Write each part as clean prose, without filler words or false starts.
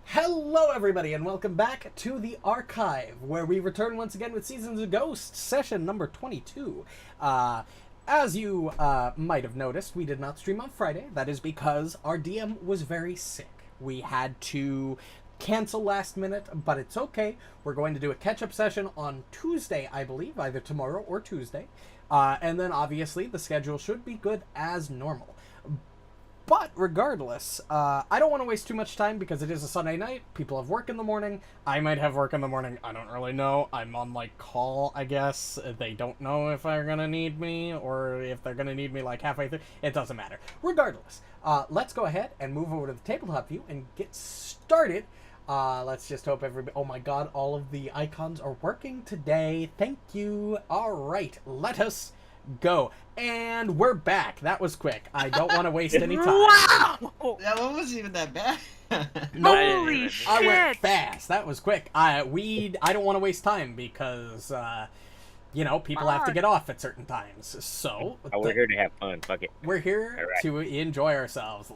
Hello, everybody, and welcome back to the Archive, where we return once again with Seasons of Ghost, session number 22. As you might have noticed, we did not stream on Friday. That is because our DM was very sick. We had to cancel last minute, but it's okay. We're going to do a catch-up session on Tuesday, I believe, either tomorrow or Tuesday. And then, obviously, the schedule should be good as normal. But regardless, I don't want to waste too much time because it is a Sunday night. People have work in the morning. I might have work in the morning. I don't really know. I'm on, call, I guess. They don't know if they're going to need me or if they're going to need me, halfway through. It doesn't matter. Regardless, let's go ahead and move over to the tabletop view and get started. Let's just hope everybody... Oh my god, all of the icons are working today. Thank you. All right, let us go. And we're back. That was quick. I don't want to waste any time. Wow! That one wasn't even that bad. Holy shit! I went fast. That was quick. I don't want to waste time because people have to get off at certain times. So we're here to have fun. Fuck it. We're here to enjoy ourselves.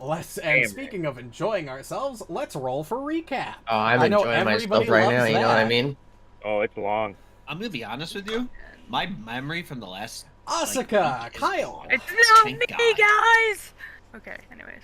Speaking of enjoying ourselves, let's roll for recap. Oh, I'm enjoying myself right now. You know what I mean? Oh, it's long. I'm gonna be honest with you. My memory from the last Asuka, Kyle. It's not me, God. guys! Okay, anyways.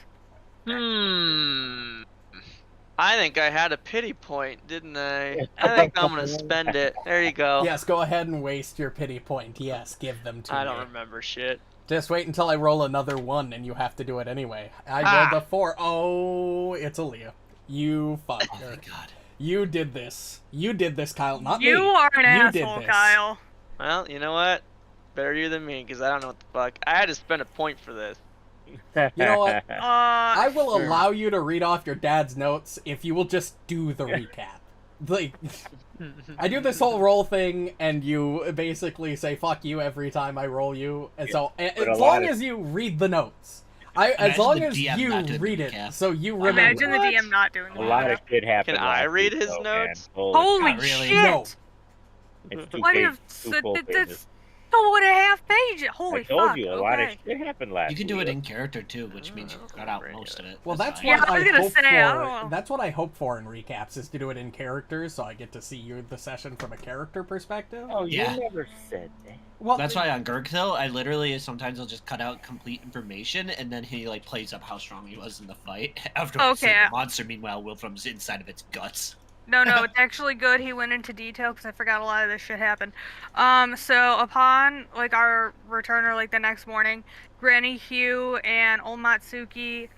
I think I had a pity point, didn't I? I think I'm gonna spend it. There you go. Yes, go ahead and waste your pity point. Yes, give them to me. I don't remember shit. Just wait until I roll another 1 and you have to do it anyway. I rolled a 4. Oh, it's Aaliyah. You fucker. Oh my god. You did this. You did this, Kyle. Not me. You are an You did asshole, this. Kyle. Well, you know what? Better you than me, because I don't know what the fuck. I had to spend a point for this. You know what? I will Sure. allow you to read off your dad's notes if you will just do the recap. I do this whole roll thing, and you basically say "fuck you" every time I roll you. And so, as long as you read the notes, as long the as DM you not doing the read it, recap. so you remember. Imagine the DM not doing A lot of that. shit happened. Can I last read week, his though, notes? man. Holy Not really. shit! No. It's two What pages, if two full pages. that's 2.5 pages? Holy I told fuck! you a lot of Okay. shit happened last You can week. do it in character too, which means you cut out most of it. Well, that's fine. what Yeah, I was I gonna hope say, I don't for. know. That's what I hope for in recaps is to do it in character, so I get to see the session from a character perspective. Oh, you Yeah. never said that. Well, That's why on Gurghill, I literally sometimes I'll just cut out complete information, and then he plays up how strong he was in the fight after I see Okay. the monster. Meanwhile, Wilfram's inside of its guts. No, it's actually good he went into detail because I forgot a lot of this shit happened. So upon, our return or, the next morning, Granny Hugh and old Matsuki,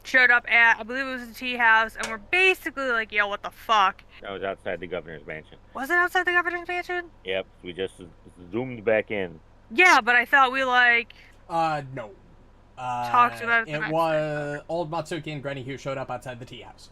showed up at, I believe it was the tea house, and we're basically like, yo, what the fuck? That was outside the governor's mansion. Was it outside the governor's mansion? Yep, we just zoomed back in. Yeah, but I thought we, no. Talked about it the It next was old Matsuki and Granny Hugh showed up outside the tea house.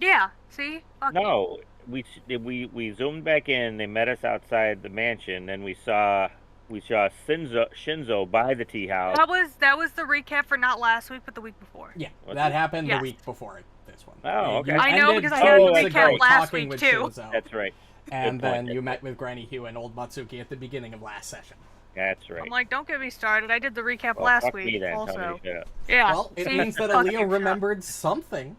yeah, see? Fuck you. No, we zoomed back in. They met us outside the mansion. Then we saw Shinzo by the tea house. That was the recap for not last week, but the week before. Yeah, Was that it? happened Yes. the week before this one. Oh, okay. You I know, ended because I had 2 the weeks recap ago last talking week, with too. Shinzo. That's right. And Good point, then you that's met with Granny Hugh and old Matsuki at the beginning of last session. That's right. I'm like, don't get me started. I did the recap Well, last fuck me week then. Tell me also. to shut up. Yeah. Well, it see? means that Fuck Aaliyah you, remembered something.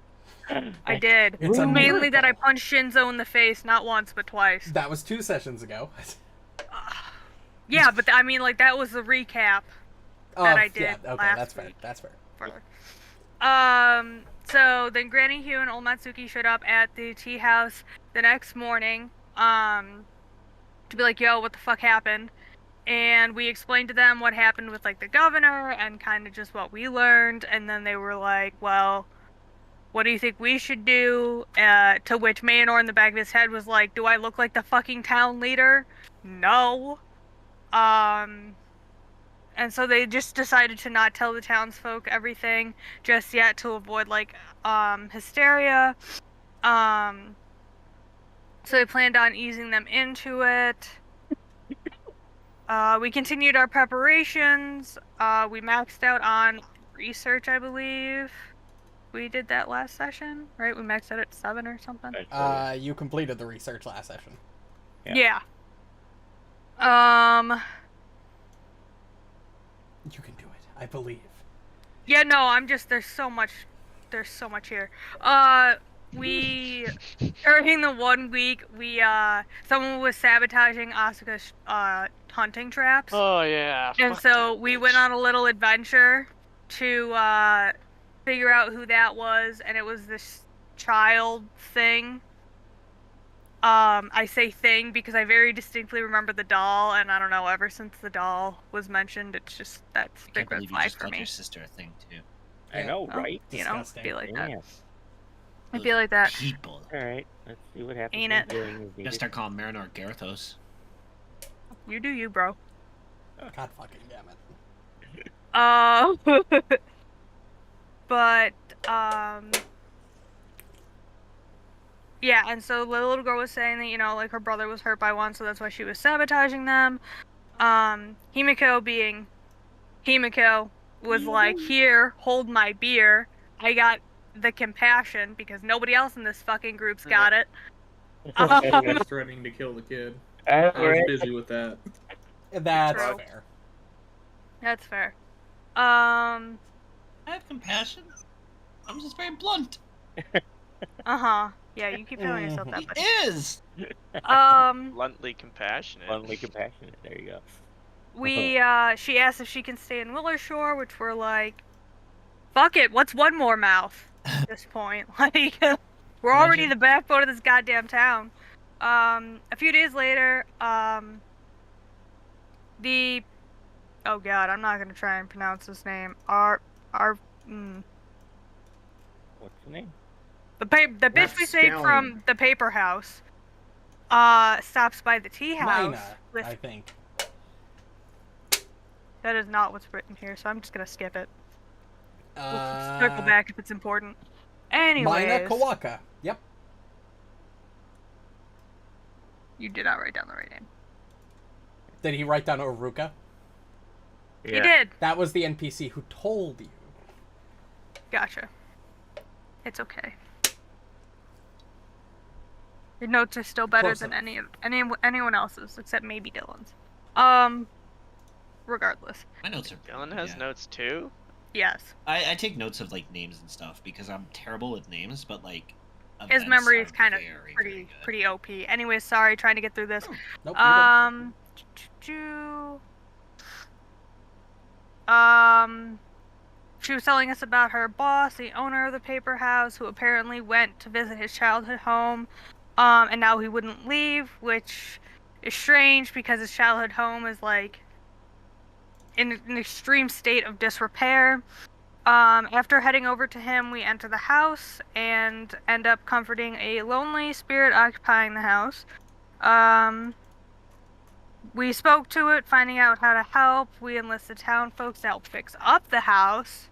I did. It's a Mainly that I miracle. punched Shinzo in the face, not once, but twice. That was 2 sessions ago. Yeah, but I mean, that was the recap that I did Yeah, okay, last that's fair. week. That's fair. So then Granny Hugh and old Matsuki showed up at the tea house the next morning, to be like, yo, what the fuck happened? And we explained to them what happened with, the governor and kind of just what we learned, and then they were like, well, what do you think we should do? To which Marynor in the back of his head was like, do I look like the fucking town leader? No. And so they just decided to not tell the townsfolk everything just yet to avoid, hysteria. So they planned on easing them into it. We continued our preparations. We maxed out on research, I believe. We did that last session, right? We maxed out at 7 or something. You completed the research last session. Yeah. You can do it. I believe. Yeah, no, there's so much there's so much here. We during the 1 week, someone was sabotaging Asuka's hunting traps. Oh yeah. And fuck so that we bitch. went on a little adventure to figure out who that was, and it was this child thing. I say thing because I very distinctly remember the doll, and I don't know, ever since the doll was mentioned, it's just, that's I a can't big red believe you flag just for called me. your sister a thing too. I know, Well, right? You know, Disgusting. feel like that. Damn. I feel like that. People. All right, let's see what happens. Ain't when it? healing is You gotta needed. start calling Marynor Garethos. You do you, bro. God fucking damn it. But, yeah, and so the little girl was saying that, you know, like, her brother was hurt by one, so that's why she was sabotaging them. Himiko being Himiko was like, here, hold my beer. I got the compassion, because nobody else in this fucking group's got it. She was threatening to kill the kid. I was Alright. busy with that. That's True. fair. That's fair. I have compassion. I'm just very blunt. Yeah, you keep telling yourself that, He buddy. is. Bluntly compassionate. Bluntly compassionate. There you go. She asked if she can stay in Willershore, which we're like, fuck it, what's one more mouth at this point? Like, we're already Imagine. the backbone of this goddamn town. A few days later, oh god, I'm not gonna try and pronounce his name. What's the name? The bitch we saved Rapscallion. from the paper house, stops by the tea house Mina, with, I think. that is not what's written here, so I'm just gonna skip it. We'll Uh, circle back if it's important. Anyways, Mina Kawaka. Yep. you did not write down the right name. Did he write down Oruka? Yeah. You did. That was the NPC who told you. Gotcha. It's okay. Your notes are still better Close than enough. anyone else's, except maybe Dylan's. Regardless. My notes are. Dylan has yeah. notes too. Yes. I take notes of like names and stuff because I'm terrible with names, but like. His events memory is are kind of very, very pretty good. pretty OP. Anyways, sorry, trying to get through this. Nope. you're good. She was telling us about her boss, the owner of the paper house, who apparently went to visit his childhood home, and now he wouldn't leave, which is strange because his childhood home is like in an extreme state of disrepair. After heading over to him, we enter the house and end up comforting a lonely spirit occupying the house. We spoke to it, finding out how to help. We enlisted town folks to help fix up the house.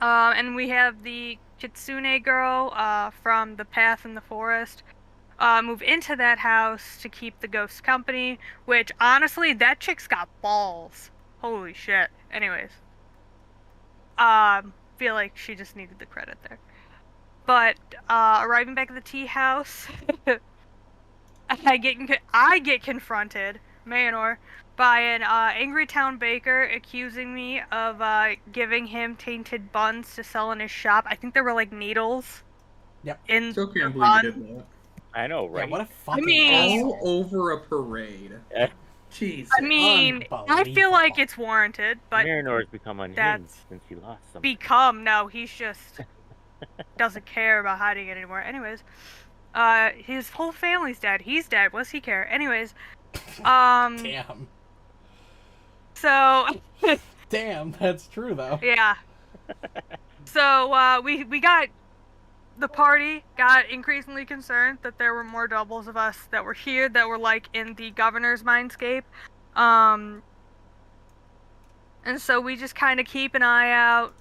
And we have the Kitsune girl from the Path in the Forest move into that house to keep the ghosts company, which, honestly, that chick's got balls. Holy shit. Anyways. Feel like she just needed the credit there. But, arriving back at the tea house, I get confronted, Marynor, by an angry town baker accusing me of giving him tainted buns to sell in his shop. I think there were like needles. Yep. In Still the can't believe bun. you did that. I know, Yeah, right? what a fucking mean- asshole. All over a parade. Jeez. I mean, I feel like it's warranted, but Marinor's become unhinged that's since he lost some. no, he's just doesn't care about hiding it anymore. Anyways, his whole family's dead. He's dead. What's he care? Anyways, Damn. so Damn, that's true though. yeah. So we got the party got increasingly concerned that there were more doubles of us that were here that were like in the governor's mindscape. And so we just kind of keep an eye out,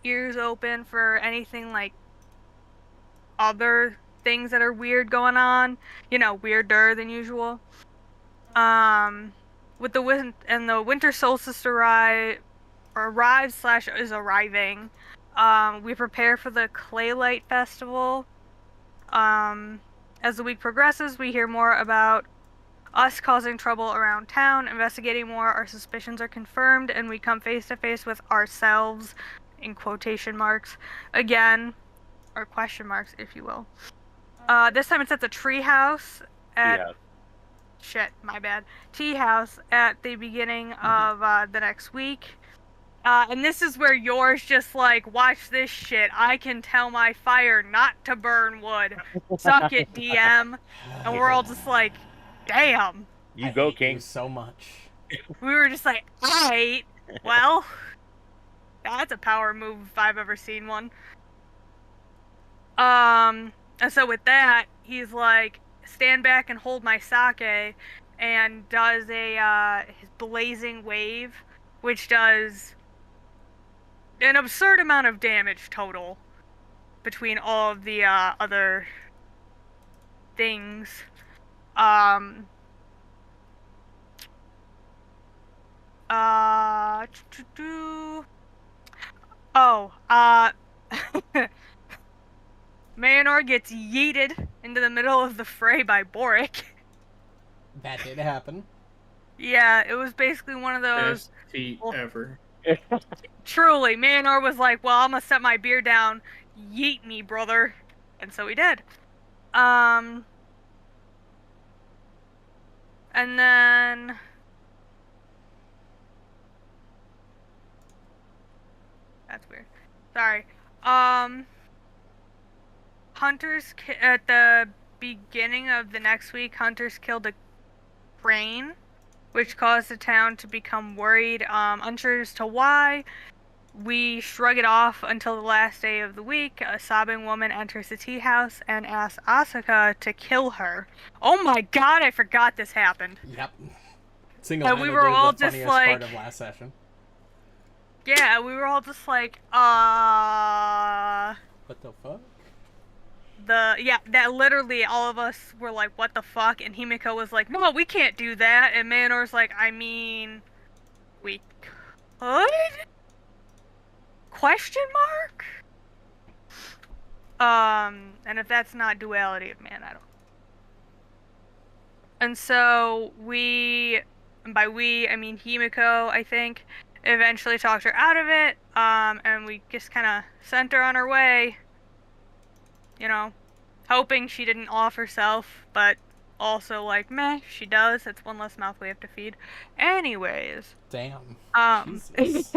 ears open for anything like other things that are weird going on, you know, weirder than usual. With the winter solstice is arriving. We prepare for the Claylight Festival. As the week progresses, we hear more about us causing trouble around town. Investigating more, our suspicions are confirmed, and we come face to face with ourselves in quotation marks, again, or question marks, if you will. This time it's at the tree house at... Yeah. Shit, my bad. Tea house at the beginning of the next week. And this is where yours just like, watch this shit. I can tell my fire not to burn wood. Suck it, DM. And we're all just like, damn. You go, hate King. you so much. We were just like, alright. Well, that's a power move if I've ever seen one. And so with that, he's like, stand back and hold my sake, and does his blazing wave, which does an absurd amount of damage total between all of the other things. Marynor gets yeeted into the middle of the fray by Borraeck. That did happen. Yeah, it was basically one of those... Best feat ever. Truly, Marynor was like, well, I'm gonna set my beer down. Yeet me, brother. And so he did. And then... That's weird. Sorry. Hunters, at the beginning of the next week, hunters killed a crane, which caused the town to become worried. Unsure as to why, we shrug it off until the last day of the week. A sobbing woman enters the tea house and asks Asuka to kill her. Oh my god, I forgot this happened. Yep. Single-handedly we were all the just funniest like... part of last session. Yeah, we were all just like, What the fuck? that literally all of us were like, what the fuck? And Himiko was like, no, we can't do that. And Manor's like, I mean, we could? Question mark? And if that's not duality of man, I don't. And so and by we, I mean Himiko, I think, eventually talked her out of it, and we just kind of sent her on her way. You know, hoping she didn't off herself, but also like, meh, she does. That's one less mouth we have to feed. Anyways. Damn. Jesus.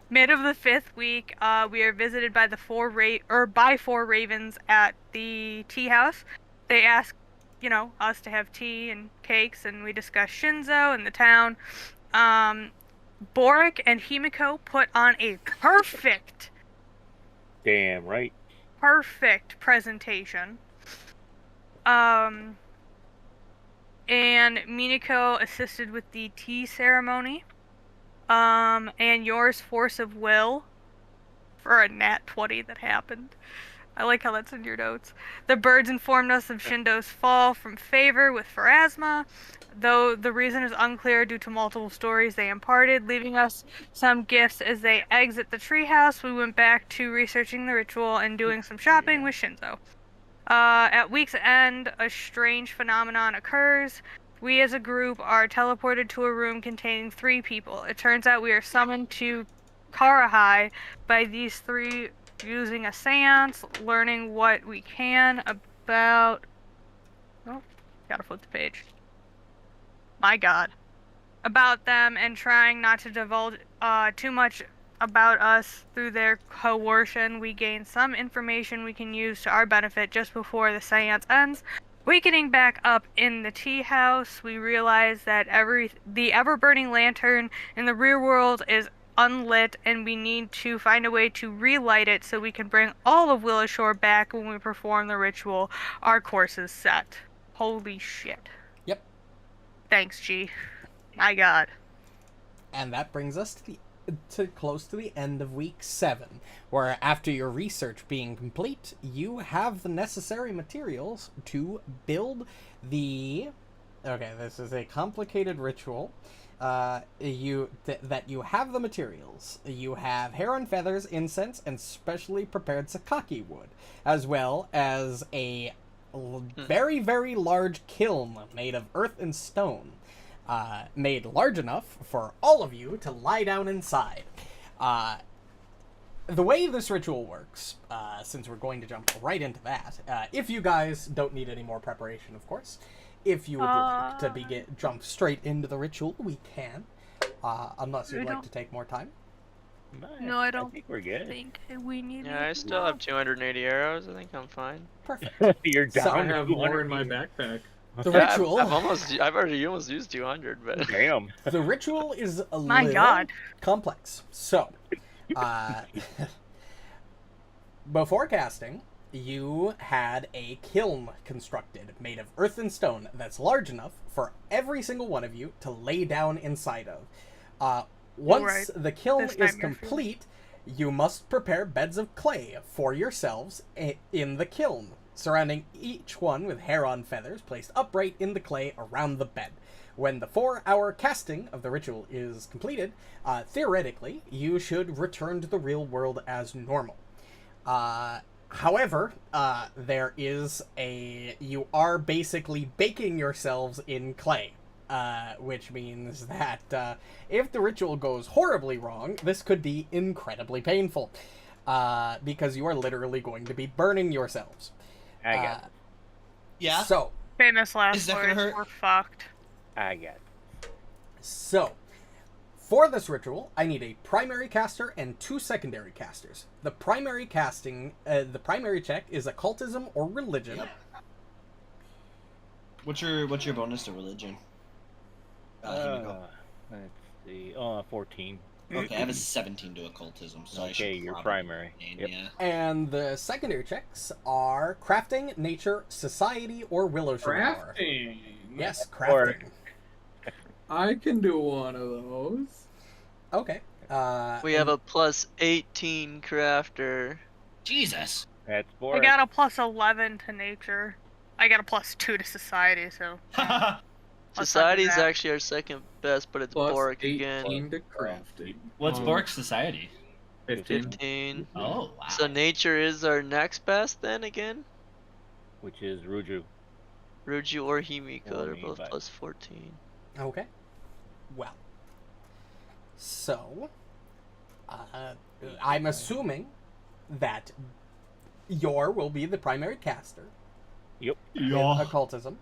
Mid of the 5th week, we are visited by four ravens at the tea house. They ask, us to have tea and cakes, and we discuss Shinzo and the town. Borraeck and Himiko put on a perfect... Damn right. Perfect presentation. And Minako assisted with the tea ceremony. And yours force of will for a nat 20 that happened. I like how that's in your notes. The birds informed us of Shindo's fall from favor with Pharasma, though the reason is unclear due to multiple stories they imparted, leaving us some gifts as they exit the treehouse. We went back to researching the ritual and doing some shopping with Shinzo. At week's end, a strange phenomenon occurs. We as a group are teleported to a room containing 3 people. It turns out we are summoned to Karahai by these 3 using a seance, learning what we can about... Oh, gotta flip the page. My god. About them, and trying not to divulge too much about us through their coercion. We gain some information we can use to our benefit just before the seance ends. Wakening back up in the tea house, we realize that the ever-burning lantern in the rear world is unlit, and we need to find a way to relight it so we can bring all of Willowshore back when we perform the ritual. Our course is set. Holy shit. Yep. Thanks, G. My god. And that brings us to close to the end of week 7, where after your research being complete, you have the necessary materials to build the... Okay, this is a complicated ritual. That you have the materials. You have hair and feathers, incense, and specially prepared sakaki wood, as well as a very, very large kiln made of earth and stone, made large enough for all of you to lie down inside. The way this ritual works, since we're going to jump right into that, if you guys don't need any more preparation, of course, if you would like to jump straight into the ritual, we can, unless you'd like to take more time. No, I don't think we're good. think we need. Yeah, I still have 280 arrows. I think I'm fine. Perfect. You're So- down. I have more in my backpack. The Yeah, ritual. I've already almost used 200, but Damn. The ritual is a My little God. complex. So, before casting, you had a kiln constructed made of earth and stone that's large enough for every single one of you to lay down inside of. Once Right. the kiln This is nightmare fuel. complete, you must prepare beds of clay for yourselves in the kiln, surrounding each one with hair-on feathers placed upright in the clay around the bed. When the 4-hour casting of the ritual is completed, theoretically, you should return to the real world as normal. However, you are basically baking yourselves in clay. Which means that if the ritual goes horribly wrong, this could be incredibly painful. Because you are literally going to be burning yourselves. I got it. Yeah. So, Famous last Is that gonna words. hurt? We're fucked. I got it. for this ritual, I need a primary caster and 2 secondary casters. The primary check is occultism or religion. What's your bonus to religion? Himiko. Let's see. 14. Okay, I have a 17 to occultism, so I should Okay, you're probably primary. gain, Yep. Yeah. And the secondary checks are crafting, nature, society, or willow power. Crafting. Yes, crafting. I can do one of those. Okay. we have a plus 18 crafter. Jesus. That's I boring. got a plus 11 to nature. I got a plus 2 to society, so. Society is that. actually our second best, but it's Plus Borraeck 18 again. to crafting. What's Um, Bork Society? 15. 15. Oh, wow. So nature is our next best then again? Which is Ruju. Ruju or Himiko, Or they're me, both but- plus 14. Okay. Well. So, I'm assuming that Yor will be the primary caster Yep. with occultism.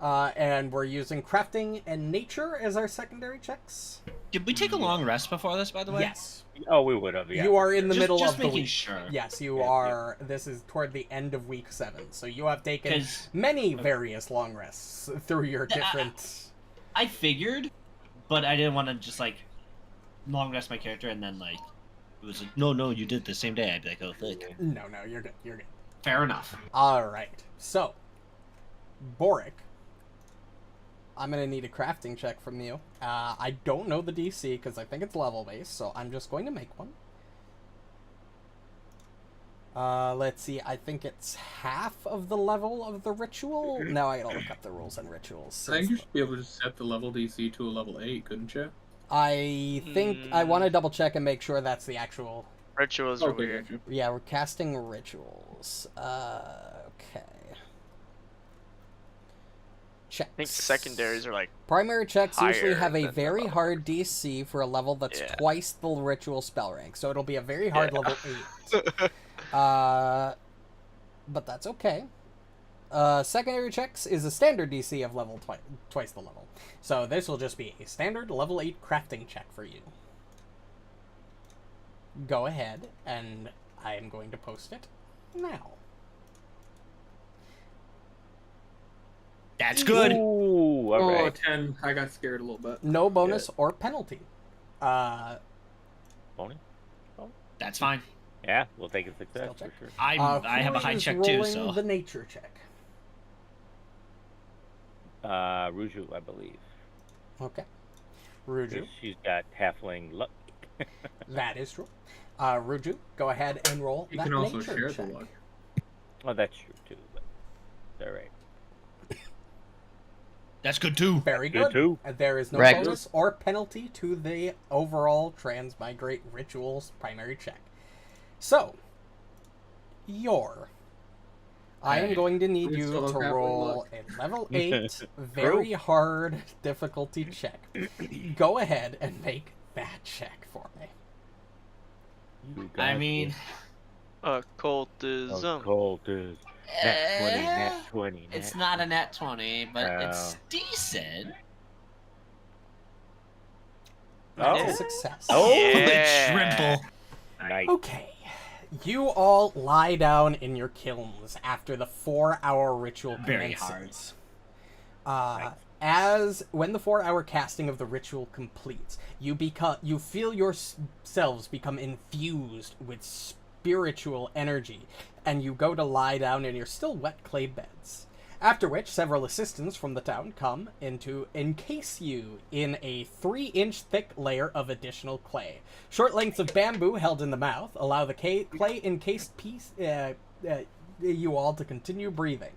And we're using crafting and nature as our secondary checks. Did we take a long rest before this, by the way? Yes. Oh, we would have. Yeah. You are in the middle just of the making week. sure. Yes, you Yeah, are. This is toward the end of week 7. So you have taken 'Cause many various long rests through your Yeah, different... I figured, but I didn't want to just like long rest my character and then like it was like, no, you did it the same day. I'd be like, oh, fuck. No, you're good. You're good. Fair enough. All right. So, Borraeck, I'm going to need a crafting check from you. I don't know the DC because I think it's level-based, so I'm just going to make one. Let's see. I think it's half of the level of the ritual. Now I gotta look up the rules and rituals. I think you should be able to set the level DC to a level 8, couldn't you? I think I want to double check and make sure that's the actual... Rituals are Okay, weird. gotcha. Yeah, we're casting rituals. Okay. Checks. I think secondaries are like Primary checks usually higher have a than the very level. hard DC for a level that's Yeah. twice the ritual spell rank, so it'll be a very hard Yeah. level 8. But that's okay. Secondary checks is a standard DC of level twice the level. So this will just be a standard level 8 crafting check for you. Go ahead, and I am going to post it now. That's good. Ooh, all Oh, right. 10. I got scared a little bit. No bonus or penalty. Bonus? That's fine. Yeah, we'll take a success Skill for check. sure. I have a who high is check too, rolling so the nature check. Ruju, I believe. Okay. Ruju. She's got halfling luck. That is true. Ruju, go ahead and roll You that can also nature share check. the luck. Oh, that's true too. But it's all right. that's good too. Very Good good. too. There is no Right. bonus or penalty to the overall Transmigrate Rituals primary check. So, I am Alright. going to need We you still to don't have roll luck. a level 8 very hard difficulty check. Go ahead and make that check for me. You got I mean, this. Occultism. Occultism. Nat 20, nat 20. it's not a nat 20, but it's Oh. decent. That's Oh. a success. Oh. Yeah. Triple. Nice. Okay. You all lie down in your kilns after the 4-hour ritual Very commences. Nice. When the 4-hour casting of the ritual completes, you feel yourselves become infused with spiritual energy, and you go to lie down in your still wet clay beds. After which, several assistants from the town come to encase you in a 3-inch thick layer of additional clay. Short lengths of bamboo held in the mouth allow the clay-encased piece you all to continue breathing.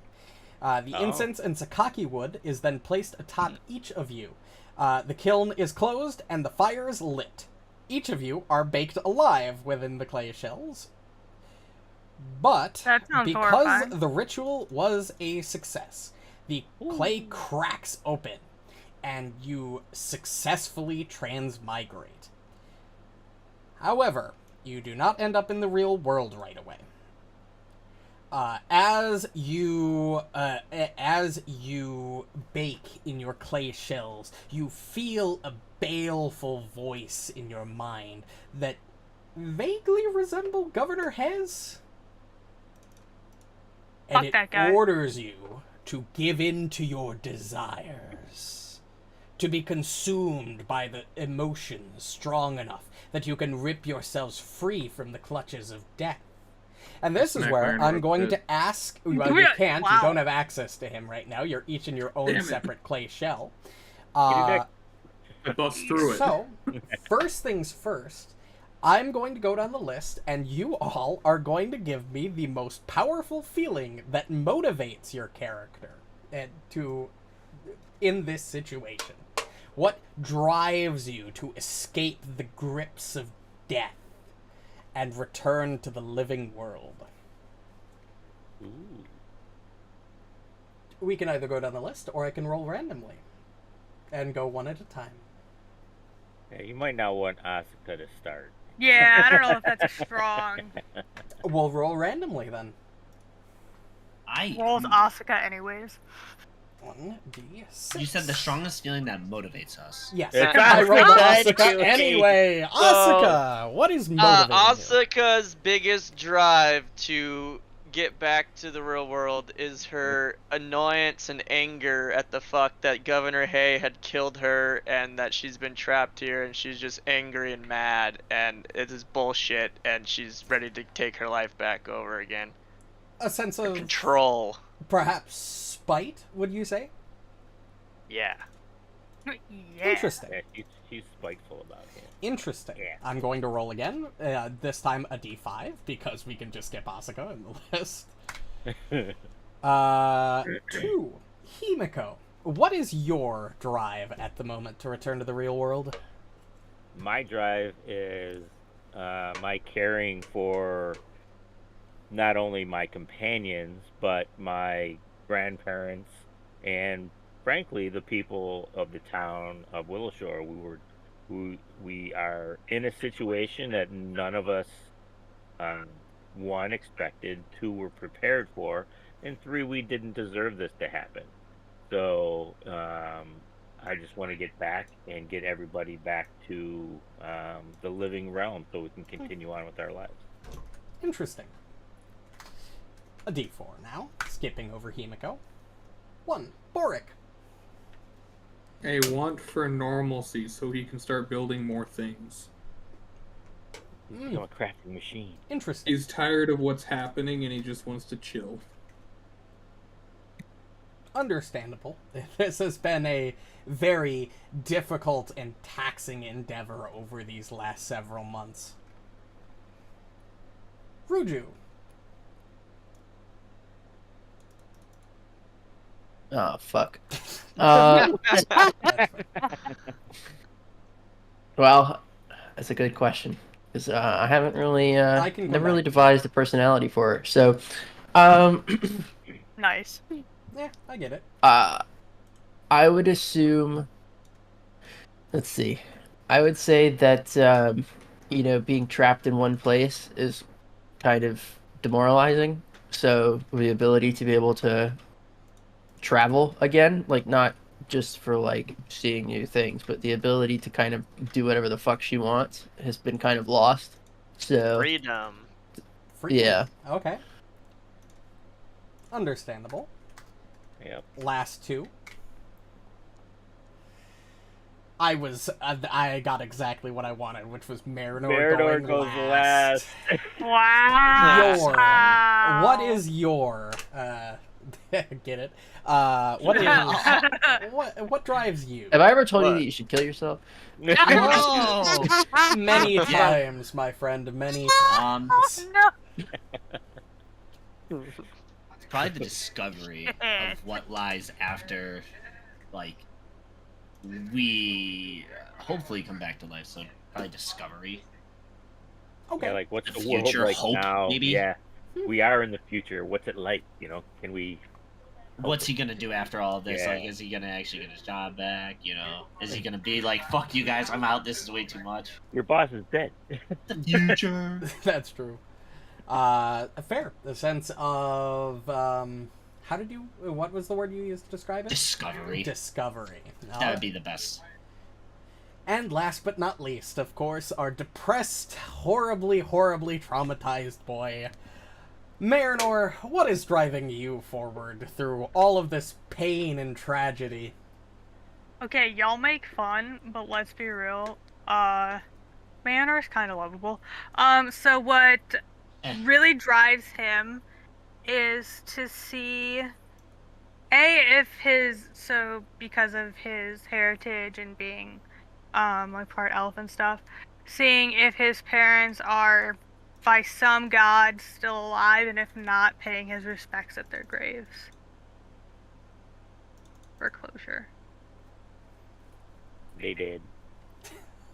The incense and sakaki wood is then placed atop each of you. The kiln is closed and the fire is lit. Each of you are baked alive within the clay shells. But That sounds because horrifying. the ritual was a success, the clay cracks open and you successfully transmigrate. However, you do not end up in the real world right away. As you bake in your clay shells, you feel a baleful voice in your mind that vaguely resemble Governor Hez. And Fuck that guy. it orders you to give in to your desires, to be consumed by the emotions strong enough that you can rip yourselves free from the clutches of death. And this is where I'm going to ask... Well, you can't. You don't have access to him right now. You're each in your own separate clay shell. I bust through it. So, first things first, I'm going to go down the list, and you all are going to give me the most powerful feeling that motivates your character in this situation. What drives you to escape the grips of death and return to the living world? Ooh. We can either go down the list, or I can roll randomly and go one at a time. Yeah, you might not want Asuka to start. Yeah, I don't know if that's strong. We'll roll randomly then. Rolls Asuka anyways. 1d6. You said the strongest feeling that motivates us. Yes, It's I rolled Asuka. Asuka anyway. Asuka, what is motivating you? Asuka's biggest drive to get back to the real world is her annoyance and anger at the fuck that Governor Hay had killed her and that she's been trapped here, and she's just angry and mad, and it is bullshit, and she's ready to take her life back over again. A sense of Control. perhaps spite, would you say? Yeah. Yeah. Interesting. Yeah, she's spiteful about it. Interesting. Yeah. I'm going to roll again. This time a d5, because we can just skip Asuka in the list. 2. Himiko. What is your drive at the moment to return to the real world? My drive is my caring for not only my companions, but my grandparents and, frankly, the people of the town of Willowshore. We are in a situation that none of us, 1, expected, 2, were prepared for, and 3, we didn't deserve this to happen. So I just want to get back and get everybody back to the living realm so we can continue on with our lives. Interesting. A d4 now, skipping over Himiko. 1. Borraeck. A want for normalcy so he can start building more things. Become a crafting machine. Interesting. He's tired of what's happening and he just wants to chill. Understandable. This has been a very difficult and taxing endeavor over these last several months. Ruju. Oh, fuck. Well, that's a good question. Because I haven't really, never really devised a personality for her. So, Nice. Yeah, I get it. I would assume... Let's see. I would say that being trapped in one place is kind of demoralizing. So the ability to be able to travel again, like not just for like seeing new things, but the ability to kind of do whatever the fuck she wants has been kind of lost. So Freedom. yeah. Okay. Understandable. Yep. Last two. I got exactly what I wanted, which was Marynor going goes last. Wow. What is your get it? What drives you? Have I ever told you that you should kill yourself? Whoa! Many times, my friend, many times. No. It's probably the discovery of what lies after, like, we hopefully come back to life. So probably discovery. Okay. Yeah, like what's The the world future, like hope, now? maybe? Yeah, we are in the future. What's it like? Can we? What's he gonna do after all of this? Yeah. Like, is he gonna actually get his job back? Is he gonna be like, "Fuck you guys, I'm out. This is way too much." Your boss is dead. The future. That's true. Fair. The sense of what was the word you used to describe it? Discovery. Discovery. That would be the best. And last but not least, of course, our depressed, horribly, horribly traumatized boy. Marynor, what is driving you forward through all of this pain and tragedy? Okay, y'all make fun, but let's be real. Marynor's kind of lovable. So what really drives him is to see because of his heritage and being like part elf and stuff, seeing if his parents are by some god still alive, and if not, paying his respects at their graves for closure. They did.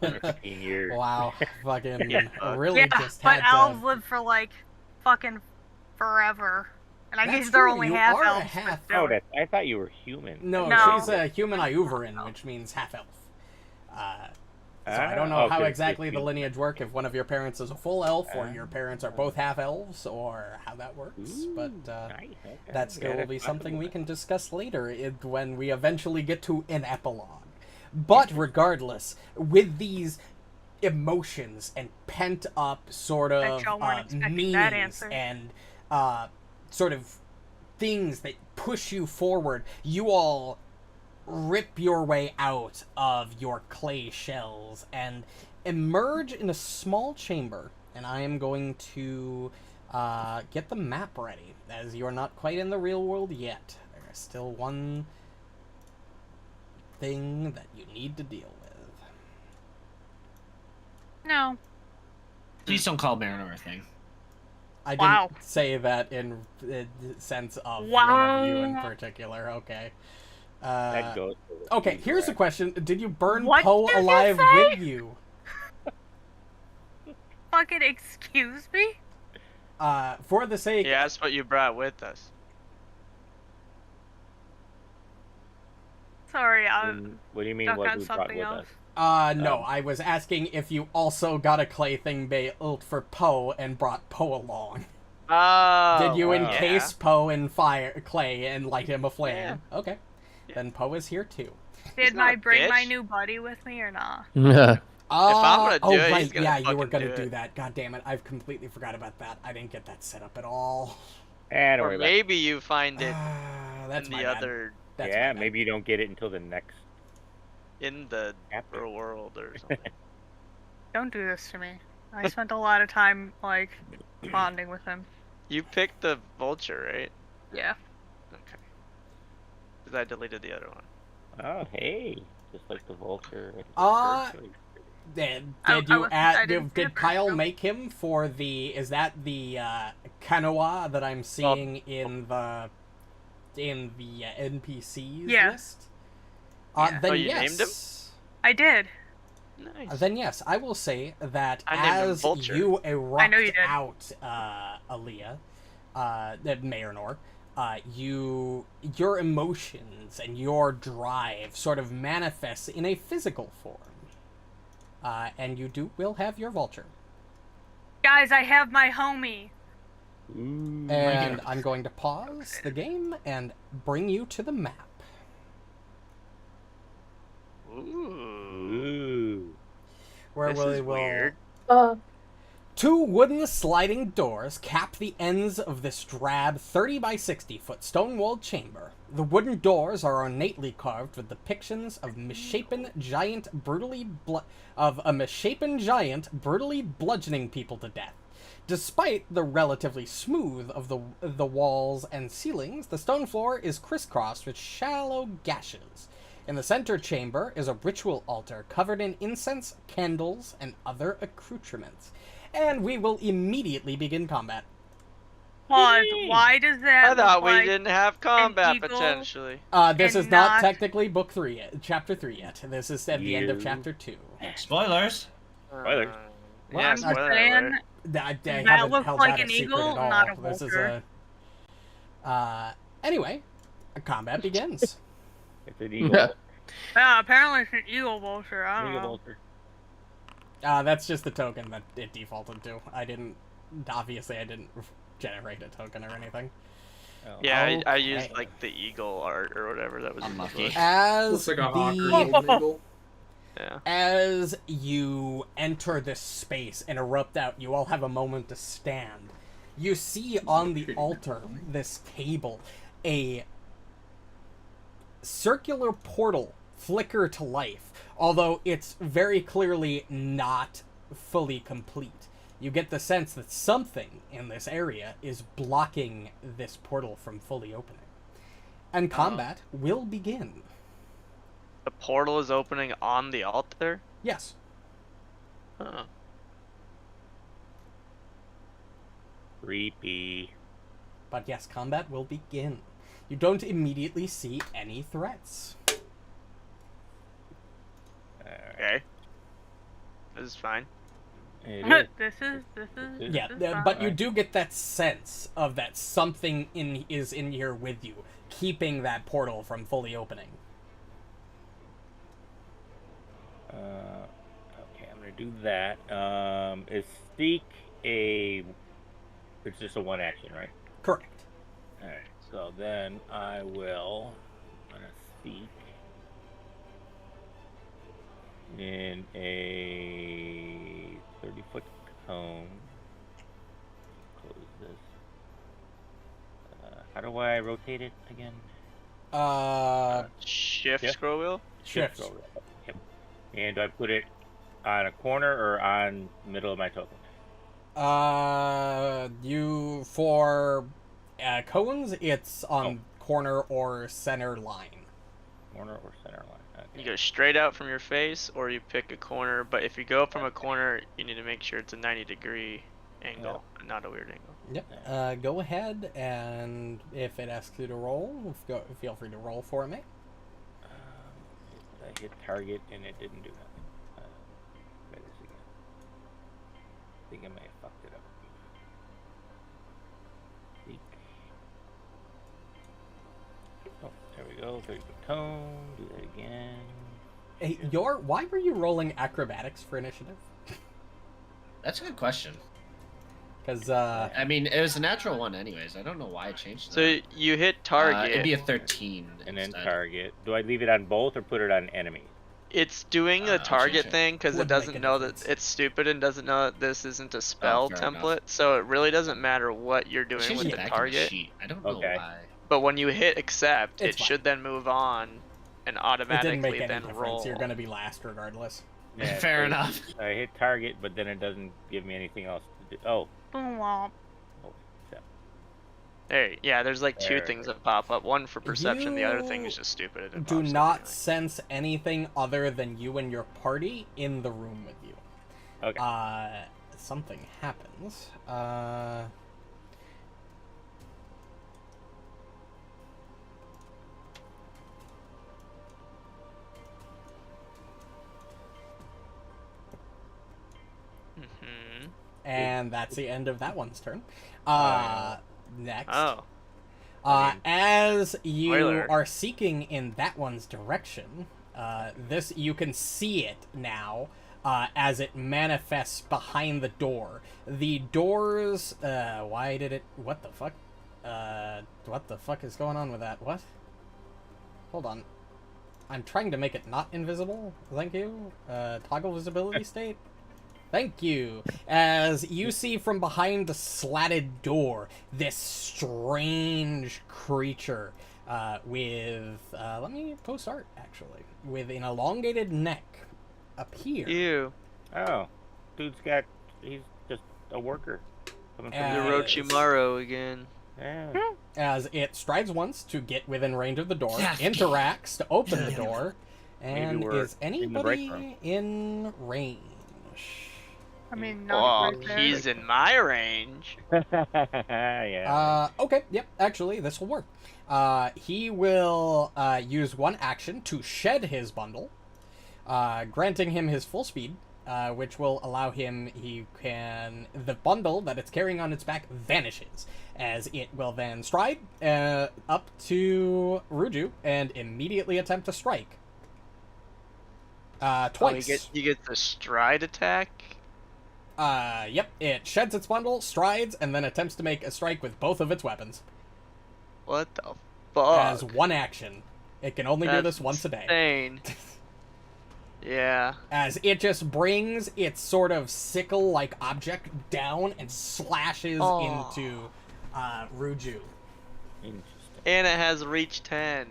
15 years. Wow, fucking Yeah. really Yeah, just but had elves to... live for like fucking forever, and I That's guess they're true, only you half are a elves. half but Oh, still. I thought you were human. No, No. she's a human Iuverin, which means half-elf. So I don't know how okay, exactly the good. lineage work, if one of your parents is a full elf, or your parents are both half-elves, or how that works, but Nice, okay. that still Yeah, will be that's something we possible. can discuss later when we eventually get to an epilogue. But regardless, with these emotions and pent-up sort of y'all weren't expecting that meanings answer. and sort of things that push you forward, you all rip your way out of your clay shells and emerge in a small chamber. And I am going to get the map ready, as you're not quite in the real world yet. There is still one thing that you need to deal with. No. Please don't call Marynor a thing. I didn't Wow. say that in the sense of Wow. one of you in particular. Okay. That goes for the Okay, future, here's the right? question. Did you burn What Poe did you alive say? with you? Fucking excuse me? For the sake... Yeah, that's what you brought with us. Sorry, What do you mean stuck what on we brought something with else. us? No, I was asking if you also got a clay thing built for Poe and brought Poe along. Oh, Did you yeah. encase Poe in clay and light him a flame? Yeah. Okay. Then Poe is here too. Did not I a bring my bitch. new buddy with me or not? If I'm gonna do it, right, he's gonna yeah, you were fucking gonna do do it. that. God damn it, I've completely forgot about that. I didn't get that set up at all. Don't Or worry about it. maybe you find it That's in my the bad. other, That's Yeah, my bad. maybe you don't get it until the next in the chapter. real world or something. Don't do this to me. I spent a lot of time, like, bonding with him. You picked the vulture, right? Yeah. Okay. Because I deleted the other one. Oh, hey. Just like the vulture. Did I you wasn't- add? I didn't see Did the first Kyle one. make him for the? Is that the Kanoa that I'm seeing in the NPCs Yeah. list? Yeah. Then Oh, you yes. named him? I did. Nice. Then yes, I will say that I named him as Vulture. you I erupt know you did. out, Aaliyah, Marynor, your emotions and your drive sort of manifests in a physical form. And you will have your vulture. Guys, I have my homie. Ooh. And I'm going to pause the game and bring you to the map. Ooh. Ooh. Where This is will weird. Two wooden sliding doors cap the ends of this drab 30 by 60 foot stone-walled chamber. The wooden doors are ornately carved with depictions of a misshapen giant brutally bludgeoning people to death. Despite the relatively smooth of the walls and ceilings, the stone floor is crisscrossed with shallow gashes. In the center chamber is a ritual altar covered in incense, candles, and other accoutrements. And we will immediately begin combat. Pause. Why does that I look thought we like didn't have combat eagle? potentially. This And is not not- technically book 3 yet, chapter 3 yet. This is at the end of You- chapter 2. Spoilers. Spoilers. Well, Yeah, I'm just spoiler saying, alert. I That haven't looks held like that an a secret eagle, at all. not a This is vulture. anyway, combat begins. It's an eagle. Yeah, apparently it's an eagle vulture. I don't Eagle know. vulture. That's just the token that it defaulted to. I didn't generate a token or anything. Oh. Yeah, I used Okay. like the eagle art or whatever that was in the Unlucky. book. As Looks like a hawk or the golden eagle. Yeah. As you enter this space and erupt out, you all have a moment to stand. You see on the altar, this table, a circular portal flicker to life, although it's very clearly not fully complete. You get the sense that something in this area is blocking this portal from fully opening. And combat will begin. The portal is opening on the altar? Yes. Huh. Creepy. But yes, combat will begin. You don't immediately see any threats. Okay. This is fine. It is. this is Yeah, this is but fine. you do get that sense of that something is in here with you, keeping that portal from fully opening. Okay, I'm gonna do that. Is seek a? It's just a one action, right? Correct. All right. So then I will. I'm gonna seek in a 30-foot cone. Close this. How do I rotate it again? Shift Yeah. scroll wheel? Shift. Scroll wheel. Yep. And do I put it on a corner or on middle of my token? You for cones, it's on corner or center line. Corner or center line? Okay. You go straight out from your face, or you pick a corner, but if you go from a corner, you need to make sure it's a 90-degree angle, not a weird angle. Yep. Go ahead, and if it asks you to roll, feel free to roll for me. I hit target and it didn't do nothing. Try this again. I think I may have fucked it up. Seek. Oh, there we go. 30-foot cone. Do that again. Hey, why were you rolling acrobatics for initiative? That's a good question. Because I mean, it was a natural one anyways. I don't know why I changed So that. you hit target. It'd be a 13 And then instead. target. Do I leave it on both or put it on enemy? It's doing the I'll change target it. thing because it Wouldn't make doesn't a know difference. that it's stupid and doesn't know that this isn't a spell fair template. enough. So it really doesn't matter what you're I doing changed with it the back in the target. sheet. I don't know Okay. why. But when you hit accept, It's it fine. should then move on and it didn't automatically make any then difference. roll. You're going to be last regardless. Yeah, Fair so enough. I hit target, but then it doesn't give me anything else to do. Oh, Boom, womp. accept. Hey, yeah, there's like two There. thing that pop up. One for perception, the other thing You is just stupid. It Do pops up not anyway. sense anything other than you and your party in the room with you. Okay. Something happens. Mhm. And that's the end of that one's turn. Next. Oh. As you Spoiler. are seeking in that one's direction, you can see it now. as it manifests behind the door. The doors, why did it, what the fuck? What the fuck is going on with that? What? Hold on. I'm trying to make it not invisible. Thank you. Toggle visibility state. Thank you. As you see from behind the slatted door, this strange creature with, let me post art, actually, with an elongated neck appear. Ew. Oh, he's just a worker. Coming from The As- Orochimaru again. Yeah. As it strides once to get within range of the door, Yeah. interacts to open the door, and Maybe we're is in the break anybody room. in range? I mean, Oh, not right there. he's in my range. Yeah. Okay, yep, actually, this will work. He will use one action to shed his bundle, granting him his full speed, which will allow him, the bundle that it's carrying on its back vanishes, as it will then stride up to Ruju and immediately attempt to strike. Twice. Oh, you get the stride attack. Yep, it sheds its bundle, strides, and then attempts to make a strike with both of its weapons. What the fuck? As one action. It can only do this once a day. Insane. Yeah. As it just brings its sort of sickle-like object down and slashes into Ruju. Interesting. And it has reach 10.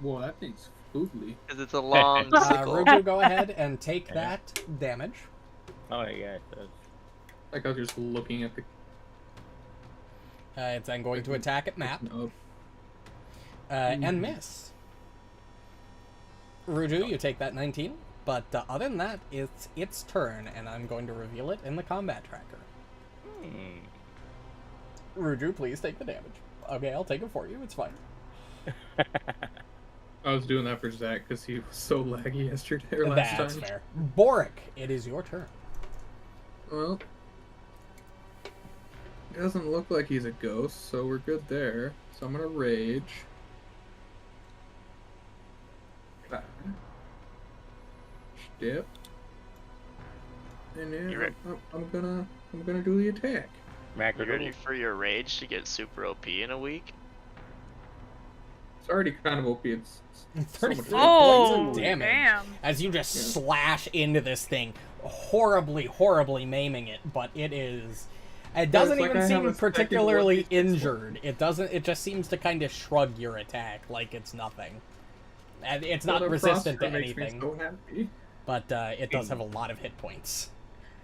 Whoa, that thing's spookly. Because it's a long sickle. Ruju, go ahead and take that damage. Oh yeah, it does. Like I was just looking at the. It's then going to attack at map Nope. and miss. Ruju, you take that 19. But other than that, it's its turn, and I'm going to reveal it in the combat tracker. Ruju, please take the damage. Okay, I'll take it for you. It's fine. I was doing that for Zach because he was so laggy yesterday or last That's time. fair. Borraeck, it is your turn. Well, it doesn't look like he's a ghost, so we're good there. So I'm gonna rage. Step. And then You re- I'm gonna do the attack. You ready for your rage to get super OP in a week? It's already kind of OP. It's so 33 much points Oh, of damage. damn. As you just Yeah. slash into this thing, horribly maiming it, but it is... It it's doesn't like even I have seem a second particularly 1d6 injured. It doesn't. It just seems to kind of shrug your attack like it's nothing. And it's not The resistant to Froster makes me anything, so happy. but it does have a lot of hit points.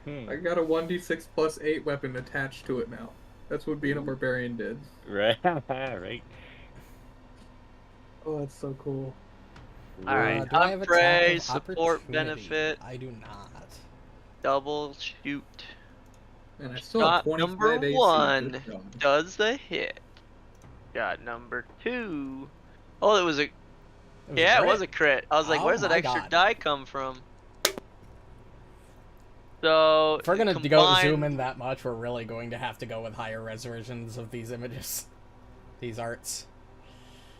I got a 1d6 plus 8 weapon attached to it now. That's what being a barbarian did. Right. Right. Oh, that's so cool. Alright, do I have Upgrade, attack of support opportunity? benefit. I do not. Double shoot. And I still Shot have 25 number AC. 1 Good job. does the hit. Shot number 2. Oh, it was a... Yeah, it was a crit. I was like, Oh where's that my extra God. die come from? So, If we're gonna go combined- zoom in that much, we're really going to have to go with higher resolutions of these images, these arts.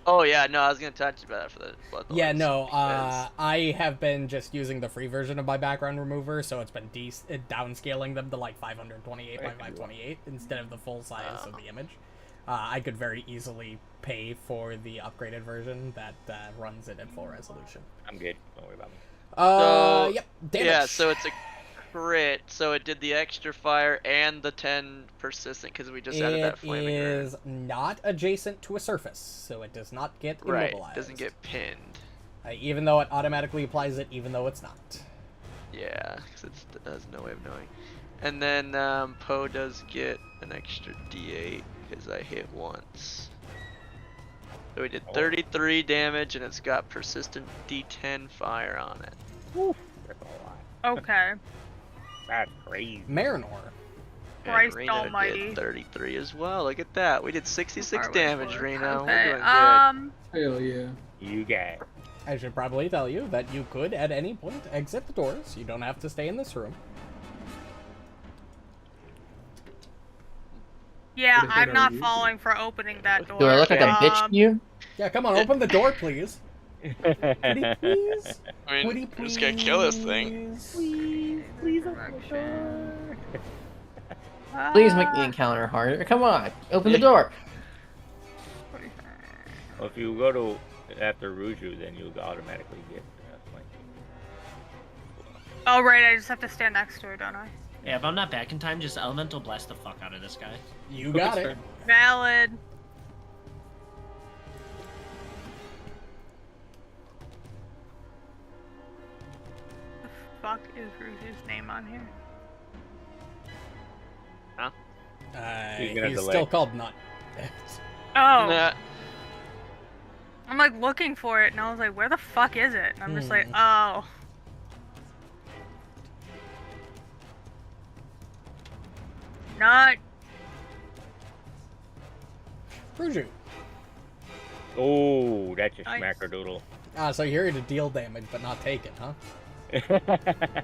Oh yeah, no, I was gonna touch about that for the Bloodlords. Yeah, no, because- I have been just using the free version of my background remover, so it's been downscaling them to like 528 by 528 instead of the full size of the image. I could very easily pay for the upgraded version that runs it at full resolution. I'm good. Don't worry about me. So, Yep, damage. Yeah, so it's a crit, so it did the extra fire and the 10 persistent because we just added that flaming It rune. is not adjacent to a surface, so it does not get Right, immobilized. doesn't get pinned. Even though it automatically applies it, even though it's not. Yeah, because it has no way of knowing. And then Poe does get an extra D8 because I hit once. So we did 33 damage and it's got persistent D10 fire on it. That's a lot. Okay. That's crazy. Marynor. And Christ Reno almighty. did 33 as well. Look at that. We did 66 Far away damage, for it. Reno. Okay, We're doing good. Hell yeah. You got it. I should probably tell you that you could at any point exit the doors. You don't have to stay in this room. Yeah, What if they I'm don't not use it? falling for opening that door. Do I look like a bitch to you? Yeah, come on, open the door, please. Pretty please? I mean, Woody, I'm just gonna kill this thing. Please open the door. Please make the encounter harder. Come on, open the door. Well, if you go to after Ruju, then you'll automatically get flanking. Oh right, I just have to stand next to her, don't I? Yeah, if I'm not back in time, just elemental blast the fuck out of this guy. You got it. Valid. The fuck is Ruju's name on here? He's gonna He's delay. still called Nut. Oh. Nah. I'm like looking for it, and I was like, where the fuck is it? And I'm just like, oh. Not. Ruju. Oh, that's a Nice. smackerdoodle. So you're here to deal damage, but not take it, huh?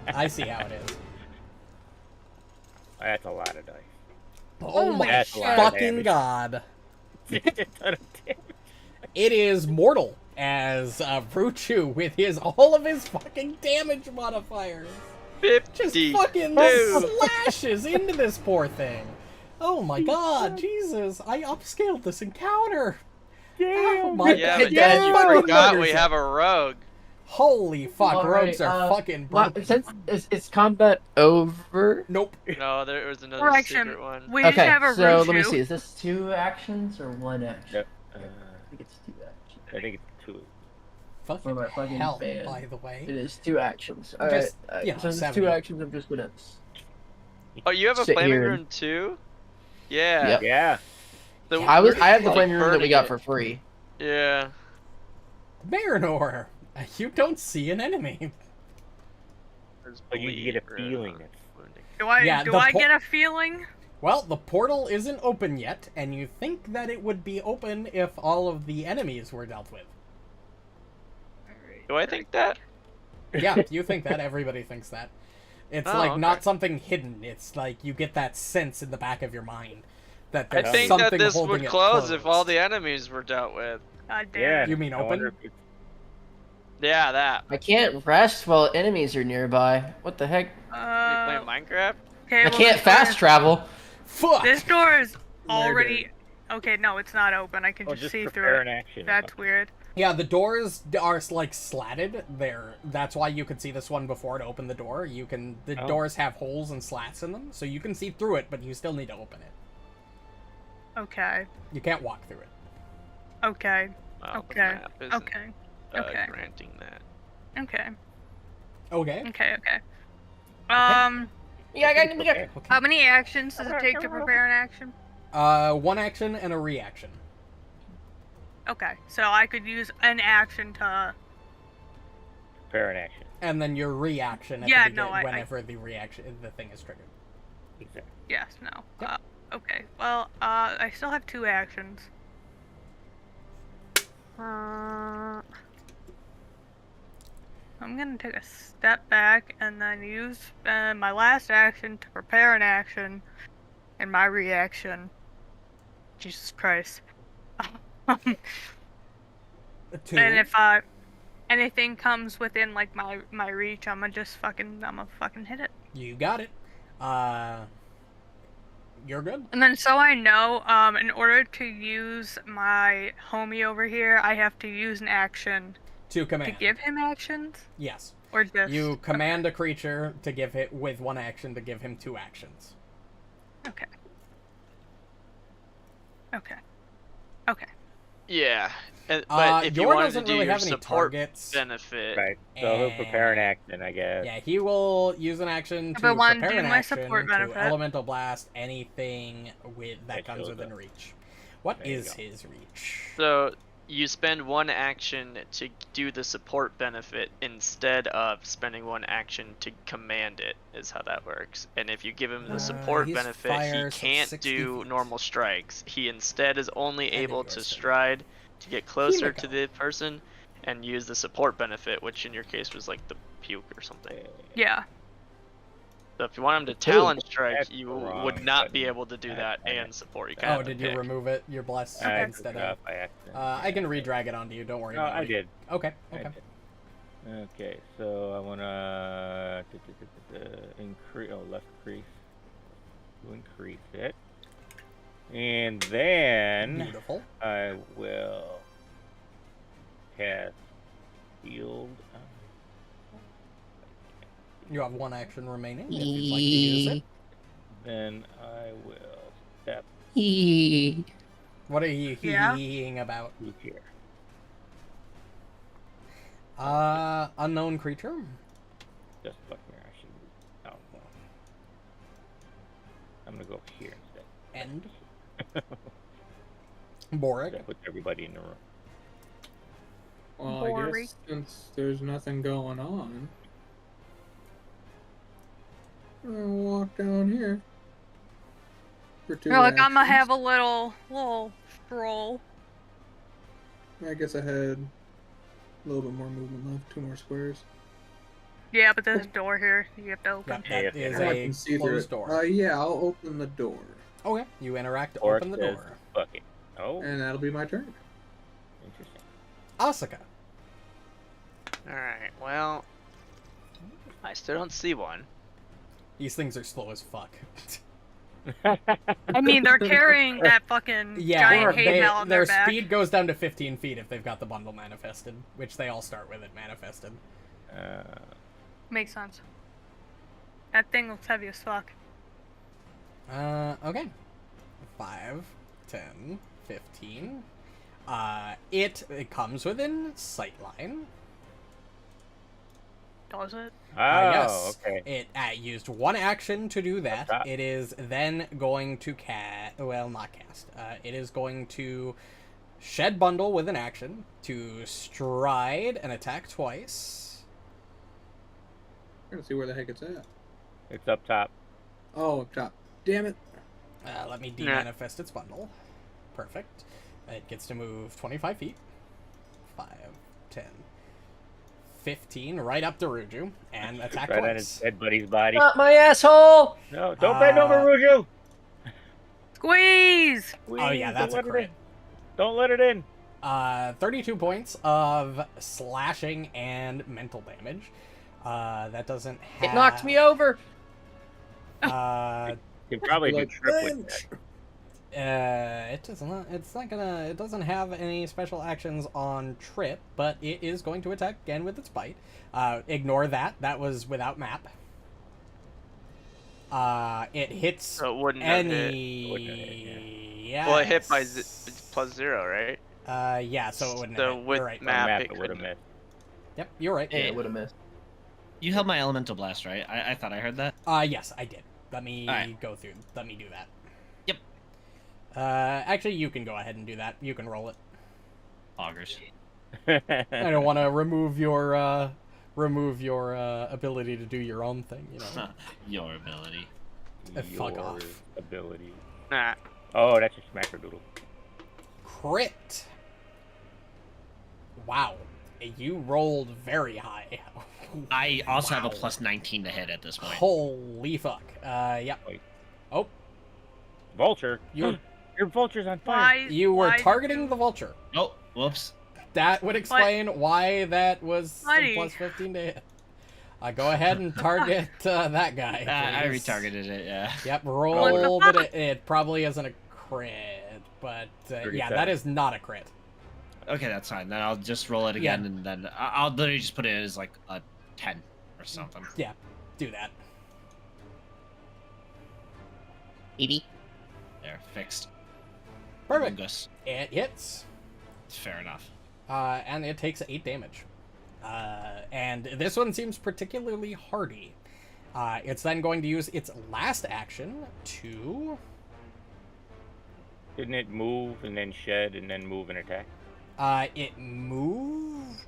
I see how it is. That's a lot of dice. Oh my That's a lot of fucking damage. god. That's a ton of damage. It is mortal as Ruju with all of his fucking damage modifiers. 50. Just fucking Two. slashes into this poor thing. Oh my god, Jesus! I upscaled this encounter. Oh my Yeah, god, but then you fucking forgot we murders have it. a rogue. Holy fuck, Alright, rogues are fucking Well, broken. since it's combat over. Nope. No, there was another Correction. secret one. We just Okay, have a so Ruju. let me see. Is this 2 actions or 1 action? Yep. I think it's 2 actions. I think it's 2. Fucking For my fucking hell, band. by the way. It is 2 actions. Just, Alright, you know, since it's 70. 2 actions, I'm just gonna. Oh, you have a Sit flaming here. rune too? Yeah. Yep. Yeah. The- I have the like, flame rune that we burning got it. for free. Yeah. Marynor, you don't see an enemy. But you get a Bleed, feeling or that's wounding. Do I Yeah, do the I po- get a feeling? Well, the portal isn't open yet, and you think that it would be open if all of the enemies were dealt with. Do I think that? Yeah, you think that. Everybody thinks that. It's Oh, like okay. not something hidden. It's like you get that sense in the back of your mind that I there's think something that this holding would it close if all closed. the enemies were dealt with. God damn yeah. it. You mean I wonder open? if it's- Yeah, that. I can't rest while enemies are nearby. What the heck? You playing Minecraft? Okay, I well, can't this door fast is- travel. Fuck! This door is Murdered. already. Okay, no, it's not open. I can Oh, just just see prepare through an it. action. That's weird. Yeah, the doors are like slatted. That's why you could see this one before to open the door. The Oh. doors have holes and slats in them, so you can see through it, but you still need to open it. Okay. You can't walk through it. Okay. Well, the Okay. map isn't, Okay. Okay. granting that. Okay. Okay. Okay. Okay. Yeah, Okay. How many actions does it take to prepare an action? One action and a reaction. Okay, so I could use an action to. Prepare an action. And then your reaction at Yeah, the beginning, no, I- whenever the thing is triggered. Exactly. Yes. No. Yep. Okay. Well, I still have 2 actions. I'm gonna take a step back and then use my last action to prepare an action, and my reaction. Jesus Christ. Two. And if anything comes within like my reach, I'm gonna fucking hit it. You got it. You're good. And then so I know, in order to use my homie over here, I have to use an action To to command. give him actions, Yes. or just You command a creature to give it with 1 action to give him 2 actions. Okay. Okay. Okay. Yeah, but if you Yor wanted to doesn't do really your have any support targets. benefit, Right. So he'll prepare an action, I guess. Yeah, he will use an action If to I want to prepare do an my action support to benefit. elemental blast anything that That comes shows within up. reach. What There you is go. his reach? so you spend 1 action to do the support benefit instead of spending 1 action to command it, is how that works. And if you give him the support he's benefit, he fire, so can't 60 do feet. normal strikes. He instead is only And able then to yours turn. stride to get closer to Himiko. the person and use the support benefit, which in your case was like the puke or something. Yeah. So if you want him to Talon Strike, That's you wrong would not be button. able to do that and support. You Oh, kind of did you pick. remove it? Your bless I instead took it of. off by accident. I can redrag it onto you. Don't worry No, about it. I did. Okay. I Okay. did. Okay, so I wanna increase. Oh, left crease. To increase it, and then Beautiful. I will cast Shield. You have one action remaining if you'd like to use it. Then I will step What are you Yeah. heeing about? through here. Unknown creature. Just fuck here. I should. Oh, well. I'm gonna go here instead. End. Borraeck. That puts everybody in the room. Well, I Borraeck. guess since there's nothing going on, I'll walk down here. For 2 You're like, I'm gonna actions. have a little stroll. I guess I had a little bit more movement left. 2 more squares. Yeah, but there's a door here you have to open. Yep, that Yeah, is I a can see through closed it. door. Yeah, I'll open the door, Okay, you interact, Or open the it says, door. Fuck it. Oh, and that'll be my turn. interesting. Asuka. Alright, well, I still don't see one. These things are slow as fuck. I mean, they're carrying that fucking giant hay bale on their their back. speed goes down to 15 feet if they've got the bundle manifested, which they all start with it manifested. Makes sense. That thing looks heavy as fuck. Okay. 5, 10, 15. It comes within sightline. Does it? Oh, Yes. okay. It used one action to do that. top. It is then going to not cast. It is going to shed bundle with an action to stride and attack twice. I'm gonna see where the heck it's at. It's up top. Oh, up top. Damn it. Let me demanifest its bundle. Perfect. It gets to move 25 feet. 5, 10, 15, right up to Ruju, and attack Right on twice. his dead buddy's body. Not my asshole! No, don't bend over, Ruju! Squeeze! Oh yeah, that's a crit. Don't let it in. 32 points of slashing and mental damage. That doesn't have... It knocked me over! You probably do Like, trip with that. It doesn't. It's not gonna. It doesn't have any special actions on trip, but it is going to attack again with its bite. Ignore that. That was without map. It hits So it wouldn't have hit. any. Yeah. Well, it hit by +0, right? Yeah. So it wouldn't. So have hit. with You're right. map, It would have missed. Yep. You're right. Yeah, it would have missed. You held my elemental blast, right? I thought I heard that. Yes, I did. Let me Alright. go through. Let me do that. Yep. Actually, you can go ahead and do that. You can roll it. Augers. I don't want to remove your ability to do your own thing, you know. Your ability. Fuck Your off. ability. Nah. Oh, that's a smackerdoodle. Crit. Wow, you rolled very high. I also have a Wow. plus 19 to hit at this point. Holy fuck. Yep. Wait. Oh, Vulture. you Your vulture's on fire. Why? you were why targeting did the vulture. Oh, whoops. That would explain why that was a Buddy. plus 15 to hit. Go ahead and target that guy. I please. retargeted it, yeah. Yep, What roll, the but it probably isn't a crit. But yeah, 37. that is not a crit. Okay, that's fine. Then I'll just roll it again, and then I'll literally just put it as like a 10 or something. Yeah, do that. Maybe. There, fixed. Perfect. Lungus. It hits. Fair enough. And it takes 8 damage. And this one seems particularly hardy. It's then going to use its last action to... Didn't it move and then shed and then move and attack? It moved...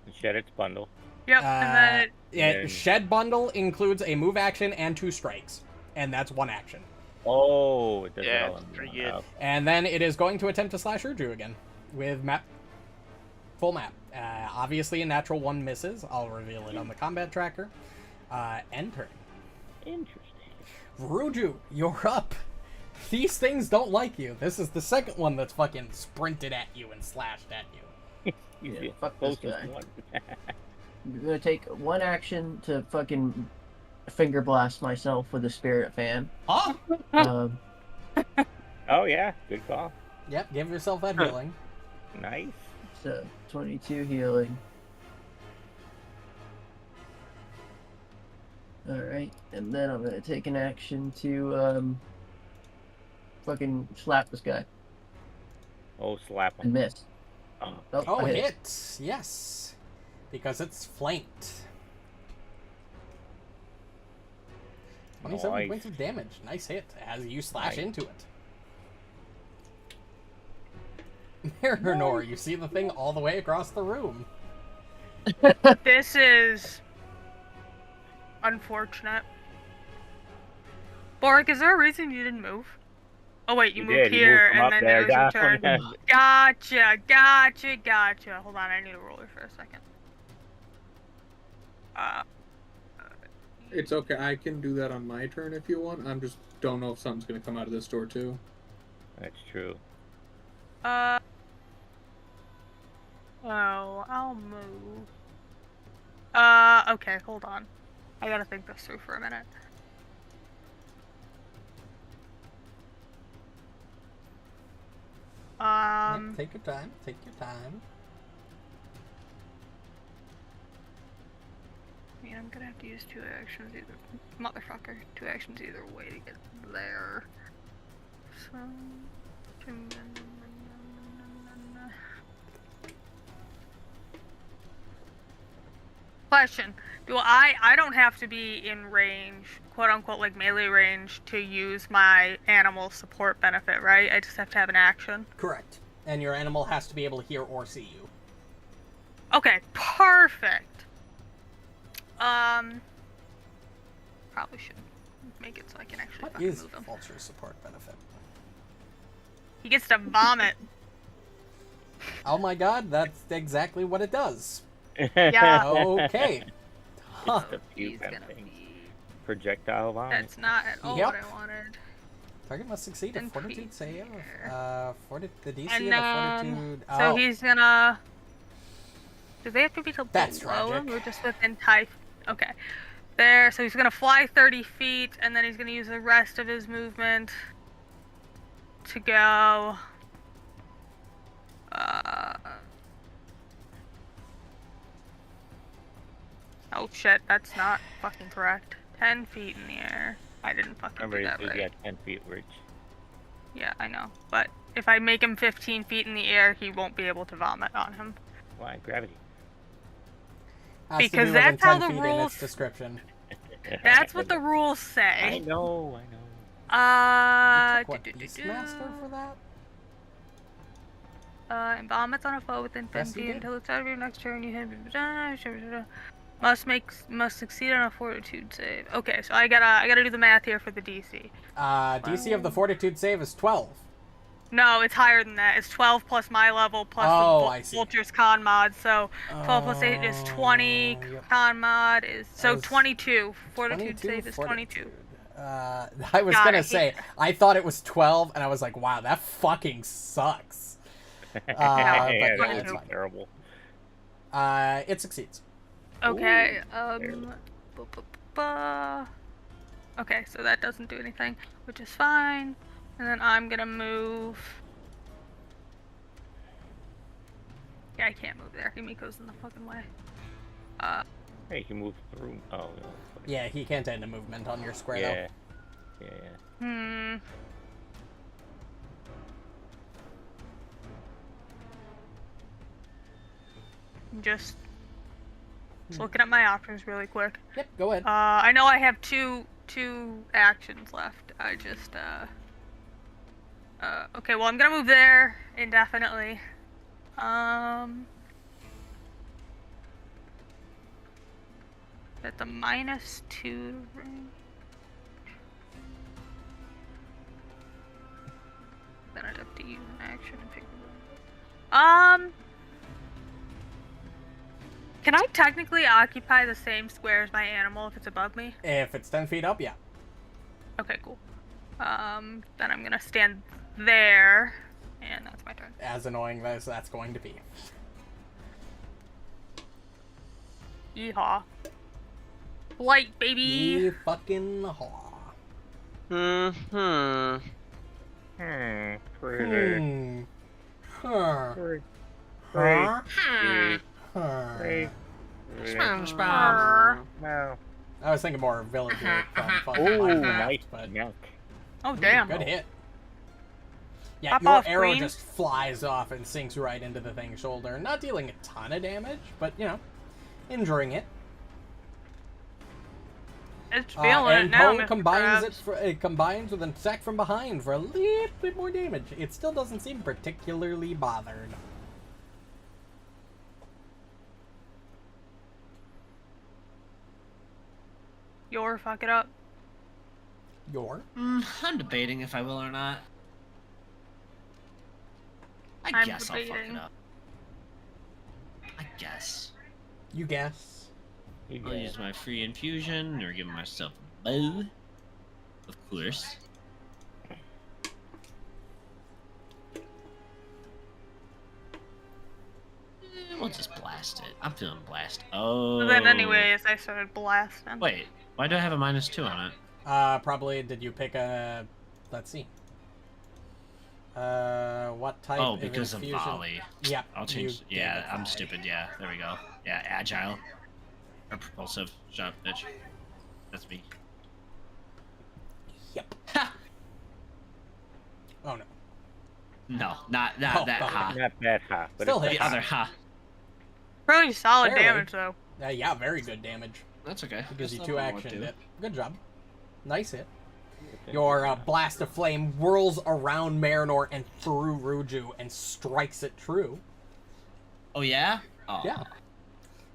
And shed its bundle. Yep, and then then- Shed Bundle includes a move action and 2 strikes. And that's 1 action. Oh, it does Yeah, it all in it's pretty one. good. Oh. And then it is going to attempt to slash Ruju again. With map. Full map. Obviously a natural 1 misses. I'll reveal it on the combat tracker. End turn. Interesting. Ruju, you're up. These things don't like you. This is the second one that's fucking sprinted at you and slashed at you. He's Yeah, the fuck this closest guy. one. I'm gonna take one action to fucking finger blast myself with a spirit fan. Huh? Um, Oh yeah, good call. Yep, give yourself that healing. Nice. so 22 healing. Alright, and then I'm gonna take an action to fucking slap this guy Oh, slap and him. miss. Oh, Oh, I hit. Yes. Because it's flanked. 27 Nice. points of damage. Nice hit as you slash Nice. into it. Marynor, you see the thing all the way across the room. This is unfortunate. Borraeck, is there a reason you didn't move? Oh wait, you He moved did. He here moved from and up then there it was your down. turn. Gotcha. Hold on, I need a roller for a second. It's okay. I can do that on my turn if you want. I'm just don't know if something's gonna come out of this door too. That's true. Oh, I'll move. Okay, hold on. I gotta think this through for a minute. Yep, take your time. Take your time. I mean, I'm gonna have to use 2 actions either. Motherfucker. 2 actions either way to get there. So. Question. I don't have to be in range, quote unquote, like melee range, to use my animal support benefit, right? I just have to have an action. Correct. And your animal has to be able to hear or see you. Okay, perfect. Probably should make it so I can actually What fucking is move him. vulture support benefit? He gets to vomit. Oh my god, that's exactly what it does. Yeah. Okay. Huh. It's the He's few kind gonna of thing. be... Projectile vomit. That's not at all Yep. what I wanted. Target must succeed a And fortitude save. creature. The DC And of the fortitude. so he's gonna... Do they have to be That's below him tragic. or just within type? Okay. There, so he's gonna fly 30 feet, and then he's gonna use the rest of his movement to go... Oh shit, that's not fucking correct. 10 feet in the air. I didn't fucking Remember, do that he's right. got 10 feet reach. Yeah, I know. But if I make him 15 feet in the air, he won't be able to vomit on him. Why? Gravity. Has to be because within that's how 10 the feet in rules- its description. That's what the rules I say. know. What, Beastmaster for that? And vomits on a foe within 10 Yes, you feet did. until it's out of your next turn. You hit. Must succeed on a fortitude save. Okay, so I gotta do the math here for the DC. DC of the fortitude save is 12. No, it's higher than that. It's 12 plus my level plus I the see. Vulture's con mod. So 12 plus 8 is 20. Yep. Con mod is so was 22. Fortitude 22 save is 22. fortitude. I was God, I gonna hate say, that. I thought it was 12, and I was like, wow, that fucking sucks. But Yeah, yeah, that's it's fine. terrible. It succeeds. Okay. barely. Okay, so that doesn't do anything, which is fine. And then I'm gonna move. Yeah, I can't move there. Himiko's in the fucking way. Hey, you can move through. Oh, no. Yeah, he can't end a movement on your square, Yeah. though. Yeah. Just looking at my options really quick. Yep, go ahead. I know I have two actions left. I just okay, well I'm gonna move there indefinitely. That's a -2 range. Then I'd have to use an action and pick. Can I technically occupy the same square as my animal if it's above me? If it's 10 feet up, yeah. Okay, cool. Then I'm gonna stand there, and that's my turn. As annoying as that's going to be. Yeehaw. Light, baby! Ye fucking haw. Critter. Huh. Great. Huh? Great. SpongeBob. Wow. I was thinking more villager from fucking Oh, Minecraft, nice but milk. Oh, damn. good hit. Yeah, Pop your off, arrow queen. just flies off and sinks right into the thing's shoulder, not dealing a ton of damage, but you know, injuring it. It's feeling it And now, Poe Mr. combines Krabs. it combines with an attack from behind for a little bit more damage. It still doesn't seem particularly bothered. Your fuck it up. Your? I'm debating if I will or not. I I'm guess I'll fuck debating. it up. I guess. You guess. I'll use my free infusion or give myself a bow. Of course. We'll just blast it. I'm feeling blast. Oh. So then anyways, I started blasting. Wait, why do I have a -2 on it? Probably did you pick a... Let's see. What type Oh, of because of infusion? volley. Yep. I'll you change. gave Yeah, it I'm volley. stupid. Yeah, there we go. Yeah, agile. Or propulsive. Shut up, bitch. That's me. Yep. Ha! Oh no. No, not Oh, that okay. ha. Not that hot, but Still it's hit. The other ha. Really solid Barely. damage though. Yeah, very good damage. That's okay. It gives you That's 2 not what I action do. hit. Good job. Nice hit. Your blast of flame whirls around Marynor and through Ruju and strikes it true. Oh yeah. Oh, Yeah.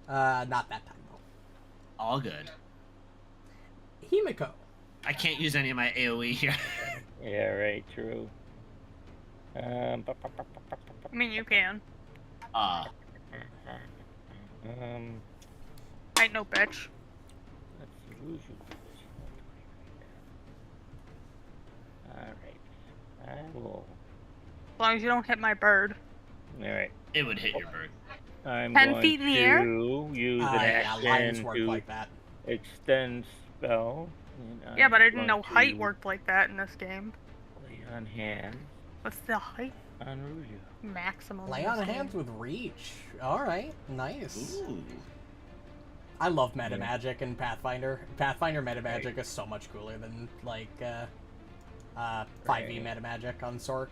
Not that time though. all good. Himiko. I can't use any of my AOE here. Yeah, right, true. I mean, you can. Uh, I ain't no bitch. Let's see, Ruju. Alright. I will. As long as you don't hit my bird. Alright. it would hit your bird. I'm 10 going feet in the air? to use an Yeah, lines action work to like that. extend spell. and Yeah, I'm but I didn't going know height to worked like that in this game. Lay on hands What's the height on Ruju. maximum? Lay in on this game? hands with reach. Alright, nice. Ooh. I love meta magic in Pathfinder. Pathfinder meta magic is so much cooler than, like, 5e meta magic on Sork.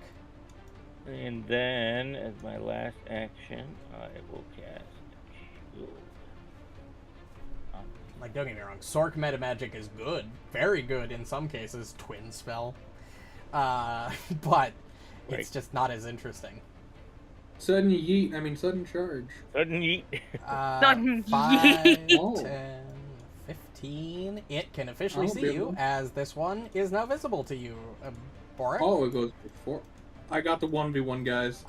And then, as my last action, I will cast Shield. Like, don't get me wrong, Sork meta magic is good. Very good in some cases. Twin spell. But it's Right. just not as interesting. Sudden yeet, I mean sudden charge. Sudden yeet. Sudden 5, yeet. 10, 15. It can officially I'll see be you, able- as this one is now visible to you, Borraeck. Oh, it goes before. I got the 1v1 guys.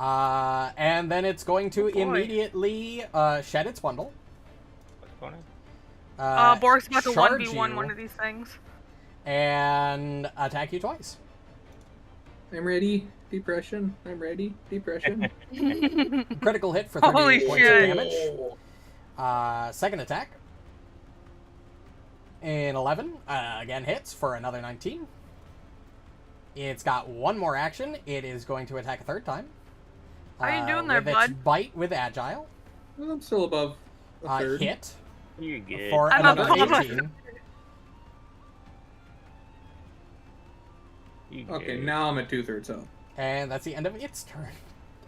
And then it's going to Oh, boy. immediately shed its bundle. What's going on? Borg's about to charge 1v1 you one of these things. and attack you twice. I'm ready. Depression. I'm ready. Depression. Critical hit for Holy 38 points shit. of damage. Second attack. In 11. Again hits for another 19. It's got one more action. It is going to attack a third time. How you doing there, with its bud? bite with agile. Well, I'm still above a third. Hit You're good. for I'm another above a 18. You're good. Okay, now I'm at 2/3 health. And that's the end of its turn.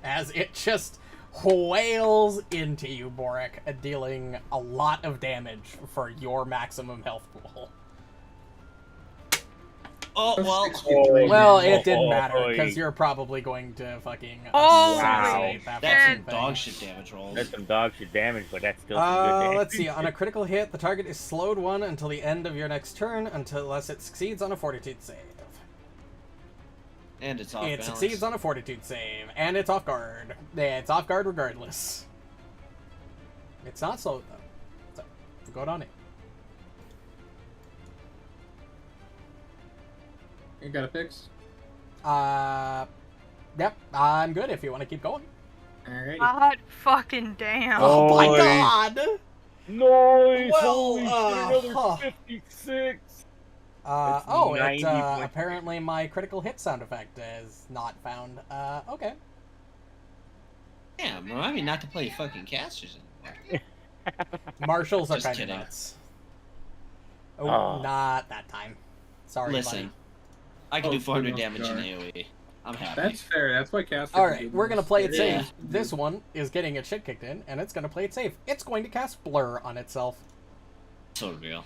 As it just wails into you, Borraeck, dealing a lot of damage for your maximum health pool. Oh well. Well, it didn't matter, Holy. because you're probably going to fucking Oh, assassinate that That's fucking some thing. dog shit damage rolls. That's some dog shit damage, but that's still some good damage. Let's see. On a critical hit, the target is slowed 1 until the end of your next turn, unless it succeeds on a fortitude save. And it's off It balance. succeeds on a fortitude save, and it's off guard. Yeah, it's off guard regardless. It's not slowed, though. So, go on it. You got a fix? Yep, I'm good if you want to keep going. Alrighty. God fucking damn. Oh my Nice. god! Nice! Well, Holy shit, another 56! That's Oh, 90 points. apparently my critical hit sound effect is not found. Okay. Damn, remind me not to play fucking casters anymore. Marshals are Just kind of kidding. nuts. Oh, Aw. not that time. Sorry, Listen, buddy. I can Oh, do 400 no, damage in sorry. AoE. I'm happy. That's fair. That's why casters. Alright, we're gonna play it Yeah. safe. This one is getting its shit kicked in, and it's gonna play it safe. It's going to cast Blur on itself. so real.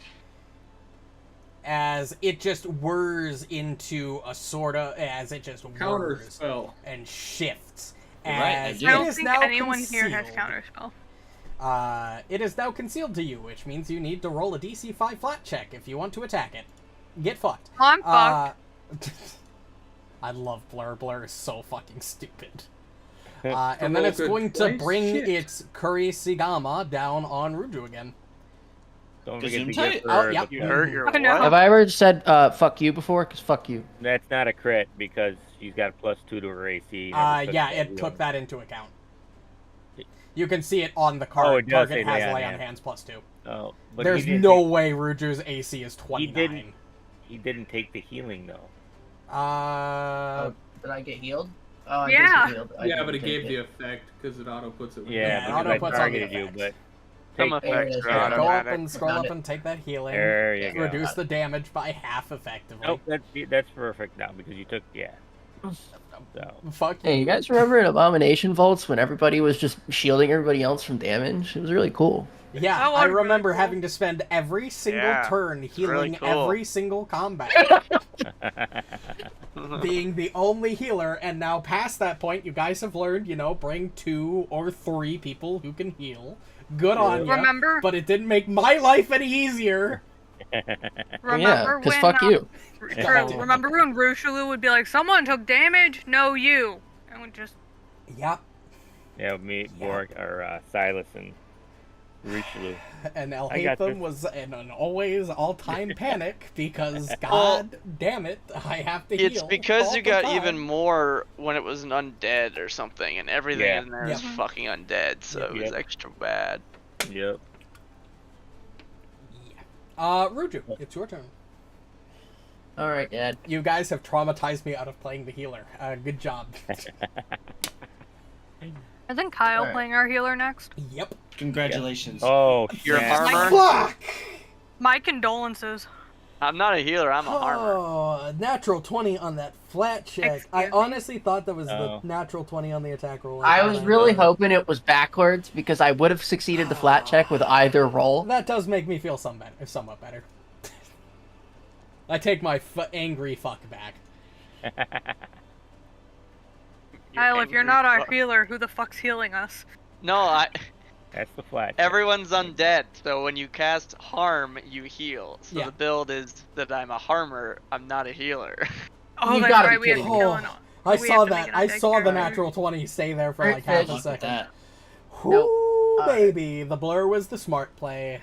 As it just whirs into a sort of... As it just Counter whirs spell. and shifts. You're right, I As do. I it don't is think now anyone here has concealed. counterspell. It is now concealed to you, which means you need to roll a DC 5 flat check if you want to attack it. Get fucked. I'm fucked. I love Blur. Blur is so fucking stupid. And then it's Good going to place? bring Shit. its Kurisigama down on Ruju again. Don't forget to Gesundheit? get Oh, for yep. You hurt your I know. what? Have I ever said fuck you before? Because fuck you. That's not a crit because she's got +2 to her AC. Yeah, it took that into account. You can see it on the card. Oh, it does Target say has lay on lay on hands. hands +2. Oh, but There's he didn't no take- way Ruju's AC is 29. He didn't take the healing though. Did I get healed? Oh, I Yeah. did get healed. I Yeah, didn't but it take gave the effect because it auto puts it. with Yeah, it because auto I puts on the targeted you, effects. but Some take- effects Yeah, are Yeah, go up automatic. and scroll Found up it. and take that healing. there you go. Reduce the damage by half effectively. Oh, that's perfect now because you took So Fuck Hey, you guys remember in Abomination Vaults when everybody was just shielding everybody else from damage? It was really cool. Yeah, That was I really remember cool. having to spend every single Yeah, turn healing really cool. every single combat. Being the only healer, and now past that point, you guys have learned, bring 2 or 3 people who can heal. Good on you. Remember? But it didn't make my life any easier. Remember Yeah, because when, fuck you. True. Remember when Ruju would be like, someone took damage? No, you. And would just... Yep. yeah, me, Borraeck, or Silas and Richelieu. And El I got Hatham this. was in an always all-time panic because, god damn it, I have to heal. It's because all you the got time. even more when it was an undead or something, and everything Yeah. in there is Yeah. fucking undead, so it was Yep. extra bad. Yep. Ruju, it's your turn. All right, Dad. You guys have traumatized me out of playing the healer. Good job. Isn't Kyle Alright. playing our healer next? Yep. Congratulations. Oh, You're shit. a harmer? Fuck! My condolences. I'm not a healer, I'm a harmer. Oh, natural 20 on that flat check. Excuse I me? honestly thought that was Oh. the natural 20 on the attack roll. I was really hoping it was backwards because I would have succeeded the flat check with either roll. That does make me feel somewhat better. I take my angry fuck back. Kyle, if you're angry not our fuck. healer, who the fuck's healing us? No, That's the flat. everyone's undead, so when you cast harm, you heal. So Yeah. the build is that I'm a harmer, I'm not a healer. Oh, You that's gotta right, be we have to kidding kill me. an I we saw have to that. make an I undead saw the character. natural 20 stay there for Right, like half a bitch. Fuck with second. that. Whoo, Nope. baby. The blur was the smart play.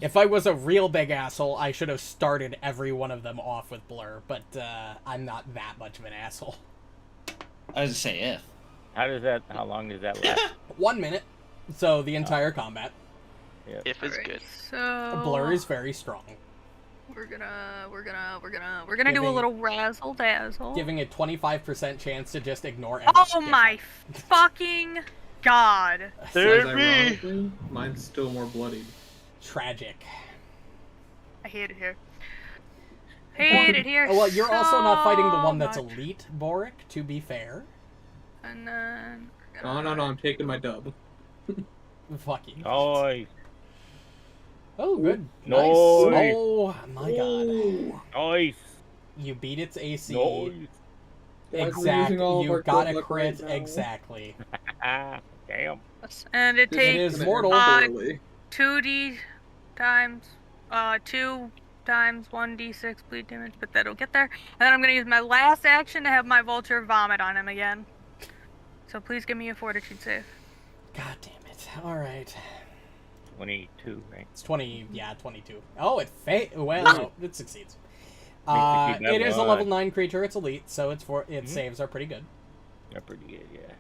If I was a real big asshole, I should have started every one of them off with blur, but I'm not that much of an asshole. I was gonna say if. How long does that last? 1 minute. So the entire combat. If it's Alright, good. So Blur is very strong. we're gonna do a Giving- little razzle dazzle. Giving a 25% chance to just ignore everything. Oh my fucking god! Save As me! ironically, mine's still more bloodied. Tragic. I hate it here. Hate it here. Well, you're also not fighting the so one that's much. elite, Borraeck, to be fair. And then No, I'm taking my dub. Fuck you. Nice. Oh, good. Nice. Nice. Oh, my god. Nice. You beat its AC. Nice. Exactly. You got a luck crit. right now. Exactly. Damn. and it This It takes is gonna mortal. end poorly. 2d times 2 times 1d6 bleed damage, but that'll get there. And then I'm gonna use my last action to have my vulture vomit on him again. So please give me a fortitude save. God damn it. All right. 22, right? It's 20. Yeah, 22. Oh, it succeeds. It is a level 9 creature. It's elite, so its saves are pretty good. They're pretty good, yeah.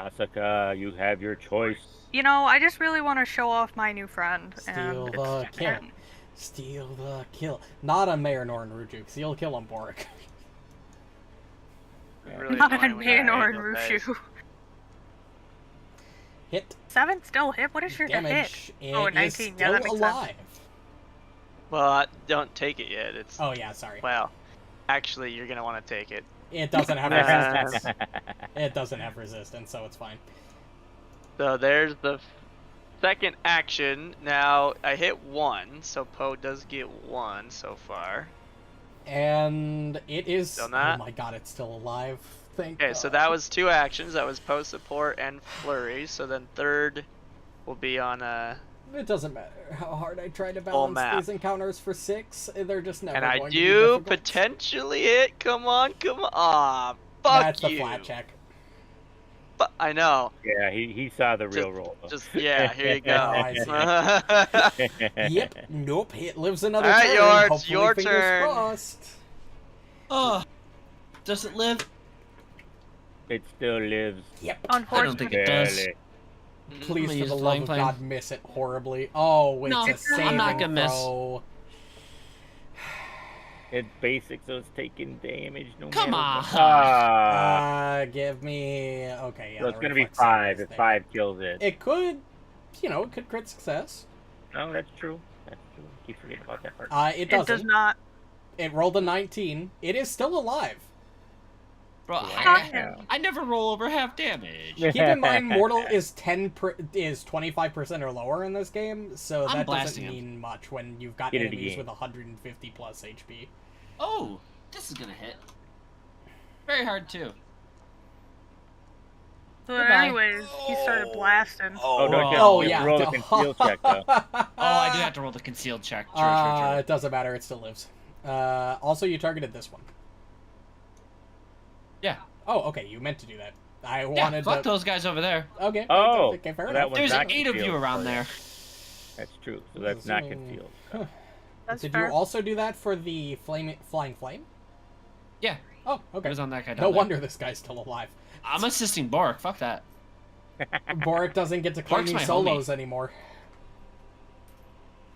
Asuka, you have your choice. You know, I just really want to show off my new friend. Steal and the it's kill. Japan. Steal the kill. Not on Marynor and Ruju, because you'll kill on Borraeck. Really Not annoying on when that Marynor and angel dies. Rushu. Hit 7 still hit? What is your hit? damage. Oh, It 19. is Yeah, still that makes sense. alive. Well, don't take it yet. It's Oh, yeah, sorry. well, actually, you're gonna want to take it. It doesn't have resistance. It doesn't have resistance, so it's fine. So there's the second action. Now I hit 1, so Poe does get 1 so far. And it is... Still not? Oh my god, it's still alive. Thank Okay, God. so that was 2 actions. That was Poe support and flurry. So then third will be on It doesn't matter how hard I try to Full balance map. these encounters for 6. They're just never and I going to be do difficult. potentially hit. Come on, come on. Aw, fuck That's you. the flat check. But I know. Yeah, he saw the real roll. Though. Just yeah, here you go. I Yep, nope, it lives another Alright, turn. Yords, Hopefully, your fingers turn. crossed. Oh, does it live? It still lives. Yep. I don't Unfortunately. think it does. Barely. Please, gonna for use the Flying love of Flame. God, miss it horribly. Oh, it's No, a I'm saving not gonna miss. throw. It's basic, so it's taking damage no Come matter on. what. Ah. Give me... Okay, yeah. So it's the gonna be reflex 5 is if there. 5 kills it. It could, it could crit success. No, that's true. That's true. Keep forgetting about that part. It It doesn't. does not. It rolled a 19. It is still alive. Bro, Wow. I never roll over half damage. Keep in mind, mortal is 25% or lower in this game, so I'm that doesn't blasting him. mean much when you've got Get it enemies again. with 150 plus HP. Oh, this is gonna hit. Very hard too. So Goodbye. anyways, he started blasting. Oh, don't you Oh, have to yeah. roll a conceal check, though. Oh, I do have to roll the concealed check. True. It doesn't matter. It still lives. Also, you targeted this one. Yeah. Oh, okay. You meant to do that. I Yeah, wanted fuck to. those guys over there. Okay. Oh, okay, fair so enough. that one's There's not 8 of you concealed. around there. That's true. So that's not concealed. That's Did fair. you also do that for the flying flame? Yeah, Oh, it okay. was on that guy down No there. wonder this guy's still alive. I'm assisting Borraeck. Fuck that. Borraeck doesn't get to claim Bork's these my solos anymore.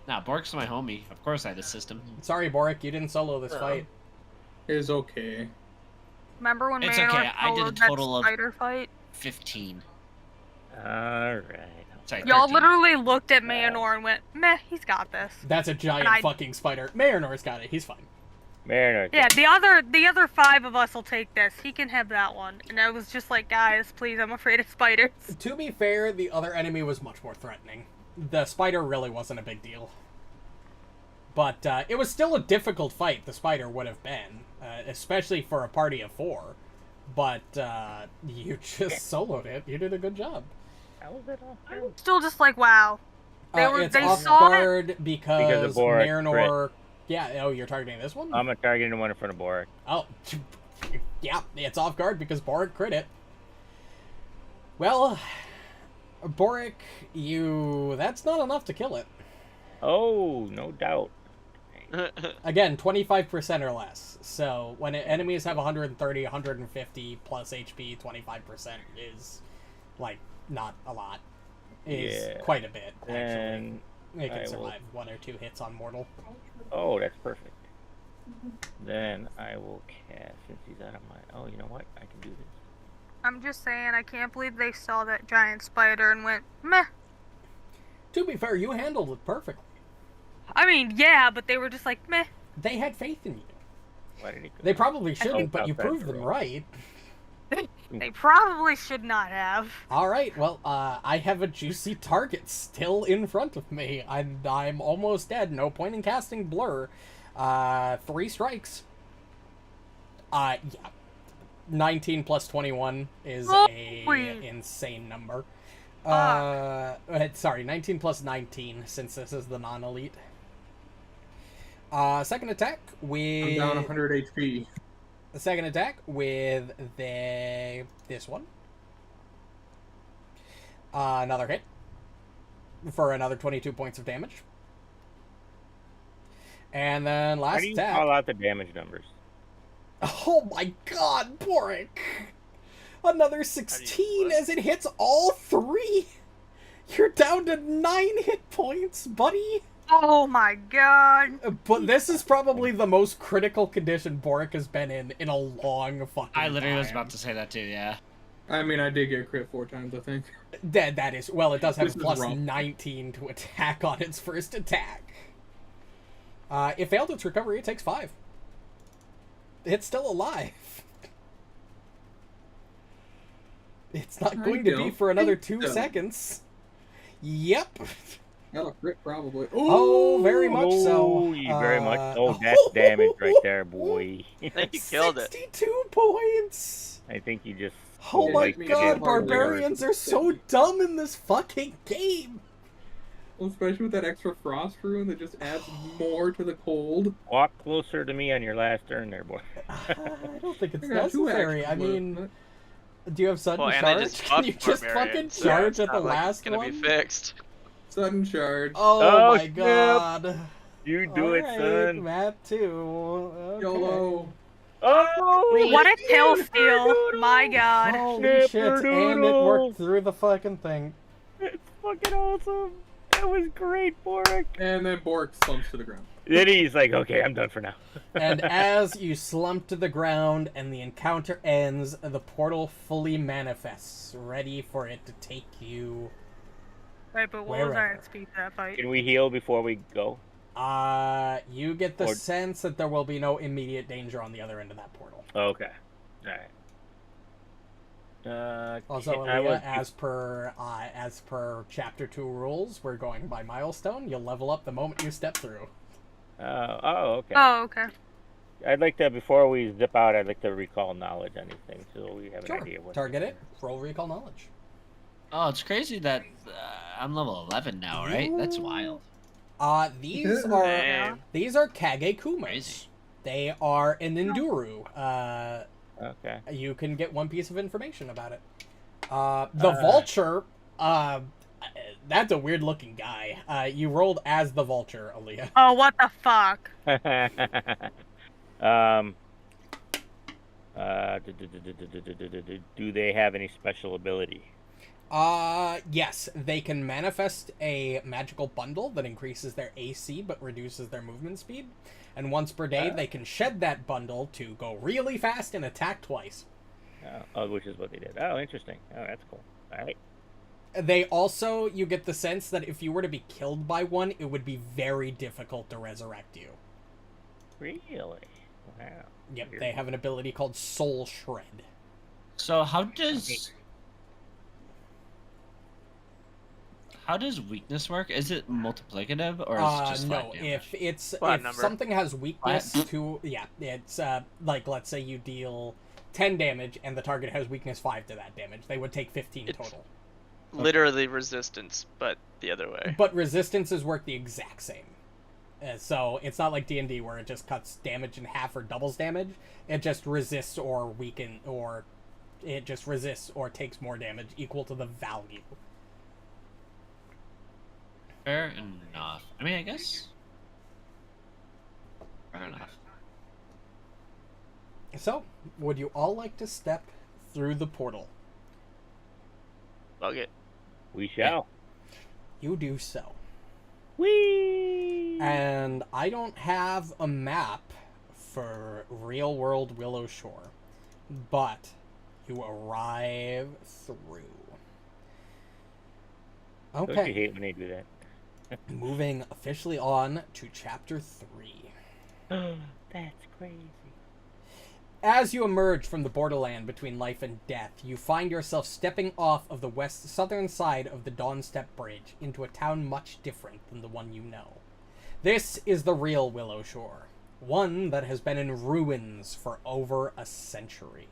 Nah, Bork's my homie. Of course I'd assist him. Sorry, Borraeck, you didn't solo this fight. It's okay. Remember when It's Marynor okay, I did a followed that total of- spider fight? 15. Alright. Sorry, Y'all 13. literally looked at Marynor and went, meh, he's got this. That's a giant And I- fucking spider. Marynor's got it. He's fine. Marynor. Yeah, the other 5 of us will take this. He can have that one. And I was just like, guys, please, I'm afraid of spiders. To be fair, the other enemy was much more threatening. The spider really wasn't a big deal. But it was still a difficult fight, the spider would have been. Especially for a party of 4. But you just soloed it. You did a good job. How was it off? Still just like, wow. It's they off saw it. guard because of Borraeck Marynor... Yeah, oh, you're targeting this one? I'm gonna target the one in front of Borraeck. Oh, yeah, it's off guard because Borraeck crit it. Well, Borraeck, that's not enough to kill it. Oh, no doubt. Again, 25% or less. So when enemies have 130, 150 plus HP, 25% is, like, not a lot. Is quite a bit, actually. And It I can will- survive 1 or 2 hits on mortal. oh, that's perfect. Then I will cast since he's out of my. Oh, you know what? I can do this. I'm just saying, I can't believe they saw that giant spider and went, meh. To be fair, you handled it perfectly. I mean, yeah, but they were just like, meh. They had faith in you. Why did he? Go They probably shouldn't, hope but you outside proved the them room. right. They probably should not have. Alright, well, I have a juicy target still in front of me, and I'm almost dead. No point in casting Blur. 3 strikes. Yeah. 19 plus 21 is a Holy. insane number. Sorry, 19 plus 19, since this is the non-elite. Second attack with... I'm down 100 HP. The second attack with this one. Another hit for another 22 points of damage. And then How last do you attack. call out the damage numbers? Oh my god, Borraeck! Another 16 as it hits all 3! You're down to 9 hit points, buddy! Oh my god. But this is probably the most critical condition Borraeck has been in a long fucking I literally was time. about to say that too. Yeah. I mean, I did get crit 4 times, I think. That is, well, it does have This is plus rough. 19 to attack on its first attack. It failed its recovery, it takes 5. It's still alive. It's not going to be for another 2 seconds. Yep. Got a crit, probably. Oh, very much so. Oh, very much. Oh, that's damage right there, boy. I think you killed it. 62 points! I think you just. Oh Yeah, my make me god, get barbarians are so dumb in this fucking game! Well, especially with that extra frost rune that just adds more to the cold. Walk closer to me on your last turn there, boy. I don't think it's I got 2 necessary. I actions mean, left. do you have sudden Well, and I charge? just Can you buffed just Barbarian, fucking so charge it's at the not like last it's gonna one? be fixed. Sudden charge. Oh, Oh, my snap. god. You do it, Alright, son. Map 2. Okay. YOLO. Oh, What a kill steal. My god. Holy shit, and it worked through the fucking thing. It's fucking awesome. That was great, Borraeck. And then Bork slumps to the ground. Then he's like, okay, I'm done for now. And as you slump to the ground and the encounter ends, the portal fully manifests, ready for it to take you. Right, but what was our Wherever. XP for that fight? Can we heal before we go? You get the Or- sense that there will be no immediate danger on the other end of that portal. Okay. All right. Also, I Aaliyah, was- as per Chapter 2 rules, we're going by milestone. You'll level up the moment you step through. okay. Oh, okay. I'd like to, before we zip out, I'd like to recall knowledge on these things so we have an Sure. idea. What Target it. Roll recall knowledge. Oh, it's crazy that I'm level 11 now, right? That's wild. These Yeah. are Damn. these are Kage Kumas. Crazy. They are an Enduru. Okay. You can get one piece of information about it. The Vulture, that's a weird looking guy. You rolled as the Vulture, Aaliyah. Oh, what the fuck? Do they have any special ability? Yes, they can manifest a magical bundle that increases their AC but reduces their movement speed. And once per day, they can shed that bundle to go really fast and attack twice. Which is what they did. Oh, interesting. Oh, that's cool. All right. They also, you get the sense that if you were to be killed by one, it would be very difficult to resurrect you. Really? Wow. Yep, Weird. they have an ability called Soul Shred. So how does weakness work? Is it multiplicative or is it just No, flat damage? Flat if number. something has weakness to, yeah, it's like, let's say you deal 10 damage and the target has weakness 5 to that damage, they would take 15 It's- total. Literally resistance, but the other way. But resistances work the exact same. So it's not like D&D where it just cuts damage in half or doubles damage. It just resists or weaken, or it just resists or takes more damage equal to the value. Fair enough. I mean, I guess. Fair enough. So, would you all like to step through the portal? Bug it. We shall. You do so. Whee! And I don't have a map for real world Willow Shore, but you arrive through. Don't you Okay, hate when they do that? moving officially on to Chapter 3. That's crazy. As you emerge from the borderland between life and death, you find yourself stepping off of the southern side of the Dawnstep Bridge into a town much different than the one you know. This is the real Willow Shore, one that has been in ruins for over a century.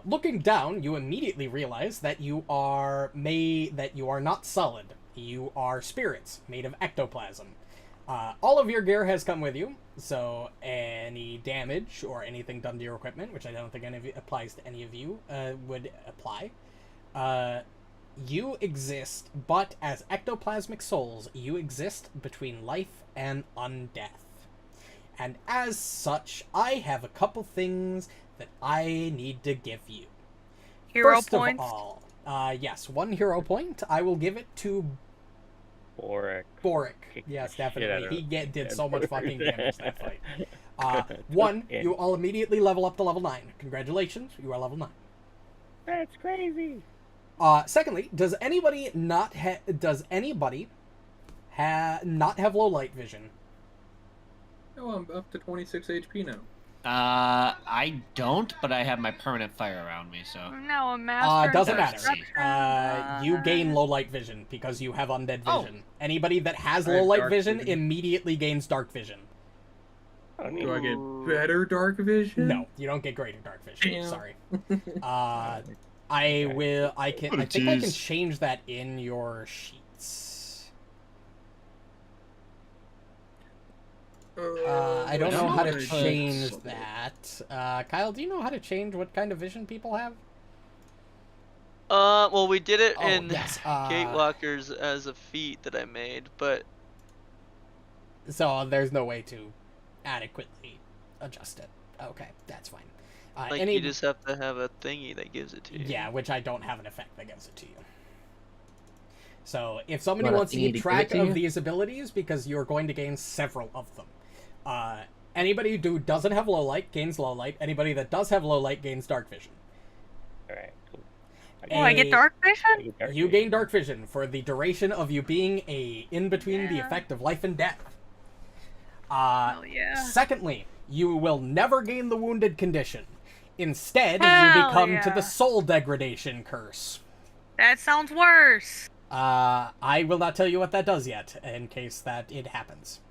Looking down, you immediately realize that you are not solid. You are spirits made of ectoplasm. All of your gear has come with you, so any damage or anything done to your equipment, which I don't think any of it applies to any of you, would apply. you exist, but as ectoplasmic souls, you exist between life and undeath. And as such, I have a couple things that I need to give you. Hero First points. of all, yes, 1 hero point. I will give it to Borraeck. Borraeck. Yes, Shit out definitely. of He did so much fucking damage that fight. And- You all immediately level up to level 9. Congratulations, you are level 9. That's crazy. Secondly, does anybody not have low light vision? Oh, I'm up to 26 HP now. I don't, but I have my permanent fire around me, so. No, a master. Doesn't Dark matter. vision. You gain low light vision because you have undead Oh. vision. Anybody that has I low have light dark vision vision. immediately gains dark vision. Do I get better dark vision? No, you don't get greater dark vision. Damn. Sorry. I think I can jeez. change that in your sheets. I don't know how to change that. Kyle, do you know how to change what kind of vision people have? Well, we did it Oh, in yes, Gatewalkers as a feat that I made, but So there's no way to adequately adjust it. Okay, that's fine. like you just have to have a thingy that gives it to you. Yeah, which I don't have an effect that gives it to you. So if somebody Want a wants to thingy keep to give track it to of you? these abilities, because you're going to gain several of them. Anybody who doesn't have low light gains low light. Anybody that does have low light gains dark vision. Alright, cool. Oh, I get dark vision? You gain dark vision for the duration of you being in between the Yeah. effect of life and death. Oh yeah. Secondly, you will never gain the wounded condition. Instead, you Hell become to yeah. the soul degradation curse. That sounds worse. I will not tell you what that does yet, in case that it happens.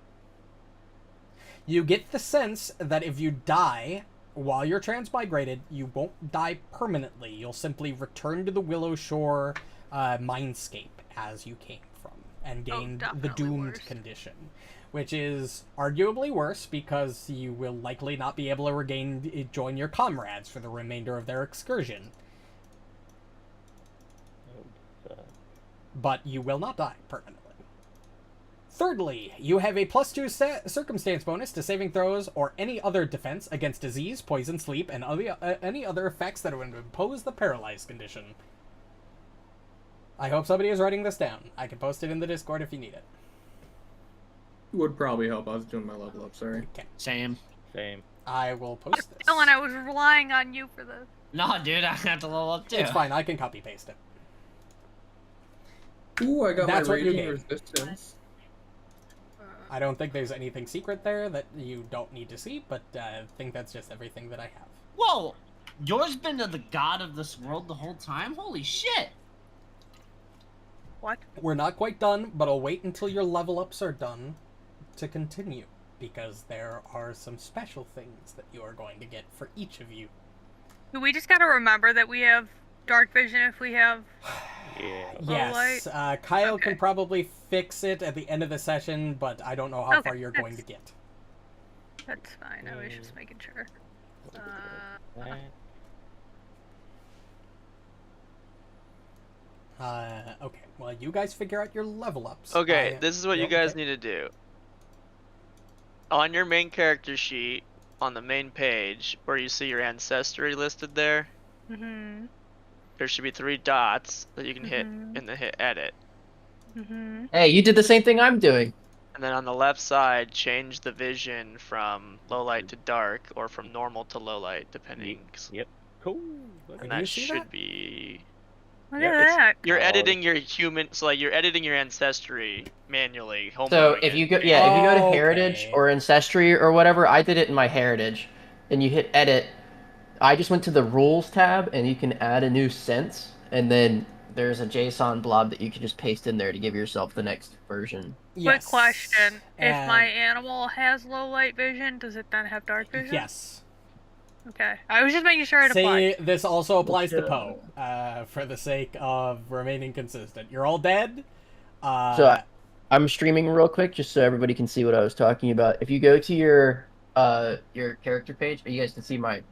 You get the sense that if you die while you're transmigrated, you won't die permanently. You'll simply return to the Willow Shore mindscape as you came from, and gain the definitely doomed worse. condition. Which is arguably worse, because you will likely not be able to join your comrades for the remainder of their excursion. But you will not die permanently. Thirdly, you have a +2 circumstance bonus to saving throws or any other defense against disease, poison, sleep, and any other effects that would impose the paralyzed condition. I hope somebody is writing this down. I can post it in the Discord if you need it. Would probably help. I was doing my level up, sorry. Okay. Same. Same. I will post this. Dylan, I was relying on you for this. No, dude, I have to level up too. It's fine, I can copy paste it. Ooh, I got That's my what you raging gain. resistance. I don't think there's anything secret there that you don't need to see, but I think that's just everything that I have. Whoa! Yours been the god of this world the whole time? Holy shit! What? We're not quite done, but I'll wait until your level ups are done to continue, because there are some special things that you are going to get for each of you. We just gotta remember that we have dark vision if we have. Yeah. Yes, Kyle Okay. can probably fix it at the end of the session, but I don't know how Okay, far you're going to get. That's fine. I was just making sure. Okay, well, you guys figure out your level ups. Okay, this is what you guys okay. need to do. On your main character sheet, on the main page, where you see your ancestry listed there, Mhm. there should be 3 dots that you can hit Mhm. in the hit edit. Mhm. Hey, you did the same thing I'm doing. And then on the left side, change the vision from low light to dark, or from normal to low light, depending. Yep. Cool. And you that see should that? be. Look Yeah, at that. You're Oh. editing your human, so like you're editing your ancestry manually. So homebrewing if it. you go, if you go to Okay. Heritage or Ancestry or whatever, I did it in my Heritage, and you hit Edit. I just went to the Rules tab, and you can add a new sense, and then there's a JSON blob that you can just paste in there to give yourself the next version. Quick question: If and- my animal has low light vision, does it then have dark vision? Yes. Okay. I was just making sure it See, applied. this also applies to Poe, for the sake of remaining consistent. You're all dead. So I'm streaming real quick just so everybody can see what I was talking about. If you go to your character page, you guys can see my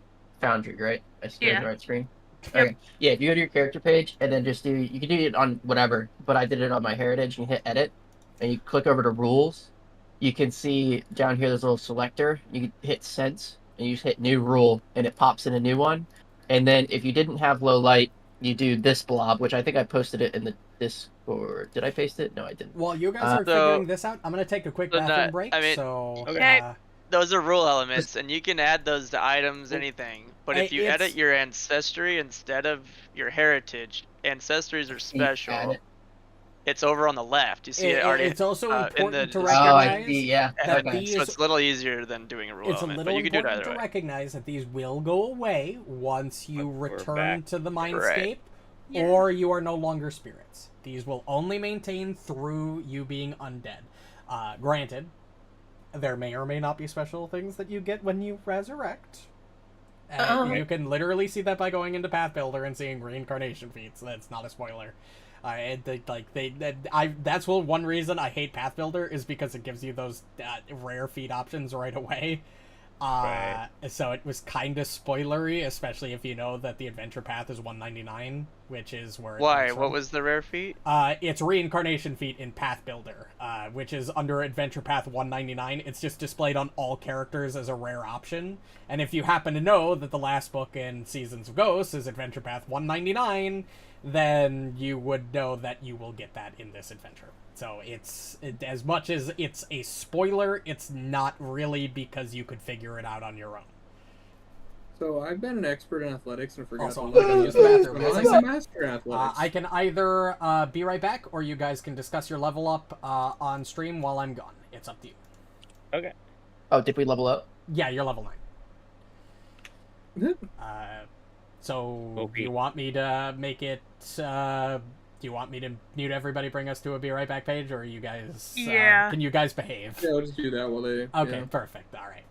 Foundry, right? I scanned Yeah. the right screen. Okay. Yeah, if you go to your character page and then just you can do it on whatever, but I did it on my heritage. You hit edit and you click over to rules. You can see down here there's a little selector. You can hit sense and you just hit new rule and it pops in a new one. And then if you didn't have low light, you do this blob, which I think I posted it in the Discord. Did I paste it? No, I didn't. While you guys are So- figuring this out, I'm gonna take a quick So bathroom not- break. I mean- so Okay. uh, Those are rule elements, and you can add those to items, anything. But if you It's- edit your ancestry instead of your heritage, ancestries are Add special. it. It's over on the left. You see it already. it's also in important to the- Oh, I recognize see. Yeah. that Okay. these So it's a little easier than doing a rule it's a element, little but you can do it important either to way. recognize that these will go away once you return back. to the mindscape, Yeah. or you are no longer spirits. These will only maintain through you being undead. Granted, there may or may not be special things that you get when you resurrect. And you can literally see that by going into Path Builder and seeing reincarnation feats. That's not a spoiler. That's one reason I hate Path Builder is because it gives you those rare feat options right away. Right. So it was kind of spoilery, especially if you know that the adventure path is 199, which is where. Why? Comes What from. was the rare feat? It's reincarnation feat in Path Builder, which is under adventure path 199. It's just displayed on all characters as a rare option. And if you happen to know that the last book in Seasons of Ghosts is adventure path 199, then you would know that you will get that in this adventure. So as much as it's a spoiler, it's not really because you could figure it out on your own. So I've been an expert in athletics and forgot. Also, I'm to gonna look use at the this, bathroom. but As I I'm a said, master in athletics. I can either be right back, or you guys can discuss your level up on stream while I'm gone. It's up to you. Okay. Oh, did we level up? Yeah, you're level 9. So Okay. do you want me to make it? Do you want me to mute everybody, bring us to a be right back page, or are you guys? Yeah. Can you guys behave? Yeah, we'll just do that while they. Okay, yeah. perfect. All right.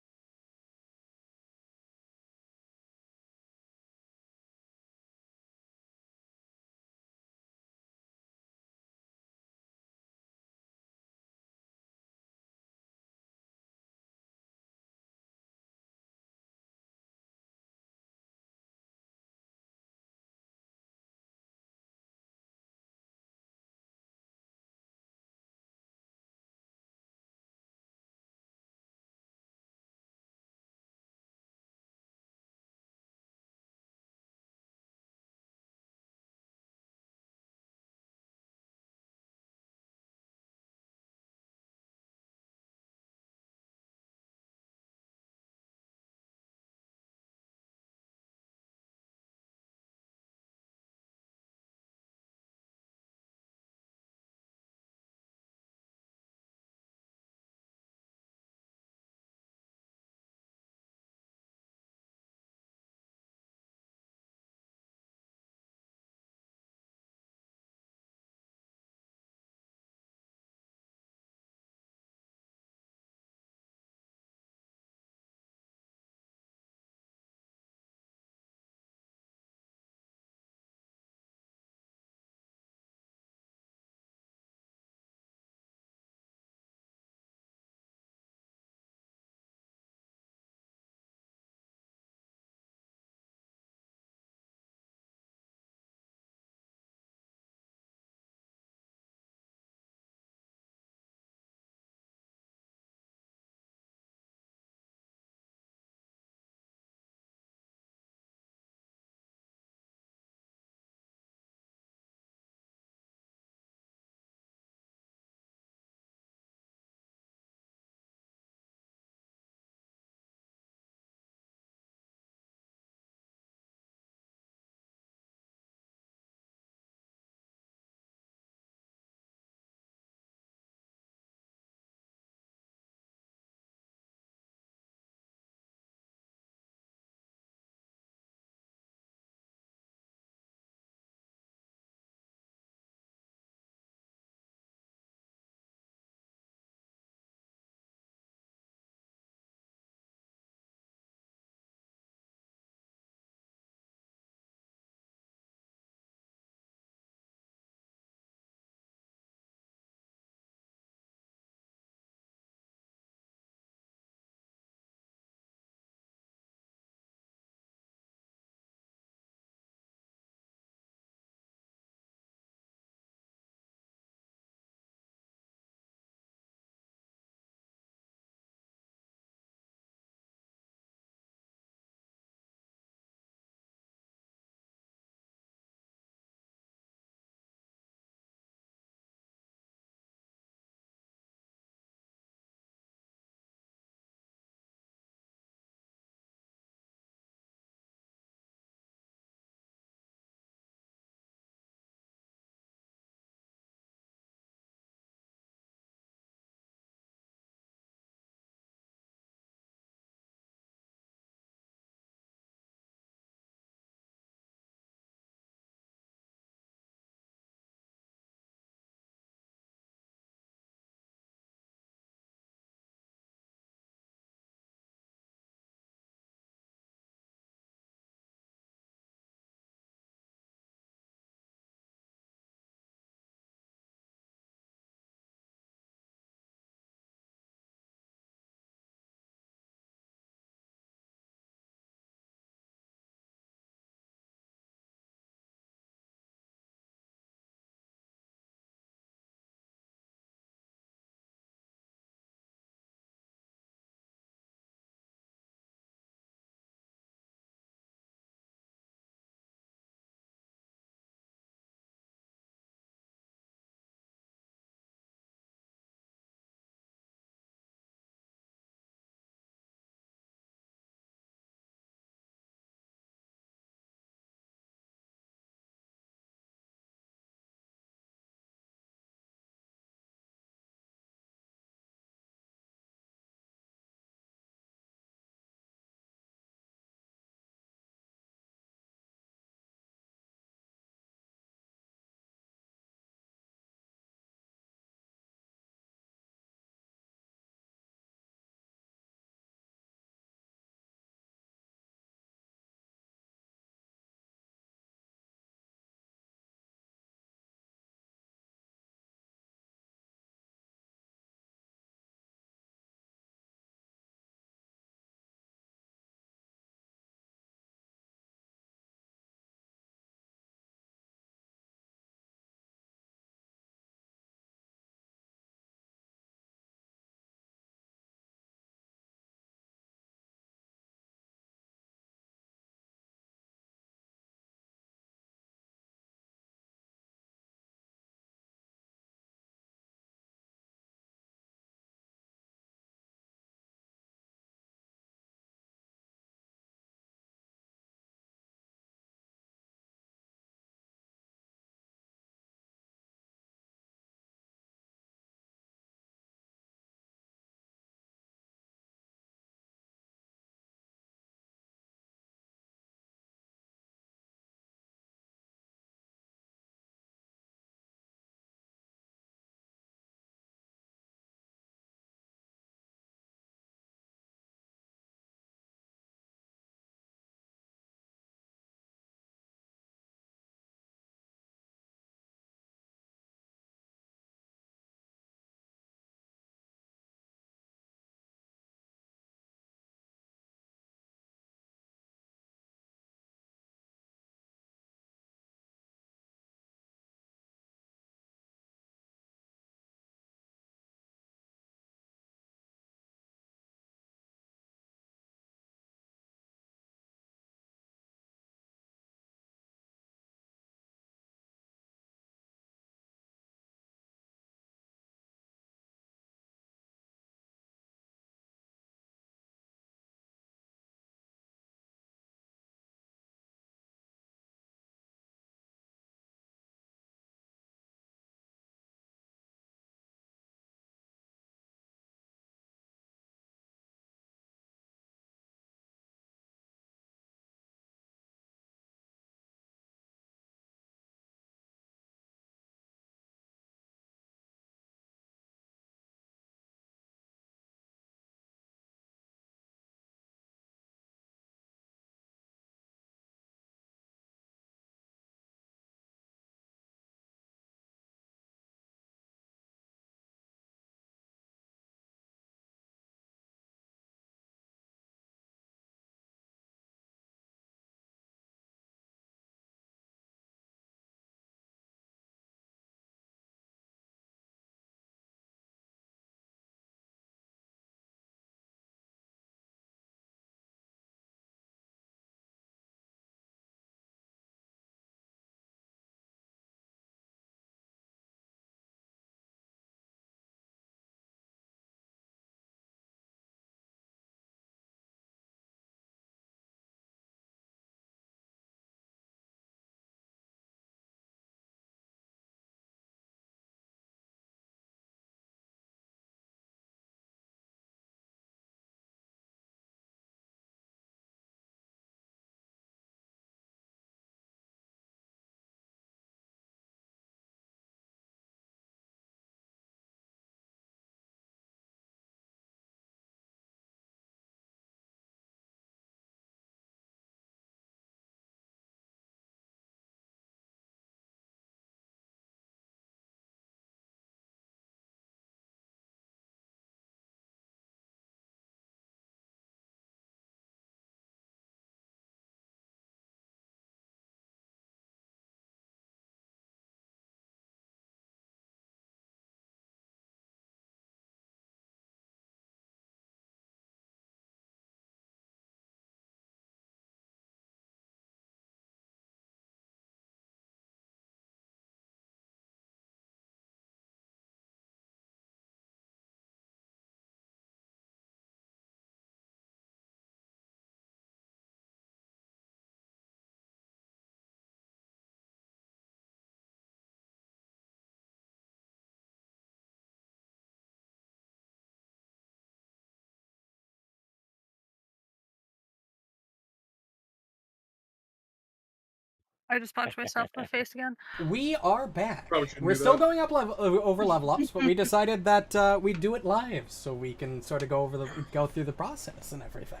I just punched myself in the face again. We are back. Probably shouldn't We're do still that. going up over level ups, but we decided that we'd do it live so we can sort of go through the process and everything.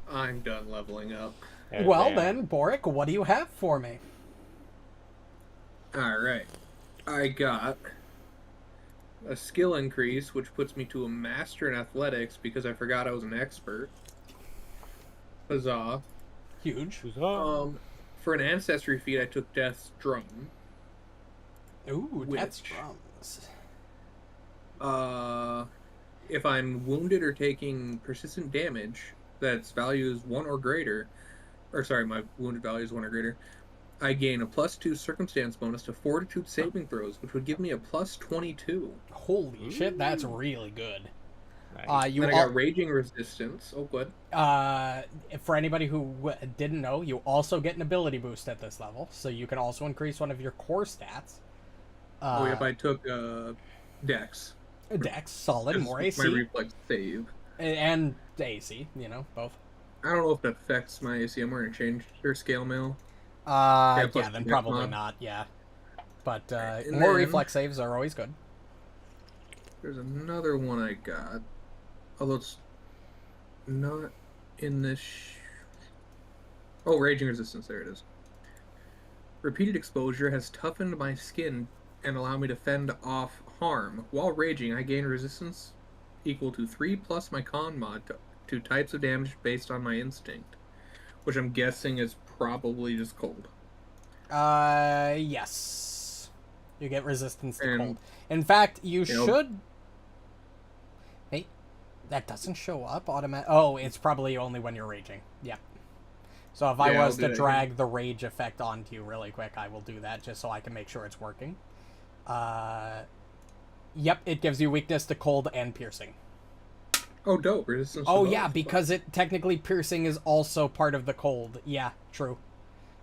I'm done leveling up. Well then, Borraeck, what do you have for me? Alright. I got a skill increase, which puts me to a master in athletics because I forgot I was an expert. Huzzah. Huge. For an ancestry feat, I took Death's Drum. Ooh, that's Which- drums. If I'm wounded or taking persistent damage, that's value is 1 or greater, or sorry, my wounded value is 1 or greater, I gain a +2 circumstance bonus to fortitude saving throws, which would give me a +22. Holy shit, that's really good. Nice. You Then I got Raging Resistance. Oh, good. for anybody who didn't know, you also get an ability boost at this level, so you can also increase one of your core stats. Yep, I took Dex. Dex, solid, That's more my AC, reflex save. and AC, both. I don't know if that affects my AC. I'm wearing a change or scale mail. Yeah, plus then the probably mod. not, yeah. But And more then- reflex saves are always good. There's another one I got. Although it's not in this... Oh, Raging Resistance. There it is. Repeated exposure has toughened my skin and allowed me to fend off harm. While raging, I gain resistance equal to 3 plus my con mod to types of damage based on my instinct. Which I'm guessing is probably just cold. Yes. You get resistance to And- cold. In fact, you know- should... Hey, that doesn't show up automatic. Oh, it's probably only when you're raging. Yep. So if I Yeah, was I'll do to that drag the rage effect onto you really quick, I will do that just so I can make sure it's working. Yep, it gives you weakness to cold and piercing. Oh, dope. Resistance to Oh both. yeah, because it technically piercing is also part of the cold. Yeah, true.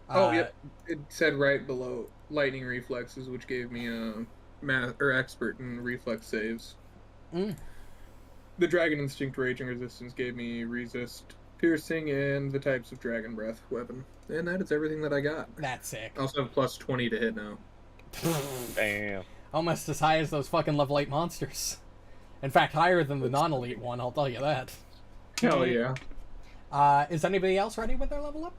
Oh, yep. It said right below lightning reflexes, which gave me a expert in reflex saves. Mm. The dragon instinct raging resistance gave me resist, piercing, and the types of dragon breath weapon. And that is everything that I got. That's sick. I also have +20 to hit now. Damn. Almost as high as those fucking level 8 monsters. In fact, higher than the non-elite one, I'll tell you that. Hell yeah. Is anybody else ready with their level up?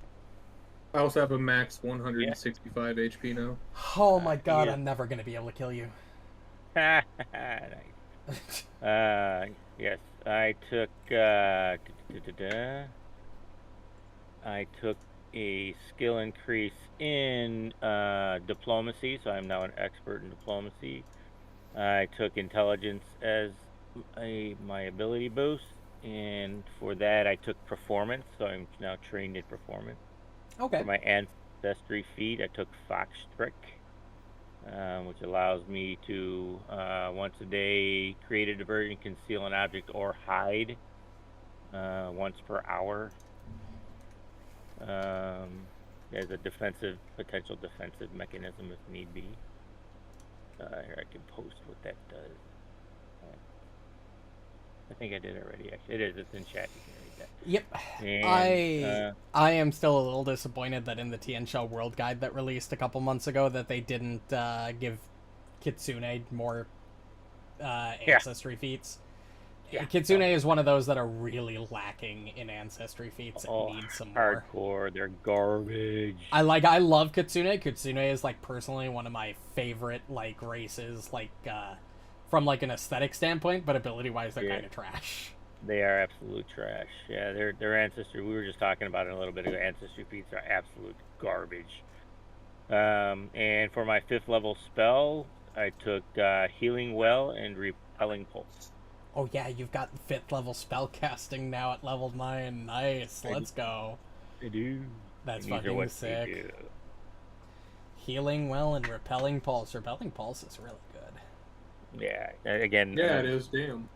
I also have a max 165 HP now. Oh my god, yeah. I'm never gonna be able to kill you. Nice. Yes, I took I took a skill increase in diplomacy, so I'm now an expert in diplomacy. I took intelligence as my ability boost, and for that I took performance, so I'm now trained in performance. Okay. For my ancestry feat, I took Fox Trick, which allows me to, once a day, create a diversion, conceal an object, or hide once per hour. There's a potential defensive mechanism if need be. Here, I can post what that does. I think I did already, actually. It's in chat. You can read that. Yep. And, I am still a little disappointed that in the TN Shell World Guide that released a couple months ago that they didn't give Kitsune more ancestry feats. Yeah. Kitsune is one of those that are really lacking in ancestry feats and needs some more. hardcore. They're garbage. I love Kitsune. Kitsune is like personally one of my favorite like races, like from like an aesthetic standpoint, but ability wise they're Yeah. kind of trash. They are absolute trash. Yeah, their ancestry. We were just talking about it a little bit ago. Ancestry feats are absolute garbage. And for my 5th level spell, I took Healing Well and Repelling Pulse. Oh yeah, you've got 5th level spell casting now at level 9. Nice, let's go. I do. That's And these are fucking what they sick. do. Healing Well and Repelling Pulse. Repelling Pulse is really good. Yeah. Again. Yeah, it is. Damn.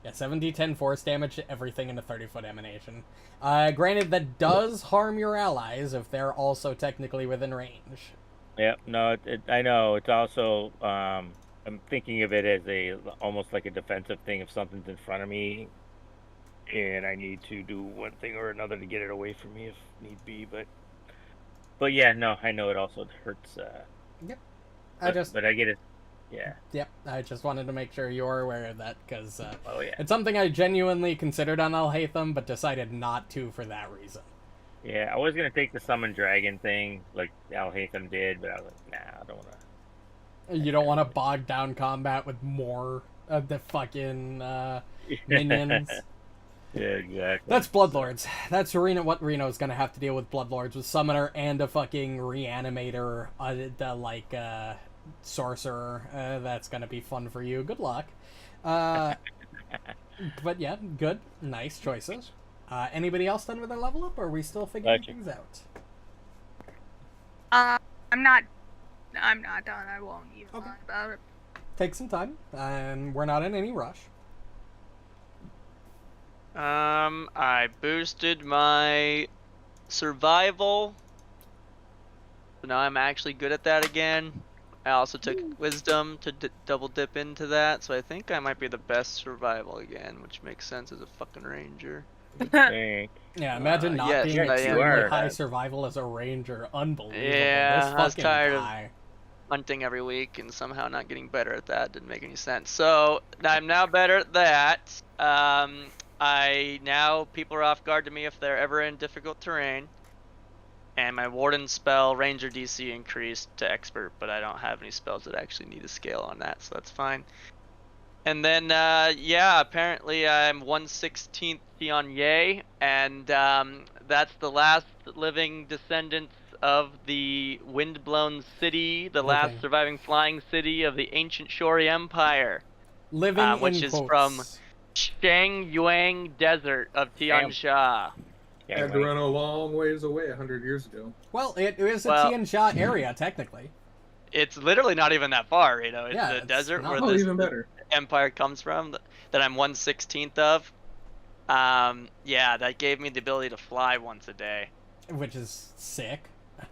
Yeah, 7d10 force damage to everything in a 30-foot emanation. Granted, that does harm your allies if they're also technically within range. Yep. No, I know. It's also. I'm thinking of it as almost like a defensive thing. If something's in front of me, and I need to do one thing or another to get it away from me if need be. But But yeah, no, I know it also hurts. Yep. But I get it. Yeah. Yep. I just wanted to make sure you're aware of that because Oh yeah. it's something I genuinely considered on Alhaitham, but decided not to for that reason. Yeah, I was gonna take the summon dragon thing, like Alhaitham did, but I was like, nah, I don't wanna. You don't want to bog down combat with more of the fucking minions. Yeah, exactly. That's Bloodlords. That's what Reno's gonna have to deal with Bloodlords, with Summoner and a fucking Reanimator, Sorcerer. That's gonna be fun for you. Good luck. But yeah, good. Nice choices. Anybody else done with their level up, or are we still figuring things out? I'm not done. I won't even lie about it. Take some time, and we're not in any rush. I boosted my survival, so now I'm actually good at that again. I also took wisdom to double dip into that, so I think I might be the best survival again, which makes sense as a fucking ranger. Dang. Yeah, imagine not yes, being I am. extremely high survival as a ranger. Unbelievable. Yeah, This I was fucking tired of guy. hunting every week and somehow not getting better at that. Didn't make any sense. So I'm now better at that. People are off guard to me if they're ever in difficult terrain. And my warden spell ranger DC increased to expert, but I don't have any spells that actually need a scale on that, so that's fine. And then apparently I'm 1/16th Tianye, and that's the last living descendants of the windblown city, the last surviving flying city of the ancient Shori Empire, Living which in is quotes. from Shang Yuan Desert of Tian Sha. Had to run a long ways away 100 years ago. Well, it is a Tian Sha area, technically. It's literally not even that far, you know. It's Yeah, the it's desert not- where Oh, this even better. empire comes from, that I'm 1/16th of. That gave me the ability to fly once a day. Which is sick.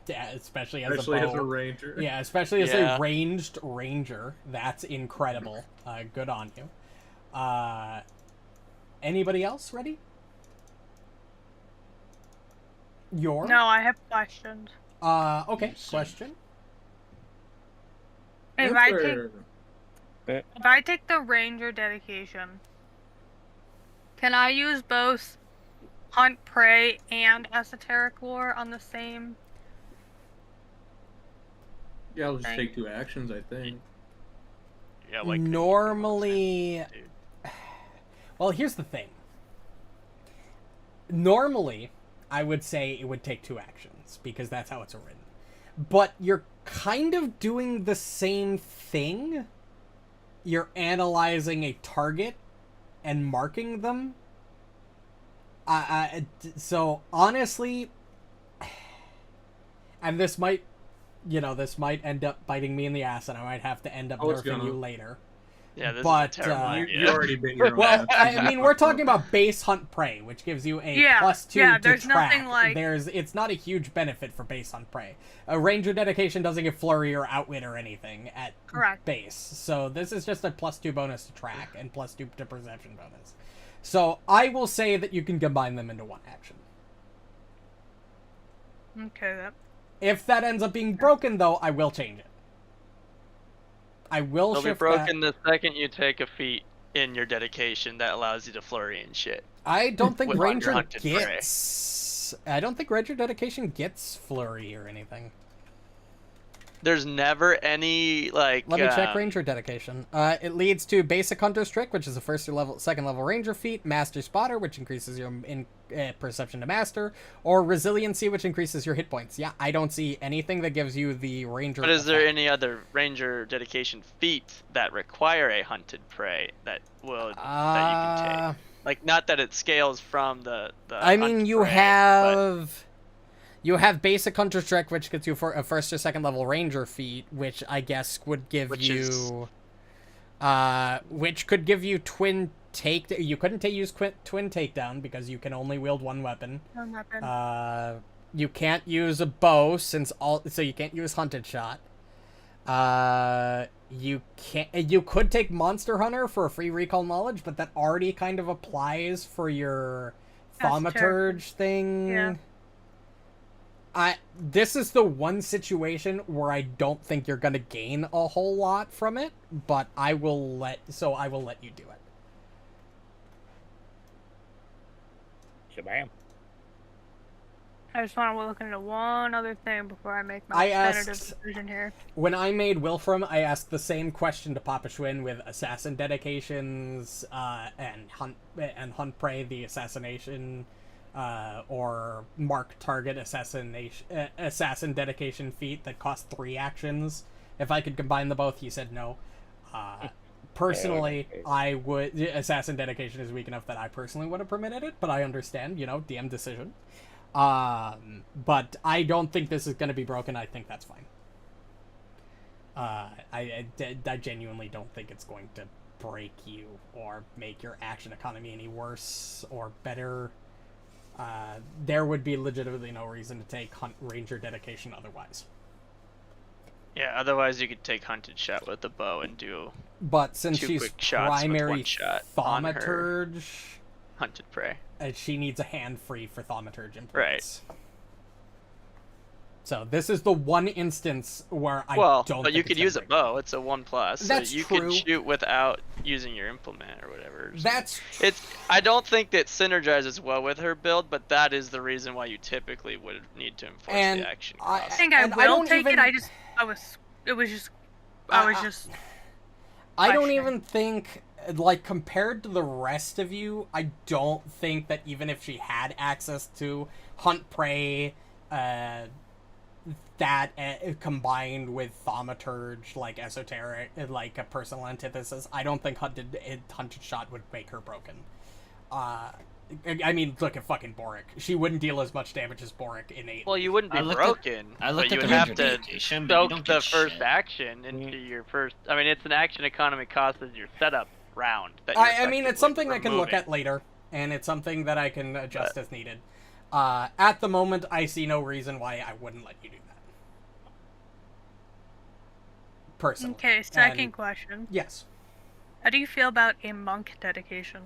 Yeah, especially as Especially a as bow. a ranger. Yeah, especially as Yeah. a ranged ranger. That's incredible. Good on you. Anybody else ready? No, I have questions. Okay, question. If I take the ranger dedication, can I use both hunt prey and esoteric lore on the same? Yeah, I'll just take 2 actions, I think. Yeah, like Normally, well, here's the thing. Normally, I would say it would take 2 actions because that's how it's written. But you're kind of doing the same thing. You're analyzing a target and marking them. So honestly, and this might end up biting me in the ass, and I might have to end up nerfing you later. Yeah, this But, is a terrible idea. You already bit your own Well, ass. I mean, we're talking about base hunt prey, which gives you a +2 to there's track. nothing like- It's not a huge benefit for base hunt prey. A ranger dedication doesn't get flurry or outwit or anything at Correct. base, so this is just a +2 bonus to track and +2 to perception bonus. So I will say that you can combine them into 1 action. Okay, If that ends up being broken, though, I will change it. I will They'll be shift broken the second you take a feat in your dedication that allows you to flurry and shit. I don't think With your ranger hunted prey. gets. I don't think ranger dedication gets flurry or anything. There's never any like. Let me check ranger dedication. It leads to basic hunter's trick, which is a second level ranger feat, master spotter, which increases your perception to master, or resiliency, which increases your hit points. Yeah, I don't see anything that gives you the ranger. But is there effect. any other ranger dedication feats that require a hunted prey that that you can take? Like, not that it scales from the I mean, hunted you prey, have. You have basic hunter's trick, which gets you for a first or second level ranger feat, which I guess would give you, which could give you twin take. You couldn't use twin takedown because you can only wield 1 weapon. One weapon. You can't use a bow so you can't use hunted shot. You could take monster hunter for a free recall knowledge, but that already kind of applies for your thaumaturge thing. Yeah. This is the one situation where I don't think you're gonna gain a whole lot from it, but I will let you do it. Shabam. I just want to look into one other thing before I make my definitive decision here. When I made Wilfram, I asked the same question to Papa Schwinn with assassin dedications and hunt prey, the assassination or mark target assassin dedication feat that cost 3 actions. If I could combine the both, he said no. Personally, I would. Assassin dedication is weak enough that I personally would have permitted it, but I understand, DM decision. But I don't think this is going to be broken. I think that's fine. I genuinely don't think it's going to break you or make your action economy any worse or better. There would be legitimately no reason to take Hunt Ranger dedication otherwise. Yeah, otherwise you could take Hunted Shot with the bow and do But since 2 she's quick shots with primary 1 shot on her thaumaturge, Hunted Prey. she needs a hand free for thaumaturge implements. Right. So this is the one instance where I don't. But you could use a bow. It's a 1+. That's so you true. could shoot without using your implement or whatever. So That's I don't think that synergizes well with her build, but that is the reason why you typically would need to enforce the action cost. I think I will take it. I don't even think, like, compared to the rest of you, I don't think that even if she had access to Hunt Prey, that combined with Thaumaturge, like esoteric, like a personal antithesis, I don't think Hunted Shot would make her broken. I mean, look at fucking Borraeck. She wouldn't deal as much damage as Borraeck innately. Well, you wouldn't be broken, but you would have to soak the first action into your first... I mean, it's an action economy cost as your setup round. I mean, it's something I can look at later, and it's something that I can adjust as needed. At the moment, I see no reason why I wouldn't let you do that. Personally. Okay, second question. Yes. How do you feel about a monk dedication?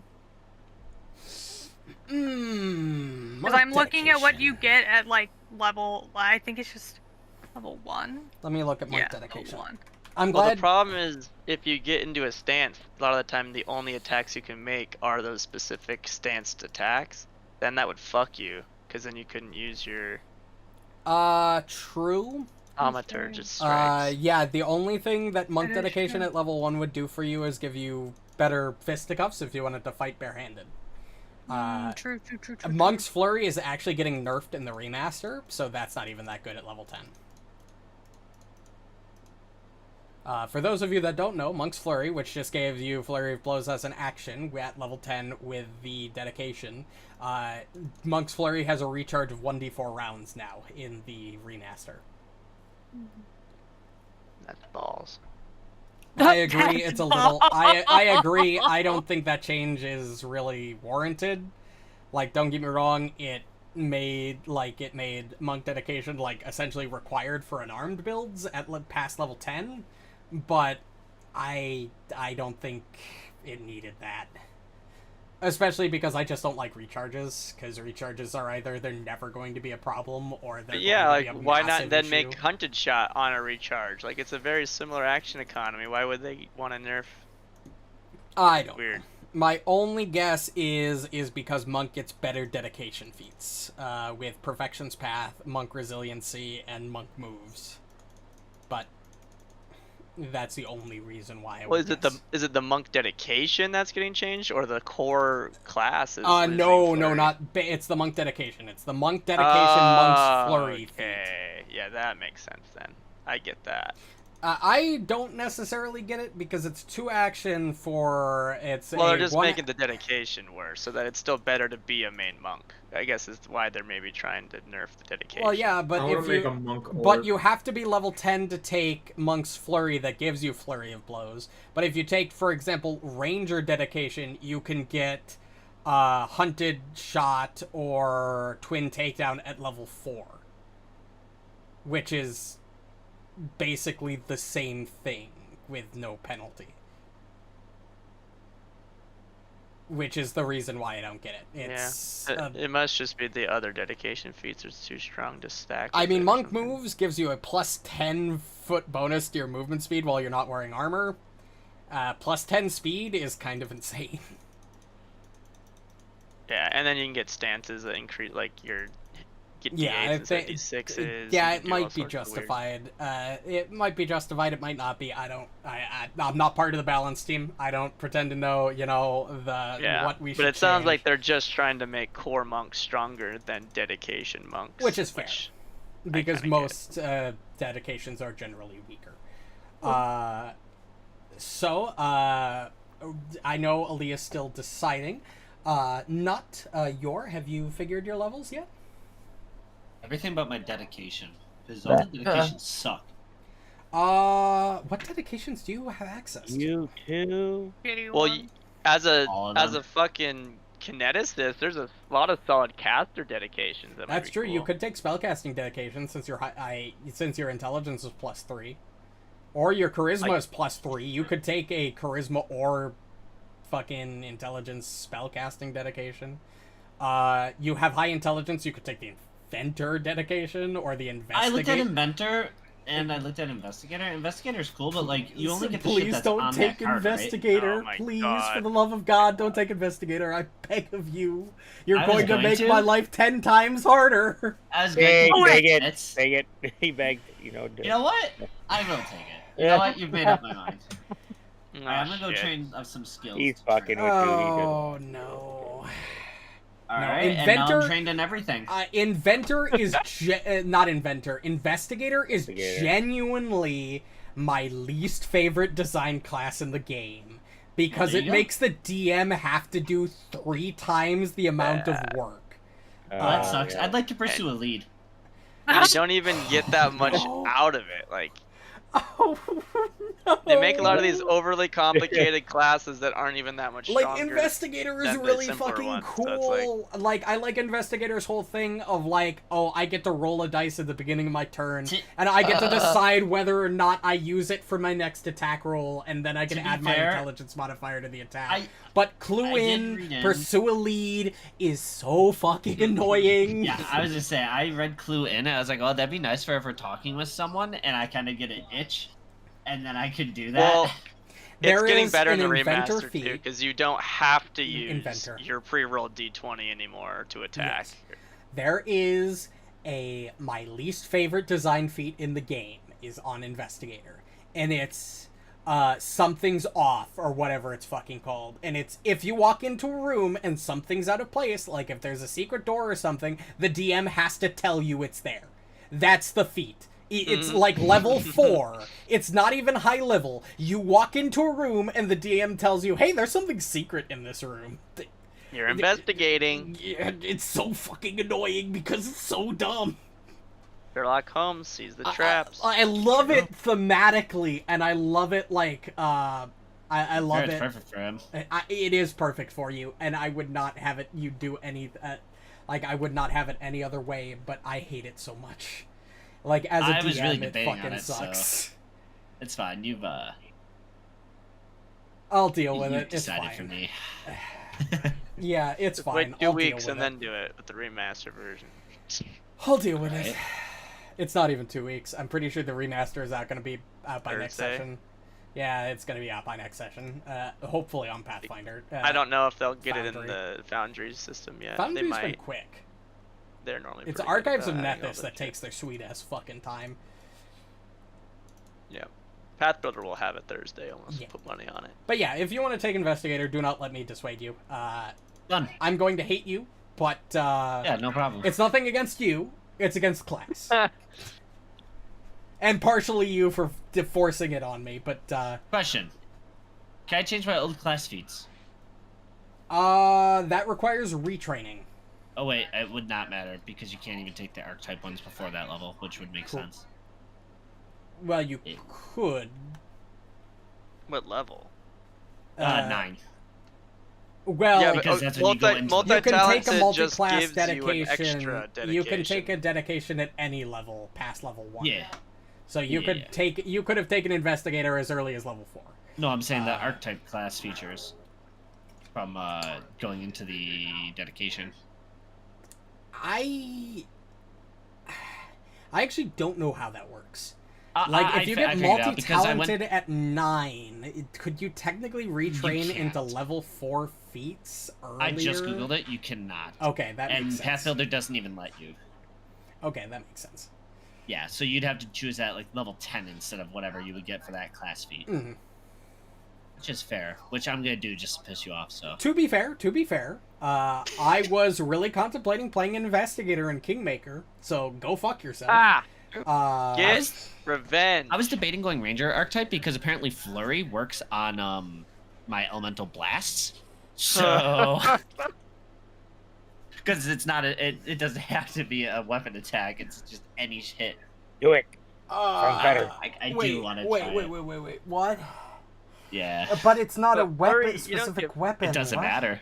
Because I'm looking at what you get at, like, level... I think it's just level 1. Let me look at monk dedication. Level 1. I'm glad... Well, the problem is, if you get into a stance, a lot of the time the only attacks you can make are those specific stanced attacks. Then that would fuck you, because then you couldn't use your... True. Thaumaturge strikes. Yeah, the only thing that monk dedication at level 1 would do for you is give you better fisticuffs if you wanted to fight barehanded. True. Monk's Flurry is actually getting nerfed in the remaster, so that's not even that good at level 10. For those of you that don't know, Monk's Flurry, which just gave you Flurry of Blows as an action at level 10 with the dedication, Monk's Flurry has a recharge of 1d4 rounds now in the remaster. That's balls. I agree, it's a little... I agree, I don't think that change is really warranted. Like, don't get me wrong, it made Monk Dedication, like, essentially required for unarmed builds at past level 10, but I don't think it needed that. Especially because I just don't like recharges, because recharges are either they're never going to be a problem, or they're going to be a why not massive then issue. make Hunted Shot on a recharge? Like, it's a very similar action economy. Why would they want to nerf? I don't Weird. know. My only guess is because Monk gets better dedication feats, with Perfection's Path, Monk Resiliency, and Monk Moves. But that's the only reason why I would guess. Is it the Monk Dedication that's getting changed, or the core class is no, not... It's the Monk Dedication. It's the Monk Dedication, Monk's Flurry feat. Okay, yeah, that makes sense then. I get that. I don't necessarily get it, because it's 2 action for... Well, they're just making the dedication worse, so that it's still better to be a main monk. I guess is why they're maybe trying to nerf the dedication. Well, yeah, but but you have to be level 10 to take Monk's Flurry that gives you Flurry of Blows. But if you take, for example, Ranger Dedication, you can get Hunted Shot or Twin Takedown at level 4. Which is basically the same thing with no penalty. which is the reason why I don't get it. It's It must just be the other dedication feats are too strong to stack. I with mean, it or Monk something. Moves gives you a plus 10 foot bonus to your movement speed while you're not wearing armor. Plus 10 speed is kind of insane. Yeah, and then you can get stances that increase, like, your get Yeah, D8s I instead of think- D6s. Yeah, you it can do all might be sorts of weird- justified. It might be justified. It might not be. I'm not part of the balance team. I don't pretend to know. What we should. but it sounds change, like they're just trying to make core monks stronger than dedication monks, which is fair, because kinda get. most dedications are generally weaker. So I know Aaliyah's still deciding. Have you figured your levels yet? Everything but my dedication. Because all the dedications suck. What dedications do you have access to? You too. Well, as All of a them. fucking kineticist, there's a lot of solid caster dedications. That might That's be true. You cool. could take spellcasting dedication since your intelligence is +3, or your charisma is +3. You could take a charisma or fucking intelligence spellcasting dedication. You have high intelligence. You could take the inventor dedication or the investigate. I looked at Inventor and I looked at Investigator. Investigator's cool, but like you only get the shit Please that's don't on take that card, right? investigator. Oh my Please, God. for the love of God, don't take investigator. I beg of you. You're I was going to going make to. my life 10 times harder. I was Beg, going to beg it, It's- beg it. He begged, You know what? I will take it. You know what? You've made up my mind. Oh, Alright, I'm gonna go shit. train some skills. He's fucking with you. Oh no. Alright, and now Inventor- I'm trained in everything. Inventor is not inventor. Investigator is Investigator. genuinely my least favorite design class in the game because There it you go. makes the DM have to do 3 times the amount of work. Well, that sucks. yeah. I'd like to pursue a lead. You don't even get that much No. out of it. Like, Oh no. they make a lot of these overly complicated classes that aren't even that much stronger. Like, Investigator is than the really simpler fucking ones, so cool. it's Like, I like Investigator's whole thing of, like, oh, I get to roll a dice at the beginning of my turn, To- and I get to decide whether or not I use it for my next attack roll, and then I can To be add my fair, intelligence modifier to the attack. I- But clue I did in, read in- pursue a lead is so fucking annoying. Yeah, I was just saying, I read Clue in, I was like, oh, that'd be nice for if we're talking with someone, and I kind of get an itch, and then I could do that. Well, it's There getting is better in an the inventor remaster fee. too, because you don't have to use Inventor. your pre-rolled d20 anymore to attack. Yes. There is my least favorite design feat in the game is on Investigator, and it's something's off or whatever it's fucking called, and it's if you walk into a room and something's out of place, like if there's a secret door or something, the DM has to tell you it's there. That's the feat. It's like level 4. It's not even high level. You walk into a room and the DM tells you, hey, there's something secret in this room. You're investigating. Yeah, it's so fucking annoying because it's so dumb. Sherlock Holmes sees the traps. I love it thematically, and I love it like I love It's it. perfect for him. It is perfect for you, and I would not have it. You do any I would not have it any other way. But I hate it so much. Like as a I DM, was really it debating on fucking it, so- sucks. It's fine. You've I'll deal with you've it. It's decided fine. for me. Yeah, it's Just fine. wait 2 I'll weeks deal and with then do it with the remaster version. I'll deal with it. Right. It's not even 2 weeks. I'm pretty sure the remaster is out going to be out by next Thursday? session. Yeah, it's going to be out by next session. Hopefully on Pathfinder. I don't know if they'll get it in Foundry. the Foundry system yet. Foundry's they been might. quick. They're normally. It's pretty good Archives of about adding all Nethys that that shit. takes their sweet ass fucking time. Yeah. Path Builder will have it Thursday. Almost Yeah. put money on it. But yeah, if you want to take Investigator, do not let me dissuade you. Done. I'm going to hate you, but Yeah, no problem. it's nothing against you. It's against class. And partially you for forcing it on me, but Question. Can I change my old class feats? that requires retraining. Oh wait, it would not matter because you can't even take the archetype ones before that level, which would make Cool. sense. Well, you Yeah. could. What level? 9. Well, Yeah, because that's when you go into you can take a multi-talented multi-class just gives you an dedication. extra You can take dedication. a dedication at any level past level 1. Yeah. So you Yeah. could have taken Investigator as early as level 4. No, I'm saying the archetype class features. from going into the dedication. I actually don't know how that works. I Like, if you get figured it out because I went- multi-talented at 9, could you technically retrain can't. into level 4 feats earlier? I just googled it. You cannot. Okay, that makes And sense. Pathfinder doesn't even let you. Okay, that makes sense. Yeah, so you'd have to choose at like level 10 instead of whatever you would get for that class feat. Mhm. Which is fair. Which I'm gonna do just to piss you off. So. To be fair, I was really contemplating playing Investigator and Kingmaker, so go fuck yourself. Get revenge. I was debating going Ranger archetype because apparently Flurry works on my elemental blasts. So. Because it's not it doesn't have to be a weapon attack. It's just any hit. Do it. Sounds better. I do want to try it. Wait. What? Yeah. But it's not a But Flurry, weapon, you don't specific get- weapon. It doesn't what? matter.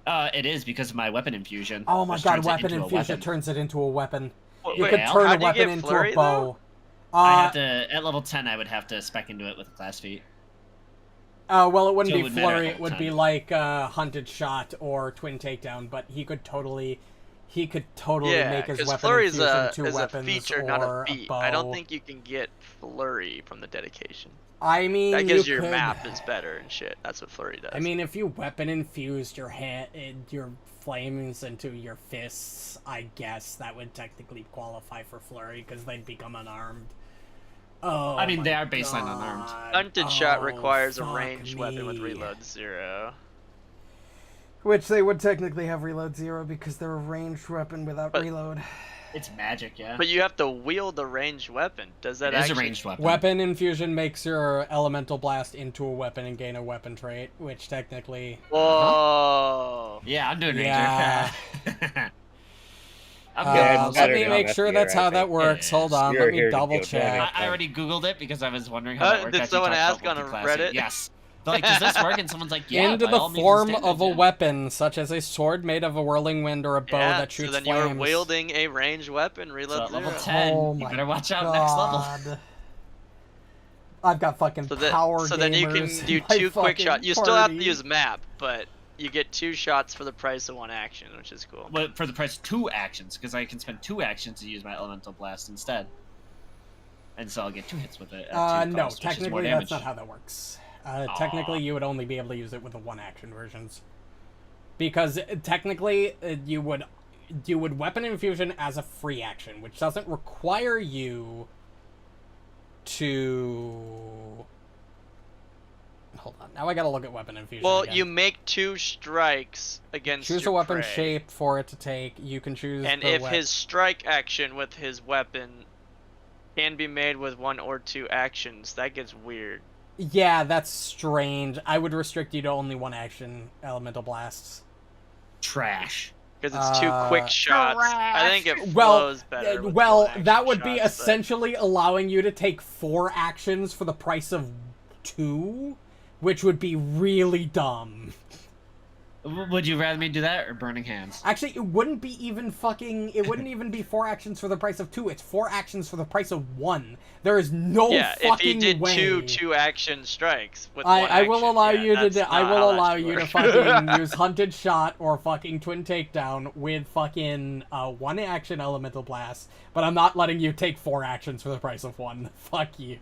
It is because of my weapon infusion. Oh my which god, turns it weapon into a infusion weapon. turns it into a weapon. Wait, You wait, could how turn do a you weapon get into Flurry, a bow. though? I have to at level 10. I would have to spec into it with a class feat. Well, it wouldn't So it be would matter Flurry, at it would the be time. like Hunted Shot or Twin Takedown, but he could totally Yeah, make his because weapon Flurry is infusion a, 2 is a weapons feature, or not a feat. bow. I don't think you can get Flurry from the dedication. I mean, That gives you your could... map is better and shit. That's what Flurry does. I mean, if you weapon infused your your flames into your fists, I guess that would technically qualify for Flurry because they'd become unarmed. Oh, I mean, my they are baseline God. unarmed. Hunted Shot Oh, requires a fuck ranged weapon with me. reload 0. Which they would technically have reload 0 because they're a ranged weapon without But- reload. It's magic, yeah. But you have to wield a ranged weapon. Does that It is actually... a ranged weapon. Weapon infusion makes your elemental blast into a weapon and gain a weapon trait, which technically... Whoa. Yeah, I'm doing Ranger. Yeah. I'm Yeah, good. it's let better me than make sure that's investigator, I how that think. works. It Hold is. on, You're let me here to double deal with check. I already Googled it because I was wondering how that worked. Did after you someone talked ask about on multi-classing. Reddit? Yes. They're like, does this work? And someone's like, yeah, Into by the all means, form it's of a damage, yeah. weapon, such as a sword made of a whirling wind or a bow Yeah, that shoots so then flames. you're wielding a ranged weapon, So reload at level 0. 10, Oh you my better watch out next level. God. I've got fucking power So then you gamers can do in my 2 quick fucking shots. You still have to party. use map, but you get 2 shots for the price of 1 action, which is cool. Well, for the price of 2 actions, because I can spend 2 actions to use my elemental blast instead. And so I'll get 2 hits with it. At 2 No, costs, which is more technically damage. that's not how that works. Technically, you would only be able to use it with the 1-action versions. Because technically, you would weapon infusion as a free action, which doesn't require you to... Hold on, now I gotta look at weapon infusion Well, again. you make 2 strikes against choose a your weapon prey. shape for it to take. You can choose And the if his strike action with his weapon can be made with 1 or 2 actions, that gets weird. Yeah, that's strange. I would restrict you to only 1-action elemental blasts. Trash. Because it's 2 quick shots. I think it flows better. with Well, 1-action that would be shots, but- essentially allowing you to take 4 actions for the price of 2, which would be really dumb. Would you rather me do that or Burning Hands? Actually, it wouldn't even be 4 actions for the price of 2. It's 4 actions for the price of 1. There is no Yeah, if fucking you did way. 2 action strikes with 1 I will action, allow yeah, you to. that's I not will how that allow should you to work. fucking use Hunted Shot or fucking Twin Takedown with fucking 1-action elemental blast, but I'm not letting you take 4 actions for the price of 1. Fuck you.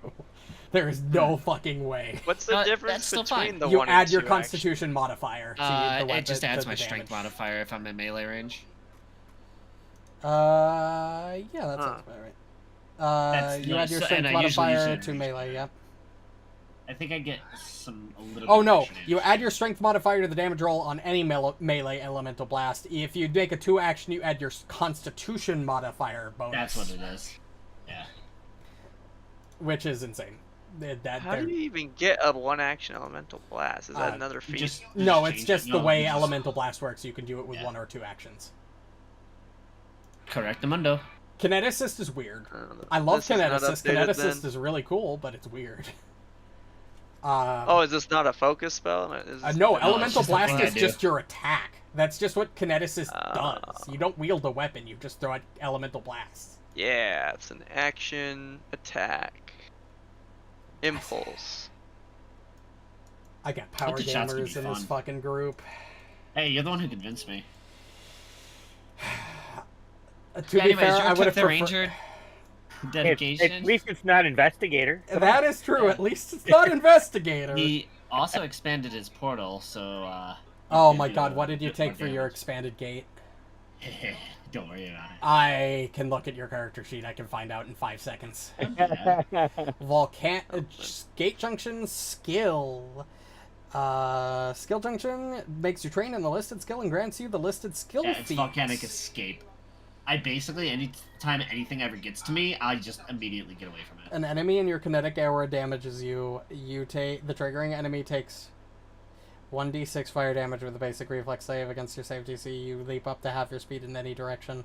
There is no fucking way. What's the That's difference still between fine. the You 1 add and 2 your actions? Constitution modifier to the weapon. It just adds to my the strength damage. modifier if I'm in melee range. Yeah, that sounds about right. That's You add your nice. strength And I usually use modifier it to in melee, yeah. I think I get a little Oh bit no, extra you damage. add your strength modifier to the damage roll on any melee elemental blast. If you make a 2-action, you add your Constitution modifier bonus. That's what it is. Yeah. Which is insane. How do you even get a 1-action elemental blast? Is that Uh, another feat? No, it's change just it. the No, way you just- elemental blast works. You can do it with Yeah. 1 or 2 actions. Correct the mundo. Kineticist is weird. I don't know. I love This is not Kineticist. updated Kineticist then? is really cool, but it's weird. Oh, is this not a focus spell? Is this No, different? elemental just the blast thing I is do. just your attack. That's just what Kineticist Oh. does. You don't wield a weapon. You just throw out elemental blasts. Yeah, it's an action attack. Impulse. I got power Hunted shots could be gamers in this fun. fucking group. Hey, you're the one who convinced me. To be Anyways, fair, you I would took have the preferred... ranger dedication. At least it's not investigator. That is true. At least it's not investigator. He also expanded his portal, so Oh you my can god, do what did you a bit more take for your damage. expanded gate? Don't worry about it. I can look at your character sheet. I can find out in 5 seconds. Gate junction skill. Skill junction makes you train in the listed skill and grants you the listed skill Yeah, it's feats. volcanic escape. I basically, anytime anything ever gets to me, I just immediately get away from it. An enemy in your kinetic aura damages you. The triggering enemy takes 1d6 fire damage with a basic reflex save against your save DC. You leap up to half your speed in any direction,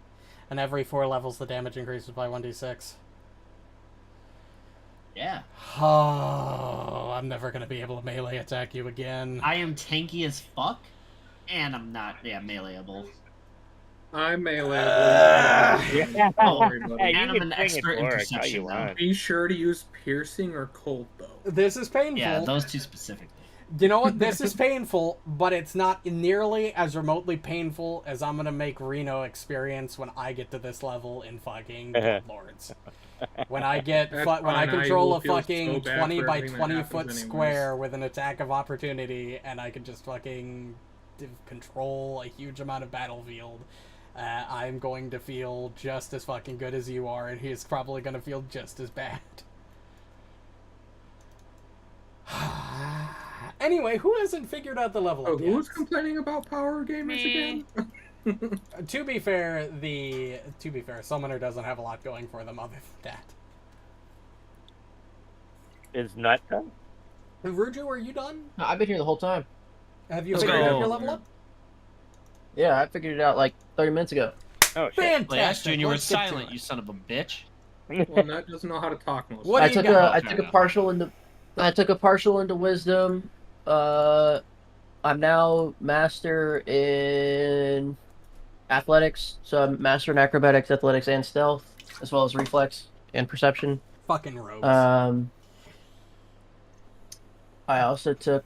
and every 4 levels the damage increases by 1d6. Yeah. Oh, I'm never gonna be able to melee attack you again. I am tanky as fuck, and I'm not, meleeable. I'm melee. Yeah. Don't worry about Hey, it. you And I'm can an sing it, expert in Borraeck, all perception you now. want. Be sure to use piercing or cold though. This is painful. Yeah, those two specifically. You know what? This is painful, but it's not nearly as remotely painful as I'm gonna make Reno experience when I get to this level in fucking Lords. When I get That's when I fine, I control will a feel fucking so bad 20 for by everything that 20 happens foot anyways. square with an attack of opportunity, and I can just fucking control a huge amount of battlefield. I'm going to feel just as fucking good as you are, and he's probably going to feel just as bad. Anyway, who hasn't figured out the level Oh, up yet? who's complaining about power gamers Me. again? To be fair, Summoner doesn't have a lot going for them other than that. Is Nut done? Ruju, are you done? No, I've been here the whole time. Have you Let's figured out go. your level up? Yeah, I figured it out like 30 minutes ago. Oh, shit. Fantastic. Last year, and you were Let's get to silent, it. you son of a bitch. Well, Nut doesn't know how to talk most. What I do you took got? I took a partial into wisdom. I'm now master in athletics, so I'm master in acrobatics, athletics, and stealth, as well as reflex and perception. Fucking rogues. I also took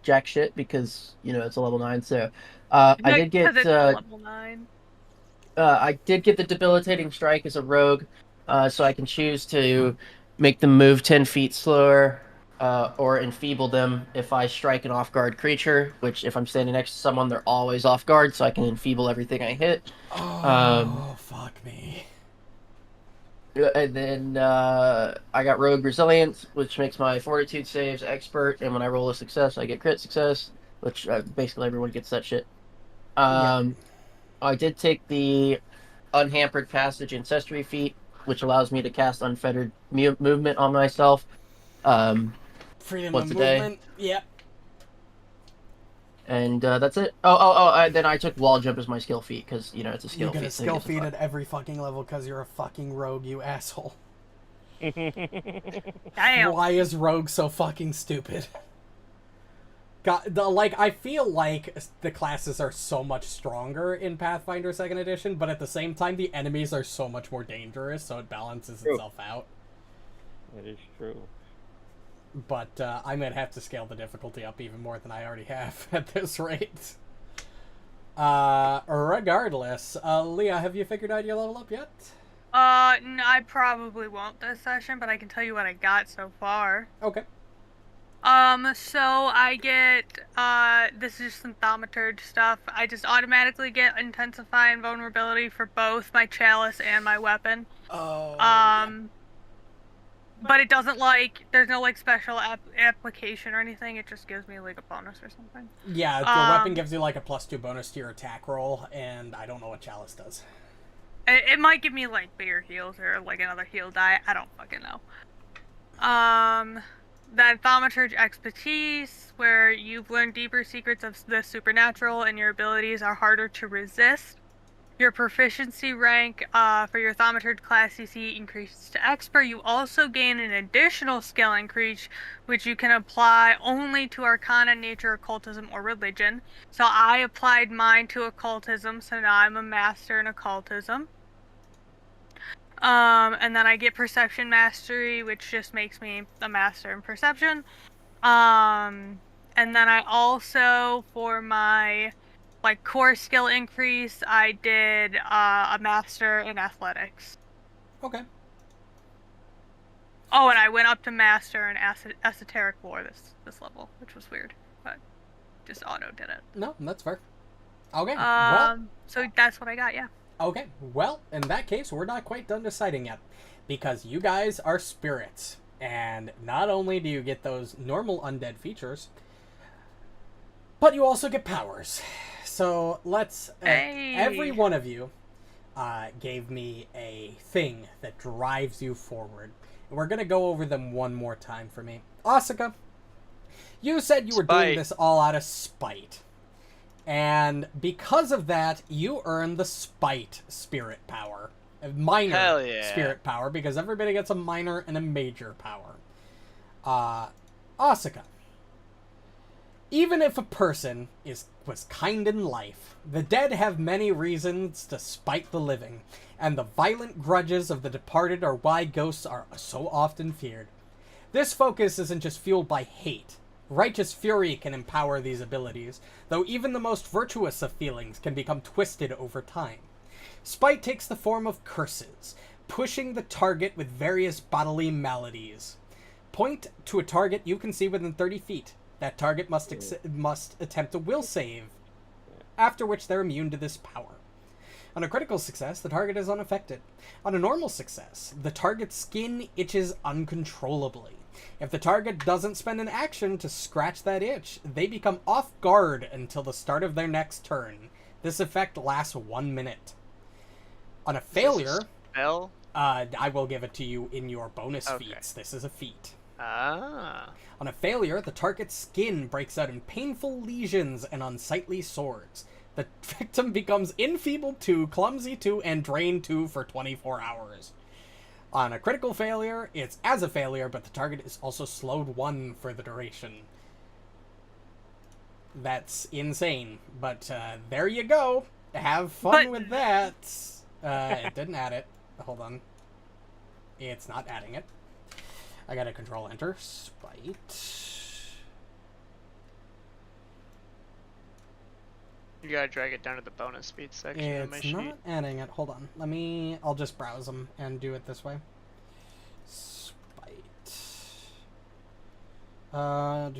jack shit because it's a level 9. So I did get 'Cause it's level 9. I did get the debilitating strike as a rogue, so I can choose to make them move 10 feet slower, or enfeeble them if I strike an off-guard creature, which if I'm standing next to someone, they're always off guard, so I can enfeeble everything I hit. Fuck me. And then I got rogue resilience, which makes my fortitude saves expert, and when I roll a success, I get crit success, which basically everyone gets that shit. I did take the unhampered passage ancestry feat, which allows me to cast unfettered movement on myself. Freedom Once of a day. movement. Yep. And that's it. Then I took wall jump as my skill feat, because, it's a skill You feat. get a so skill get the feat fuck. at every fucking level because you're a fucking rogue, you asshole. Damn. Why is rogue so fucking stupid? God, I feel like the classes are so much stronger in Pathfinder 2nd Edition, but at the same time, the enemies are so much more dangerous, so it balances True. itself out. That is true. But I might have to scale the difficulty up even more than I already have at this rate. Regardless, Leah, have you figured out your level up yet? No, I probably won't this session, but I can tell you what I got so far. Okay. So I get, this is just some thaumaturge stuff. I just automatically get intensify and vulnerability for both my chalice and my weapon. Oh. But it doesn't, there's no, special application or anything. It just gives me, a bonus or something. Yeah, your weapon gives you, a +2 bonus to your attack roll, and I don't know what chalice does. It might give me, bigger heals or, another heal die. I don't fucking know. Then thaumaturge expertise, where you've learned deeper secrets of the supernatural and your abilities are harder to resist. Your proficiency rank for your thaumaturge class you see increases to expert. You also gain an additional skill increase, which you can apply only to arcana, nature, occultism, or religion. So I applied mine to occultism, so now I'm a master in occultism. And then I get perception mastery, which just makes me a master in perception. And then I also, for my like core skill increase, I did a master in athletics. Okay. Oh, and I went up to master in esoteric lore this level, which was weird, but just auto did it. No, that's fair. Okay. Well. So that's what I got. Yeah. Okay. Well, in that case, we're not quite done deciding yet, because you guys are spirits, and not only do you get those normal undead features, but you also get powers. So let's. Hey. Every one of you gave me a thing that drives you forward. And we're gonna go over them one more time for me. Asuka, you said you were doing this all out of spite. And because of that, you earn the spite spirit power. A minor spirit power, because everybody gets a minor and a major power. Asuka, even if a person was kind in life, the dead have many reasons to spite the living, and the violent grudges of the departed are why ghosts are so often feared. This focus isn't just fueled by hate. Righteous fury can empower these abilities, though even the most virtuous of feelings can become twisted over time. Spite takes the form of curses, pushing the target with various bodily maladies. Point to a target you can see within 30 feet. That target must attempt a will save, after which they're immune to this power. On a critical success, the target is unaffected. On a normal success, the target's skin itches uncontrollably. If the target doesn't spend an action to scratch that itch, they become off guard until the start of their next turn. This effect lasts 1 minute. On a failure... spell? I will give it to you in your bonus feats. This is a feat. On a failure, the target's skin breaks out in painful lesions and unsightly sores. The victim becomes enfeebled 2, clumsy 2, and drained 2 for 24 hours. On a critical failure, it's as a failure, but the target is also slowed 1 for the duration. That's insane, but there you go. Have fun with that. It didn't add it. Hold on. It's not adding it. I gotta control enter. Spite. You gotta drag it down to the bonus speed section of my sheet. It's not adding it. Hold on. I'll just browse them and do it this way. Spite. All.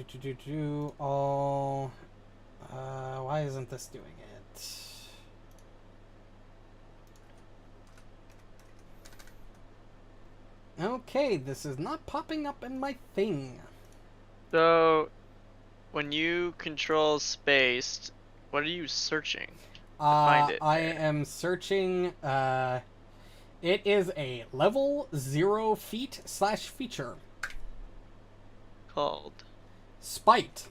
Why isn't this doing it? Okay, this is not popping up in my thing. So, when you control space, what are you searching to find it? I am searching, it is a level 0 feat / feature. Called? Spite.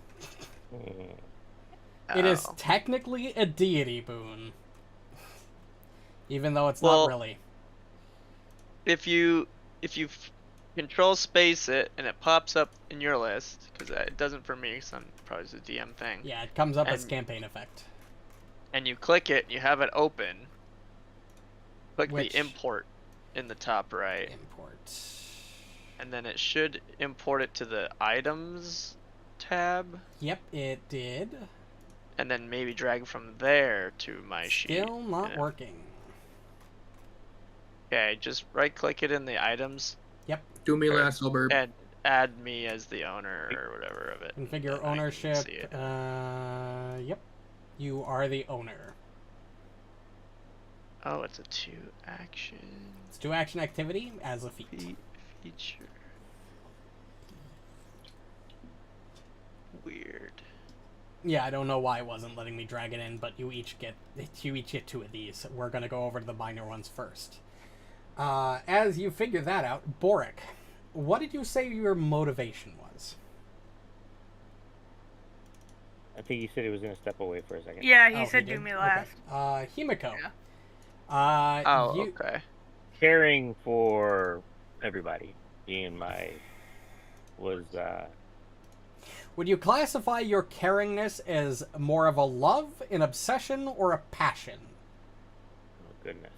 Oh. It is technically a deity boon. Even though it's not really. If you control space it and it pops up in your list, because it doesn't for me, because I'm probably just a DM thing. Yeah, it comes up as campaign effect. And you click it and you have it open. Click the import in the top right. Import. And then it should import it to the items tab. Yep, it did. And then maybe drag from there to my sheet. Still not working. Okay, just right click it in the items. Yep. Do me last, Albert. And add me as the owner or whatever of it. Configure ownership. Yep. You are the owner. Oh, it's a 2 action. It's 2 action activity as a feat. Feature. Weird. Yeah, I don't know why it wasn't letting me drag it in, but you each get 2 of these. We're gonna go over to the minor ones first. As you figure that out, Borraeck, what did you say your motivation was? I think he said he was going to step away for a second. Yeah, he said do me last. Okay. Himiko. Yeah. Okay. Caring for everybody Would you classify your caringness as more of a love, an obsession, or a passion? Oh, goodness.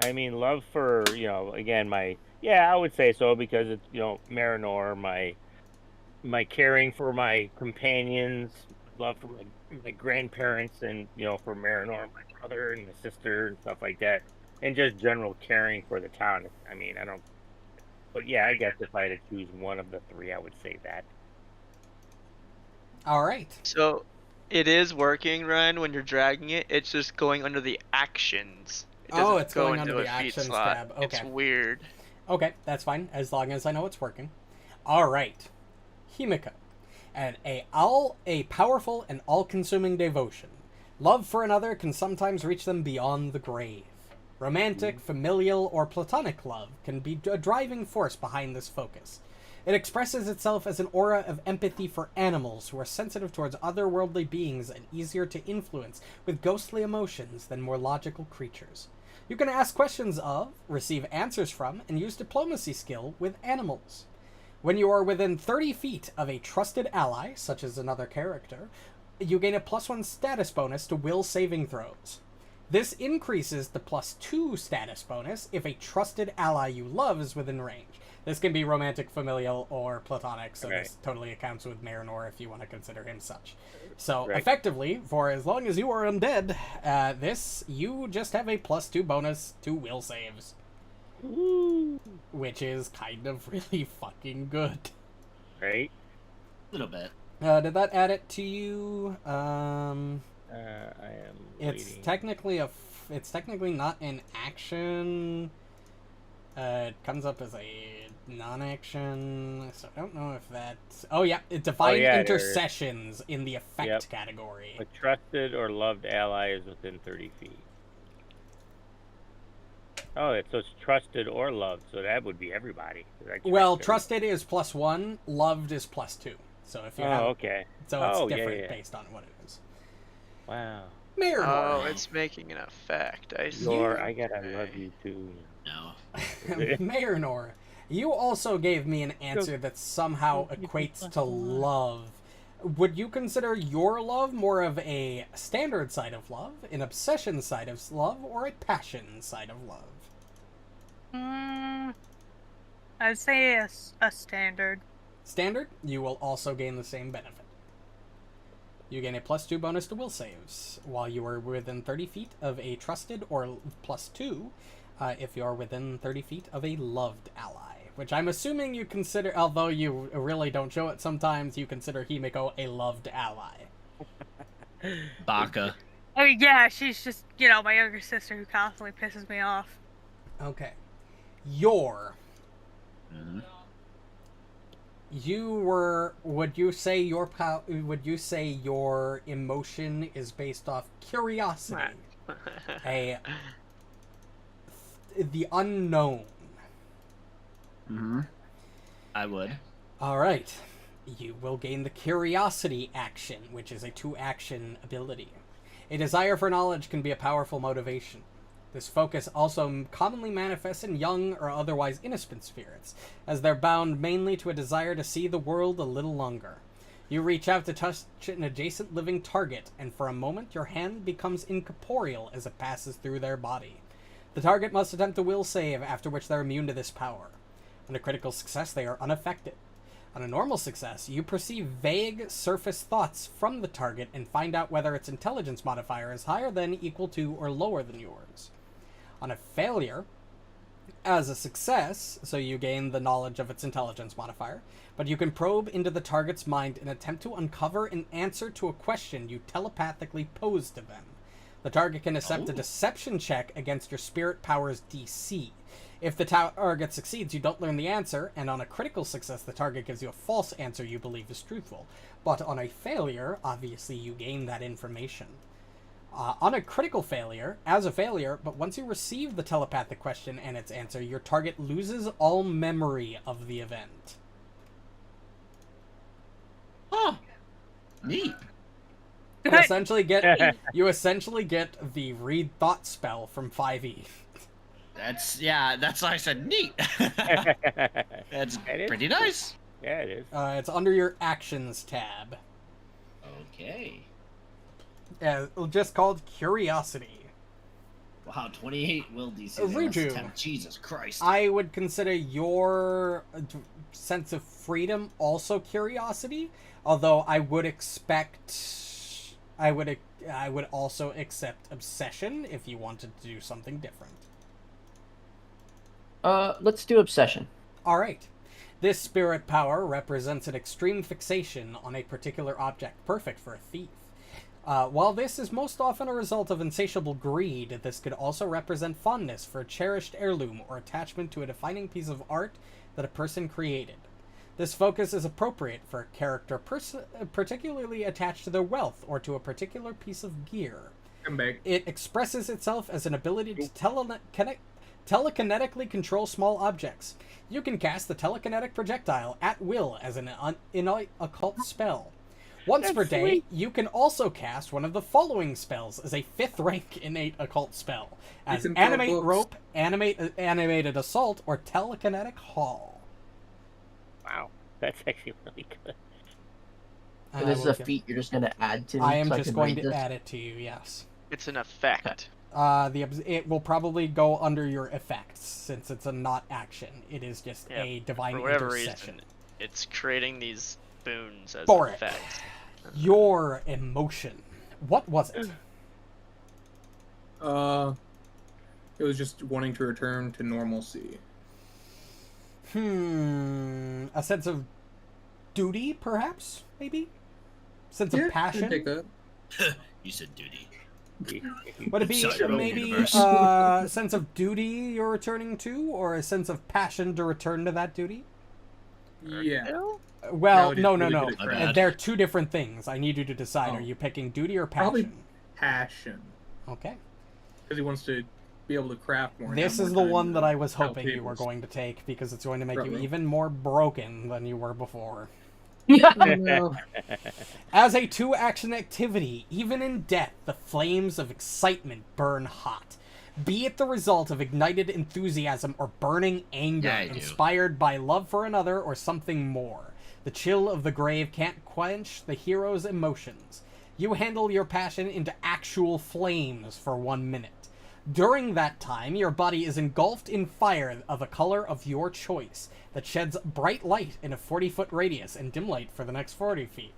I mean, love for, again, yeah, I would say so because it's, Marynor, my caring for my companions, love for my grandparents, and, for Marynor, my brother and my sister and stuff like that. And just general caring for the town. I mean, I don't, but yeah, I guess if I had to choose one of the three, I would say that. All right. So it is working, Ryan, when you're dragging it. It's just going under the actions. It doesn't It's go going into under a the feat actions slot. tab. Okay. It's weird. Okay, that's fine, as long as I know it's working. All right. Himiko. And a powerful and all-consuming devotion. Love for another can sometimes reach them beyond the grave. Romantic, familial, or platonic love can be a driving force behind this focus. It expresses itself as an aura of empathy for animals who are sensitive towards otherworldly beings and easier to influence with ghostly emotions than more logical creatures. You can ask questions of, receive answers from, and use diplomacy skill with animals. When you are within 30 feet of a trusted ally, such as another character, you gain a +1 status bonus to will saving throws. This increases the +2 status bonus if a trusted ally you love is within range. This can be romantic, familial, or platonic, so this totally accounts with Marynor if you want to consider him such. So, effectively, for as long as you are undead, you just have a +2 bonus to will saves. Ooh. Which is kind of really fucking good. Right? A little bit. Did that add it to you? I am It's waiting. it's technically not an action. It comes up as a non-action, so I don't know if that's... Oh, yeah, it defines intercessions in the effect category. A trusted or loved ally is within 30 feet. Oh, so it's trusted or loved, so that would be everybody. Well, trusted is +1, loved is +2. So if you have... okay. So it's different based on what it is. Wow. Marynor. Oh, it's making an effect. I see. I gotta love you too. No. Marynor, you also gave me an answer that somehow equates to love. Would you consider your love more of a standard side of love, an obsession side of love, or a passion side of love? I'd say a standard. Standard, you will also gain the same benefit. You gain a +2 bonus to will saves while you are within 30 feet of a trusted, or +2 if you are within 30 feet of a loved ally. Which I'm assuming you consider, although you really don't show it sometimes, you consider Himiko a loved ally. Baka. Oh yeah, she's just, my younger sister who constantly pisses me off. Okay. Mm-hmm. Would you say your emotion is based off curiosity? The unknown. Mm-hmm. I would. Alright. You will gain the curiosity action, which is a 2-action ability. A desire for knowledge can be a powerful motivation. This focus also commonly manifests in young or otherwise innocent spirits, as they're bound mainly to a desire to see the world a little longer. You reach out to touch an adjacent living target, and for a moment your hand becomes incorporeal as it passes through their body. The target must attempt a will save, after which they're immune to this power. On a critical success, they are unaffected. On a normal success, you perceive vague surface thoughts from the target and find out whether its intelligence modifier is higher than, equal to, or lower than yours. On a failure, as a success, so you gain the knowledge of its intelligence modifier, but you can probe into the target's mind and attempt to uncover an answer to a question you telepathically pose to them. The target can accept a deception check against your spirit power's DC. If the target succeeds, you don't learn the answer, and on a critical success, the target gives you a false answer you believe is truthful. But on a failure, obviously you gain that information. On a critical failure, as a failure, but once you receive the telepathic question and its answer, your target loses all memory of the event. Oh, neat. You essentially get the read thought spell from 5e. That's why I said neat. That's pretty nice. Yeah, it is. It's under your actions tab. Okay. Just called curiosity. Wow, 28 will DC. Ruju. Jesus Christ. I would consider your sense of freedom also curiosity, although I would expect... I would also accept obsession if you wanted to do something different. Let's do obsession. All right. This spirit power represents an extreme fixation on a particular object, perfect for a thief. While this is most often a result of insatiable greed, this could also represent fondness for a cherished heirloom or attachment to a defining piece of art that a person created. This focus is appropriate for a character particularly attached to their wealth or to a particular piece of gear. Come back. It expresses itself as an ability to telekinetically control small objects. You can cast the telekinetic projectile at will as an innate occult spell. Once per day, you can also cast one of the following spells as a 5th rank innate occult spell, as Animate Rope, Animated Assault, or Telekinetic Haul. Wow, that's actually really good. And this is a feat you're just going to add to me. I am so just can going read to this? add it to you, yes. It's an effect. It will probably go under your effects, since it's a not action. It is just Yeah, a divine For whatever intercession. reason, it's creating these boons as Borraeck. effects. Your emotion. What was it? It was just wanting to return to normalcy. A sense of duty, perhaps? Maybe? Sense of I'd passion? take that. You said duty. Would it be Sorry, wrong maybe universe. a sense of duty you're returning to, or a sense of passion to return to that duty? Yeah. Well, That would no. really good at My craft. bad. They're two different things. I need you to decide. Oh. Are you picking duty or Probably passion? passion. Okay. Because he wants to be able to craft more. and This have is more the time one to that I was help hoping you were tables. going to take, because it's going to make you Ruh-roh. even more broken than you were before. Oh, no. As a 2-action activity, even in death, the flames of excitement burn hot. Be it the result of ignited enthusiasm or burning anger, Yeah, I do. inspired by love for another or something more. The chill of the grave can't quench the hero's emotions. You handle your passion into actual flames for 1 minute. During that time, your body is engulfed in fire of a color of your choice that sheds bright light in a 40-foot radius and dim light for the next 40 feet.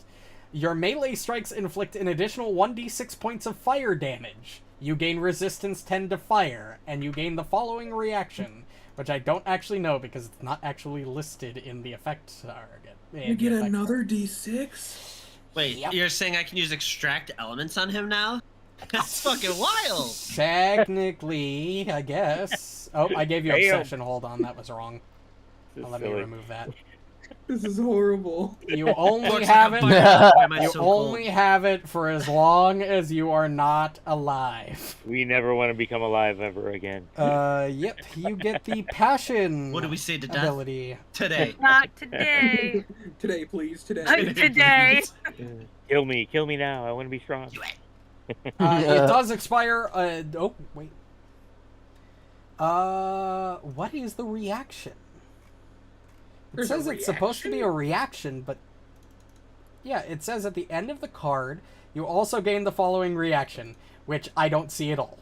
Your melee strikes inflict an additional 1d6 points of fire damage. You gain resistance 10 to fire, and you gain the following reaction, which I don't actually know because it's not actually listed in the effect target. You get another D6? Wait, Yep. you're saying I can use extract elements on him now? That's fucking wild. Technically, I guess. Oh, I gave you Damn. obsession. Hold on, that was wrong. This is Let me silly. remove that. This is horrible. You only Looks have like it. a fire. Why am I You so cold? only have it for as long as you are not alive. We never want to become alive ever again. Yep. You get the passion. What do we say to death? ability. Today. Not today. Today, please. Today. Today. Kill me now. I want to be strong. It does expire. Oh wait. What is the reaction? It There's a says it's supposed to be a reaction, but yeah, it says at the end of the card, you also gain the following reaction, which I don't see at all.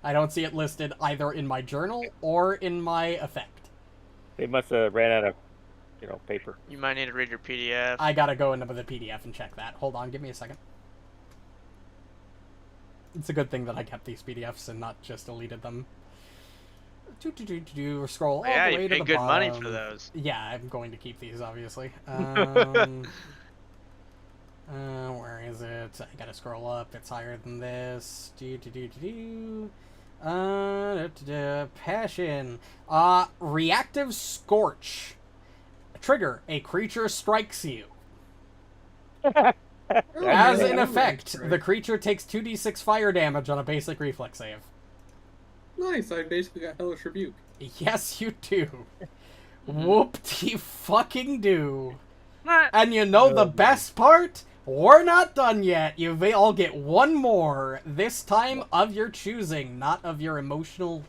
I don't see it listed either in my journal or in my effect. They must have ran out of, paper. You might need to read your PDF. I gotta go into the PDF and check that. Hold on, give me a second. It's a good thing that I kept these PDFs and not just deleted them. Scroll all Yeah, the way you to pay the good money bottom. for those. Yeah, I'm going to keep these, obviously. Where is it? I gotta scroll up. It's higher than this. Passion. Reactive Scorch. Trigger. A creature strikes you. As an effect, the creature takes 2d6 fire damage on a basic reflex save. Nice, I basically got Hellish Rebuke. Yes, you do. Whoop-de-fucking do. What? And you know the best part? We're not done yet. You all get one more, this time of your choosing, not of your emotional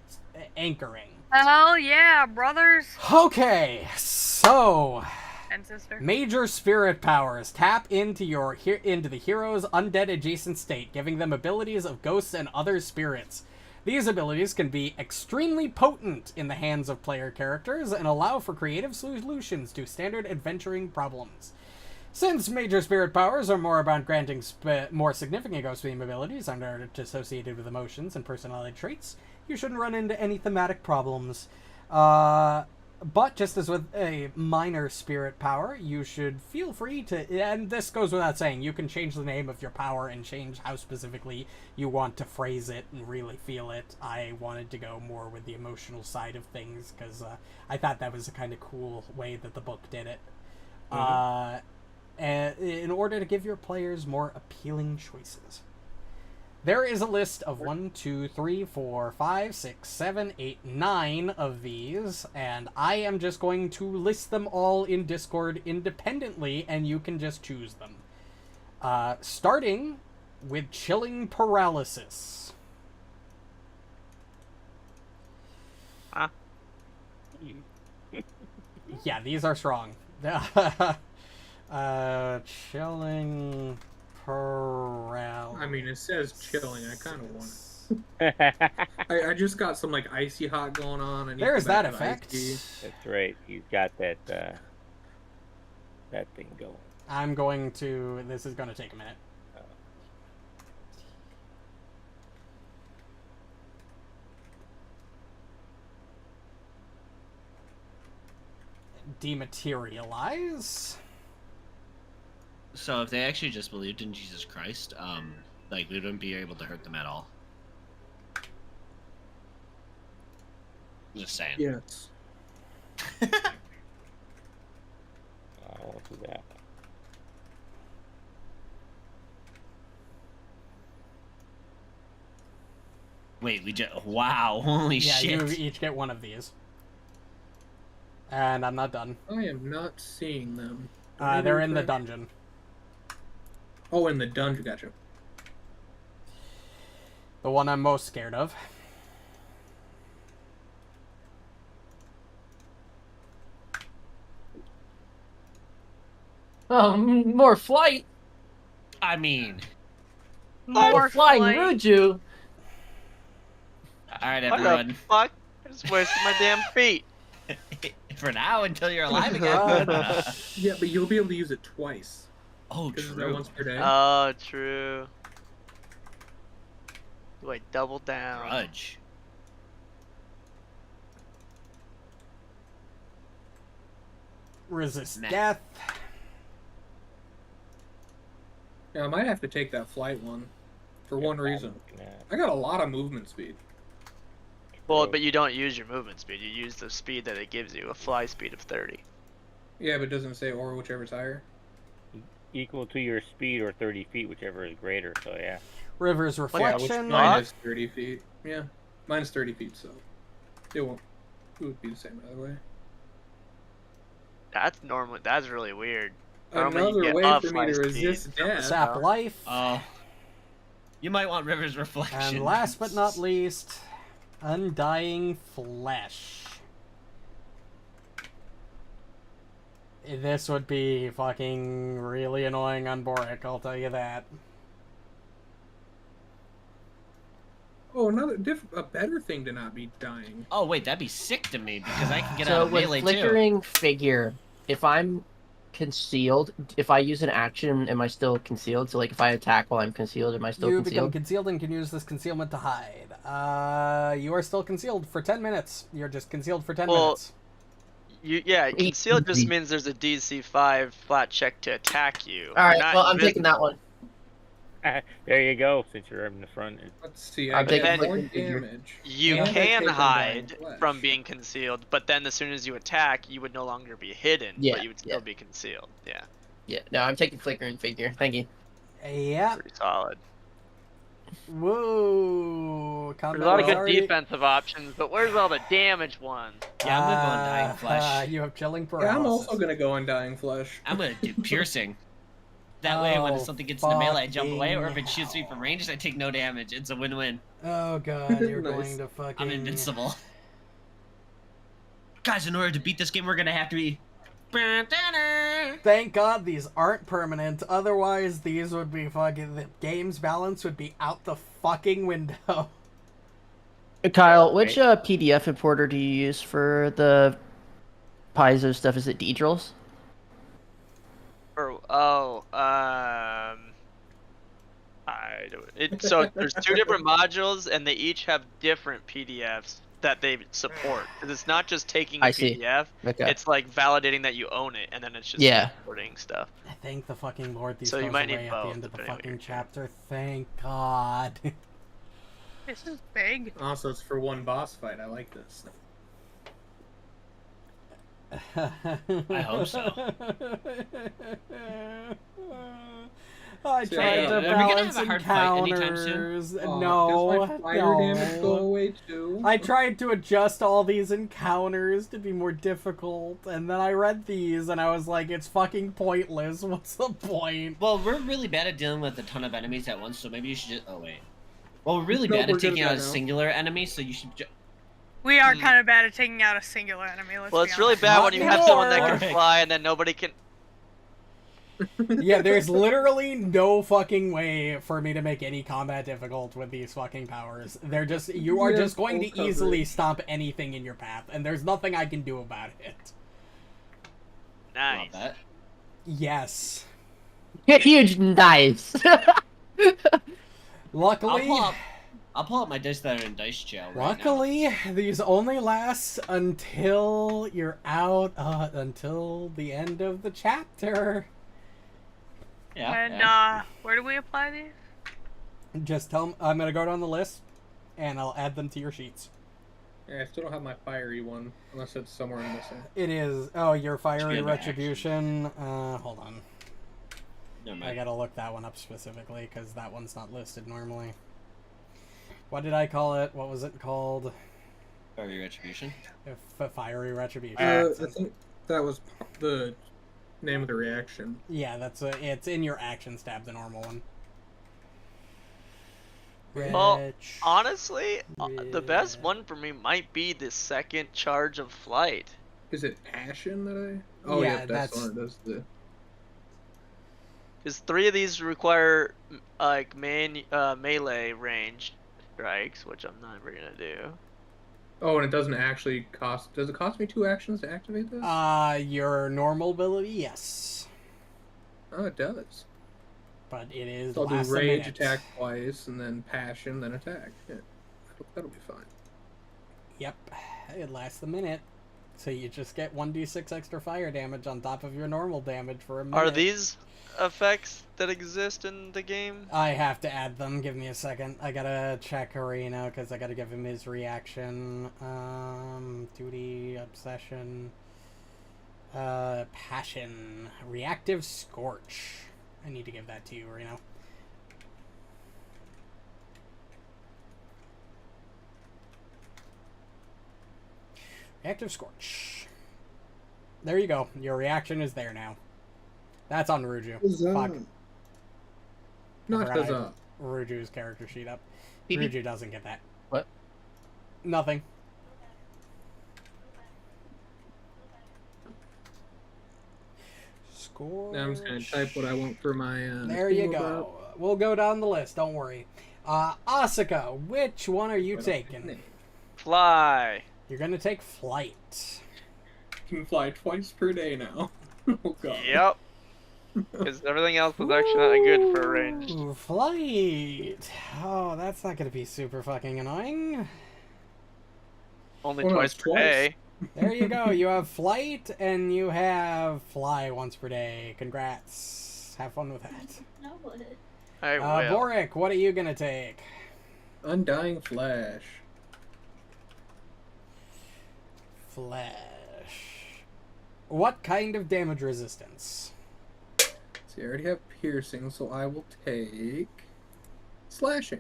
anchoring. Hell yeah, brothers. Okay, so And sister. Major spirit powers. Tap into the hero's undead adjacent state, giving them abilities of ghosts and other spirits. These abilities can be extremely potent in the hands of player characters and allow for creative solutions to standard adventuring problems. Since major spirit powers are more about granting more significant ghost beam abilities and are associated with emotions and personality traits, you shouldn't run into any thematic problems. But just as with a minor spirit power, you should feel free to, and this goes without saying, you can change the name of your power and change how specifically you want to phrase it and really feel it. I wanted to go more with the emotional side of things because I thought that was a kind of cool way that the book did it. And in order to give your players more appealing choices. There is a list of 1, 2, 3, 4, 5, 6, 7, 8, 9 of these, and I am just going to list them all in Discord independently, and you can just choose them. Starting with Chilling Paralysis. Yeah, these are strong. Chilling Paralysis. I mean, it says chilling. I kind of want it. I just got some like icy hot going on. There's that effect. That's right. He's got that that thing going. I'm going to. This is going to take a minute. Dematerialize. So if they actually just believed in Jesus Christ, like we wouldn't be able to hurt them at all. Just saying. Yes. I won't do that. Wait, we just wow! Holy Yeah, shit! you each get one of these. And I'm not done. I am not seeing them. They're in the dungeon. Oh, in the dungeon. Gotcha. The one I'm most scared of. Oh, more flight. I mean, More flying flight. Ruju. all right, What the everyone. fuck? I just wasted my damn feet. For now, until you're alive again. Yeah, but you'll be able to use it twice. Oh, Because that true. once per day. Oh, true. Do I double down? Grudge. Resist Meh. death. Yeah, I might have to take that flight one. For one reason. I got a lot of movement speed. Well, but you don't use your movement speed. You use the speed that it gives you, a fly speed of 30. Yeah, but it doesn't say or whichever's higher. Equal to your speed or 30 feet, whichever is greater. So yeah. River's Yeah, which Reflection. mine is 30 feet. Yeah, mine's 30 feet, so it won't. It would be the same either way. That's normally. That's really weird. Normally you Another get way up for me fly to speed. resist death. Sap Life. Oh, you might want River's Reflection. And last but not least, Undying Flesh. This would be fucking really annoying on Borraeck, I'll tell you that. Oh, a better thing to not be dying. Oh wait, that'd be sick to me because I can get out So of with melee too. flickering figure, if I'm concealed, if I use an action, am I still concealed? So like if I attack while I'm concealed, am I still You become concealed? concealed and can use this concealment to hide. You are still concealed for 10 minutes. You're just concealed for 10 Well, minutes. Concealed just easy. means there's a DC 5 flat check to attack you. All right, You're not well I'm invisible. taking that one. There you go. Since you're in the front. Let's see. I'm I get taking more flickering figure. damage. You And I can take hide Undying Flesh. from being concealed, but then as soon as you attack, you would no longer be hidden, Yeah, but you would still yeah. be concealed. Yeah, Yeah, no, I'm taking flickering figure. Thank you. Yeah. pretty solid. Whoa. There's a lot of good already... defensive options, but where's all the damage ones? Yeah, I'm gonna go Undying Flesh. You have Chilling Yeah, Paralysis. I'm also gonna go Undying Flesh. I'm gonna do piercing. That way, when Oh, something gets in the melee, I jump away, or if fucking it shoots me from range, I take no damage. It's a win-win. Oh god, you're Nice. going to fucking... I'm invincible. Guys, in order to beat this game, we're gonna have to be Thank God these aren't permanent. Otherwise, these would be fucking... The game's balance would be out the fucking window. Kyle, which PDF importer do you use for the Paizo stuff? Is it Deedrils? So there's 2 different modules, and they each have different PDFs that they support. 'Cause it's not just taking a I see. PDF. Okay. It's like validating that you own it, and then it's just supporting stuff. Thank the fucking Lord these So you goes might away need at both, the end of the depending on fucking your chapter. Thank God. This is big. Also, it's for one boss fight. I like this. I hope so. I See, tried to are we gonna balance have a hard fight anytime soon? encounters. Does No, my fire damage go no. away too? I tried to adjust all these encounters to be more difficult, and then I read these, and I was like, it's fucking pointless. What's the point? Well, we're really bad at dealing with a ton of enemies at once, so maybe you should just... Oh, wait. Well, we're really No, bad we're at good taking at out a that now. singular enemy, so you should just... We are kind of bad at taking out a singular enemy. Well, it's it's really bad when you have someone that can Borraeck. fly, and then nobody can. Yeah, there's literally no fucking way for me to make any combat difficult with these fucking powers. They're just, you are Yeah, just going full to easily coverage. stomp anything in your path, and there's nothing I can do about it. Nice. Love that. Yes. Huge nice. Luckily, I'll pull up my dice that are in dice jail right now. luckily, these only last until you're out, until the end of the chapter. Yeah, And yeah. where do we apply these? Just tell them, I'm gonna go down the list, and I'll add them to your sheets. Yeah, I still don't have my fiery one, unless it's somewhere I'm missing. It is, oh, your fiery in my retribution, hold on. Never I mind. gotta look that one up specifically, because that one's not listed normally. What did I call it? What was it called? Fiery retribution. Fiery retribution. I think that was the name of the reaction. Yeah, it's in your actions tab, the normal one. Well, honestly, the best one for me might be the second charge of flight. Is it Ashen that I? Oh Yeah, yeah, that's- that's the one. That's the. Because 3 of these require like melee range strikes, which I'm never gonna do. Oh, and it doesn't actually cost. Does it cost me 2 actions to activate this? Your normal ability, yes. Oh, it does. But it is So I'll do last a rage, minute. attack twice, and then passion, then attack. Yeah, that'll be fine. Yep, it lasts a minute. So you just get 1d6 extra fire damage on top of your normal damage for a minute. Are these effects that exist in the game? I have to add them. Give me a second. I gotta check Arena because I gotta give him his reaction. Duty, obsession, passion, reactive scorch. I need to give that to you, Arena. Reactive scorch. There you go. Your reaction is there now. That's on Ruju. Fuck. Not Forgot because I had Ruju's character sheet up. Beep, beep. Ruju doesn't get that. What? Nothing. Score. I'm just gonna type what I want for my. There you thing go. about- We'll go down the list. Don't worry. Asuka, which one are you I don't have taking? name. Fly. You're gonna take flight. Can fly twice per day now. Oh god. Yep. Because everything else was actually not good for ranged. Ooh, flight. Oh, that's not gonna be super fucking annoying. Only Well, twice it's per twice. day. There you go. You have flight and you have fly once per day. Congrats. Have fun with that. I will. Borraeck, what are you gonna take? Undying Flash. Flash. What kind of damage resistance? See, I already have piercing, so I will take slashing.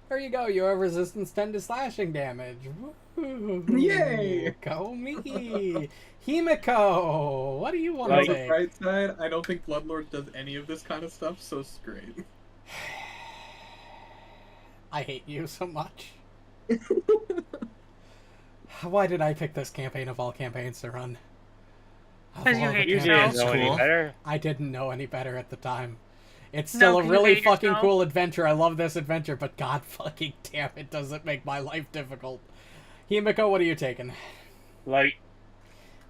There you go. You have resistance 10 to slashing damage. Woo. Yay! Go me. Himiko, what do you want On to the take? bright side, I don't think Bloodlord does any of this kind of stuff, so it's great. I hate you so much. Why did I pick this campaign of all campaigns to run? Of Because you all the hate You characters. didn't know any cool. better. I didn't know any better at the time. It's No, still a 'cause you really hate fucking yourself. cool adventure. I love this adventure, but god fucking damn, it does it make my life difficult. Himiko, what are you taking? Like,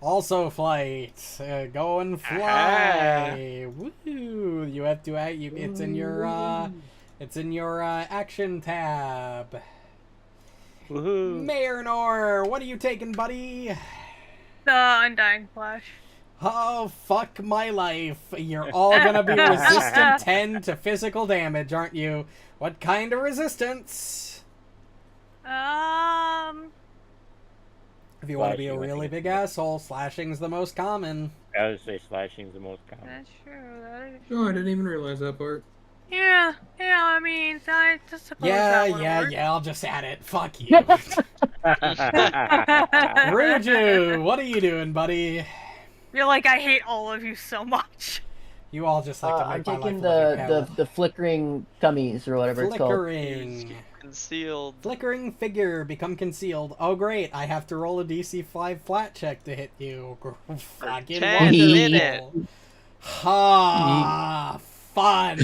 Also flight. Go and fly. Woo! You have to it's in your action tab. woohoo. Marynor, what are you taking, buddy? The Undying Flash. Oh, fuck my life. You're all gonna be resistant 10 to physical damage, aren't you? What kind of resistance? If you want to be a Slashing, I really think big it's- asshole, slashing's the most common. I would say slashing's the most common. That's true. That is... Oh, I didn't even realize that part. Yeah, I mean, I just suppose that would work. Yeah, I'll just add it. Fuck you. Ruju, what are you doing, buddy? You're like, I hate all of you so much. You all just like to I'm make my life taking a living hell. the flickering gummies or whatever it's called. Flickering. Concealed. Flickering figure, become concealed. Oh great, I have to roll a DC 5 flat check to hit you. Fucking 10 wonderful. minutes. Ha, fun.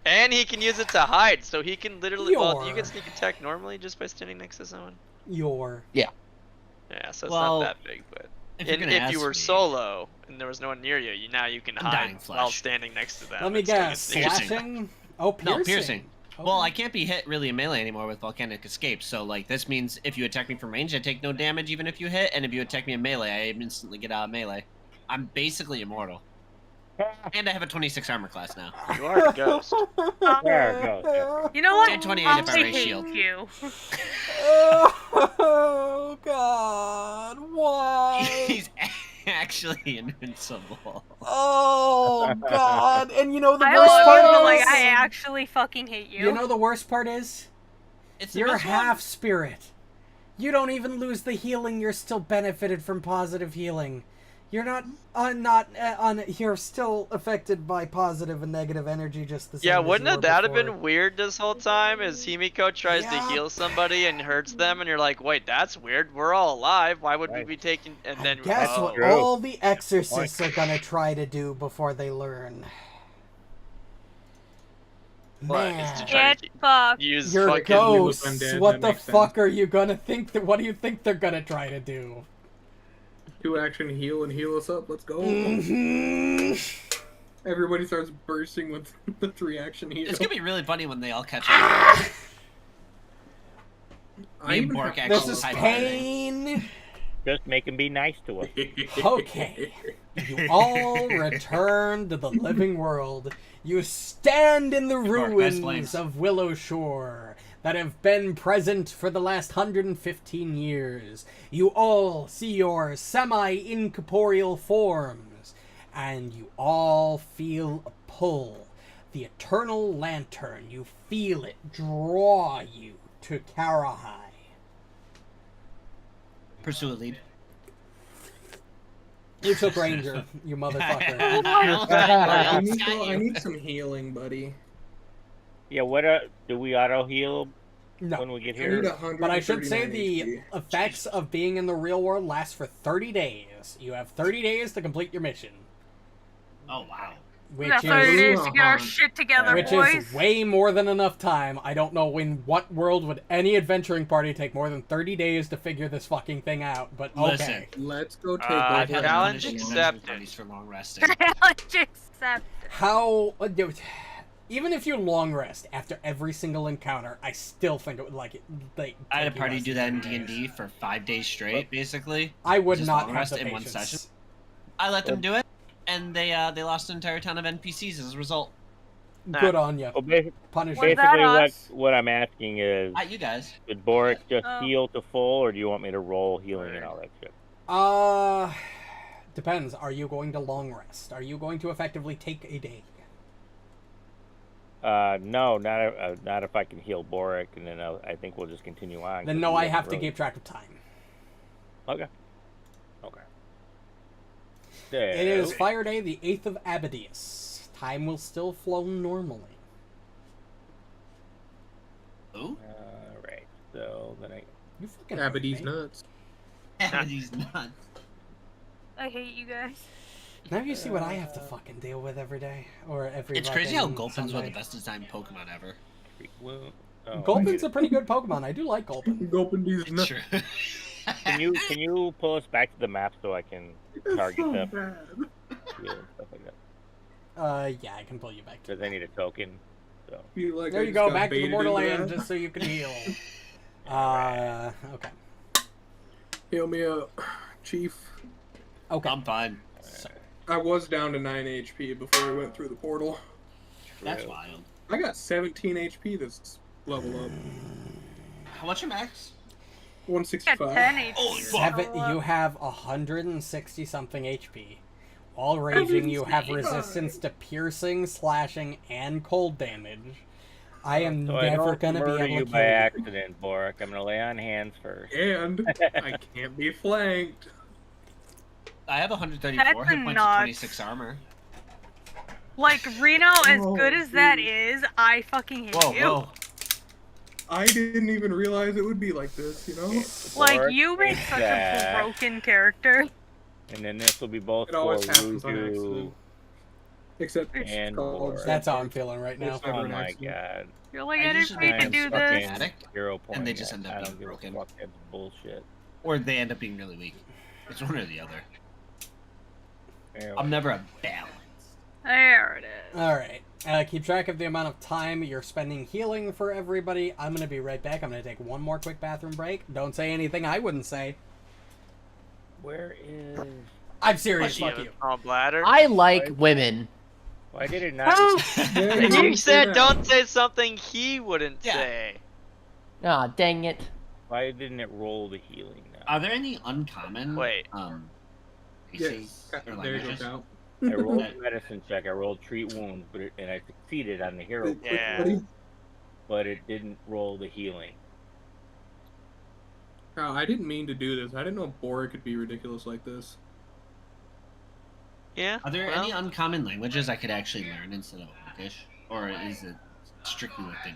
And he can use it to hide, so he can literally. Well, you Your- can sneak attack normally just by standing next to someone. Yeah. Yeah, so it's Well, not that big, but If you're and gonna if you ask were me, solo and there was no one near you, now you can Undying hide Flash. while standing next to them. Let me and still get guess. sneak attack. Slashing? Oh, piercing. No, piercing. Okay. Well, I can't be hit really in melee anymore with volcanic escape, so like this means if you attack me from range, I take no damage even if you hit, and if you attack me in melee, I instantly get out of melee. I'm basically immortal. And I have a 26 armor class now. You are a ghost. There it goes. Yeah. You know what? And 28 I if I raise hate shield. you. Oh god, why? He's actually invincible. Oh god, and you know the I worst love part you, is, but like, I actually fucking hate you. you know the worst part is, It's the you're best one. half spirit. You don't even lose the healing. You're still benefited from positive healing. You're you're still affected by positive and negative energy just the same. Yeah, as wouldn't you were that have before. been weird this whole time? As Himiko tries to Yeah. heal somebody and hurts them, and you're like, wait, that's weird. We're all alive. Why would we Right. be taking? And And then guess oh. what True. all the exorcists are gonna try to do before they learn? What, is Man. to try to Get fucked. use You're fucking ghosts. undead, What that the makes fuck sense. are you gonna think? What do you think they're gonna try to do? 2 action heal and heal us up. Let's go. Mhm. Everybody starts bursting with the 3 action heal. It's gonna be really funny when they all catch up. I Me and even Borraeck have- This actually is type pain. Just make him be nice to us. Okay. You all return to the living world. You stand in the Borraeck, nice ruins flames. of Willow Shore that have been present for the last 115 years. You all see your semi-incorporeal forms, and you all feel a pull. The eternal lantern, you feel it draw you to Karahai. Pursue a lead. You took Ranger, you motherfucker. Himiko, I need some healing, buddy. Yeah, what do we auto heal No. when we get I need here? 139 But I should say the HP. effects of being in the real world last for 30 days. You have 30 days to complete your mission. Oh wow. We Which got 30 is days to get our shit together, which boys. is way more than enough time. I don't know in what world would any adventuring party take more than 30 days to figure this fucking thing out, but okay. Listen. Let's go take I've over. had challenge punishing accepted. adventure parties for long resting. Challenge accepted. How even if you long rest after every single encounter, I still think it would I I had a party do that in D&D for 5 days straight, basically. I would Just not long have rest the in one patience. session. I let them do it, and they lost an entire ton of NPCs as a result. Good on you. Well, Punish What you. is that basically, us? what I'm asking is, Not you guys. did Borraeck just Oh. heal to full, or do you want me to roll healing and all that shit? Depends. Are you going to long rest? Are you going to effectively take a day? No, not if I can heal Borraeck, and then I think we'll just continue on. Then 'cause no, we I haven't have to really- keep track of time. Okay. Okay. It is So- Fire Day, the 8th of Abadius. Time will still flow normally. Ooh. Alright, so then I... You fucking Abadi's hate me. nuts. He's nuts. I hate you guys. Now you see what I have to fucking deal with every day, or every. It's crazy how fucking Gulpin's one of Sunday. the best designed Pokemon ever. Well, oh, Gulpin's a pretty good Pokemon. I do like Gulpin. Gulpin these It's nuts. true. Can you pull us back to the map so I can It's target so them bad. and stuff like that? Yeah, I can pull you back to. Because I need a token. So Feel like There I you just go, got back to the baited Borderlands into that. just so you can heal. Okay. Heal me up, Chief. Okay. I'm fine. So, I was down to 9 HP before we went through the portal. That's wild. I got 17 HP this level up. How much your max? Got 165. 10 HP. Oh, fuck. you have 160 something HP. While raging, you have 165. resistance to piercing, slashing, and cold damage. I am I never don't gonna be murder able you to by kill you. accident, Borraeck. I'm gonna lay on hands first. And I can't be flanked. I have 134 That's hit points and nuts. 26 armor. Like, Reno, as Oh, good as that dude. is, I fucking hate Whoa, you. whoa. I didn't even realize it would be like this, you know? Like, Borraeck you make takes such a that, broken character. And then this will be both It for always happens on Ruju accident. Except it's and called Borraeck. That's how I'm feeling right now. It's never Oh an my accident. god. You're like, I I didn't usually need to am do fucking this. addict, Hero point. and they just end up I being don't give a broken. fuck, that's bullshit. Or they end up being really weak. It's one or the other. Yeah, I'm never a balance. There it is. Alright. Keep track of the amount of time you're spending healing for everybody. I'm gonna be right back. I'm gonna take one more quick bathroom break. Don't say anything I wouldn't say. Where is? I'm serious, You fuck have you. a small bladder. I like women. Why did it not? Yeah, And you you said that. don't say something he wouldn't Yeah. say. Ah, dang it. Why didn't it roll the healing now? Are there any uncommon Wait. races Yes. or There you go, languages? Cal. I rolled a medicine check. I rolled treat wounds, and I succeeded on the hero point, Yeah. Buddy. but it didn't roll the healing. Cal, I didn't mean to do this. I didn't know Borraeck could be ridiculous like this. Yeah. Are there well, any uncommon languages I could actually learn instead of Orcish? Or is it strictly within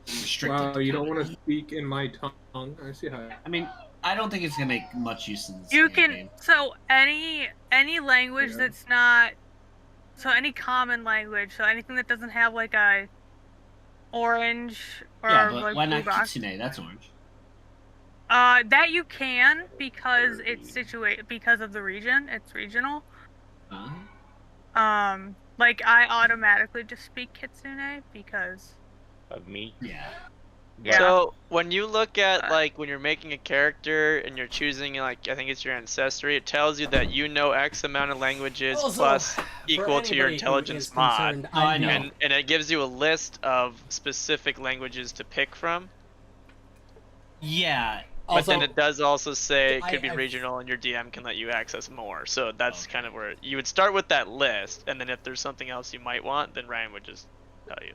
restricted? Wow, to you don't common? want to speak in my tongue. I see how. I mean, I don't think it's gonna make much use in this You campaign. can, so any language Yeah. that's not, so any common language, so anything that doesn't have like a orange or Yeah, but like why blue not box. Kitsune? That's orange. That you can because it's situated because of the region. It's regional. Like I automatically just speak Kitsune because Of me. Yeah. Yeah. So when you look at like when you're making a character and you're choosing like I think it's your ancestry, it tells you that you know X amount of languages Also, plus for equal to your anybody who intelligence is mod. concerned, Oh, I I'm know. being- And it gives you a list of specific languages to pick from. Yeah. But Also, then it does also say it could be I- regional and your DM can let you access more. So that's kind of where you would start with that list, and then if there's something else you might want, then Ryan would just tell you.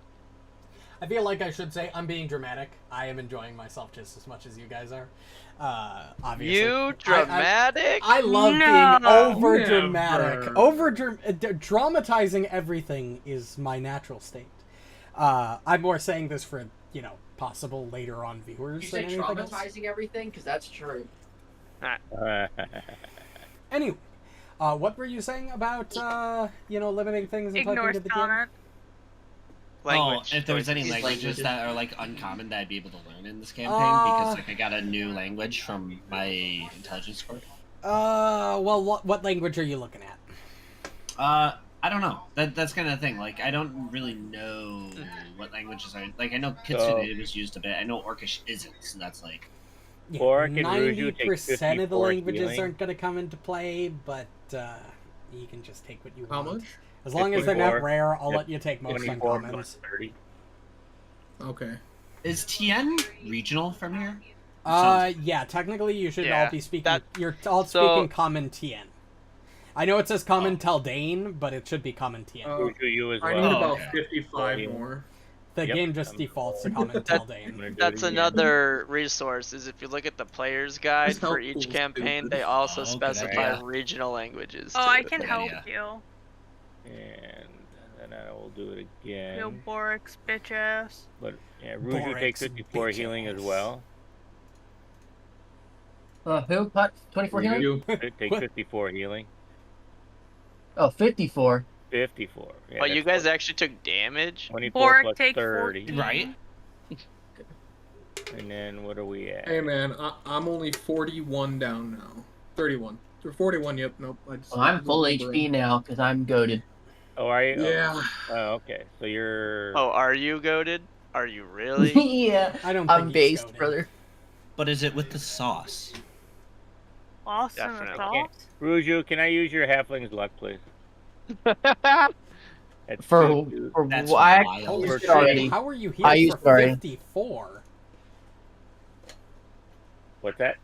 I feel like I should say I'm being dramatic. I am enjoying myself just as much as you guys are. Obviously. You dramatic? I love No. being over dramatic. Never. Dramatizing everything is my natural state. I'm more saying this for, possible later on viewers You than say anything else. traumatizing everything? Because that's true. Anyway, what were you saying about, limiting things and ignore talking to the DM? comment. Language. Oh, if there was any choices. languages that are like uncommon that I'd be able to learn in this campaign because like I got a new language from my intelligence score. Well, what language are you looking at? I don't know. That's kind of the thing. Like I don't really know what languages are. Like I know Kitsune was used a bit. I know Orcish isn't. So that's like. Yeah, Borraeck and Ruju take 90% of the 54 languages healing. aren't going to come into play, but you can just take what you How want. much? As long as they're not 54. rare, I'll Yep. let you take most 24 uncommons. plus 30. Okay. Is Tien regional from here? Yeah, technically you should Yeah, all be speaking. that- You're all so- speaking Common Tien. I know it says Common Taldane, but it should be Common Tien. Ruju, you as I well. need Oh, about okay. 55 Yeah. more. The Yep. game just defaults to Common I'm Taldane. gonna do That's it again. another resource. Is if you look at the player's guide That's how for each cool campaign, stupid. they also Oh, good specify idea. regional languages. Oh, too. I can Good help idea. you. And then I will do it Yo, again. Borraeck's bitch ass. But yeah, Ruju takes Borraeck's 54 bitch healing as ass. well. Who? What? 24 healing? You. Take What? 54 healing. Oh, 54. 54. Yeah, But you that's guys actually took damage? 24 Borraeck plus take 30. 14. Right? And then what are we at? Hey man, I'm only 41 down now. 31. Or 41, yep, nope. Well, I'm full HP now because I'm goaded. Oh, are you? Yeah. Oh, okay. So you're. Oh, are you goaded? Are you really? Yeah. I don't I'm think he's based, goated. brother. But is it with the sauce? Awesome Definitely. sauce. Ruju, can I use your halfling's luck, please? That's For two. That's I wild. Holy used shit, it already. how are you I here used for it already. 54? What's that?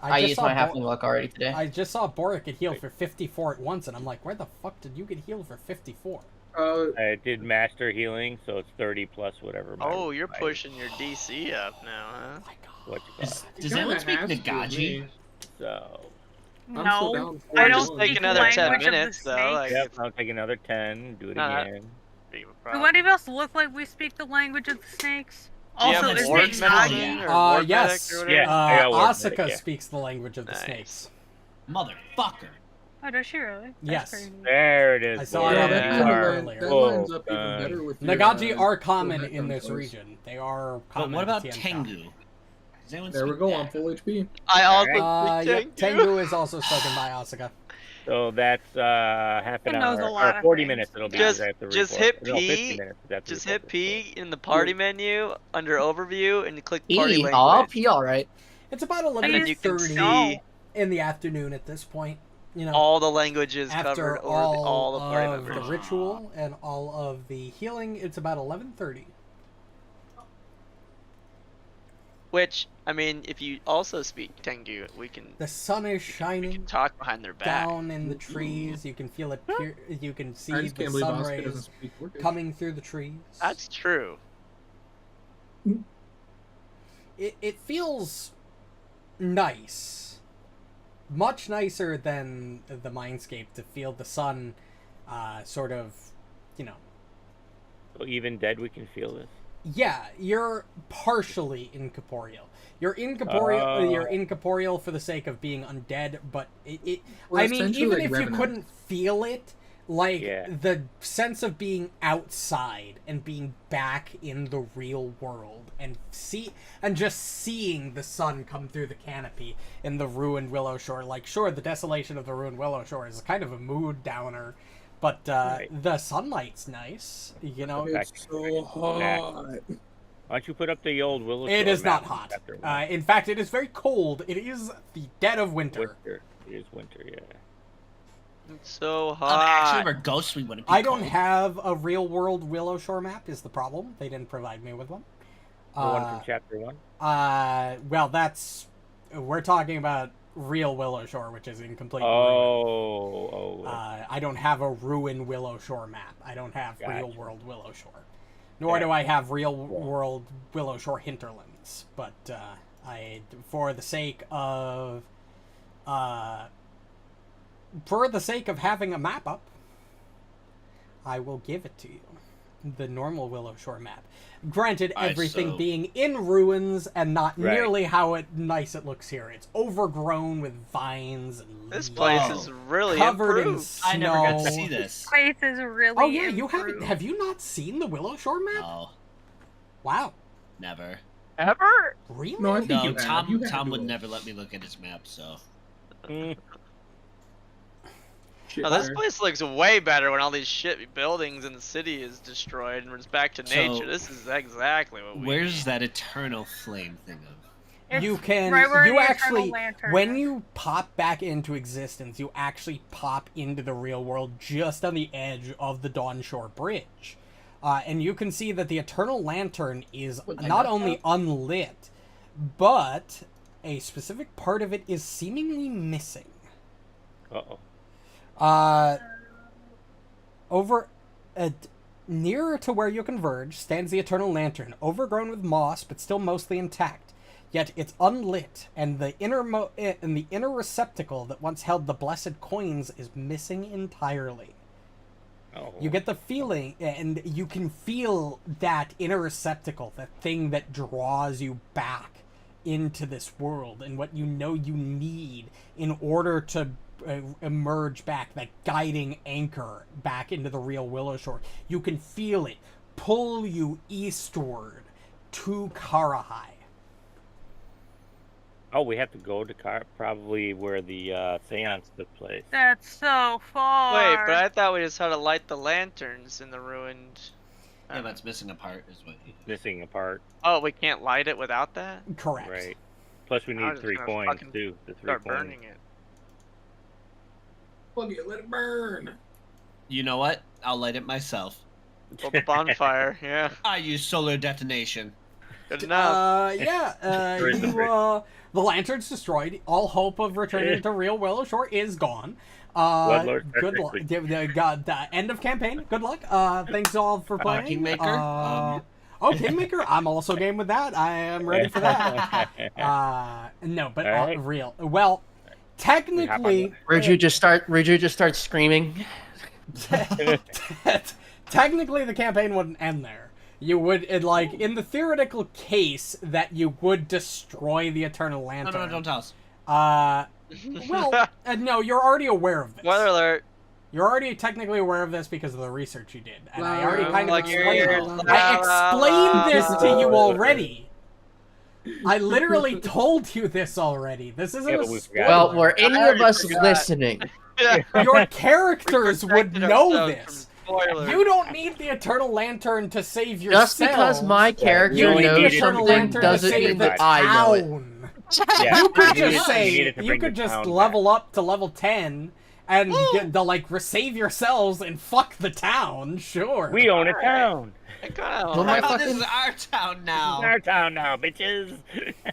I just used saw my Bo- halfling luck already today. I just saw Borraeck get healed for 54 at once, and I'm like, where the fuck did you get healed for 54? I did master healing, so it's 30 plus whatever. Oh, you're pushing your DC up now, huh? Oh my god. What you got? Does anyone speak Nagaji? So. I'm No. still down I don't Just 41. take speak another 10 language of the minutes, though. snakes. Like, Yep, I'll take another 10. Do it Nah, again. big of a Do problem. any of us look like we speak the language of the snakes? Do you Also, have there's ward snakes not. medicine. medicine Yeah. or ward Yes. medic or whatever? Yeah. I got ward Asuka medic, yeah. speaks the language of the Nice. snakes. Motherfucker. Oh, does she really? That's Yes. crazy. There it is. I saw it Yeah, on the that, Yeah. kinda car line- earlier. that Whoa, lines up even better with your, Nagaji are your common head in this contours. region. They are But common. what about to Tianxia. Tengu? Does anyone There we speak go, that? I'm full HP. I also Yep, speak Tengu Tengu. is also spoken by Asuka. So that's half an It knows hour a lot or of 40 things. minutes. It'll be Just- I have to just report. hit No, 50 P. minutes. That's Just report hit this P in the party menu under overview and you click party E. language. I'll pee all right. It's about And then you can 11:30 see in the afternoon at this point. You know, all the languages after covered or all, all the party of members. the ritual and all of the healing, it's about 11:30. Which, I mean, if you also speak Tengu, we can The sun is shining talk behind their back. down in the trees. You can feel it. You can see I just the can't believe sun Asuka doesn't rays speak Orcish. coming through the trees. That's true. It feels nice, much nicer than the Mindscape to feel the sun, sort of, you know. So even dead, we can feel this. Yeah, you're partially incorporeal. You're incorporeal. You're incorporeal for the sake of being undead, but We're I mean, essentially even like if Revenant. you couldn't feel it, like Yeah. the sense of being outside and being back in the real world and just seeing the sun come through the canopy in the ruined Willow Shore. Like, sure, the desolation of the ruined Willow Shore is kind of a mood downer, but the sunlight's nice. You know, It's so hot. Why don't you put up the old Willow it Shore is not map hot. after one? In fact, it is very cold. It is the dead of winter. Winter. It is winter, yeah. It's so Actually, hot. we're ghosts. We wouldn't be I don't cold. have a real world Willow Shore map. Is the problem? They didn't provide me with one. The one from chapter 1? Well, we're talking about real Willow Shore, which is in complete ruin. Oh. I don't have a ruin Willow Shore map. I don't have Gotcha. real world Willow Shore. Nor do I have real world Willow Shore hinterlands. But for the sake of having a map up, I will give it to you. The normal Willow Shore map. Granted, everything being in ruins and not nearly how nice it looks here. It's overgrown with vines and leaves. This place is really covered in improved. snow. I never got to see this. Place is really. Oh yeah, you haven't. improved. Have you not seen the Willow Shore map? No, Wow, never. Ever? really? No, I think No, you have. Tom. You have Tom to would go. never let me look at his map. So Shit, Oh, this there. place looks way better when all these shit buildings in the city is destroyed and we're just back to So, nature. This is exactly what we where's need. that eternal flame thing of? It's You can. right where You the actually, Eternal Lantern when is. you pop back into existence, you actually pop into the real world just on the edge of the Dawn Shore Bridge, and you can see that the Eternal Lantern is Would I not not only unlit, but a specific part of it is seemingly missing. Uh-oh. Over nearer to where you converge stands the Eternal Lantern, overgrown with moss but still mostly intact. Yet it's unlit, and the inner receptacle that once held the blessed coins is missing entirely. Oh. You get the feeling, and you can feel that inner receptacle, that thing that draws you back into this world, and what you know you need in order to emerge back, that guiding anchor back into the real Willow Shore. You can feel it pull you eastward to Karahai. Oh, we have to go to probably where the seance took place. That's so far. Wait, but I thought we just had to light the lanterns in the ruined. Yeah, that's missing a part, is what. Missing a part. Oh, we can't light it without that? Correct. Right. Plus, we I'm need just 3 gonna coins fucking too. The 3 Start coins. burning it. Plug it, let it burn. You know what? I'll light it myself. Build a bonfire, yeah. I use solar detonation. Good enough. The lantern's destroyed. All hope of returning to real Willow Shore is gone. Bloodlord Good luck. The end of campaign. Good luck. Thanks all for playing. Kingmaker? Kingmaker. I'm also game with that. I am ready for that. No, but Alright. real. Well, technically, Ruju just starts screaming. technically, the campaign wouldn't end there. You would, in the theoretical case that you would destroy the Eternal Lantern. No, don't tell us. No, you're already aware of this. Weather alert. You're already technically aware of this because of the research you did. And I Wow. already kind of Like explained yours. it. I explained this to you already. I literally told you this already. This isn't Yeah, a but we spoiler. forgot. Well, were any of already us forgot. listening? Your characters would Protected know ourselves this. from spoilers. You don't need the Eternal Lantern to save yourself. Just because my character You need the knows Eternal something Lantern to doesn't save mean the that I know it. town. Yeah, You could needed- just say, needed to you bring could the just town level back. up to level 10 and get the, save yourselves and fuck the town, sure. We own a town. Well, my Oh, this fucking is our town now. It's our town now, bitches.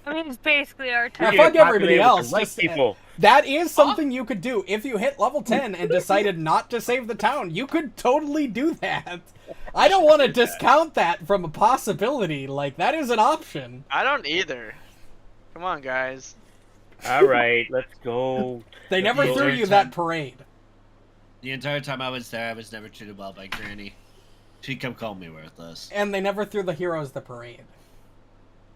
I mean, it's basically our Yeah, town. We fuck get everybody populated with else. the right Just, people. that is something you could do. If you hit level 10 and decided not to save the town, you could totally do that. I don't want to discount that from a possibility. That is an option. I don't either. Come on, guys. All right, let's go. They never The threw entire you that time- parade. The entire time I was there, I was never treated well by Granny. She'd come call me worthless. And they never threw the heroes the parade.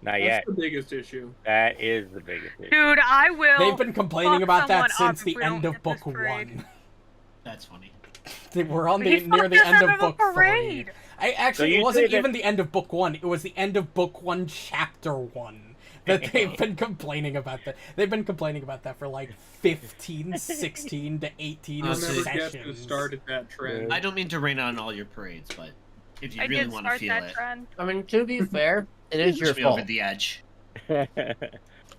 Not That's yet. the biggest issue. That is the biggest issue. Dude, I will. They've been complaining fuck about that someone up since if the we don't end of get this book parade. 1. That's funny. We're on He near fucked the us end out of of a book 3. parade. Actually, you it wasn't say that- even the end of book 1. It was the end of book 1, chapter 1. That they've been complaining about that. They've been complaining about that for 15, 16 to 18 I'll I'll never see. get to sessions. started that trend. I don't mean to rain on all your parades, but if you I really did want to start feel that it, trend. I mean, to be fair, it is your push me over fault. the edge. Now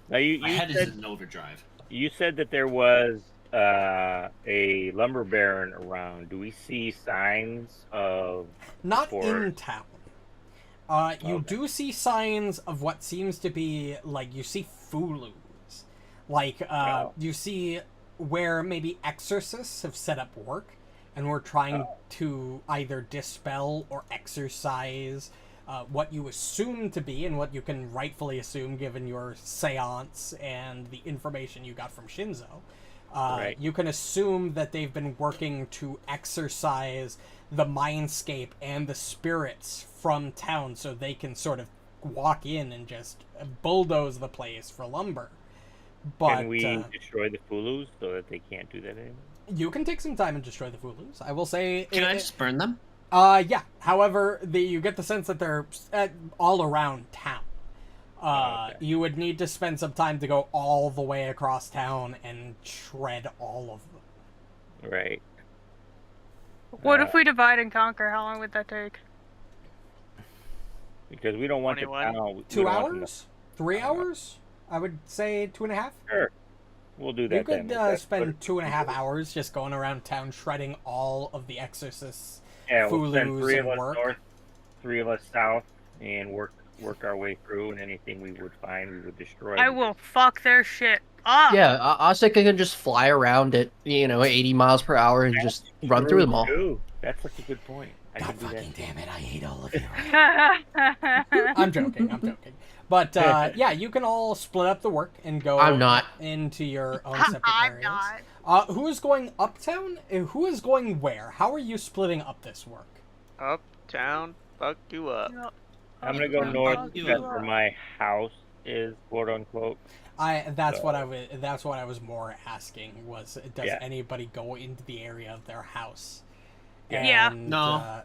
My head is in overdrive. you said that there was a lumber baron around. Do we see signs of Not Or- in town. You Okay. do see signs of what seems to be, you see Fulus. Oh. You see where maybe exorcists have set up work, and we're trying to either dispel or exorcise what you assume to be, and what you can rightfully assume given your seance and the information you got from Shinzo. Right. You can assume that they've been working to exorcise the mindscape and the spirits from town so they can sort of walk in and just bulldoze the place for lumber. But can we destroy the Fulus so that they can't do that anymore? you can take some time and destroy the Fulus. I will say... Can I just burn them? Yeah. However, you get the sense that they're all around town. Okay. You would need to spend some time to go all the way across town and shred all of them. Right. What if we divide and conquer? How long would that take? Because we don't want 21. the town. we 2 don't want them hours? 3 hours? I would say 2.5. to- Sure. We'll do that You could then. That's spend what- 2.5 hours just going around town shredding all of the exorcists. Yeah, we'll send Fulus 3 of and us work. north, 3 of us south, and work our way through, and anything we would find, we would destroy. I will fuck their shit up. Yeah, Asuka can just fly around at 80 miles per hour and just run through them all. Ooh, that's such a good point. I God can do fucking that. damn it, I hate all of you. I'm I'm joking. But, yeah, you can all split up the work and go I'm not. into your own separate I'm areas. not. Who is going uptown? Who is going where? How are you splitting up this work? Uptown, fuck you up. I'm gonna go north you just up. for my house, is quote unquote. That's what I was more asking was, does Yeah. anybody go into the area of their house? Yeah. And, No.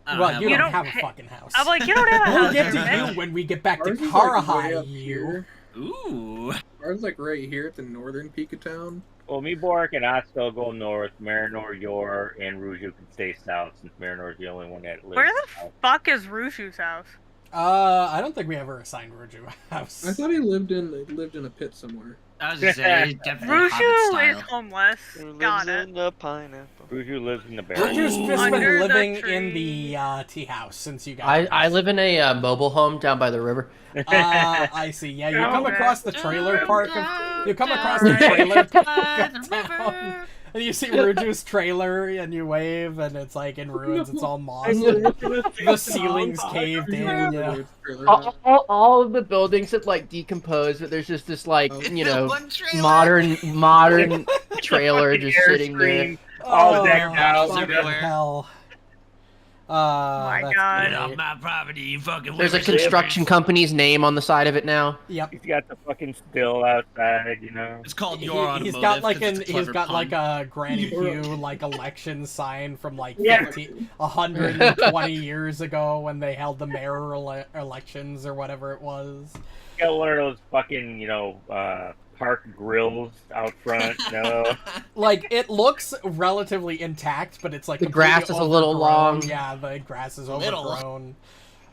I don't well, have you one. don't don't have a ha- fucking house. I'm like, you don't have a We'll house get there, to you bitch. when we get back to Ours is, like, way Karahai, up you. here. Ooh. Ours like right here at the northern peak of town. Well, me, Borraeck, and Asuka go north. Marynor, Yor, and Ruju can stay south since Marynor is the only one that lives Where the south. fuck is Ruju's house? I don't think we ever assigned Ruju a house. I thought he lived in a pit somewhere. I was gonna say, definitely Hobbit Ruju style. is homeless. Who Got lives it. in a pineapple? Ruju lives in the barrel. Ruju's just Under been the living in tree. the tea house since you got I live in a mobile home down by the river. I see. Yeah, you come Okay. across the trailer park of... You come across the trailer park of town, and you see Ruju's trailer, and you wave, and it's like in ruins. It's all moss. The ceiling's caved in. Yeah. All of the buildings have like decomposed, but there's just this like One trailer. modern trailer just sitting there. All decked out. Fucking everywhere. hell. my That's God. Get great. off my property, you fucking. There's a whippersnappers. construction company's name on the side of it now. Yep. He's got the fucking still outside, you know. It's called Your Automotive. He's got like 'cause it's a he's clever got pun. like a Granny Your- Hugh like election sign from like Yeah. 120 years ago when they held the mayor elections or whatever it was. He's got one of those fucking, park grills out front, Like it looks relatively intact, but it's like The completely grass is a little overgrown. long. Yeah, the grass is Little. overgrown.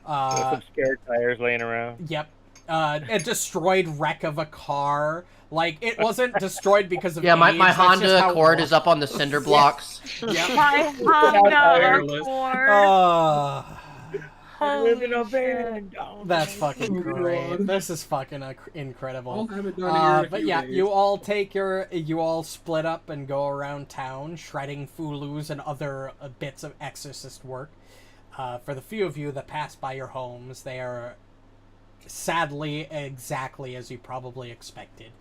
with some spare tires laying around. Yep. A destroyed wreck of a car. Like it wasn't destroyed because of Yeah, my age, that's just Honda how it Accord was. is up on the cinder blocks. Yep. My Honda Tireless. Accord. I live in a Holy shit. van. down That's there. fucking Oh, great. God. This is fucking I'll incredible. have it done here in a But few yeah, days. you all split up and go around town, shredding fulus and other bits of exorcist work. For the few of you that pass by your homes, they are sadly exactly as you probably expected.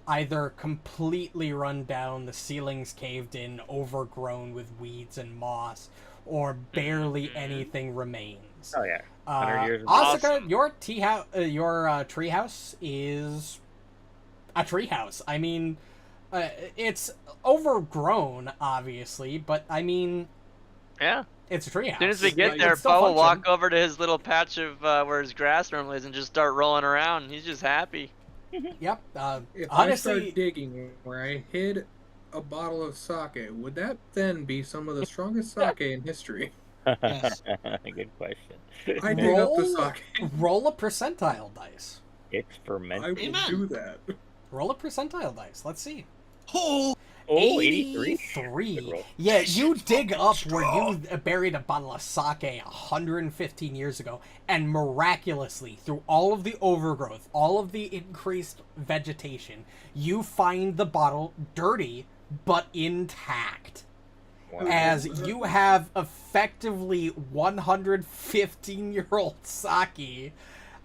Either completely run down, the ceilings caved in, overgrown with weeds and moss, or barely anything remains. Oh yeah. 100 years of Asuka, Awesome. your treehouse is a treehouse. I mean, it's overgrown, obviously, but I mean, Yeah. it's a treehouse. As soon as we Yeah, get you there, can still Paul will function. walk over to his little patch of where his grass normally is and just start rolling around. He's just happy. Yep. If I Honestly, start digging where I hid a bottle of sake, would that then be some of the strongest sake in history? Yes. Good question. I dig up the Roll- sake. roll a percentile dice. It's I fermented. will Amen. do that. Roll a percentile dice. Let's see. Oh, Oh, 83. 83. Good roll. Yeah, you dig up where you buried a bottle of sake 115 years ago, and miraculously, through all of the overgrowth, all of the increased vegetation, you find the bottle dirty but intact. Wow. As you have effectively 115-year-old sake. You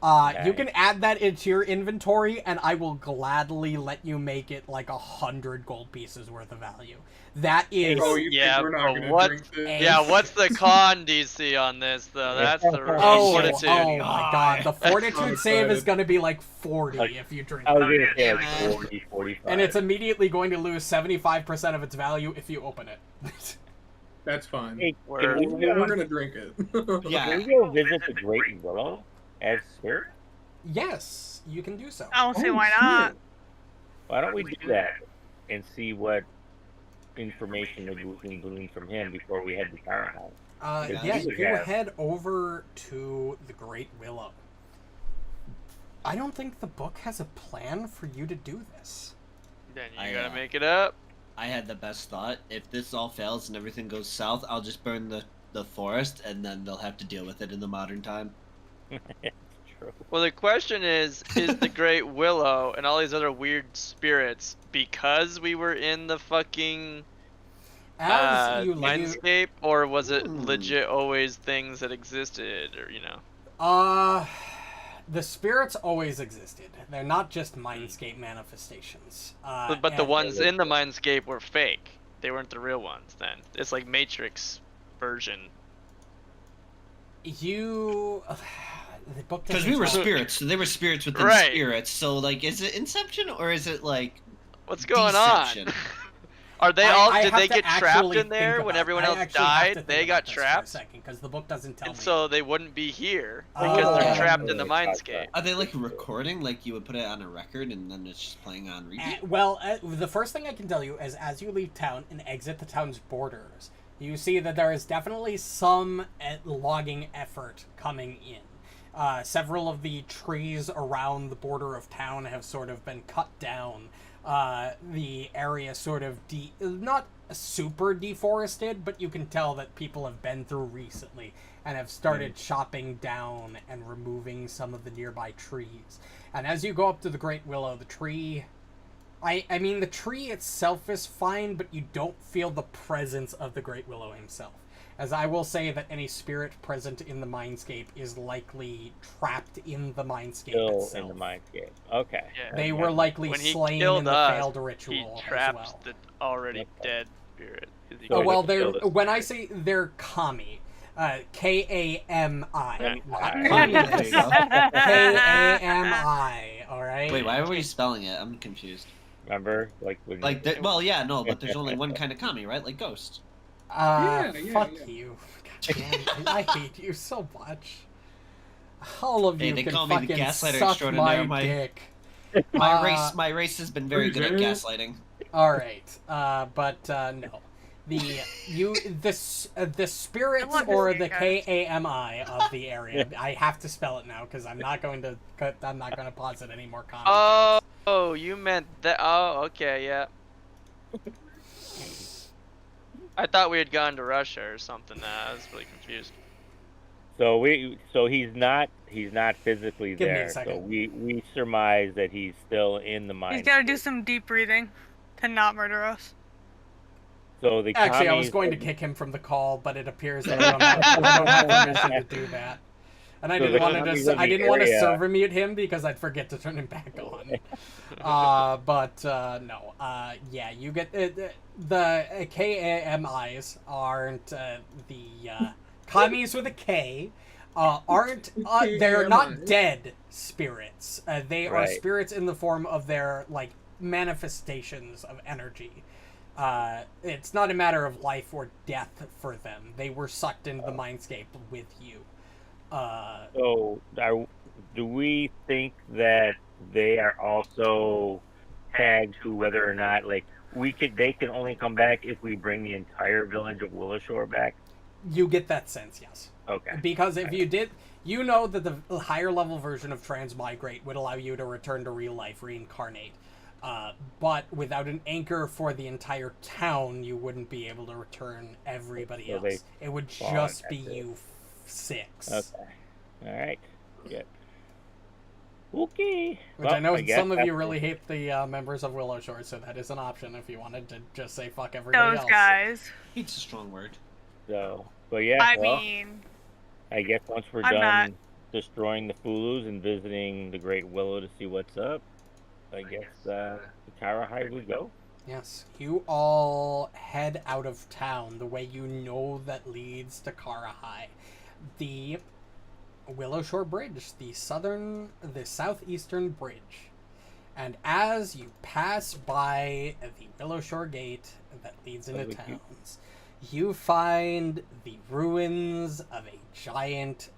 Nice. can add that into your inventory, and I will gladly let you make it like 100 gold pieces worth of value. That is... Oh, you Yeah, think we're not but gonna what- drink this? Yeah, what's the con DC on this though? That's the real Oh, fortitude. oh my god. The fortitude save is excited. going to be like 40 if you drink I was it. gonna say like man. 40, 45. And it's immediately going to lose 75% of its value if you open it. That's fine. Hey, We're- can we, We're gonna drink it. Yeah. can we go visit the Great Willow as spirit? Yes, you can do so. I don't see Oh, why shit. not. Why don't we do that and see what information that we can glean from him before we head to Karahai? Yeah, you you have- head over to the Great Willow. I don't think the book has a plan for you to do this. Then you I, gotta make it up. I had the best thought. If this all fails and everything goes south, I'll just burn the forest, and then they'll have to deal with it in the modern time. True. Well, the question is the Great Willow and all these other weird spirits because we were in the fucking As you leave, mindscape, or was it legit always things that existed, or the spirits always existed. They're not just mindscape manifestations. but the and ones in the mindscape were fake. They weren't the real ones. Then it's like Matrix version. you the book Because doesn't we were tell me. spirits, so they were spirits within Right. spirits. So, like, is it Inception or is it like What's going Deception? on? Are they I all? have Did they to get trapped actually in there think when about- everyone I else actually have to died? think They about got this for a trapped, second because the book doesn't tell and me. so they wouldn't be here because they're Oh. trapped in the mindscape. Are they like recording? Like you would put it on a record and then it's just playing on repeat? The first thing I can tell you is as you leave town and exit the town's borders, you see that there is definitely some logging effort coming in. Several of the trees around the border of town have sort of been cut down. The area sort of not super deforested, but you can tell that people have been through recently and have started chopping down and removing some of the nearby trees. And as you go up to the Great Willow, the tree... I mean, the tree itself is fine, but you don't feel the presence of the Great Willow himself. As I will say that any spirit present in the mindscape is likely trapped in the mindscape Still itself. in the mindscape. Okay. Yeah. They were likely When he slain killed in the us, failed He ritual as trapped well. the already Okay. dead spirit. 'cause he So Oh, couldn't well, they they're, killed us. when I say they're kami, K-A-M-I, Yeah. not There communist. you go. K-A-M-I, alright? Wait, why were you spelling it? I'm confused. Remember, like when Like, well, yeah, no, but there's only one kind of kami, right? Like ghost. Yeah, Fuck yeah. you. God damn, I hate you so much. All of Hey, you they can call me the fucking gaslighter suck extraordinaire. my dick. My race has been very good at gaslighting. Alright, no. The spirits love or this the game, guys. K-A-M-I of the area. I have to spell it now because I'm not going to pause it any more comments. Oh, you meant that? Oh, okay, yeah. I thought we had gone to Russia or something. I was really confused. So he's not physically Give me a there. second. So we surmise that he's still in the mind. He's got to do some deep breathing to not murder us. So the Actually, I was commies- going to kick him from the call, but it appears that I don't have permission to do that. And I So didn't the want commies to. of I the didn't want to area- server mute him because I'd forget to turn him back on. No. Yeah, you get the KAMIs aren't the commies with a K. Aren't they're not dead spirits. They are Right. spirits in the form of their like manifestations of energy. It's not a matter of life or death for them. They were sucked into the mindscape with you. So do we think that they are also tagged to whether or not like they can only come back if we bring the entire village of Willowshore back? You get that sense, yes. Okay. Because if you did, you know that the higher level version of transmigrate would allow you to return to real life, reincarnate. But without an anchor for the entire town, you wouldn't be able to return everybody So they else. It would spawn just be at the- you six. Okay. All right. Good. Okay. Which Well, I know guess some of you that's- really hate the members of Willowshore, so that is an option if you wanted to just say fuck everybody Those else. guys. Hate's a strong word. So, but yeah. I well, mean, I guess once we're I'm done not- destroying the Fulus and visiting the Great Willow to see what's up, I guess to Kara High we go. Yes, you all head out of town the way you know that leads to Kara High. The Willowshore Bridge, the southeastern bridge. And as you pass by the Willowshore Gate that leads into Lovely view. towns, you find the ruins of a giant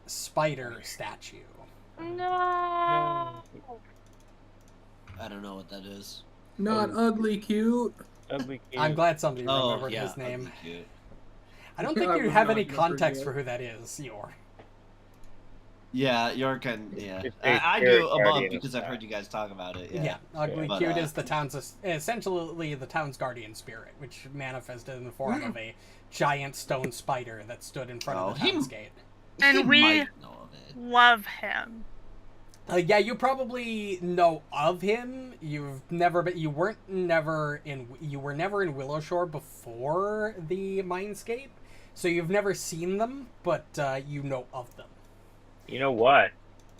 spider statue. no. I don't know what that is. Not ugly cute. Ugly kid. I'm glad somebody Oh, remembered yeah. his name. ugly cute. I don't think I you was have not any gonna context forget. for who that is, Yor. Yeah, you're kind. Yeah, It's a I spirit do above guardian because of I've heard that. you guys talk about it. Yeah, Yeah. Ugly But, Cute is the town's essentially the town's guardian spirit, which manifested in the form of a giant stone spider that stood in front of the Oh, town's gate. And He we- might know of it. Love him. Yeah, you probably know of him. You were never in Willowshore before the Mindscape, so you've never seen them, but you know of them. You know what?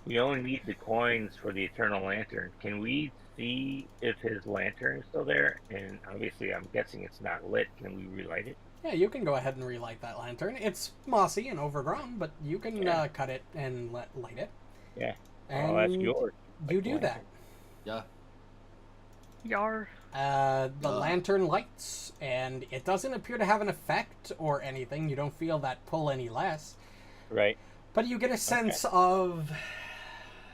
We only need the coins for the Eternal Lantern. Can we see if his lantern is still there? And obviously, I'm guessing it's not lit. Can we relight it? Yeah, you can go ahead and relight that lantern. It's mossy and overgrown, but you can cut it and light it. Yeah. And Oh, that's yours. you do that. Yeah. Yar. The lantern lights, and it doesn't appear to have an effect or anything. You don't feel that pull any less. Right. But you get a sense of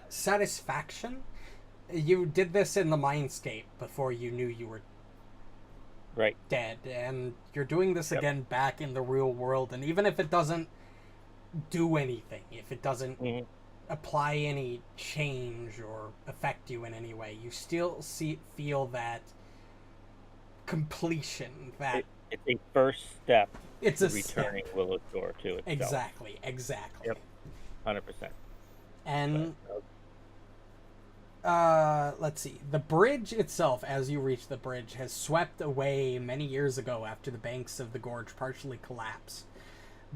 satisfaction. You did this in the mindscape before you knew you were Right. dead, and you're doing this again back in the real world, and even if it doesn't do anything, if it doesn't apply any change or affect you in any way, you still feel that completion, that it's a first step it's to a returning Willow Shore to itself. Exactly. Yep. 100%. And let's see. The bridge itself, as you reach the bridge, has swept away many years ago after the banks of the gorge partially collapsed.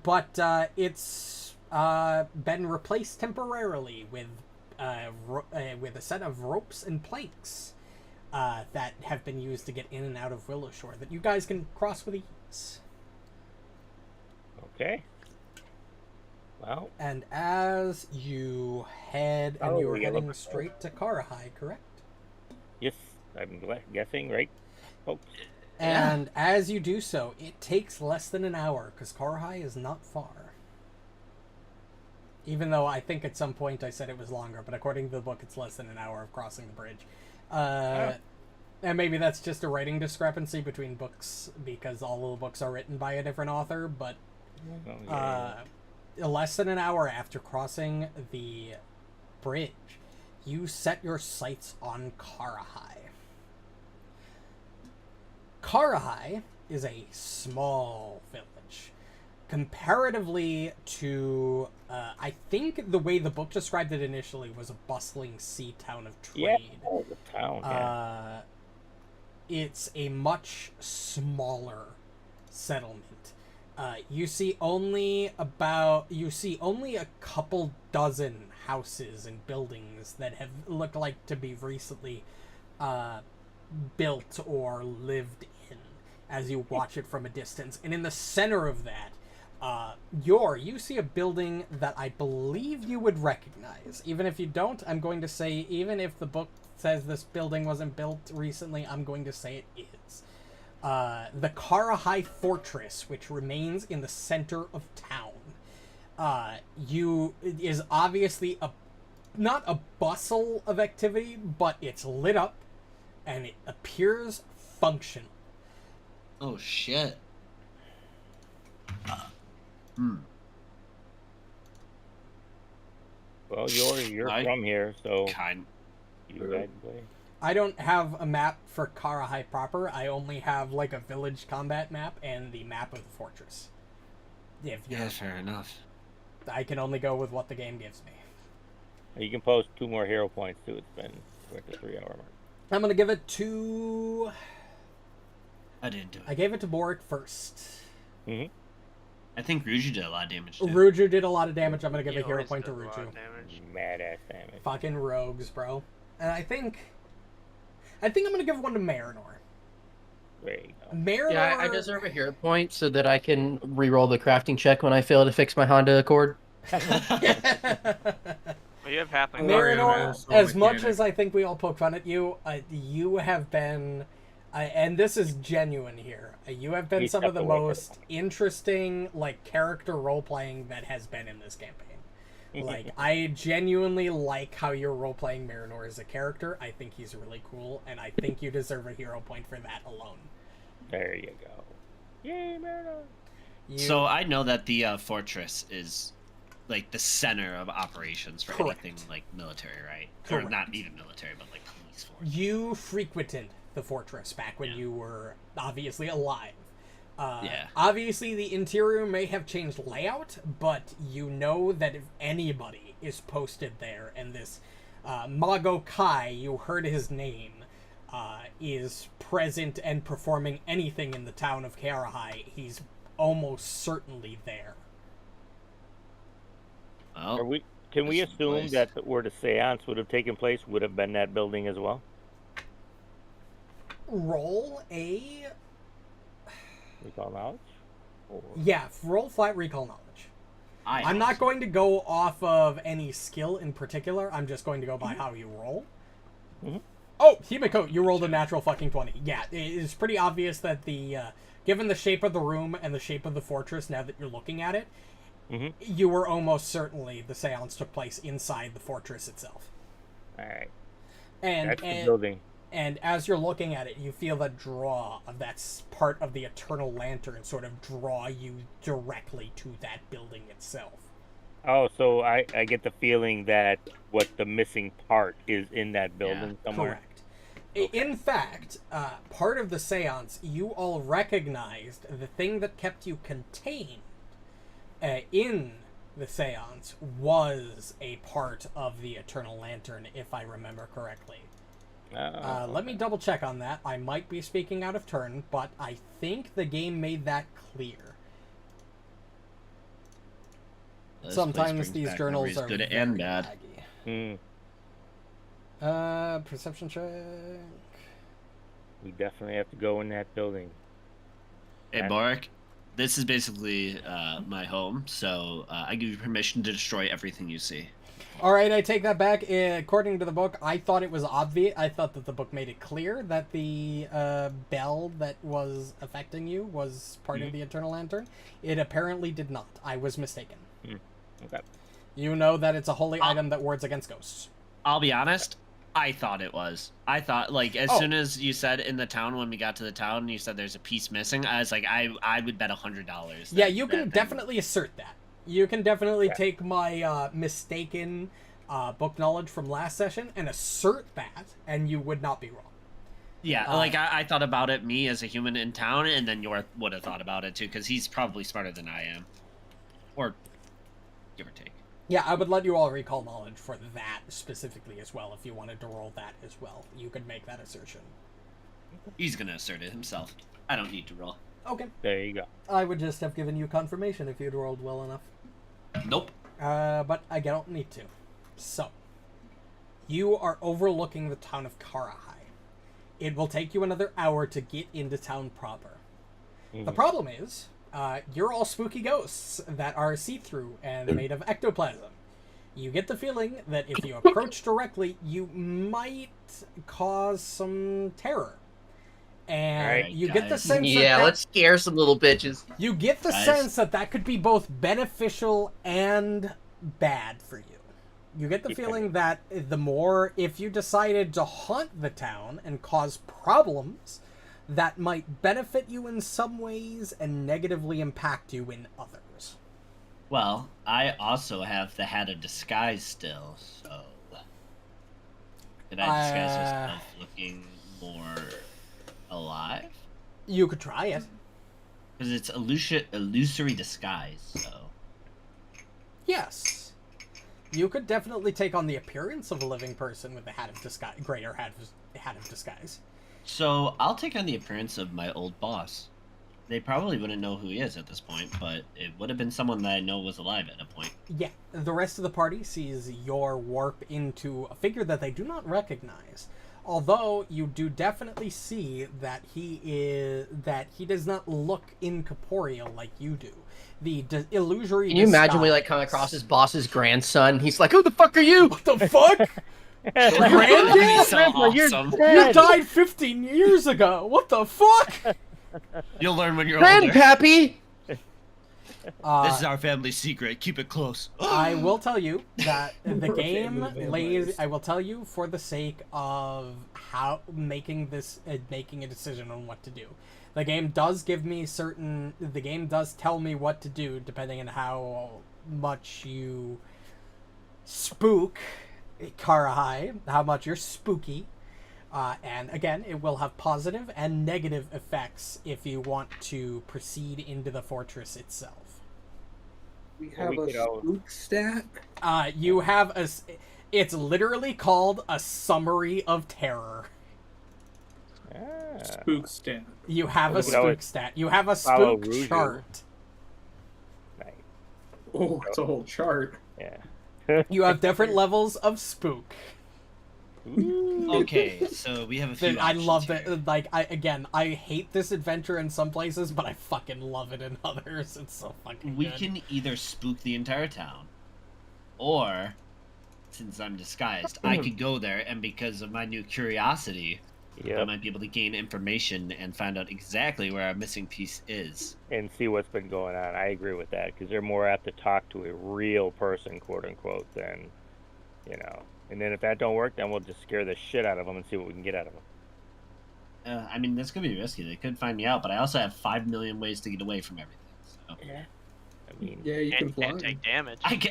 But it's been replaced temporarily with a set of ropes and planks that have been used to get in and out of Willow Shore that you guys can cross with ease. Okay. Well. And as you head, and you are heading straight to Karahai, correct? Yes, I'm guessing, right, folks? And as you do so, it takes less than an hour, because Karahai is not far. Even though I think at some point I said it was longer, but according to the book, it's less than an hour of crossing the bridge. And maybe that's just a writing discrepancy between books, because all of the books are written by a different author, but less than an hour after crossing the bridge, you set your sights on Karahai. Karahai is a small village. Comparatively to, I think the way the book described it initially was a bustling sea town of trade. Yeah, the town, It's a much smaller settlement. You see only a couple dozen houses and buildings that have looked like to be recently built or lived in as you watch it from a distance. And in the center of that, you see a building that I believe you would recognize. Even if you don't, I'm going to say, even if the book says this building wasn't built recently, I'm going to say it is. The Karahai Fortress, which remains in the center of town. Is obviously not a bustle of activity, but it's lit up, and it appears functional. Oh shit. Well, you're from here, so you guys play. I don't have a map for Karahai proper. I only have like a village combat map and the map of the fortress. Yeah, fair enough. I can only go with what the game gives me. You can post 2 more hero points too. We're at the 3-hour mark. I'm gonna give it to. I didn't do it. I gave it to Borraeck first. Mm-hmm. I think Ruju did a lot of damage too. Ruju did a lot of damage. I'm gonna give a hero point to Ruju. Mad ass damage. Fucking rogues, bro. And I think I'm gonna give one to Marynor. There you go. Marynor. Yeah, I deserve a hero point so that I can re-roll the crafting check when I fail to fix my Honda Accord. Well, you have half my Marynor, as much as I think we all poke fun at you, you have been, and this is genuine here, you have been some of the most interesting, like, character role-playing that has been in this campaign. Like, I genuinely like how you're role-playing Marynor as a character. I think he's really cool, and I think you deserve a hero point for that alone. There you go. Yay, Marynor! So I know that the fortress is like the center of operations for anything like military, right? Correct. Or not even military, but like police force. You frequented the fortress back when you were obviously alive. Obviously, the interior may have changed layout, but you know that if anybody is posted there, and this Mago Kai, you heard his name, is present and performing anything in the town of Karahai, he's almost certainly there. Well, can we assume that where the seance would have taken place would have been that building as well? Roll a... Recall knowledge? Or... Yeah, roll flat recall knowledge. I'm not going to go off of any skill in particular. I'm just going to go by how you roll. Mm-hmm. Oh, Himiko, you rolled a natural fucking 20. Yeah, it's pretty obvious that given the shape of the room and the shape of the fortress, now that you're looking at it, Mm-hmm. you were almost certainly the seance took place inside the fortress itself. All right. And That's the building. And as you're looking at it, you feel the draw of that part of the Eternal Lantern sort of draw you directly to that building itself. Oh, so I get the feeling that what the missing part is in that building somewhere. Correct. Okay. In fact, part of the seance, you all recognized the thing that kept you contained in the seance was a part of the Eternal Lantern, if I remember correctly. Let me double check on that. I might be speaking out of turn, but I think the game made that clear. Sometimes these journals are good very and bad. laggy. Perception check. We definitely have to go in that building. Hey, Borraeck, this is basically my home, so I give you permission to destroy everything you see. All right, I take that back. According to the book, I thought it was obvious. I thought that the book made it clear that the bell that was affecting you was part of the Eternal Lantern. It apparently did not. I was mistaken. Okay. You know that it's a holy item that wards against ghosts. I'll be honest. I thought it was. I thought, like, as soon as you said in the town, when we got to the town, and you said there's a piece missing, I was like, I would bet $100. Yeah, you can definitely assert that. You can definitely take my mistaken book knowledge from last session and assert that, and you would not be wrong. Yeah, like, I thought about it, me as a human in town, and then Yor would have thought about it, too, because he's probably smarter than I am. Or, give or take. Yeah, I would let you all recall knowledge for that specifically as well, if you wanted to roll that as well. You could make that assertion. He's going to assert it himself. I don't need to roll. Okay. There you go. I would just have given you confirmation if you'd rolled well enough. Nope. But I don't need to. So, you are overlooking the town of Karahai. It will take you another hour to get into town proper. The problem is, you're all spooky ghosts that are see-through and made of ectoplasm. You get the feeling that if you approach directly, you might cause some terror. And you get the sense that let's scare some little bitches. You get the sense that that could be both beneficial and bad for you. You get the feeling that the more, if you decided to haunt the town and cause problems, that might benefit you in some ways and negatively impact you in others. Well, I also have the Hat of Disguise still, so... Did I disguise myself looking more alive? You could try it. Because it's illusory disguise, so... Yes. You could definitely take on the appearance of a living person with the Hat of Disguise, greater Hat of Disguise. So, I'll take on the appearance of my old boss. They probably wouldn't know who he is at this point, but it would have been someone that I know was alive at a point. Yeah, the rest of the party sees your warp into a figure that they do not recognize. Although, you do definitely see that he does not look incorporeal like you do. The illusory Can you imagine we, come across his boss's grandson? He's like, who the fuck are you? What the fuck? Granddad? So awesome. You died 15 years ago. What the fuck? You'll learn when you're older. Grandpappy! This is our family secret. Keep it close. I will tell you that the game lays... I will tell you for the sake of how making a decision on what to do. The game does give me certain... The game does tell me what to do depending on how much you spook Karahai, how much you're spooky. And again, it will have positive and negative effects if you want to proceed into the fortress itself. We have a spook stat? You have a... It's literally called a summary of terror. Spook stat. You have a spook stat. You have a spook Ruju. chart. Nice. Oh, it's a whole chart. Yeah. You have different levels of spook. Okay, so we have a few. I love options here. that. Like, I hate this adventure in some places, but I fucking love it in others. It's so fucking We good. can either spook the entire town, or, since I'm disguised, I could go there, and because of my new curiosity, I Yep. might be able to gain information and find out exactly where our missing piece is. And see what's been going on. I agree with that because they're more apt to talk to a real person, quote unquote, than, you know. And then if that don't work, then we'll just scare the shit out of them and see what we can get out of them. I mean, this could be risky. They could find me out, but I also have 5 million ways to get away from everything. So. Yeah. I mean, Yeah, you can And fly. can't take damage. I could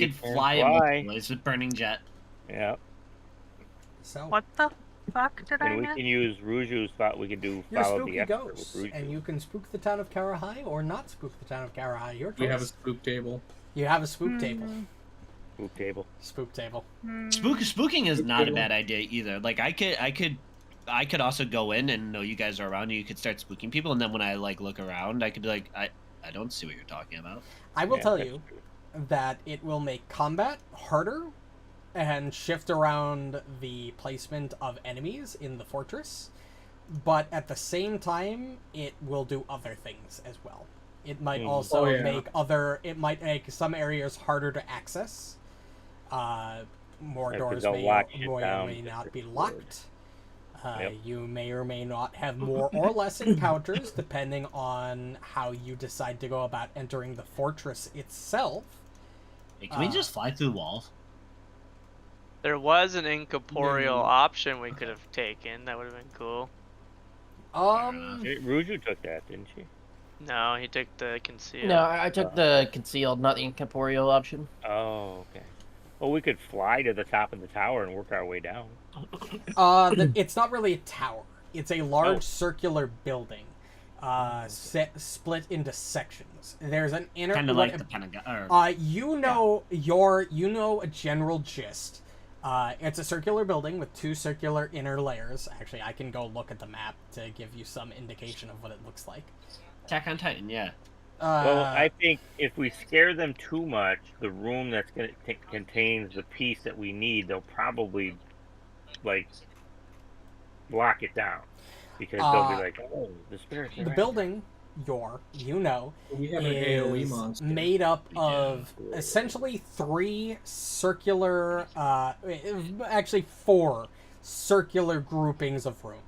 You can fly in fly. multiple ways with burning jet. yeah. So, What the fuck did I And we miss? can use Ruju's thought. We can do you're follow the spooky expert with ghosts, Ruju. and you can spook the town of Karahai or not spook the town of Karahai. Your choice. We have a spook table. You have a spook table. Spook table. Spook table. Spooking is not a Good one. bad idea either. Like I could also go in and know you guys are around and you could start spooking people, and then when I like look around, I could be like, I don't see what you're talking about. I will Yeah, tell that's you true. that it will make combat harder and shift around the placement of enemies in the fortress, but at the same time, it will do other things as well. It might also Oh, yeah. it might make some areas harder to access. More Yeah, 'cause doors they'll may lock or shit may down may to not be the locked. Yep. You may or may not have more or less encounters depending on how you decide to go about entering the fortress itself. Hey, can we just fly through walls? There was an incorporeal Yeah. option we could have taken. That would have been cool. Ruju took that, didn't she? No, he took the conceal. No, I took the concealed, not the incorporeal option. Oh, okay. Well, we could fly to the top of the tower and work our way down. It's not really a tower. It's a large Oh. circular building, split into sections. There's an inner. Kind of like the Pentagon. You know a general gist. It's a circular building with two circular inner layers. Actually, I can go look at the map to give you some indication of what it looks like. Attack on Titan, yeah. Well, I think if we scare them too much, the room that's going to contains the piece that we need, they'll probably like lock it down because they'll be like, "Oh, the spirits." the building, We have an AOE is monster. made up We do. of essentially three circular, actually four circular groupings of rooms.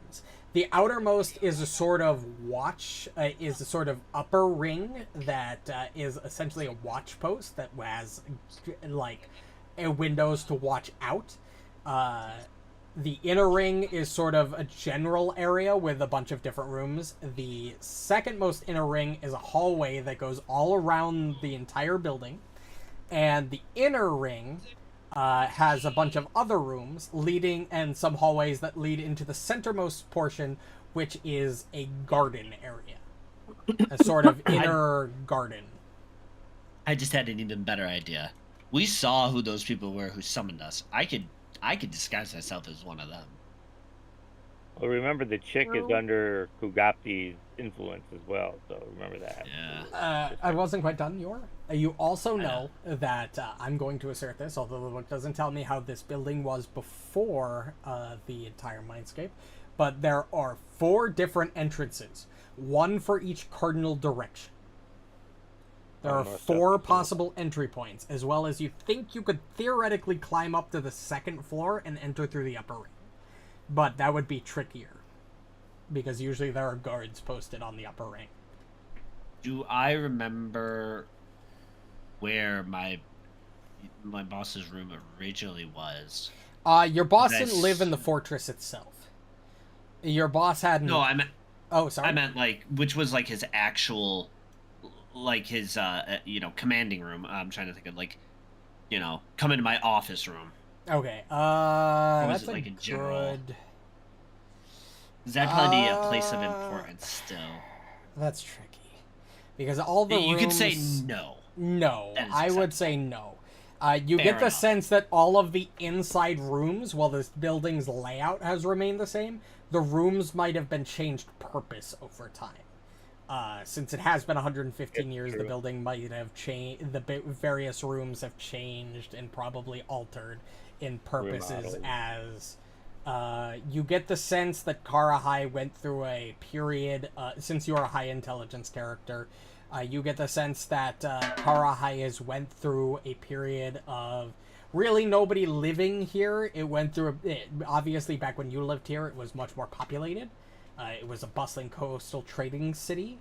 The outermost is a sort of is a sort of upper ring that is essentially a watch post that has like windows to watch out. The inner ring is sort of a general area with a bunch of different rooms. The second most inner ring is a hallway that goes all around the entire building. And the inner ring has a bunch of other rooms and some hallways that lead into the centermost portion, which is a garden area. A sort of inner garden. I just had an even better idea. We saw who those people were who summoned us. I could disguise myself as one of them. Well, remember the chick is under Kugapti's influence as well, so remember that. Yeah. I wasn't quite done, You also know that I'm going to assert this, although the book doesn't tell me how this building was before the entire mindscape, but there are 4 different entrances, one for each cardinal direction. There are Almost 4 up to possible entry points, as well as you think you could theoretically climb up to the second floor and enter through the upper ring. But that would be trickier, because usually there are guards posted on the upper ring. Do I remember where my boss's room originally was? Your boss didn't Nice. live in the fortress itself. Your boss had No, I meant Oh, sorry. I meant like which was like his actual, like his commanding room. I'm trying to think of like, come into my office room. Okay. was That's it like a a general- good. That'd probably be a place of importance still. That's tricky, because all the You could say rooms- no. No, That is I would acceptable. say no. You Fair get the enough. sense that all of the inside rooms, while this building's layout has remained the same, the rooms might have been changed purpose over time. Since it has been 115 years, the building might have changed. The various rooms have changed and probably altered in purposes Remodeled. as you get the sense that Karahai went through a period, since you're a high intelligence character, you get the sense that Karahai has went through a period of really nobody living here. It went through, obviously back when you lived here, it was much more populated. It was a bustling coastal trading city.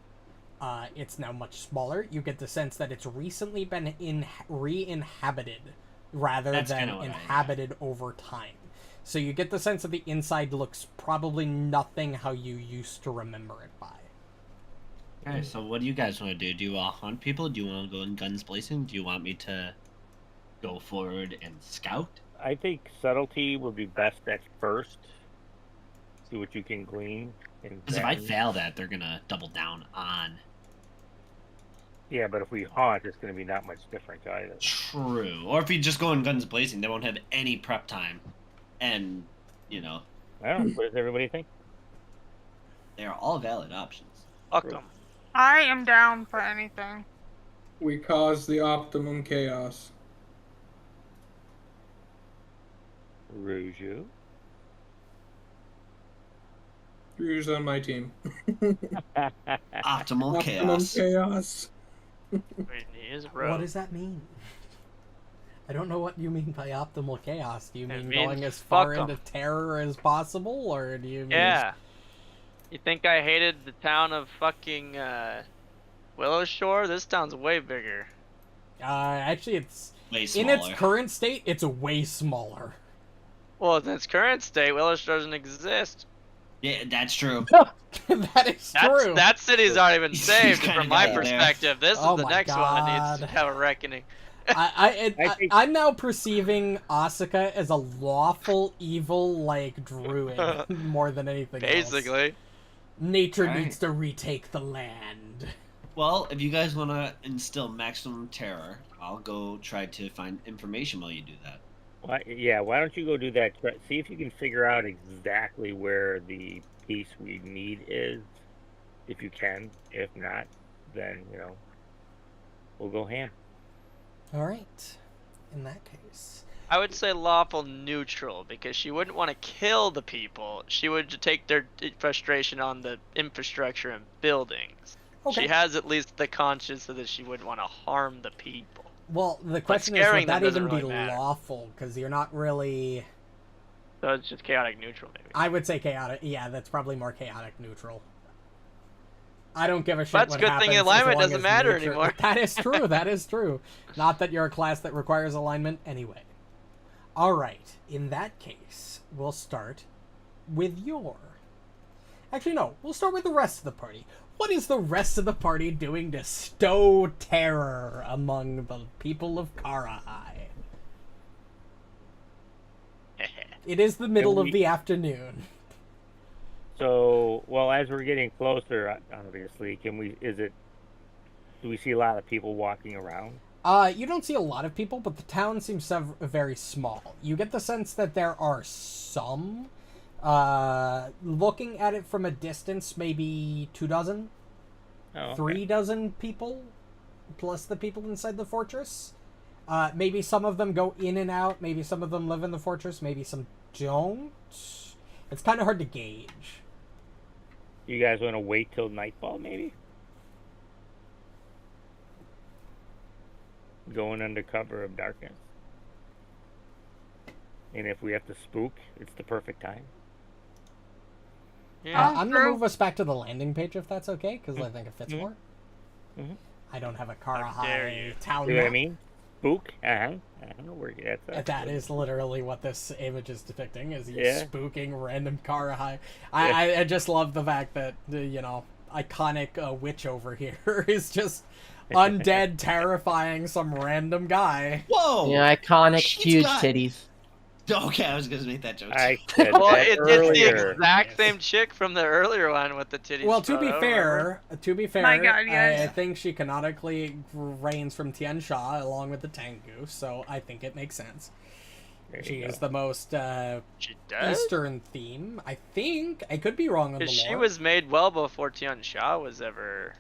It's now much smaller. You get the sense that it's recently been re-inhabited rather That's than kinda what I inhabited over time. So you get the sense that the inside looks probably nothing how you used to remember it by. Okay, so what do you guys want to do? Do you want to hunt people? Do you want to go in guns blazing? Do you want me to go forward and scout? I think subtlety would be best at first. See what you can glean. Because if I fail that, they're gonna double down on. Yeah, but if we hunt, it's going to be not much different either. True. Or if you just go in guns blazing, they won't have any prep time, and you know I don't know. What does everybody think? they are all valid options. Fuck 'em. I am down for anything. We cause the optimum chaos. Ruju. Ruju's on my team. Optimal Optimum chaos. chaos. He is a What rogue. does that mean? I don't know what you mean by optimal chaos. Do you It mean means going as far fuck 'em. into terror as possible, or do you mean... Yeah. You think I hated the town of fucking Willow Shore? This town's way bigger. Actually, it's... Way In smaller. its current state, it's way smaller. Well, in its current state, Willow Shore doesn't exist. Yeah, that's true. That is true. That city's already been He's saved kinda from my got it there. perspective. This Oh is the my next one that needs to God. have a reckoning. I think- I'm now perceiving Asuka as a lawful evil, like, druid, more than anything else. Basically. Nature Right. needs to retake the land. Well, if you guys want to instill maximum terror, I'll go try to find information while you do that. Yeah, why don't you go do that? See if you can figure out exactly where the piece we need is, if you can. If not, then, we'll go ham. Alright. In that case. I would say lawful neutral because she wouldn't want to kill the people. She would take their frustration on the infrastructure and buildings. Okay. She has at least the conscience so that she wouldn't want to harm the people. Well, the question is, would scaring them that doesn't even be really matter. lawful? Because you're not really... So it's just chaotic neutral, maybe. I would say chaotic. Yeah, that's probably more chaotic neutral. I don't give a shit That's what a good happens thing as alignment long doesn't as matter nature- anymore. That is true. That is true. Not that you're a class that requires alignment anyway. All right. In that case, we'll start with your... Actually, no. We'll start with the rest of the party. What is the rest of the party doing to stow terror among the people of Karahai? It is the middle of the afternoon. So, well, as we're getting closer, obviously, do we see a lot of people walking around? You don't see a lot of people, but the town seems very small. You get the sense that there are some. Looking at it from a distance, maybe 2 dozen, Oh, okay. 3 dozen people, plus the people inside the fortress. Maybe some of them go in and out. Maybe some of them live in the fortress. Maybe some don't. It's kind of hard to gauge. You guys want to wait till nightfall, maybe? Going under cover of darkness. And if we have to spook, it's the perfect time. Yeah. I'm gonna move us back to the landing page if that's okay, because I think it fits Mhm. more. Mhm. I don't have a How dare you. Karahai town See what I map. mean? Spook? That is literally what this image is depicting, is you Yeah. spooking random Karahai. I just love the fact that, iconic witch over here is just undead terrifying some random guy. Whoa! Yeah, iconic She's huge got- titties. Okay, I was gonna make that joke. I said Well, that it's earlier. the exact same chick from the earlier one with the titties. Well, to be photo, fair, My God, yes. I think she canonically reigns from Tian Sha along with the Tengu, so I think it makes sense. There She you is go. the most She does? Eastern theme, I think. I could be wrong on the Because lore. she was made well before Tian Sha was ever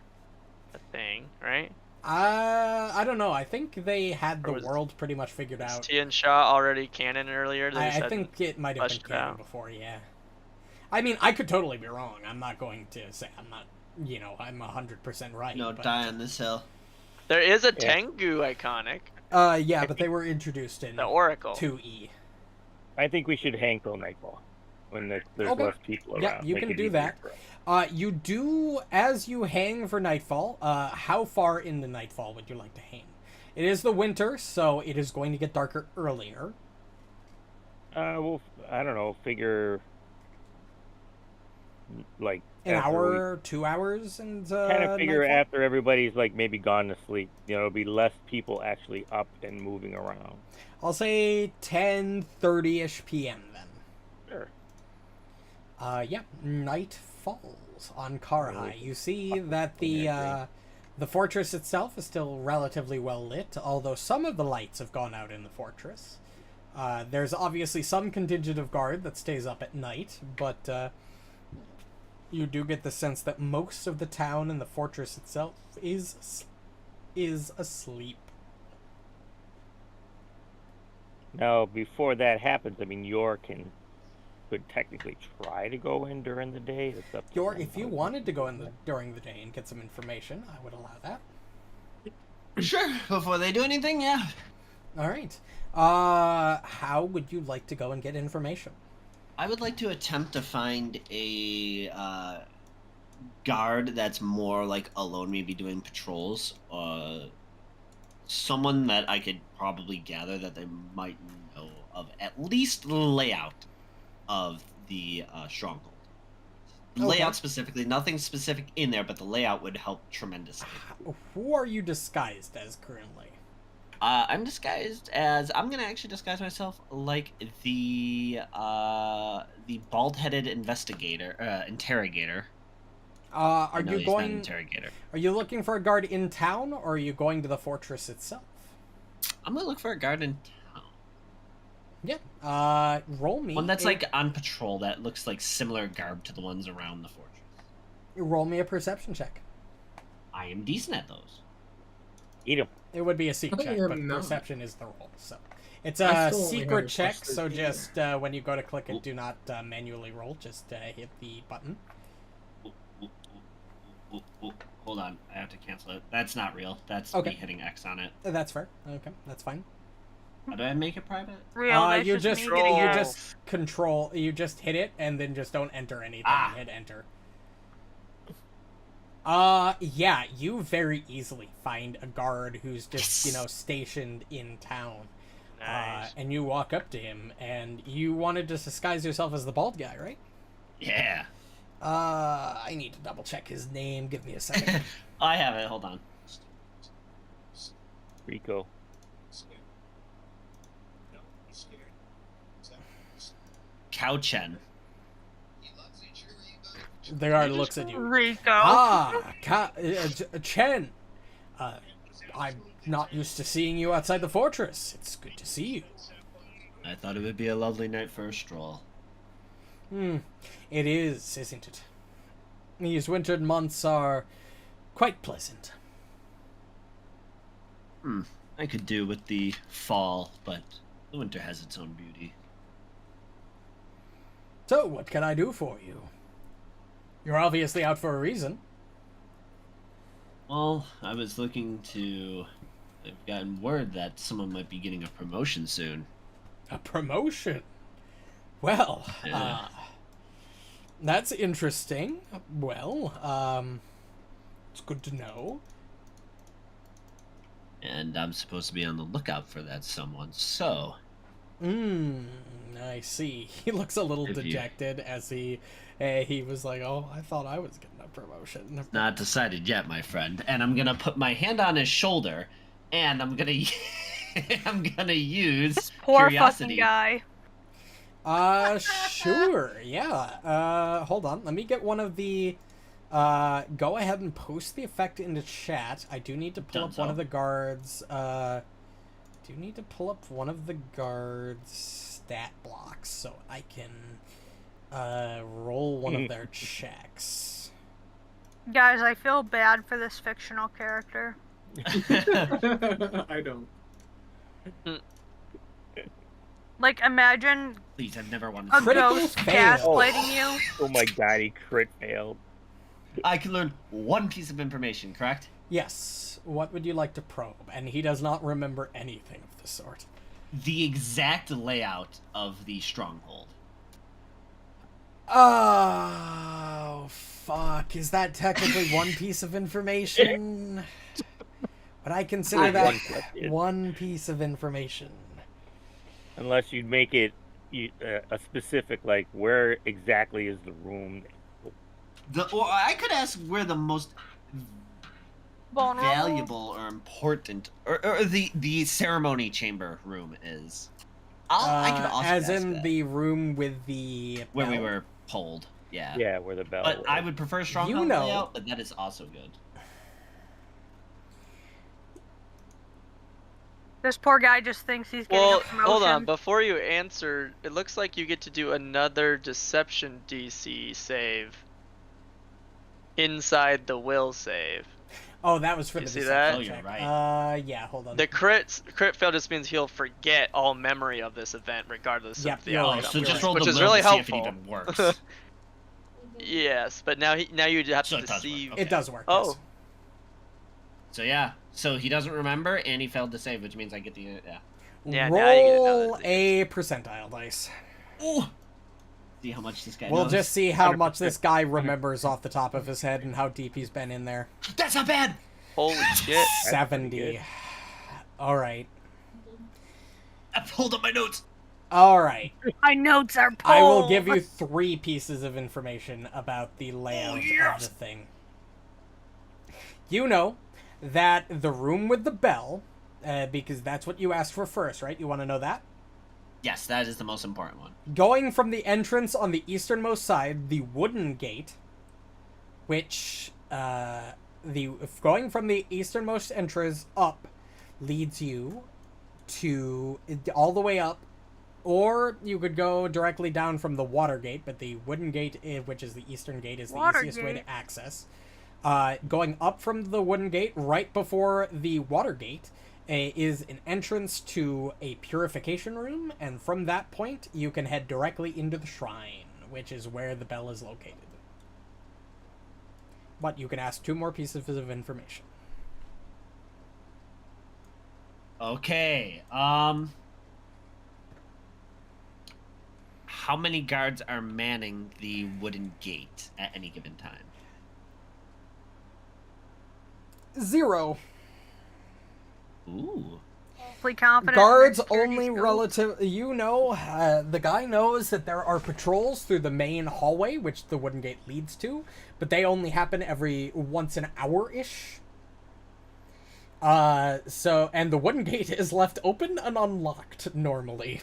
a thing, right? I don't know. I think they had the Or was- world pretty much figured Was out. Tian Shaw already canon earlier? They just I hadn't think it might have been fleshed it canon out. before, yeah. I mean, I could totally be wrong. I'm not going to say I'm not, I'm 100% right. No, but, die on this hill. There is a Yeah. Tengu iconic, yeah, but they were introduced in the Oracle. 2E. I think we should hang till nightfall when there's Okay. less people around. Yeah, you Make can it do easier that. for us. You do, as you hang for nightfall, how far into nightfall would you like to hang? It is the winter, so it is going to get darker earlier. Well, I don't know. Figure like An after hour, 2 hours, and we kind of figure nightfall? after everybody's like maybe gone to sleep. It'll be less people actually up and moving around. I'll say 10:30ish p.m. then. Sure. Yeah, night falls on Karhai. Really? You see that the fortress itself is still relatively well lit, although some of the lights have gone out in the fortress. There's obviously some contingent of guard that stays up at night, but you do get the sense that most of the town and the fortress itself is asleep. Now, before that happens, I mean, could technically try to go in during the day. It's up to them. If you wanted to go in during the day and get some information, I would allow that. Sure. Before they do anything, yeah. All right. How would you like to go and get information? I would like to attempt to find a guard that's more like alone, maybe doing patrols. Someone that I could probably gather that they might know of at least the layout of the stronghold. Okay. Layout specifically, nothing specific in there, but the layout would help tremendously. Who are you disguised as currently? I'm disguised as I'm gonna actually disguise myself like the bald-headed interrogator. Are No, you he's not an going? interrogator? Are you looking for a guard in town, or are you going to the fortress itself? I'm gonna look for a guard in town. Yeah. Roll me. One that's like on patrol that looks like similar garb to the ones around the fortress. Roll me a perception check. I am decent at those. Eat 'em. It would be a seek I check, am but not. perception is the roll. So it's I a still only have secret a check. plus So 13. just when you go to click it, do not manually roll. Just hit the button. Ooh, hold on, I have to cancel it. That's not real. That's Okay. me hitting X on it. That's fair. Okay, that's fine. How do I make it private? Real, that's You just just me getting you it. just control. You just hit it and then just don't enter anything. Ah. Hit enter. Yeah, you very easily find a guard who's just stationed in town. Nice. And you walk up to him, and you wanted to disguise yourself as the bald guy, right? Yeah. I need to double check his name. Give me a second. I have it. Hold on. Rico. Cowchen. The guard looks at you. Rico. Chen. I'm not used to seeing you outside the fortress. It's good to see you. I thought it would be a lovely night for a stroll. It is, isn't it? These winter months are quite pleasant. I could do with the fall, but the winter has its own beauty. So, what can I do for you? You're obviously out for a reason. Well, I was looking to... I've gotten word that someone might be getting a promotion soon. A promotion? Well, Yeah. That's interesting. Well, it's good to know. And I'm supposed to be on the lookout for that someone, so... I see. He looks a little If you- dejected as he was like, "Oh, I thought I was getting a promotion." Not decided yet, my friend. And I'm gonna put my hand on his shoulder, and I'm gonna... I'm gonna use Poor curiosity. fucking guy. Sure, yeah. Hold on. Let me get one of the... go ahead and post the effect into chat. I do need to pull up one of the guards. Do need to pull up one of the guards' stat blocks so I can roll one of their checks. Guys, I feel bad for this fictional character. I don't. Like, imagine Please, I've never wanted a to. Critical ghost fail. gaslighting you. Oh my god, he crit failed. I can learn one piece of information, correct? Yes. What would you like to probe? And he does not remember anything of the sort. The exact layout of the stronghold. Oh, fuck. Is that technically one piece of information? But I consider that one piece of information. Unless you make it a specific, like, where exactly is the room? Or I could ask where the most Vulnerable. valuable or important, or the ceremony chamber room is. I could also as ask in that. the room with the Where we bell. were pulled. Yeah. Yeah, where the bell But was. I would prefer stronghold You know. layout, but that is also good. This poor guy just thinks he's getting Well, a promotion. hold on. Before you answer, it looks like you get to do another deception DC save inside the will save. Oh, that was for You the see deception that? Oh, you're check. right. Yeah, hold on. The crit fail just means he'll forget all memory of this event, regardless Yep, of the you're Oh, right. outcome. so You're just right. roll Which the is will really to see if it helpful. even works. Yes, but now you'd have So to it does work, deceive. okay. It does work. Oh, Yes. So yeah, so he doesn't remember and he failed to save, which means I get the yeah. Yeah, now you get Roll another a percentile dice. Ooh. See how much this guy We'll knows. just see how much this guy remembers off the top of his head and how deep he's been in there. That's not bad. holy shit! 70. All right. I pulled up my notes. All right. My notes are pulled. I will give you 3 pieces of information about the layout of the thing. You know that the room with the bell, because that's what you asked for first, right? You want to know that? Yes, that is the most important one. Going from the entrance on the easternmost side, the wooden gate, which, going from the easternmost entrance up leads you to, all the way up, or you could go directly down from the water gate, but the wooden gate, which is the eastern gate, is the easiest way to access. Going up from the wooden gate, right before the water gate, is an entrance to a purification room, and from that point, you can head directly into the shrine, which is where the bell is located. But you can ask 2 more pieces of information. Okay. How many guards are manning the wooden gate at any given time? 0. Ooh. Fully confident. Guards in their security only skills. relative. You know, the guy knows that there are patrols through the main hallway, which the wooden gate leads to, but they only happen every once an hour-ish. And the wooden gate is left open and unlocked normally.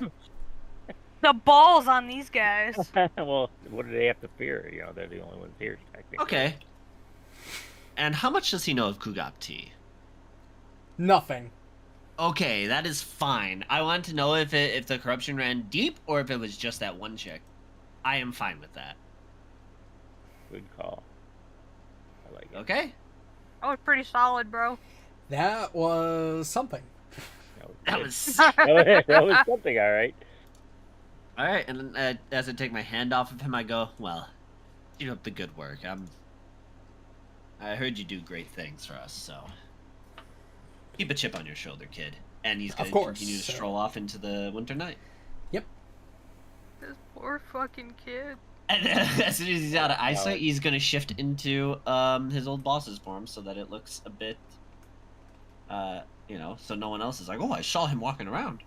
The balls on these guys. Well, what do they have to fear? You know, they're the only ones here. Technically. Okay. And how much does he know of Kugapti? Nothing. Okay, that is fine. I want to know if the corruption ran deep or if it was just that one chick. I am fine with that. Good call. I like it. Okay? That was pretty solid, bro. That was something. That good. was... that was something, all right. Alright, and then as I take my hand off of him, I go, well, keep up the good work. I heard you do great things for us, so... Keep a chip on your shoulder, kid. And he's going Of to course. continue to stroll off into the winter night. Yep. This poor fucking kid. And as soon as he's out of eyesight, he's going to shift into his old boss's form so that it looks a bit, so no one else is like, oh, I saw him walking around.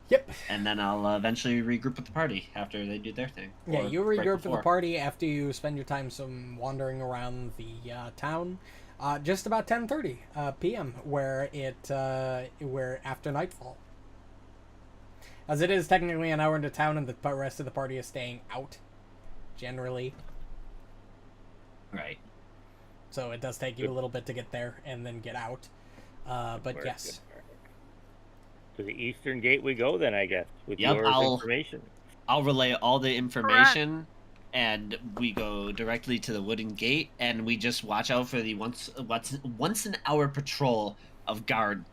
Yep. And then I'll eventually regroup with the party after they do their thing. Yeah, Or you right regroup with the before. party after you spend your time wandering around the town. Just about 10:30 p.m., where after nightfall. As it is technically an hour into town, and the rest of the party is staying out, generally. Right. So it does take you a little bit to get there and then get out. But Work, yes. good work. To the eastern gate we go then, I guess, with Yep, your I'll- information. I'll relay all the information and we go directly to the wooden gate, and we just watch out for the once an hour patrol of guard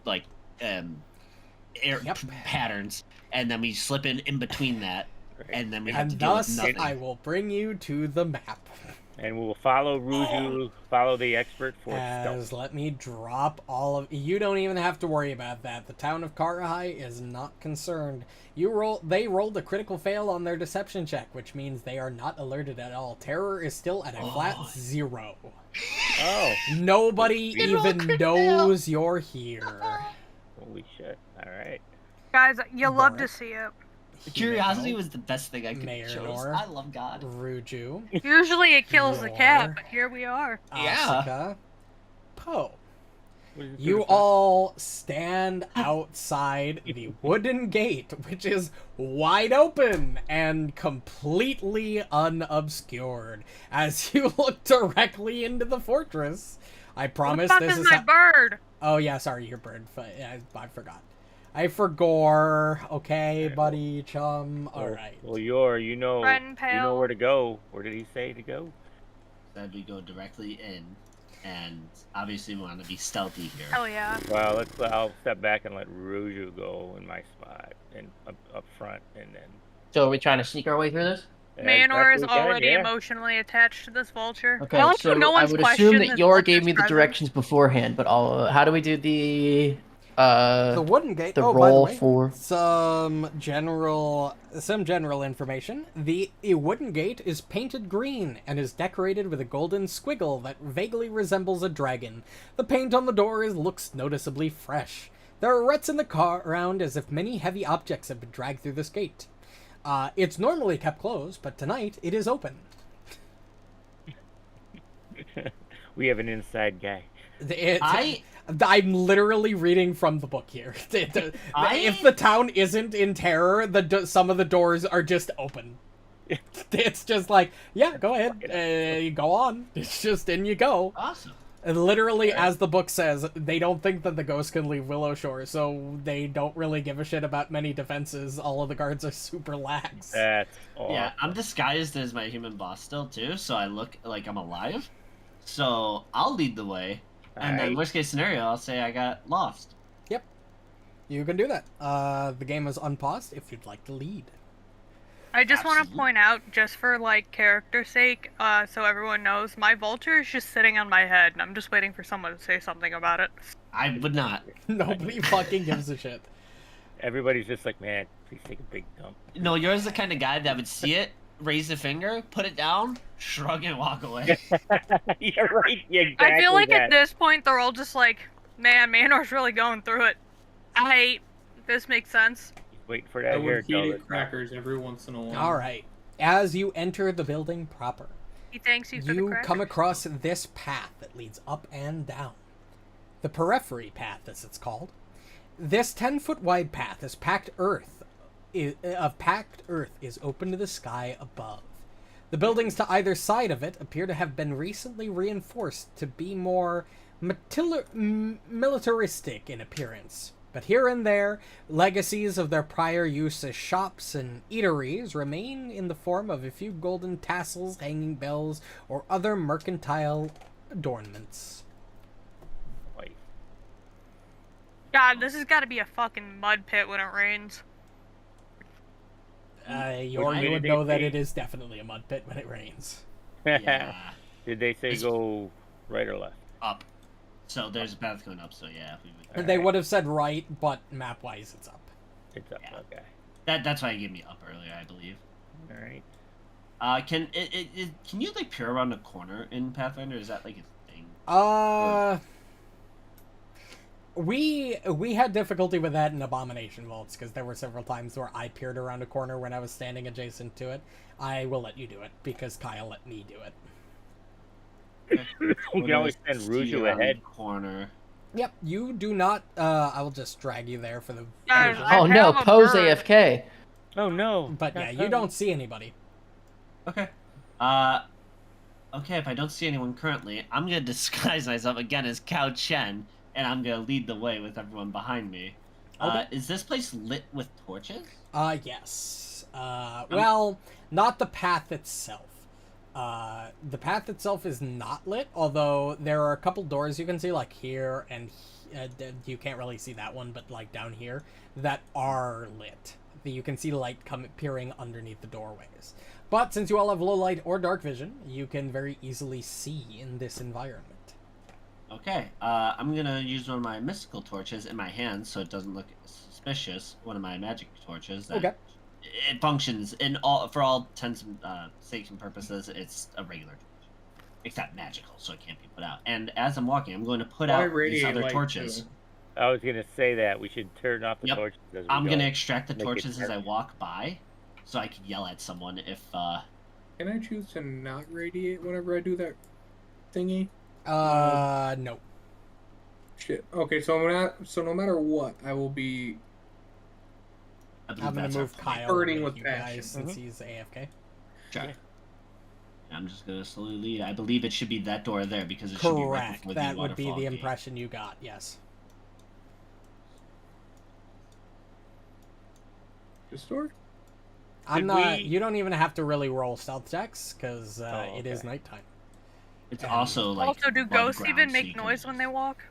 air Yep. patterns, and then we slip in between that, Right. and then we have to And deal with thus, nothing. I will bring you to the map. And we'll follow Ruju, follow the expert for As stealth. let me drop all of you. Don't even have to worry about that. The town of Karahai is not concerned. They rolled a critical fail on their deception check, which means they are not alerted at all. Terror is still at a flat 0. Oh, Nobody They rolled a even crit knows you're here. holy shit! All right. Guys, you'll love to Borraeck. see it. Curiosity Himiko, was the best thing I could Marynor. choose. I love God. Ruju, Usually it kills the Roar. cat, but here we are. Yeah. Asuka, Poe. What is it You doing? all stand outside the wooden gate, which is wide open and completely unobscured. As you look directly into the fortress, I promise What the fuck this is is my bird? Oh yeah, sorry, your bird. I forgot. I forgot. Okay, buddy, chum. All right. Well, you know Friend, pal. where to go. Where did he say to go? Said we go directly in, and obviously we want to be stealthy here. Hell yeah. Well, I'll step back and let Ruju go in my spot and up front, and then. So are we trying to sneak our way through this? Manor is That's what we already can, yeah. emotionally attached to this vulture. Okay, I like so how no I one's would assume questioned that this Yor vulture's gave me the presence. directions beforehand, but how do we do the The wooden gate. the oh, roll by the way, for? some general information. The wooden gate is painted green and is decorated with a golden squiggle that vaguely resembles a dragon. The paint on the door looks noticeably fresh. There are ruts in the ground as if many heavy objects have been dragged through this gate. It's normally kept closed, but tonight it is open. We have an inside guy. I'm literally reading from the book here. If the town isn't in terror, some of the doors are just open. It's just like, yeah, go ahead, go on. It's just in you go. Awesome. And literally, as the book says, they don't think that the ghosts can leave Willow Shore, so they don't really give a shit about many defenses. All of the guards are super lax. That's awesome. Yeah, I'm disguised as my human boss still too, so I look like I'm alive. So I'll lead the way, and then Alright. worst case scenario, I'll say I got lost. Yep, you can do that. The game is unpaused if you'd like to lead. I just want to Absolutely. point out, just for like character's sake, so everyone knows, my vulture is just sitting on my head, and I'm just waiting for someone to say something about it. I would not. Nobody fucking gives a shit. Everybody's just like, man, please take a big dump. No, you're the kind of guy that would see it, raise a finger, put it down, shrug, and walk away. You're right. Yeah, exactly I feel like that. at this point, they're all just like, man, Manor's really going through it. This makes sense. Waiting for I that hair would heat color. it crackers every once in a while. All right. As you enter the building proper, He thanks you for the you crackers. come across this path that leads up and down. The periphery path, as it's called. This 10-foot wide path is packed earth is open to the sky above. The buildings to either side of it appear to have been recently reinforced to be more militaristic in appearance. But here and there, legacies of their prior use as shops and eateries remain in the form of a few golden tassels, hanging bells, or other mercantile adornments. Wait. God, this has got to be a fucking mud pit when it rains. You way would did they know that say- it is definitely a mud pit when it rains. Yeah, Did they say It's- go right or left? up. So there's a path going up. So yeah, we would. And they would have said right, but map-wise, it's up. It's up. Yeah. Okay. That's why you gave me up earlier, I believe. All right. Can you like peer around a corner in Pathfinder? Is that like a thing? We had difficulty with that in Abomination Vaults, because there were several times where I peered around a corner when I was standing adjacent to it. I will let you do it, because Kyle let me do it. You can always send Ruju ahead. Corner. Yep, you do not, I will just drag you there for the... Guys, visual. I Oh no, have a Poe's bird. AFK. Oh no. But yeah, Not you Poe. don't see anybody. Okay. Okay, if I don't see anyone currently, I'm gonna disguise myself again as Cao Chen, and I'm gonna lead the way with everyone behind me. Okay. Is this place lit with torches? Yes. Well, not the path itself. The path itself is not lit, although there are a couple doors you can see, like here and you can't really see that one, but like down here, that are lit. You can see light appearing underneath the doorways. But since you all have low light or dark vision, you can very easily see in this environment. Okay, I'm gonna use one of my mystical torches in my hand so it doesn't look suspicious. One of my magic torches. That Okay. It functions for all intents and sakes and purposes. It's a regular torch, except magical, so it can't be put out. And as I'm walking, I'm going to put out these other torches. I was gonna say that we should turn off the torches. As we I'm go. gonna extract the Make it torches as I dark. walk by, so I can yell at someone if. Can I choose to not radiate whenever I do that thingy? No. Shit. Okay, so no matter what, I will be. I believe I'm gonna that's our move plan. Kyle Burning with with you passion. guys since he's AFK. Sure. I'm just gonna slowly lead. I believe it should be that door there because it should be right Correct. before That the would be waterfall the gate. impression you got. Yes. This door? I'm Did not. we- You don't even have to really roll stealth checks because it is okay. nighttime. It's And also like. Also, do above ghosts ground, even so make you can noise when just- they walk?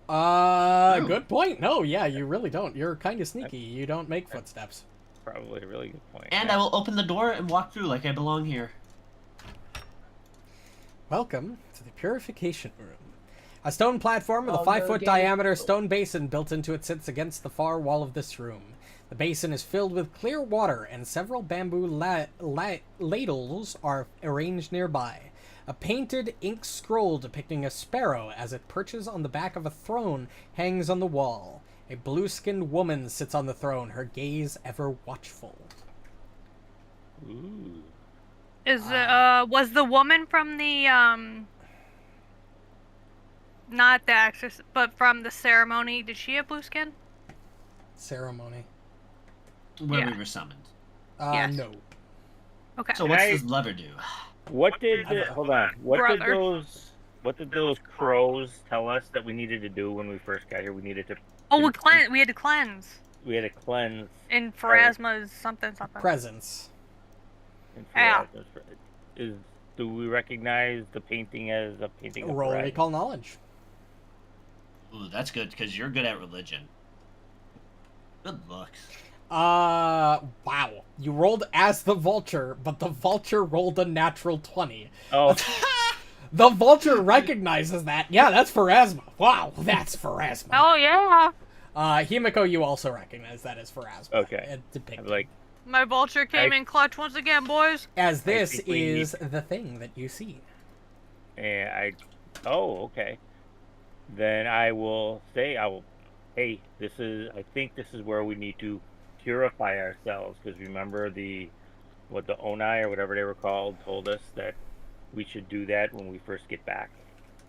No. Good point. No, yeah, you really don't. You're kind of sneaky. You don't make footsteps. Probably a really good point. And I will open the door and walk through like I belong here. Welcome to the purification room. A stone platform with a Oh, 5-foot no, diameter stone basin built into it sits against the far wall of this room. The basin is filled with clear water, and several bamboo ladles are arranged nearby. A painted ink scroll depicting a sparrow as it perches on the back of a throne hangs on the wall. A blue-skinned woman sits on the throne, her gaze ever watchful. Ooh. Was the woman from the not the actress, but from the ceremony, did she have blue skin? Ceremony. Where Yeah. we were summoned. Yes. No. Okay. So what's I- this lever do? What did hold on? Brother. What did those crows tell us that we needed to do when we first got here? We needed to. Oh, we had to cleanse. We had to cleanse. In Pharasma's something. Presence. Yeah. Do we recognize the painting as a painting of Roll Brad? recall knowledge. Ooh, that's good because you're good at religion. Good looks. Wow. You rolled as the vulture, but the vulture rolled a natural 20. Oh, The vulture recognizes that. Yeah, that's Pharasma. Wow, that's Pharasma. Oh yeah. Himiko, you also recognize that as Pharasma. Okay. It depicted. I'm like, My vulture came in clutch once again, boys. As this think we is the thing that you see. oh, okay. Then I will say, hey, I think this is where we need to purify ourselves, because remember what the Onai or whatever they were called told us that we should do that when we first get back.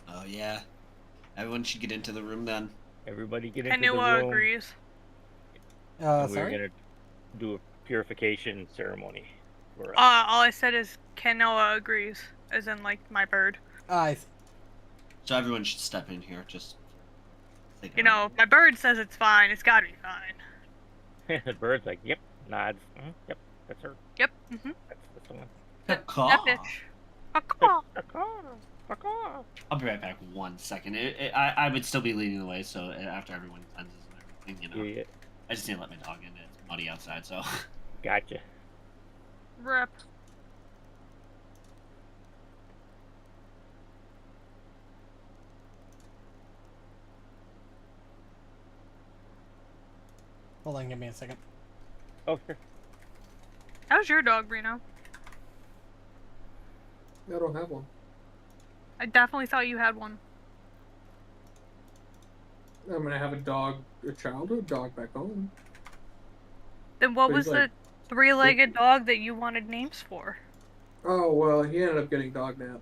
Oh yeah. Everyone should get into the room then. Everybody get into the Kenua room. agrees. And we're Sorry? gonna do a purification ceremony. For us. All I said is Kenoa agrees, as in like my bird. So everyone should step in here. Just. Think You about know, my bird says it's fine. It's gotta be fine. The bird's like, yep, nods. Yep, that's her. Yep. That's the one. it. That bitch. Caw. I'll be right back. 1 second. I would still be leading the way. So after everyone cleanses and everything, Yeah, I just need to let my dog in. It's muddy outside, so. gotcha. Rip. Hold on, give me a second. Oh, sure. How's your dog, Reno? I don't have one. I definitely thought you had one. I'm gonna have a childhood dog back home. Then what But was he's the like- three-legged dog that you wanted names for? Oh well, he ended up getting dog napped.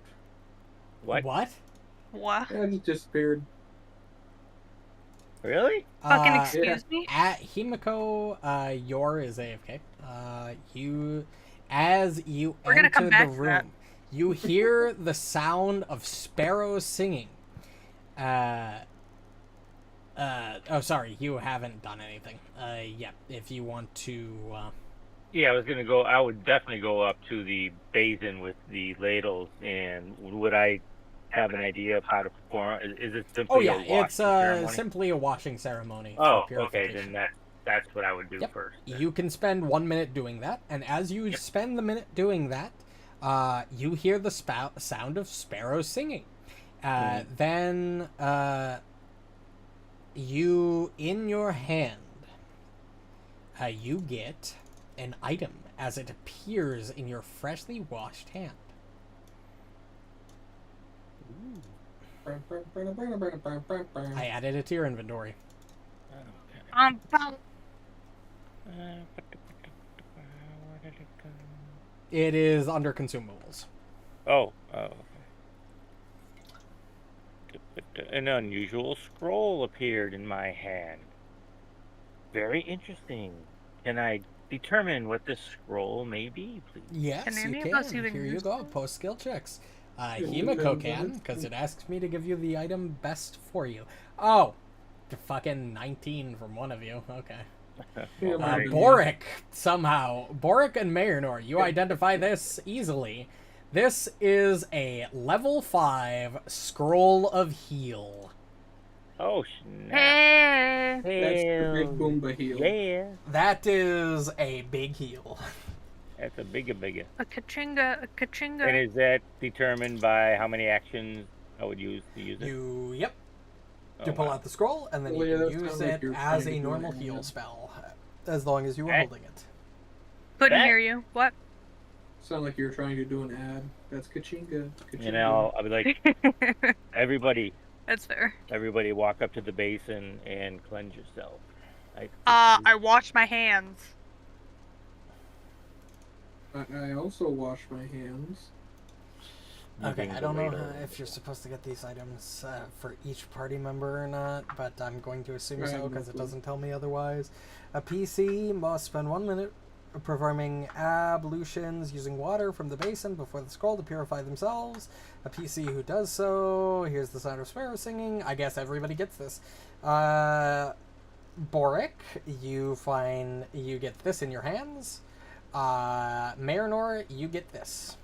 What? What? What? Yeah, he disappeared. Really? Fucking Uh, excuse me? At Himiko, Yor is AFK. As you We're gonna enter come back the to that. room, you hear the sound of sparrows singing. Oh, sorry, you haven't done anything. Yeah, if you want to, Yeah, I would definitely go up to the basin with the ladles, and would I have an idea of how to perform? Is it Oh simply a yeah, washing it's ceremony? simply a washing ceremony for Oh, okay, purification. then that's what I would do Yep. first. then. You can spend 1 minute doing that, and as you spend the minute doing that, you hear the sound of sparrows singing. Then you, in your hand, you get an item as it appears in your freshly washed hand. I added it to your inventory. Where did it go? It is under consumables. Oh, okay. An unusual scroll appeared in my hand. Very interesting. Can I determine what this scroll may be, please? Yes, Can you any of us can. even Here you use go. them? Post skill checks. Yeah, Himiko depends can, on it. because it asks me to give you the item best for you. Oh, the fucking 19 from one of you. Okay. Yeah, mine. Borraeck, somehow. Borraeck and Marynor, you identify this easily. This is a level 5 Scroll of Heal. Oh, snap. Hey. That's the big Hell Boomba heal. Yeah, That is a big heal. that's a bigger. A kachinga, a And kachinga. is that determined by how many actions I would use to use it? You Oh, pull wow. out the scroll, and then Well, you yeah, can that use sounds like it you're as trying a to do normal it, heal yeah. spell, as long as you were Eh? holding it. Couldn't That- hear you. What? Sound like you're trying to do an ad. That's Kachinga. You know, I'll be like, everybody That's fair. walk up to the basin and cleanse yourself. I washed my hands. I also wash my hands. Okay, Using I the don't know ladle. if you're supposed to get these items for each party member or not, but I'm going to assume I so have no because it clue. doesn't tell me otherwise. A PC must spend 1 minute performing ablutions using water from the basin before the scroll to purify themselves. A PC who does so hears the sound of sparrows singing. I guess everybody gets this. Borraeck, you get this in your hands. Marynor, you get this.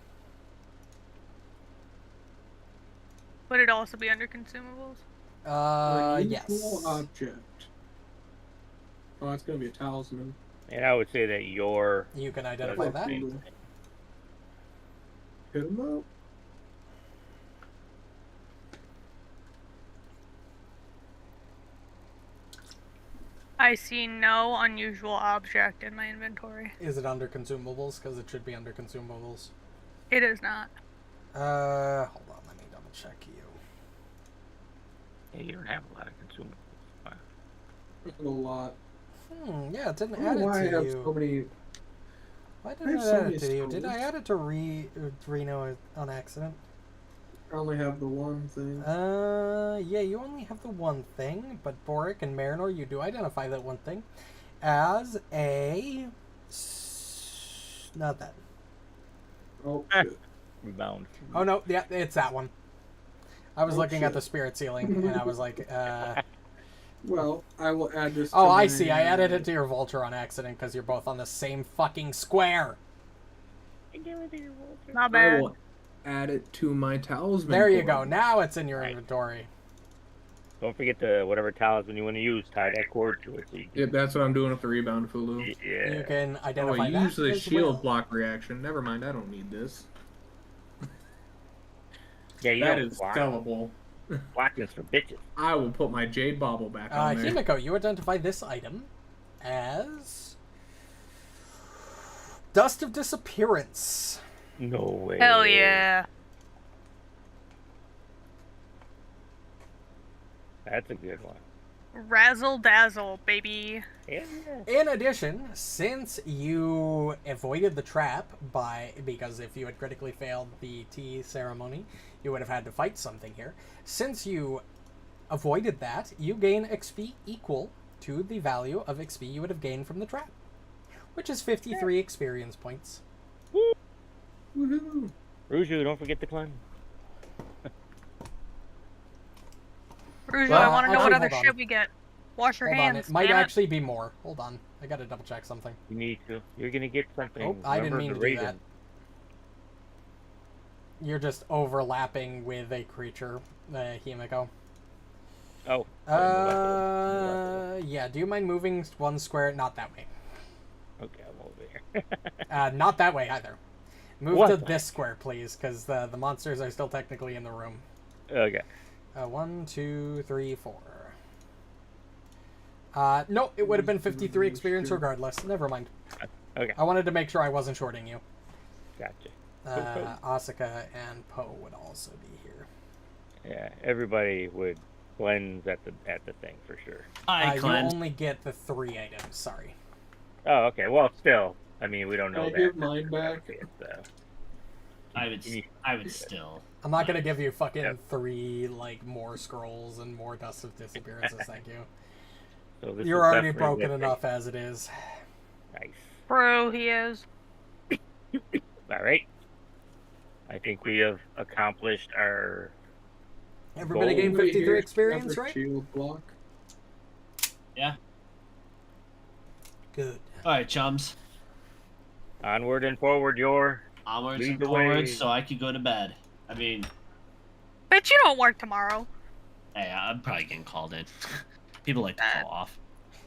Would it also be under consumables? Yes. Unusual object. Oh, it's gonna be a talisman. And I would say that your You can identify that. Hit 'em up. I see no unusual object in my inventory. Is it under consumables? Because it should be under consumables. It is not. Hold on, let me double check you. you don't have a lot of consumables. Wow. A lot. Yeah, it didn't I don't add know why I it to have you. so many. Why I didn't have I so add many it to you? Did I scrolls. add it to Reno on accident? I only have the one thing. Yeah, you only have the one thing, but Borraeck and Marynor, you do identify that one thing as a... Not that. Oh, Ah. shit. Rebound. Oh, no, yeah, it's that one. I was Oh, looking at shit. the spirit ceiling, and I was like, Well, I will add this. Oh, to I my, see. I added it to your vulture on accident because you're both on the same fucking square. Not I bad. will add it to my talisman. There you cord. go. Now it's in your Right. inventory. Don't forget the whatever talisman you want to use. Tie that cord to it. So you can, Yep, that's what I'm doing with the rebound Fulu. yeah. You can Oh, identify I that use the as shield well. block reaction. Never mind, I don't need this. Yeah, you That don't is block. sellable. Blocking's for bitches. I will put my jade bauble back on there. Himiko, you identify this item as Dust of Disappearance. No way. Hell yeah. That's a good one. Razzle dazzle, baby. Yeah. In addition, since you avoided the trap because if you had critically failed the tea ceremony, you would have had to fight something here. Since you avoided that, you gain XP equal to the value of XP you would have gained from the trap, which is 53 experience points. Woohoo! Ruju, don't forget to climb. Ruju, Well, I want to know what actually, other hold on. shit we get. Wash your Hold on, hands. it might damn it. actually be more. Hold on, I gotta double check something. You need to. You're gonna get something. Oh, I didn't Remember mean the to do that. raven. You're just overlapping with a creature, Himiko. Oh. Yeah, do you mind moving one square? Not that way. Okay, I'm over here. Not that way either. Move What to the this square, please, because the monsters are still technically in the room. Okay. 1, 2, 3, 4. No, it would have been 53 experience regardless. Never mind. Okay. I wanted to make sure I wasn't shorting you. Gotcha. Asuka and Poe would also be here. Yeah, everybody would cleanse at the thing for sure. I You cleanse. only get the 3 items, sorry. Oh, okay. Well, still, I mean, we don't know Can I that. give mine back? So. I would still. I'm not gonna give you fucking 3, like, more scrolls and more Dust of Disappearances, thank you. So this You're is already definitely broken with enough as it is. Nice. Bro, he is. All right. I think we have accomplished our. Everybody Gold. gained 53 experience, Another right? Shield block. Yeah. Good. All right, chums. Onward and forward, your. Onwards Lead and the forwards, way. so I could go to bed. I mean, Bet you don't work tomorrow. hey, I'm probably getting called in. People like to call off.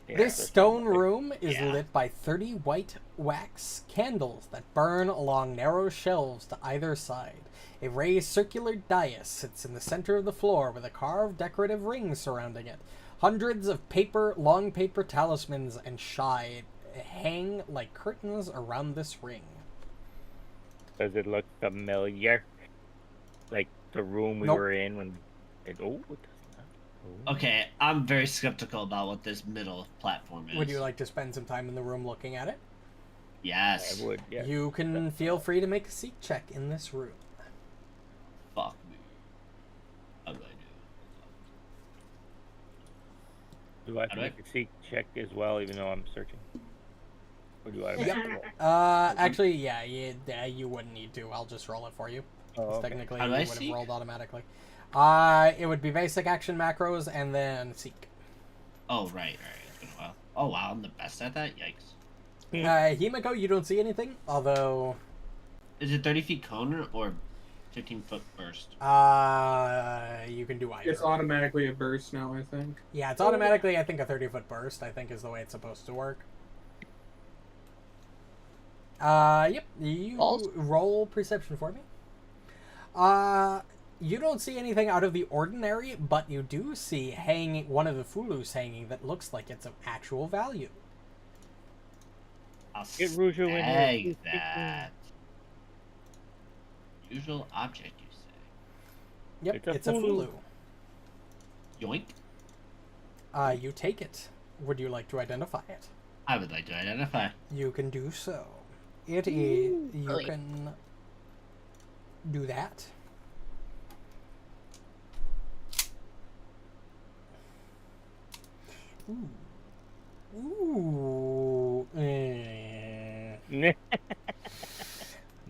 Yeah, This that's stone right. room is Yeah. lit by 30 white wax candles that burn along narrow shelves to either side. A raised circular dais sits in the center of the floor with a carved decorative ring surrounding it. Hundreds of long paper talismans and shide hang like curtains around this ring. Does it look familiar? Like the room we Nope. were in when. It does not. Oh. Okay, I'm very skeptical about what this middle platform is. Would you like to spend some time in the room looking at it? Yes. I would. Yeah. You can feel free to make a seek check in this room. Fuck me. How do I Do I have to How do I- make a seek check as well, even though I'm searching? Or do I? Yep. Have to roll? Actually, yeah, you wouldn't need to. I'll just roll it for you. Oh, okay. Technically, How you do I would have seek? rolled automatically. It would be basic action macros and then seek. Oh, right. It's been a while. Oh, wow, I'm the best at that? Yikes. Himiko, you don't see anything, although Is it 30 feet cone or 15-foot burst? you can do either. It's automatically a burst now, I think. Yeah, it's automatically, I think, a 30-foot burst, I think is the way it's supposed to work. Yep, you Balls. roll perception for me. You don't see anything out of the ordinary, but you do see one of the fulus hanging that looks like it's of actual value. I'll Get Ruju in here. snag that. Usual object, you say. Yep, It's a it's a fulu. fulu. Yoink. You take it. Would you like to identify it? I would like to identify. You can do so. It is. You Brilliant. can do that. Ooh.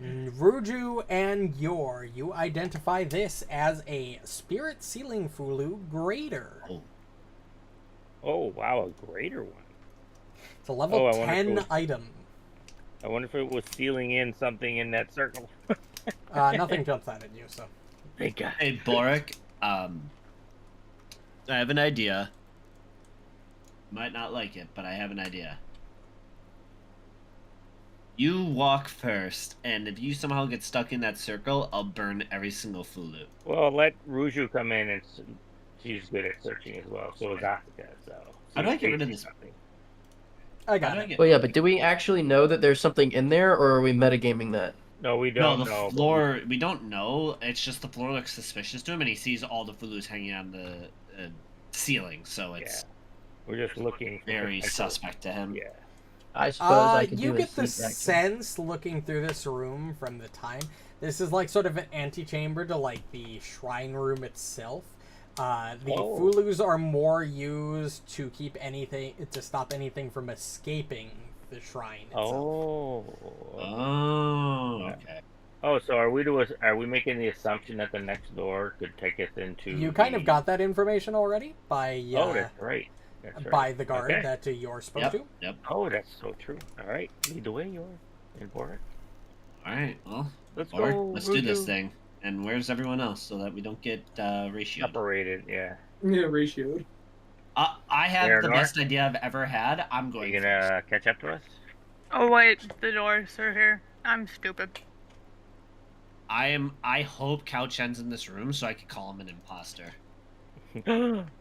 Ruju and you identify this as a spirit sealing fulu greater. Oh. Oh wow, a greater one. It's a level Oh, I wonder if it 10 was- item. I wonder if it was sealing in something in that circle. Nothing jumps out at you, so. Thank God. Hey, Borraeck, I have an idea. Might not like it, but I have an idea. You walk first, and if you somehow get stuck in that circle, I'll burn every single fulu. Well, let Ruju come in, and she's good at searching as well. So is Asuka. So. How do I get rid of this? Something. I How got do I it. get- Well, yeah, but do we actually know that there's something in there, or are we metagaming that? No, we No, don't the know. but floor, we don't know. It's just the floor looks suspicious to him, and he sees all the fulus hanging on the ceiling, so it's We're just looking. For very potential- suspect to him. Yeah. I suppose I could You do get a the sneak action. sense looking through this room from the time. This is like sort of an antechamber to like the shrine room itself. The Oh. fulus are more used to stop anything from escaping the shrine itself. Oh. Oh, Yeah. okay. Oh, so are we making the assumption that the next door could take us into? You kind of got that information already by Oh, that's right. That's right. by the guard Okay. that you're supposed Yep. to. Yep. Oh, that's so true. All right, lead the way, Yor and Borraeck. All right. Well, Let's Lord, go. let's do this Ruju. thing. And where's everyone else so that we don't get ratioed? Separated, yeah. Yeah, ratioed. I have the Marynor? best idea I've ever had. I'm Are going you first. gonna catch up to us? Oh wait, the doors are here. I'm stupid. I hope Cao Chen's in this room so I can call him an imposter.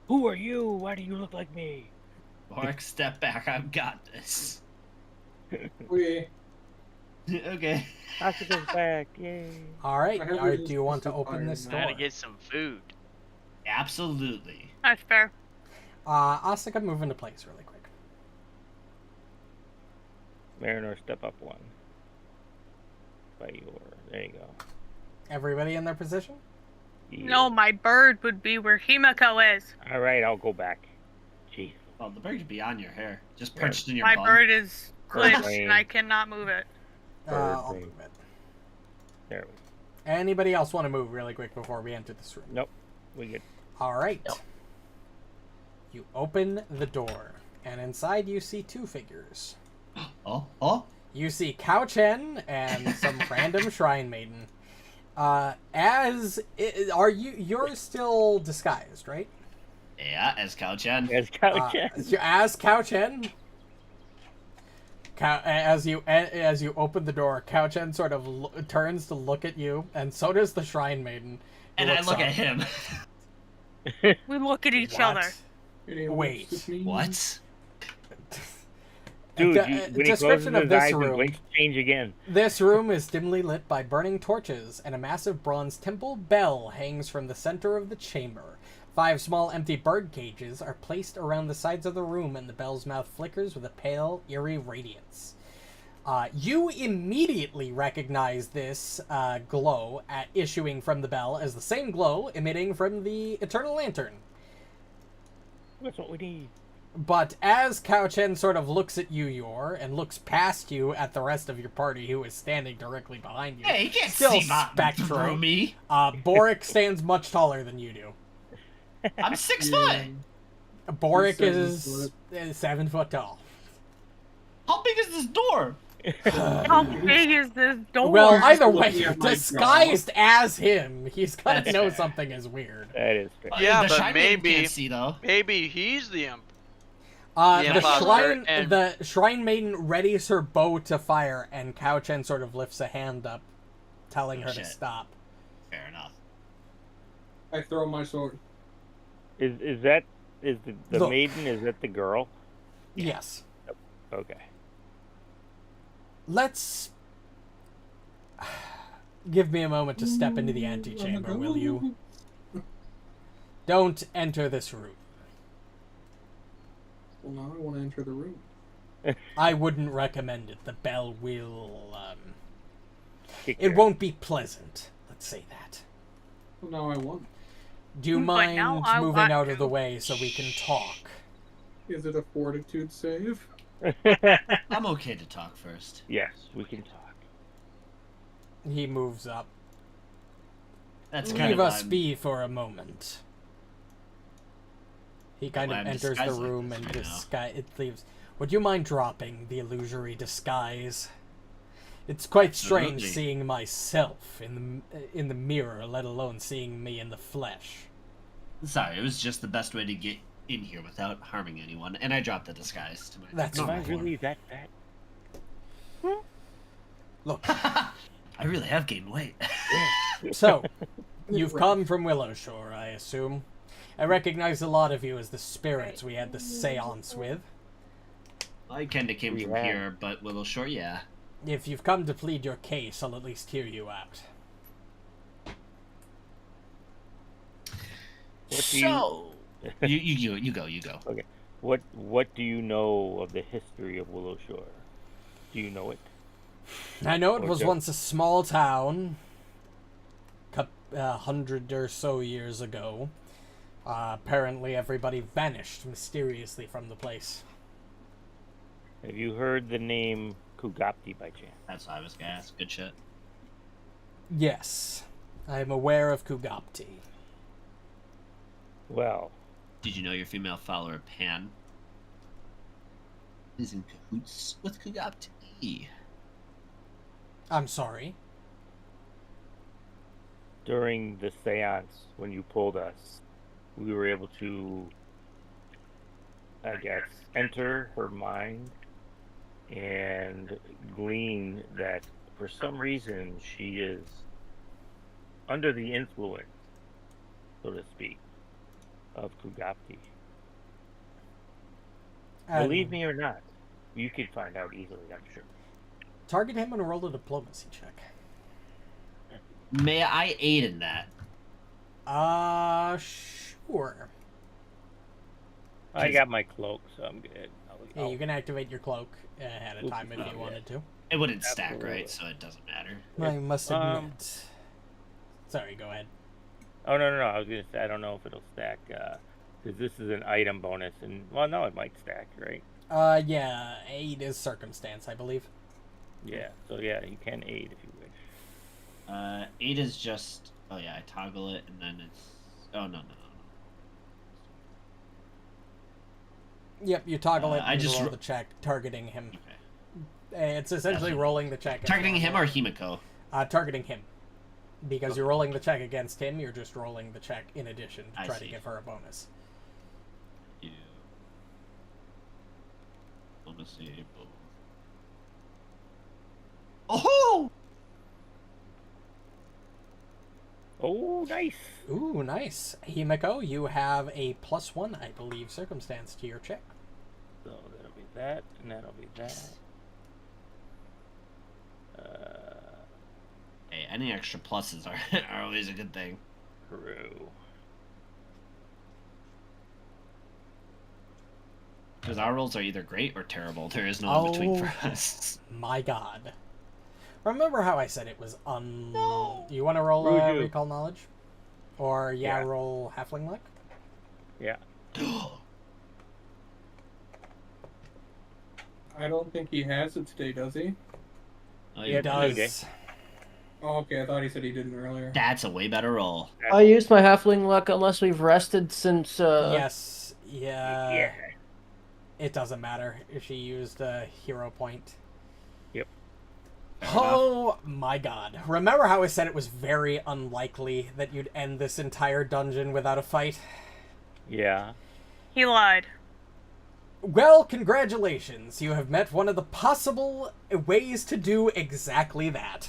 Who are you? Why do you look like me? Borraeck, step back. I've got this. Okay. Okay. Asuka's back, yay. All right. I have All right, to do you want to use open this fire door? Gotta get some food. Absolutely. That's fair. Asuka, move into place really quick. Marynor, step up one. By Yor. There you go. Everybody in their position? Yeah. No, my bird would be where Himiko is. All right, I'll go back. Jeez. Well, the bird could be on your hair, just perched in your My bum. bird is glitched Bird and I cannot move it. I'll Bird. move it. There we go. Anybody else want to move really quick before we enter this room? Nope. We get. All right. You open the door, and inside you see two figures. Oh. You see Cao Chen and some random shrine maiden. Are you're still disguised, right? Yeah, as Cao Chen. As couch. As Cao Chen. As you open the door, Cao Chen sort of turns to look at you, and so does the shrine maiden. who And I looks look up. at him. We look at each What? other. Wait. What? Dude, The- when he closes description of his this eyes, his room. blinks change again. This room is dimly lit by burning torches, and a massive bronze temple bell hangs from the center of the chamber. 5 small empty bird cages are placed around the sides of the room, and the bell's mouth flickers with a pale, eerie radiance. You immediately recognize this glow issuing from the bell as the same glow emitting from the Eternal Lantern. That's what we need. But as Cao Chen sort of looks at you, Yor, and looks past you at the rest of your party who is standing directly behind you, Hey, you can't still see my spectral. through me. Borraeck stands much taller than you do. I'm 6 foot. Borraeck He's is 7 foot tall. How big is this door? How big is this door? Well, either way, looking at my disguised as him, he's gotta That's know fair. something is weird. That is fair. Yeah, the but Shrine Maiden maybe- can't see though. Maybe he's the imp. The The imposter shrine, and- the shrine maiden readies her bow to fire, and Cao Chen sort of lifts a hand up, telling her to Shit. stop. Fair enough. I throw my sword. Is the Look. maiden? Is that the girl? Yes. Okay. Let's give me a moment to step into the antechamber, will you? Don't enter this room. Well, now I want to enter the room. I wouldn't recommend it. The bell will, Kick it her. won't be pleasant. Let's say that. Well, now I want. Do you But mind now I moving want out of the to. way so we can talk? Is it a fortitude save? I'm okay to talk first. Yes, we can talk. He moves up. That's kind Leave of us be for a moment. He kind Well, of I'm enters the disguised like room this and right now. disguise. It leaves. Would you mind dropping the illusory disguise? It's quite strange Absolutely. seeing myself in the mirror, let alone seeing me in the flesh. Sorry, it was just the best way to get in here without harming anyone, and I dropped the disguise to my That's Am I normal form. really that fat? Look, I really have gained weight. so you've come from Willowshore, I assume. I recognize a lot of you as the spirits we had the séance with. I kinda came from Yeah. here, but Willowshore, yeah. If you've come to plead your case, I'll at least hear you out. What do So you go. Okay. What do you know of the history of Willowshore? Do you know it? I know it was Okay. once a small town, 100 or so years ago. Apparently everybody vanished mysteriously from the place. Have you heard the name Kugapti by chance? That's what I was gonna ask. Good shit. Yes, I am aware of Kugapti. Well, Did you know your female follower Pan is in cahoots with Kugapti. I'm sorry. During the seance, when you pulled us, we were able to, I guess, enter her mind and glean that for some reason she is under the influence, so to speak, of Kugapti. Believe me or not, you could find out easily, I'm sure. Target him and roll a diplomacy check. May I aid in that? Sure. I got my cloak, so I'm good. Yeah, you can activate your cloak ahead of time if you wanted to. It wouldn't stack, right? So it doesn't matter. I must admit. Sorry, go ahead. Oh, no. I was going to say, I don't know if it'll stack, because this is an item bonus, and, well, no, it might stack, right? Yeah, aid is circumstance, I believe. Yeah, so yeah, you can aid if you wish. Aid is just... Oh, yeah, I toggle it, and then it's... Oh, no. Yep, you toggle it I and just roll the check, targeting him. Okay. It's essentially rolling the check. Targeting him or Himiko? Targeting him. Because you're rolling the check against him, you're just rolling the check in addition to try to give her a bonus. Yeah. Let me see. Oh! Oh, nice. Ooh, nice. Himiko, you have a +1, I believe, circumstance to your check. So that'll be that, and that'll be that. Hey, any extra pluses are always a good thing. True. Because our rolls are either great or terrible. There is no in between for us. My God. Remember how I said it was No. Do you want to roll Ruju. recall knowledge? Or Yeah. roll halfling luck? Yeah. I don't think he has it today, does he? Oh, Yeah, It does. Oh, okay. I thought he said he didn't earlier. That's a way better roll. I used my halfling luck unless we've rested since. Yes. Yeah. Yeah. It doesn't matter if she used a hero point. Yep. Oh my God. Remember how I said it was very unlikely that you'd end this entire dungeon without a fight? Yeah. He lied. Well, congratulations. You have met one of the possible ways to do exactly that.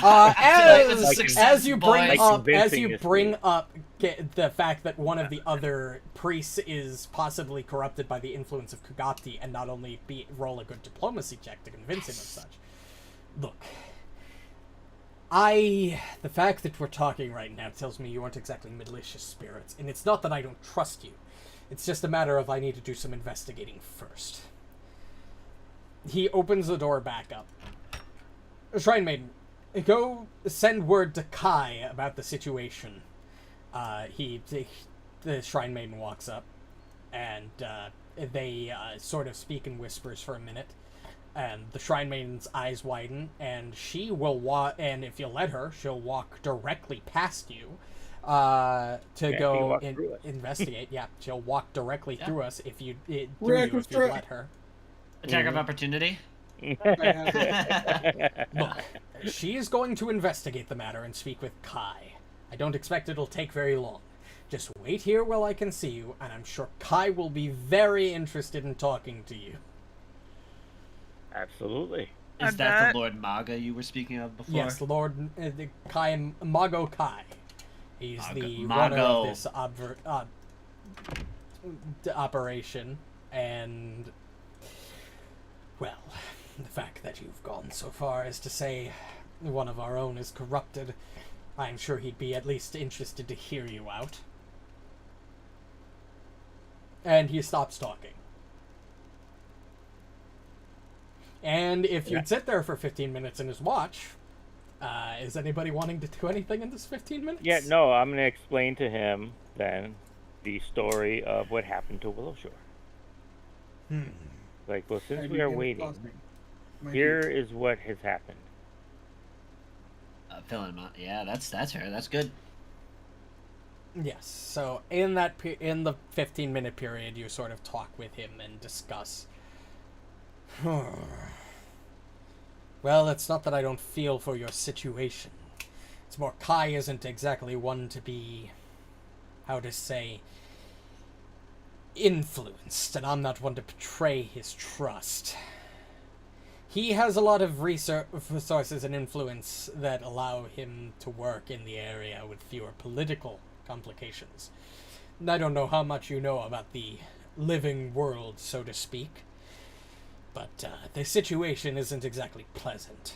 As you bring up the fact that one of the other priests is possibly corrupted by the influence of Kugapti, and not only roll a good diplomacy check to convince him of such. Look, the fact that we're talking right now tells me you aren't exactly malicious spirits, and it's not that I don't trust you. It's just a matter of I need to do some investigating first. He opens the door back up. Shrine Maiden, go send word to Kai about the situation. The Shrine Maiden walks up, and they sort of speak in whispers for a minute. And the Shrine Maiden's eyes widen, and she will and if you'll let her, she'll walk directly past you to go investigate. Yeah, she'll walk directly through us if you let her. Attack of opportunity. Look, she is going to investigate the matter and speak with Kai. I don't expect it'll take very long. Just wait here while I can see you, and I'm sure Kai will be very interested in talking to you. Absolutely. Is that the Lord Maga you were speaking of before? Yes, Lord Kai, Mago Kai. He's the runner Mago. of this operation, and well, the fact that you've gone so far as to say one of our own is corrupted, I'm sure he'd be at least interested to hear you out. And he stops talking. And if you'd sit there for 15 minutes in his watch, is anybody wanting to do anything in this 15 minutes? Yeah, no, I'm going to explain to him, then, the story of what happened to Willowshore. Like, well, since we are waiting, here is what has happened. Yeah, that's fair. That's good. Yes. So in that in the 15-minute period, you sort of talk with him and discuss. Well, it's not that I don't feel for your situation. It's more Kai isn't exactly one to be, how to say, influenced, and I'm not one to betray his trust. He has a lot of resources and influence that allow him to work in the area with fewer political complications. I don't know how much you know about the living world, so to speak, but the situation isn't exactly pleasant.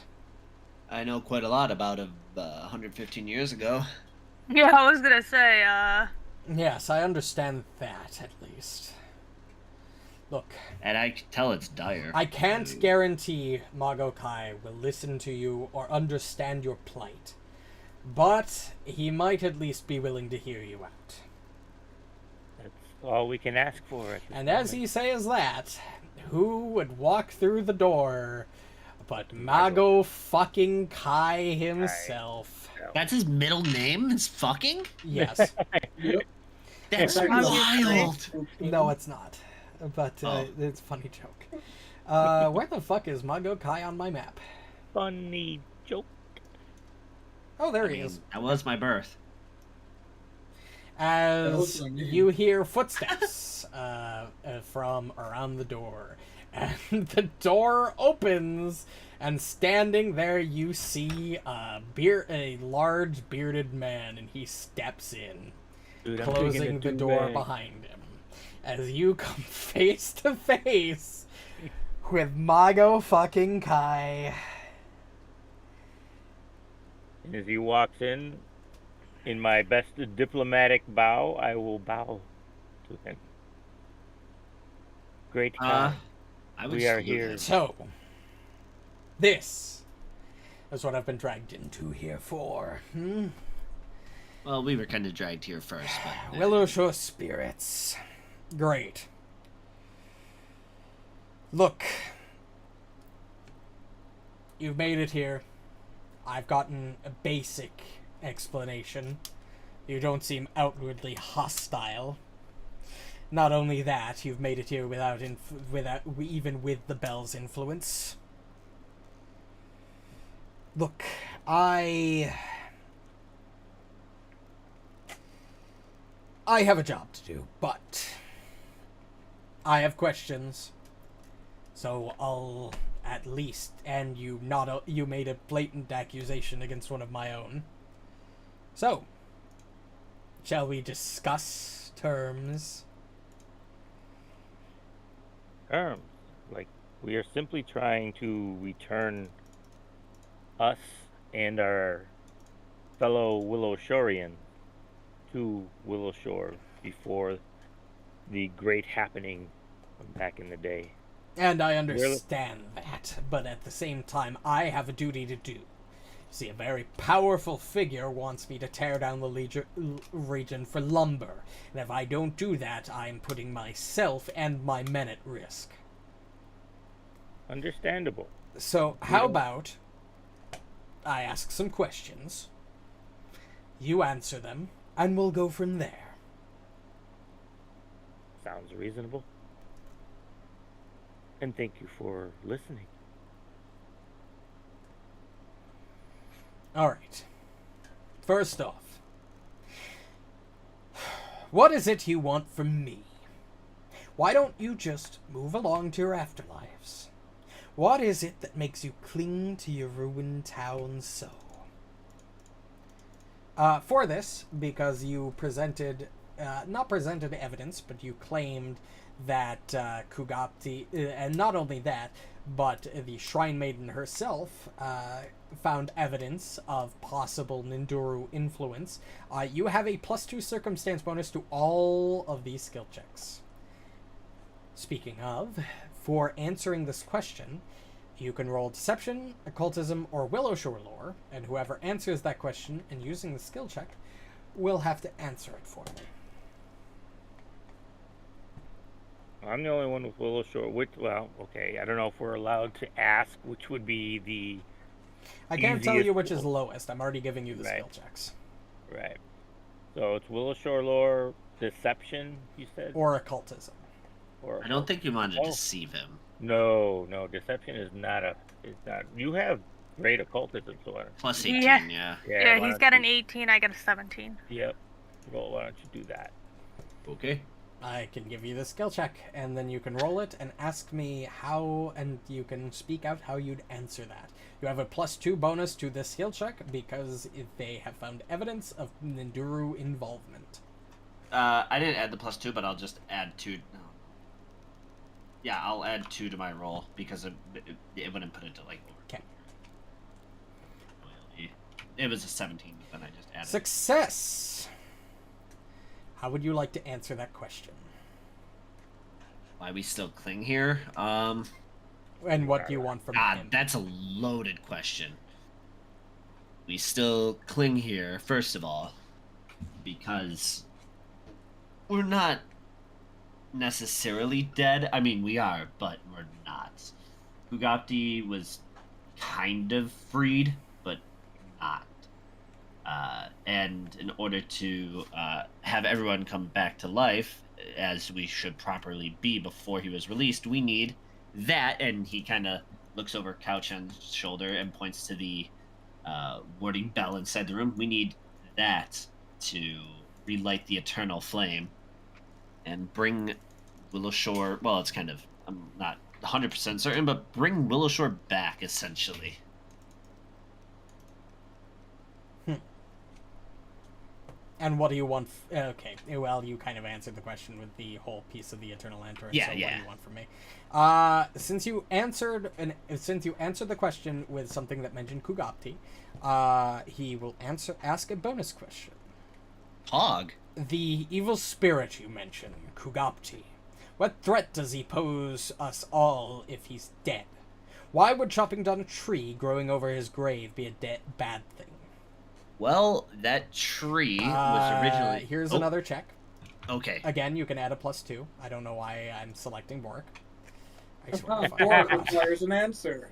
I know quite a lot about 115 years ago. Yeah, I was gonna say, Yes, I understand that, at least. Look, And I can tell it's dire. I can't guarantee Mago Kai will listen to you or understand your plight, but he might at least be willing to hear you out. That's all we can ask for. At this And as moment. he says that, who would walk through the door but Mago fucking Kai himself? That's his middle name? Is fucking? Yes. That's That's wild. No, it's not. But it's a funny joke. Where the fuck is Mago Kai on my map? Funny joke. Oh, there he is. That was my birth. As my name. you hear footsteps from around the door, and the door opens, and standing there you see a large bearded man, and he steps in, Dude, I'm closing taking the a door duvet. behind him. As you come face to face with Mago fucking Kai. And as he walks in my best diplomatic bow, I will bow to him. Great Kai. I would We are salute here. it. So, this is what I've been dragged into here for. Well, we were kind of dragged here first, but Willow Shore spirits. Great. Look. You've made it here. I've gotten a basic explanation. You don't seem outwardly hostile. Not only that, you've made it here without even with the Bell's influence. Look, I have a job to do, but I have questions. So I'll at least, and you made a blatant accusation against one of my own. So, shall we discuss terms? Like, we are simply trying to return us and our fellow Willow Shorean to Willow Shore before the great happening back in the day. And I understand that, but at the same time, I have a duty to do. See, a very powerful figure wants me to tear down the region for lumber, and if I don't do that, I'm putting myself and my men at risk. Understandable. So, how about I ask some questions, you answer them, and we'll go from there. Sounds reasonable. And thank you for listening. Alright. First off, what is it you want from me? Why don't you just move along to your afterlives? What is it that makes you cling to your ruined town so? For this, because you presented, not presented evidence, but you claimed that Kugapti, and not only that, but the Shrine Maiden herself found evidence of possible Ninduru influence. You have a +2 circumstance bonus to all of these skill checks. Speaking of, for answering this question, you can roll Deception, Occultism, or Willow Shore lore, and whoever answers that question and using the skill check will have to answer it for me. I'm the only one with Willow Shore. Well, okay. I don't know if we're allowed to ask which would be the. I can't tell you easiest which is one. lowest. I'm already giving you the Right. skill checks. Right. So it's Willow Shore lore, deception, you said? Or occultism. Or I don't think you wanted to Oh. deceive him. No, deception is not a. It's not. You have great occultism, so Plus Yeah. 18, yeah. Yeah, why he's don't got you- an 18, I got a 17. Yep. Well, why don't you do that? Okay. I can give you the skill check, and then you can roll it and ask me how, and you can speak out how you'd answer that. You have a +2 bonus to the skill check because if they have found evidence of Ninduru involvement. I didn't add the +2, but I'll just add 2. No. Yeah, I'll add 2 to my roll because it wouldn't put it to like. Okay. It was a 17, but then I just added. Success! How would you like to answer that question? Why we still cling here? And what do you want from God, him? that's a loaded question. We still cling here, first of all, because we're not necessarily dead. I mean, we are, but we're not. Kugapti was kind of freed, but not. And in order to have everyone come back to life, as we should properly be before he was released, we need that. And he kind of looks over Couchen's shoulder and points to the warding bell inside the room. We need that to relight the eternal flame and bring Willowshore. Well, it's kind of, I'm not 100% certain, but bring Willowshore back, essentially. And what do you want? Okay, well, you kind of answered the question with the whole piece of the Eternal Lantern. Yeah, so yeah. What do you want from me? Since you answered the question with something that mentioned Kugapti, he will ask a bonus question. Hog. The evil spirit you mentioned, Kugapti. What threat does he pose us all if he's dead? Why would chopping down a tree growing over his grave be a bad thing? Well, that tree was originally. Here's Oh, another check. Okay. Again, you can add a +2. I don't know why I'm selecting Borraeck. I swear to fuck. Borraeck requires an answer.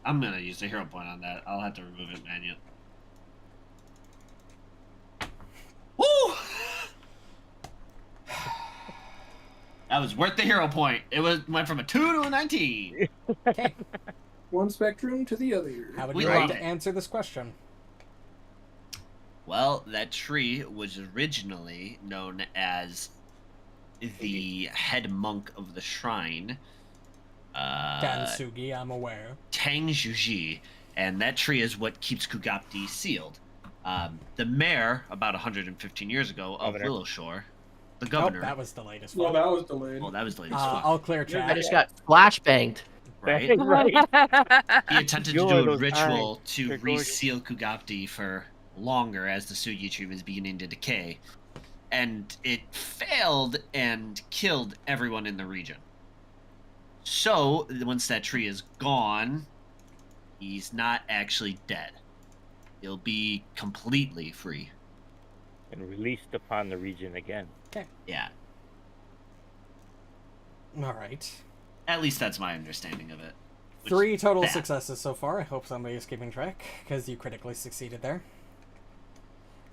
I'm gonna use the hero point on that. I'll have to remove it manually. Woo! That was worth the hero point. It went from a 2 to a 19. Okay, One spectrum to the other. how would We you like love to it. answer this question? Well, that tree was originally known as the head monk of the shrine, Dansugi, I'm aware. Tang Juji, and that tree is what keeps Kugapti sealed. The mayor, about 115 years ago, of Governor. Willowshore, the Nope, governor. that was delayed as Well, fuck. that was delayed. Well, that was the latest I'll clear I chat. just got flashbanged. right? Right. He attempted to You're do a those ritual eyes. to They're gorgeous. reseal Kugapti for longer as the Sugi tree was beginning to decay. And it failed and killed everyone in the region. So, once that tree is gone, he's not actually dead. He'll be completely free. And released upon the region again. Yeah, All right. at least that's my understanding of it. Which 3 is total bad. successes so far. I hope somebody is keeping track, because you critically succeeded there.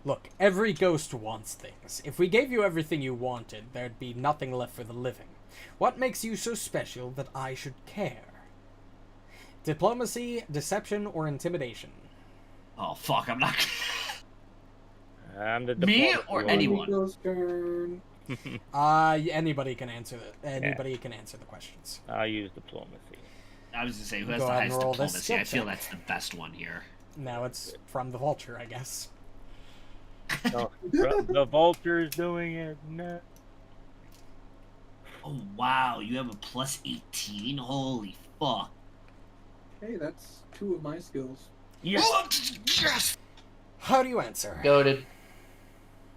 Look, every ghost wants things. If we gave you everything you wanted, there'd be nothing left for the living. What makes you so special that I should care? Diplomacy, deception, or intimidation? Oh, fuck, I'm not... I'm the Me diplomacy or one. anyone? Himiko's turn. Anybody can answer can answer the questions. I'll use diplomacy. I was gonna say, who has Go the ahead and highest roll this diplomacy? skill I feel check. that's the best one here. Now it's from the vulture, I guess. No, the vulture's doing it. No. Oh, wow, you have a plus 18? Holy fuck. Hey, that's 2 of my skills. Yes. Yes! How do you answer? Goated.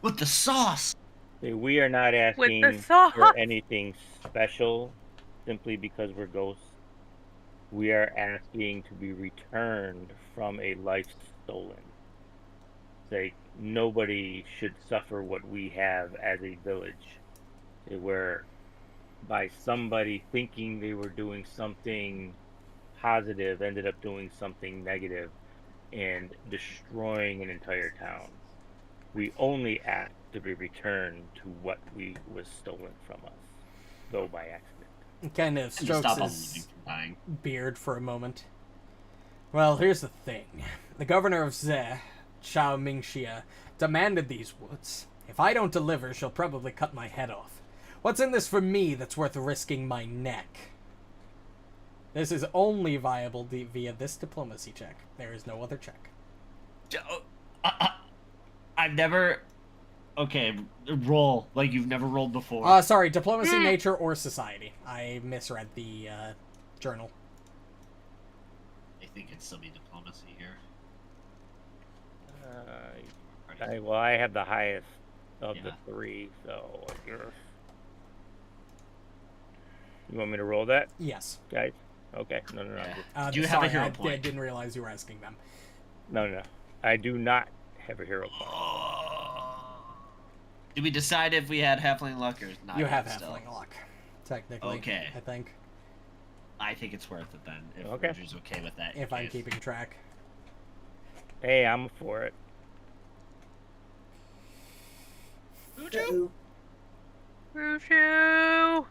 With the sauce! See, we are not asking With the sauce. for anything special simply because we're ghosts. We are asking to be returned from a life stolen. Like, nobody should suffer what we have as a village. Where by somebody thinking they were doing something positive ended up doing something negative. and destroying an entire town. We only ask to be returned to what was stolen from us, though by accident. Kind of And to strokes stop a his living from dying. beard for a moment. Well, here's the thing. The governor of Ze, Chao Mingxia, demanded these woods. If I don't deliver, she'll probably cut my head off. What's in this for me that's worth risking my neck? This is only viable via this diplomacy check. There is no other check. I've never... Okay, roll like you've never rolled before. Sorry, diplomacy, nature, or society. I misread the journal. I think it's still be diplomacy here. I have the highest of Yeah. the three, so I guess. You want me to roll that, Yes. guys? Okay. No. Yeah. Do you have a sorry, hero I point? didn't realize you were asking them. No. I do not have a hero point. Did we decide if we had halfling luck or not? You have still? halfling luck, technically. Okay. I think. I think it's worth it then. If Okay. Ruju's okay with that. If I'm case. keeping track. Hey, I'm for it. Uh-oh. Ruju!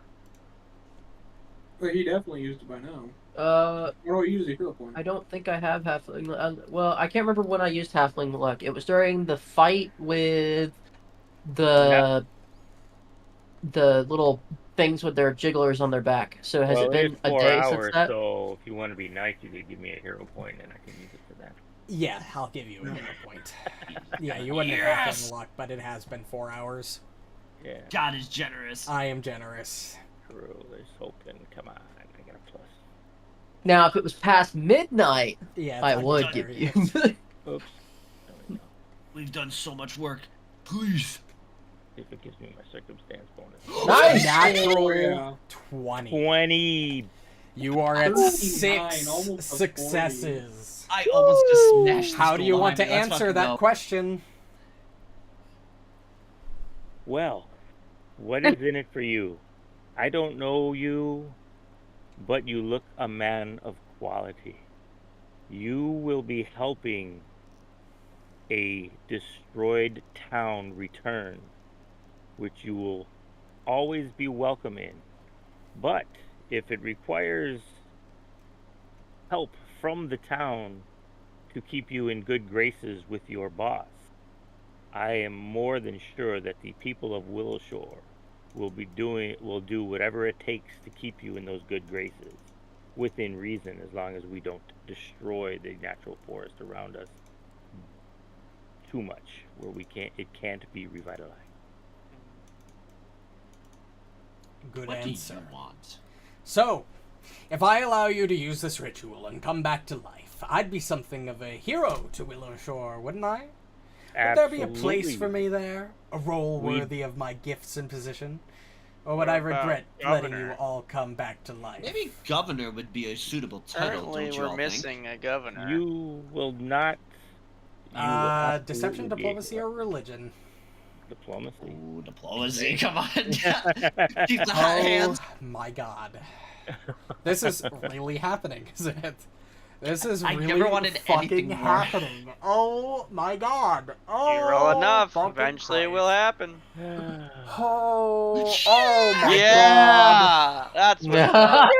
Well, he definitely used it by now. Uh, Or do I use a hero point? I don't think I have halfling. Well, I can't remember when I used halfling luck. It was during the fight with the little things with their jigglers on their back. So has it been it's a 4 day hours, since that? so if you want to be nice, you could give me a hero point, and I can use it for that. Yeah, I'll give you a hero point. Yeah, you wouldn't have halfling luck, but it has been 4 hours. Yeah, God is generous. I am generous. true. There's hoping. Come on, I got a plus. Now, if it was past midnight, Yeah, I it's would not give very- you. Oops. There we go. We've done so much work. Please. See if it gives me my circumstance bonus. Nice! Natural Oh, yeah. 20. 20. You are at 39, 6 almost a 40. successes. I almost just smashed this How do you goal want to behind me. Let's answer fucking that go. question? Well, what is in it for you? I don't know you, but you look a man of quality. You will be helping a destroyed town return, which you will always be welcome in. But if it requires help from the town to keep you in good graces with your boss, I am more than sure that the people of Willowshore will do whatever it takes to keep you in those good graces, within reason, as long as we don't destroy the natural forest around us too much, where it can't be revitalized. Good What answer. do you want? So, if I allow you to use this ritual and come back to life, I'd be something of a hero to Willowshore, wouldn't I? Would there be a place for me there? A role worthy of my gifts and position? Or would I What about regret letting you governor? all come back to life? Maybe governor would be a suitable title, Currently, don't you we're all missing a governor. You will not. You will Deception, absolutely be diplomacy, able or religion? to- diplomacy. think? Ooh, diplomacy, come on. Keep the hot Oh hands. my god. This is really happening, isn't it? This is I really never wanted fucking anything more. happening. Oh my god. Oh, You roll enough, fucking eventually it Christ. will happen. Oh my god. Yeah, that's what.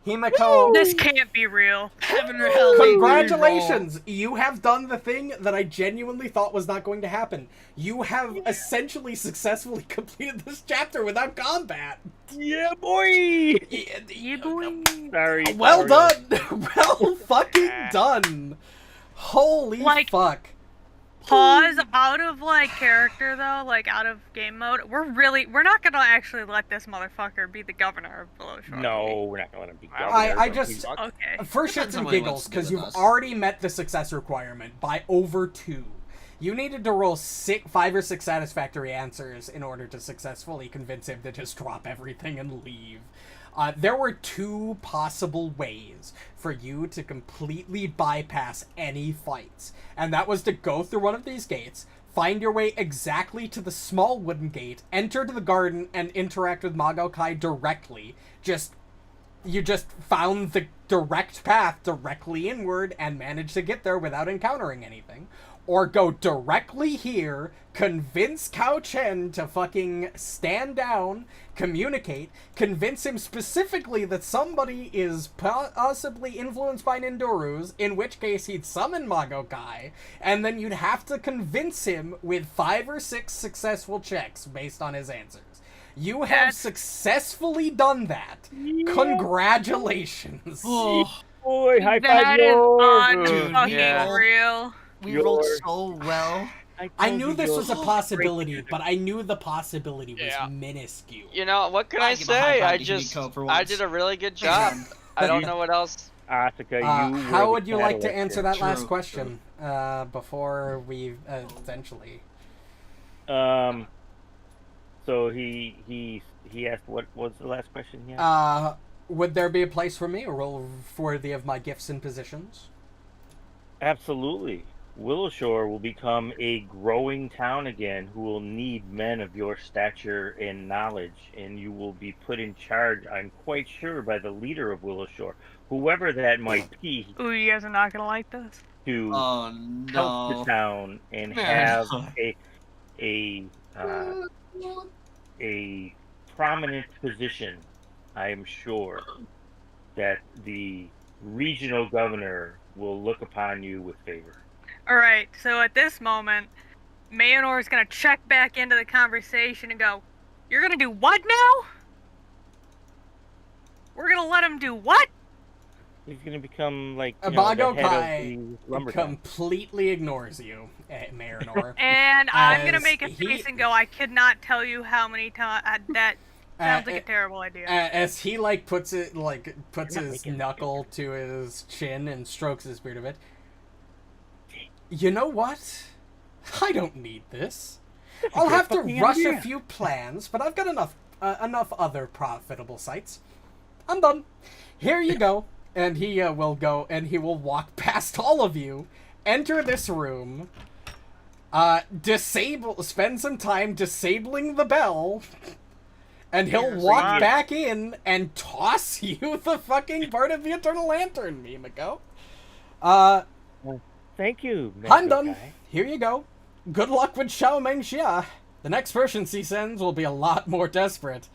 Himiko, This can't be real. Heaven or hell, make me congratulations! You have done the thing that I genuinely thought was not going to happen. You have essentially successfully completed this chapter without combat. Yeah, boy. Yeah, boy. Sorry. Well sorry. done! Well fucking done! Holy Like- fuck. Pause out of like character though, like out of game mode. We're not gonna actually let this motherfucker be the governor of Willowshore. No, we're not gonna let him be governor. I but just- he's- Okay. For Depends shits on and what he wants giggles, to do because with you've us. already met the success requirement by over 2. You needed to roll 5 or 6 satisfactory answers in order to successfully convince him to just drop everything and leave. There were 2 possible ways for you to completely bypass any fights, and that was to go through one of these gates, find your way exactly to the small wooden gate, enter to the garden, and interact with Magokai directly. Just you just found the direct path directly inward and managed to get there without encountering anything. Or go directly here, convince Cao Chen to fucking stand down, communicate, convince him specifically that somebody is possibly influenced by Nindurus, in which case he'd summon Magokai, and then you'd have to convince him with 5 or 6 successful checks based on his answers. You have successfully done that. Yeah. Congratulations. Oh, Boy, high That five, is Lord. fucking real. we rolled so well. I knew this was a possibility, but I knew the possibility was Yeah. minuscule. You know, what can I give a high say? five I to just, Himiko for I once. did a really good job. I don't know what else. Asuka, you How would you like to answer that True, last question before we essentially? So he asked what was the last question he asked? Would there be a place for me, a role worthy of my gifts and positions? Absolutely. Willowshore will become a growing town again who will need men of your stature and knowledge, and you will be put in charge, I'm quite sure, by the leader of Willowshore, whoever that might be, Ooh, you guys are not gonna like this. to Oh help the no. town and Man. have a prominent position. I am sure that the regional governor will look upon you with favor. Alright, so at this moment, Marynor is gonna check back into the conversation and go, "You're gonna do what now? We're gonna let him do what?" He's gonna become like the Mago head of Kai the lumber town. completely ignores you, Marynor. And I'm gonna As make a face and go, "I could not tell you how many times that sounds like a terrible idea." As he puts his knuckle to his chin and strokes his beard a bit. You know what? I don't need this. I'll have to rush a few plans, but I've got enough other profitable sites. I'm done. Here you go. And he will go, and he will walk past all of you, enter this room, spend some time disabling the bell, and he'll walk back in and toss you the fucking part of the Eternal Lantern, Himiko. Thank you, I'm done. Guy. Here you go. Good luck with Xiao Mengxia. The next person she sends will be a lot more desperate.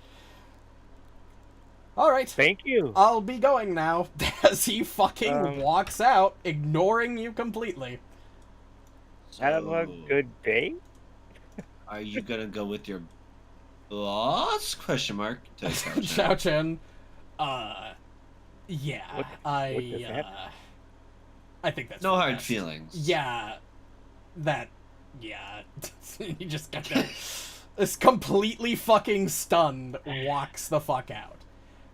Alright. Thank you. I'll be going now, as he fucking walks out, ignoring you completely. Have a good day. Are you gonna go with your boss? Question mark. Xiao Chen. Yeah. What just happened? I think that's No hard best. feelings. Yeah. He just kinda is completely fucking stunned, walks the fuck out.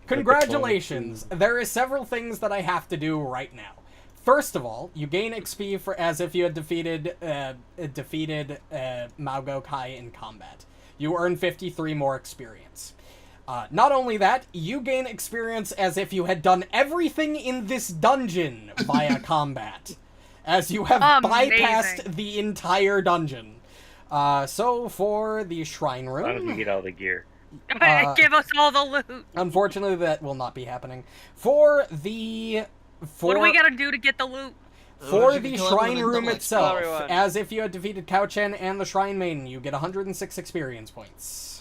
Congratulations. There are several things that I have to do right now. First of all, you gain XP for as if you had defeated Mago Kai in combat. You earn 53 more experience. Not only that, you gain experience as if you had done everything in this dungeon via combat, as you have bypassed the entire dungeon. So for the shrine room, As long as you get all the gear. Give us all the loot. Unfortunately, that will not be happening. What do we gotta do to get the loot? For the shrine room Tell itself, everyone. as if you had defeated Cao Chen and the Shrine Maiden, you get 106 experience points.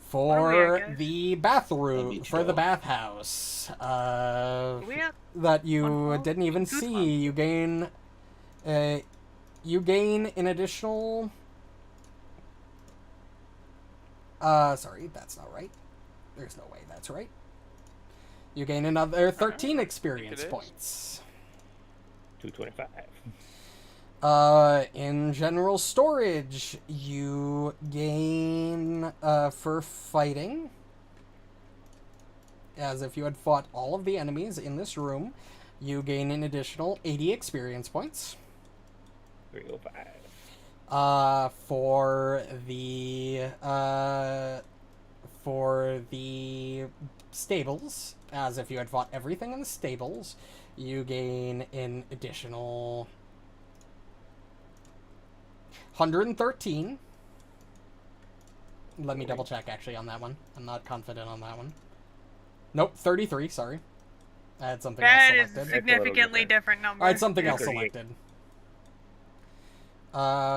For the bathroom, for the bathhouse, that you didn't even see, you gain an additional. Sorry, that's not right. There's no way that's right. You gain another 13 experience points. 225. In general storage, you gain, for fighting, as if you had fought all of the enemies in this room, you gain an additional 80 experience points. 305. For the stables, as if you had fought everything in the stables, you gain an additional 113. Let me double check actually on that one. I'm not confident on that one. Nope, 33, sorry. I had something That else is a selected. significantly different number. I had something else 38. selected.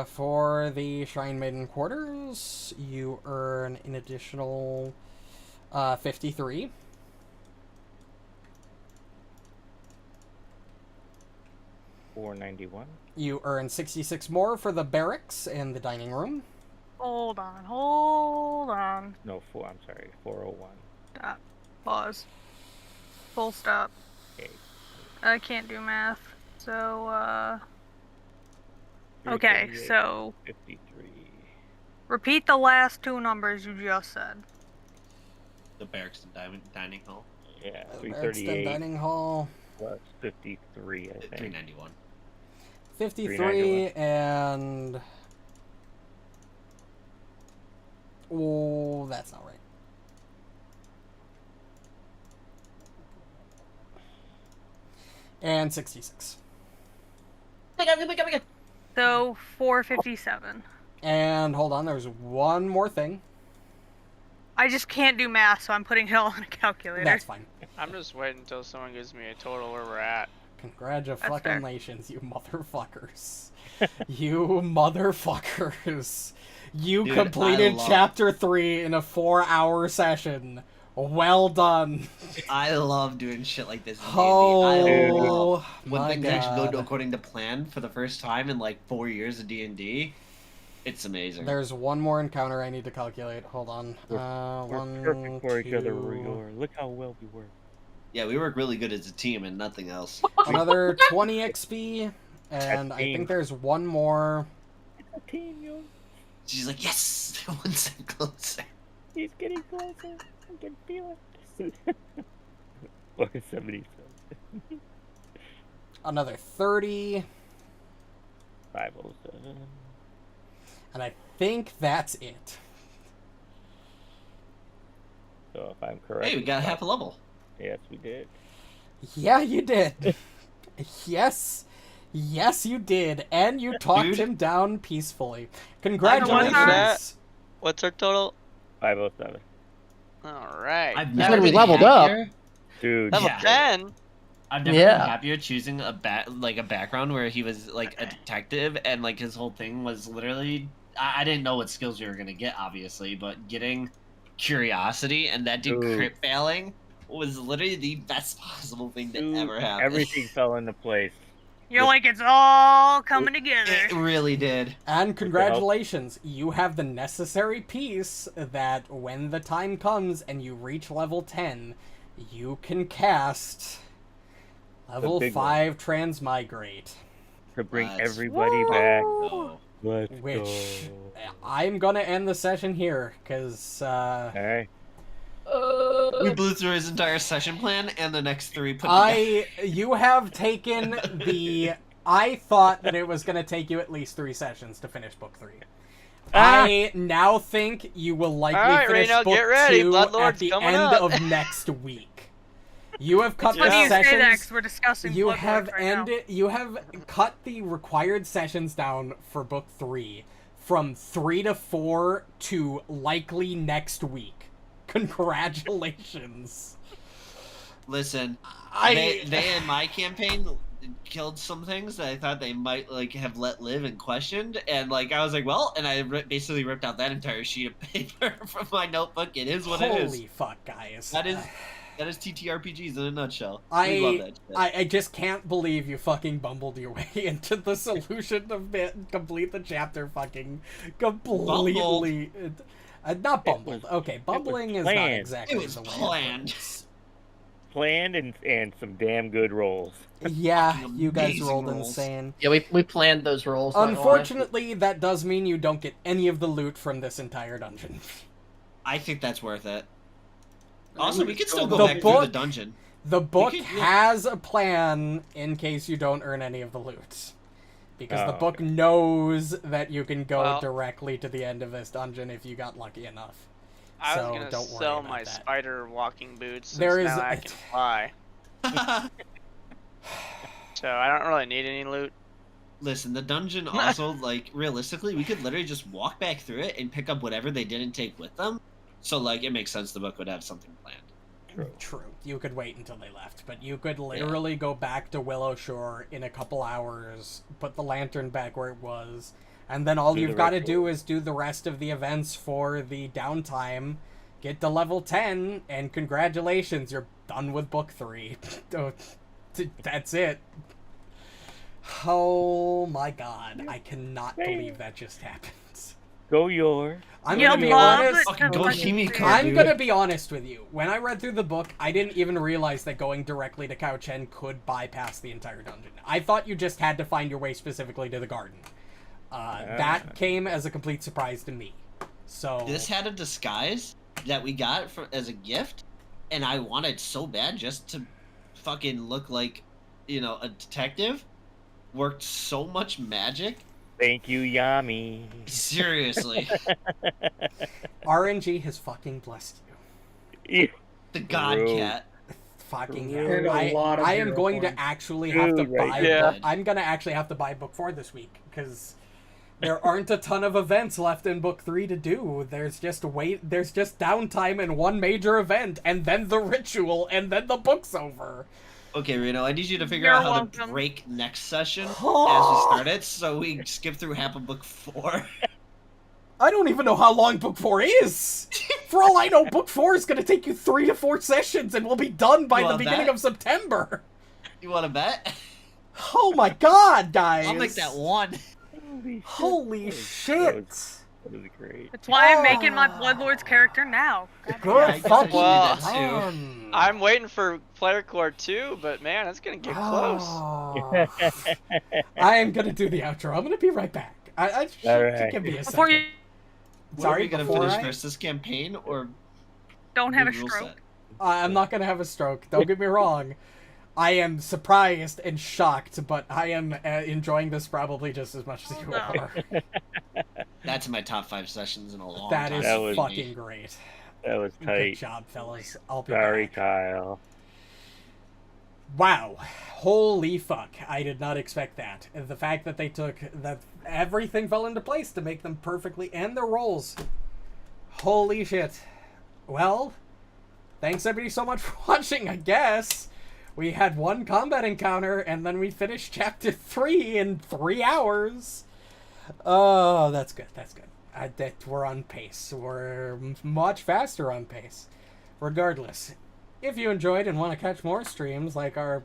For the Shrine Maiden quarters, you earn an additional 53. $491. You earn 66 more for the barracks and the dining room. Hold on. No, I'm sorry, 401. Stop. Pause. Full stop. Okay. I can't do math. So, okay, 338, so 53. repeat the last two numbers you just said. The barracks and dining hall. Yeah, Barracks and 338 dining hall. plus 53, I think. 391. 53 391. and... Oh, that's not right. And 66. So 457. And hold on, there's one more thing. I just can't do math, so I'm putting it all in a calculator. That's fine. I'm just waiting until someone gives me a total where we're at. Congratulations, you motherfuckers. You motherfuckers. You Dude, completed I love- chapter 3 in a 4-hour session. Well done. I love doing shit like this. In D&D. I Oh, love when my things actually go God. according to plan for the first time in like 4 years of D&D. It's amazing. There's one more encounter I need to calculate. Hold on. We're One, perfect for each other, two- Renolgz. Look how well we work. Yeah, we work really good as a team and nothing else. Another 20 XP, and I team. think there's one more. It's a team, yo. She's like, yes, one step closer. He's getting closer. I can feel it. 477. Another 30, 507. and I think that's it. So if I'm correct. Hey, we got half a level. Yes, we did. Yeah, you did. Yes, you did, and you talked Dude. him down peacefully. What's Congratulations. What's our total? 507. Alright. I've That's never when we been leveled up. happier. Dude. Level Yeah. 10? I've never Yeah. been happier choosing a background where he was like a detective and like his whole thing was literally I didn't know what skills you were gonna get obviously, but getting curiosity and that dude Dude. crit failing was literally the best possible thing that Dude, ever happened. everything fell into place. You're like, it's all coming together. It really did. And congratulations, you have the necessary piece that when the time comes and you reach level 10, you can cast level big one. 5 Transmigrate. To bring Let's everybody back. go. Let's Which go. I'm gonna end the session here, because Alright. We blew through his entire session plan and the next 3 put together. you have taken the... I thought that it was gonna take you at least 3 sessions to finish book 3. I now think you will likely Alright, finish Reno, book get ready. 2 Bloodlord's at the coming end up. of next week. You have cut It's funny the you say that sessions... 'cause we're discussing You Bloodlords have right now. you have cut the required sessions down for book 3 from 3 to 4 to likely next week. Congratulations. Listen, they in my campaign killed some things that I thought they might like have let live and questioned, and like I was like, well, and I basically ripped out that entire sheet of paper from my notebook. It is what it is. Holy fuck, guys. That is TTRPGs in a nutshell. I We love that shit. I just can't believe you fucking bumbled your way into the solution to complete the chapter fucking completely. Not bumbled. Okay, bumbling is not planned. exactly It was the way. planned. Planned and some damn good rolls. Yeah, you guys Amazing rolled rolls. insane. Yeah, we planned those rolls. not gonna lie. Unfortunately, that does mean you don't get any of the loot from this entire dungeon. I think that's worth it. Also, we could still go The back through the book- dungeon. The book could- has a plan in case you don't earn any of the loot. Because the Oh, book knows that you can go Well- directly to the end of this dungeon if you got lucky enough. I So was gonna don't worry sell about my that. spider walking boots since There is now I can fly. So I don't really need any loot. Listen, the dungeon also, like, realistically, we could literally just walk back through it and pick up whatever they didn't take with them. So, like, it makes sense the book would have something planned. True. You could wait until they left, but you could literally go back to Willow Shore in a couple hours, put the lantern back where it was, and then all you've got to do is do the rest of the events for the downtime, get to level 10, and congratulations, you're done with book 3. That's it. Oh my god, I cannot believe that just happened. Go your. I'm You gonna be love honest. it Fucking to go fucking Himiko, see. I'm dude. gonna be honest with you. When I read through the book, I didn't even realize that going directly to Cao Chen could bypass the entire dungeon. I thought you just had to find your way specifically to the garden. That came as a complete surprise to me. So This had a disguise that we got as a gift, and I wanted so bad just to fucking look like, a detective. Worked so much magic. Thank you, Yami. Seriously. RNG has fucking blessed you. The God True. Cat. Fucking And hell. a lot of I am hero going to points. actually have to Dude, right buy. there. I'm gonna actually have to buy book 4 this week because there aren't a ton of events left in book 3 to do. There's just downtime and one major event, and then the ritual, and then the book's over. Okay, Reno, I need you to figure You're out how welcome. to break next session as we start it, so we skip through half of book 4. I don't even know how long book 4 is. For all I know, book 4 is gonna take you 3 to 4 sessions, and we'll be done by You the want beginning that? of September. You want to bet? Oh my god, guys! I'll make that one. Holy shit! That was great. That's why I'm making my Bloodlord's character now. Good Yeah, I guess I fucking should do Well, that too. I'm waiting for Player Core 2, but man, that's gonna get close. Oh. I am gonna do the outro. I'm gonna be right back. Alright. Give me a Before second. you What Sorry, are we gonna before finish I- first, this campaign or don't have a new rule stroke. set? I'm not gonna have a stroke. Don't get me wrong. I am surprised and shocked, but I am enjoying this probably just as much as you Oh, no. are. That's in my top 5 sessions in a long That time. is That was- fucking great. That was Good tight. job, fellas. I'll be Sorry, back. Kyle. Wow. Holy fuck. I did not expect that. The fact that they took that everything fell into place to make them perfectly and their roles. Holy shit. Well, thanks everybody so much for watching, I guess. We had one combat encounter and then we finished chapter 3 in 3 hours. Oh, that's good. That's good. That we're on pace. We're much faster on pace. Regardless, if you enjoyed and want to catch more streams like our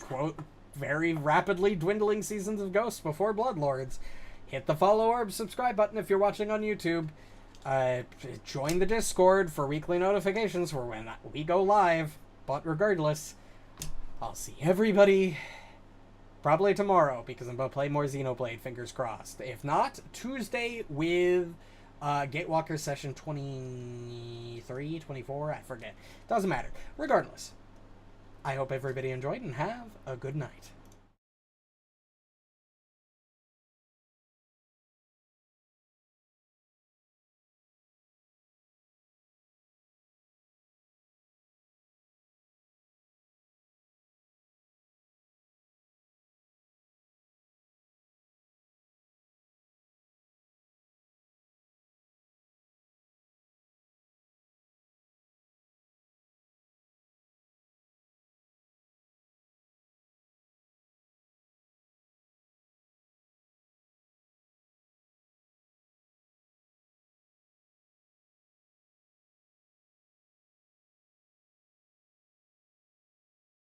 quote very rapidly dwindling seasons of Ghosts before Bloodlords, hit the follow or subscribe button if you're watching on YouTube. Join the Discord for weekly notifications for when we go live. But regardless, I'll see everybody probably tomorrow because I'm about to play more Xenoblade, fingers crossed. If not, Tuesday with Gatewalker session 23, 24, I forget. Doesn't matter. Regardless, I hope everybody enjoyed and have a good night.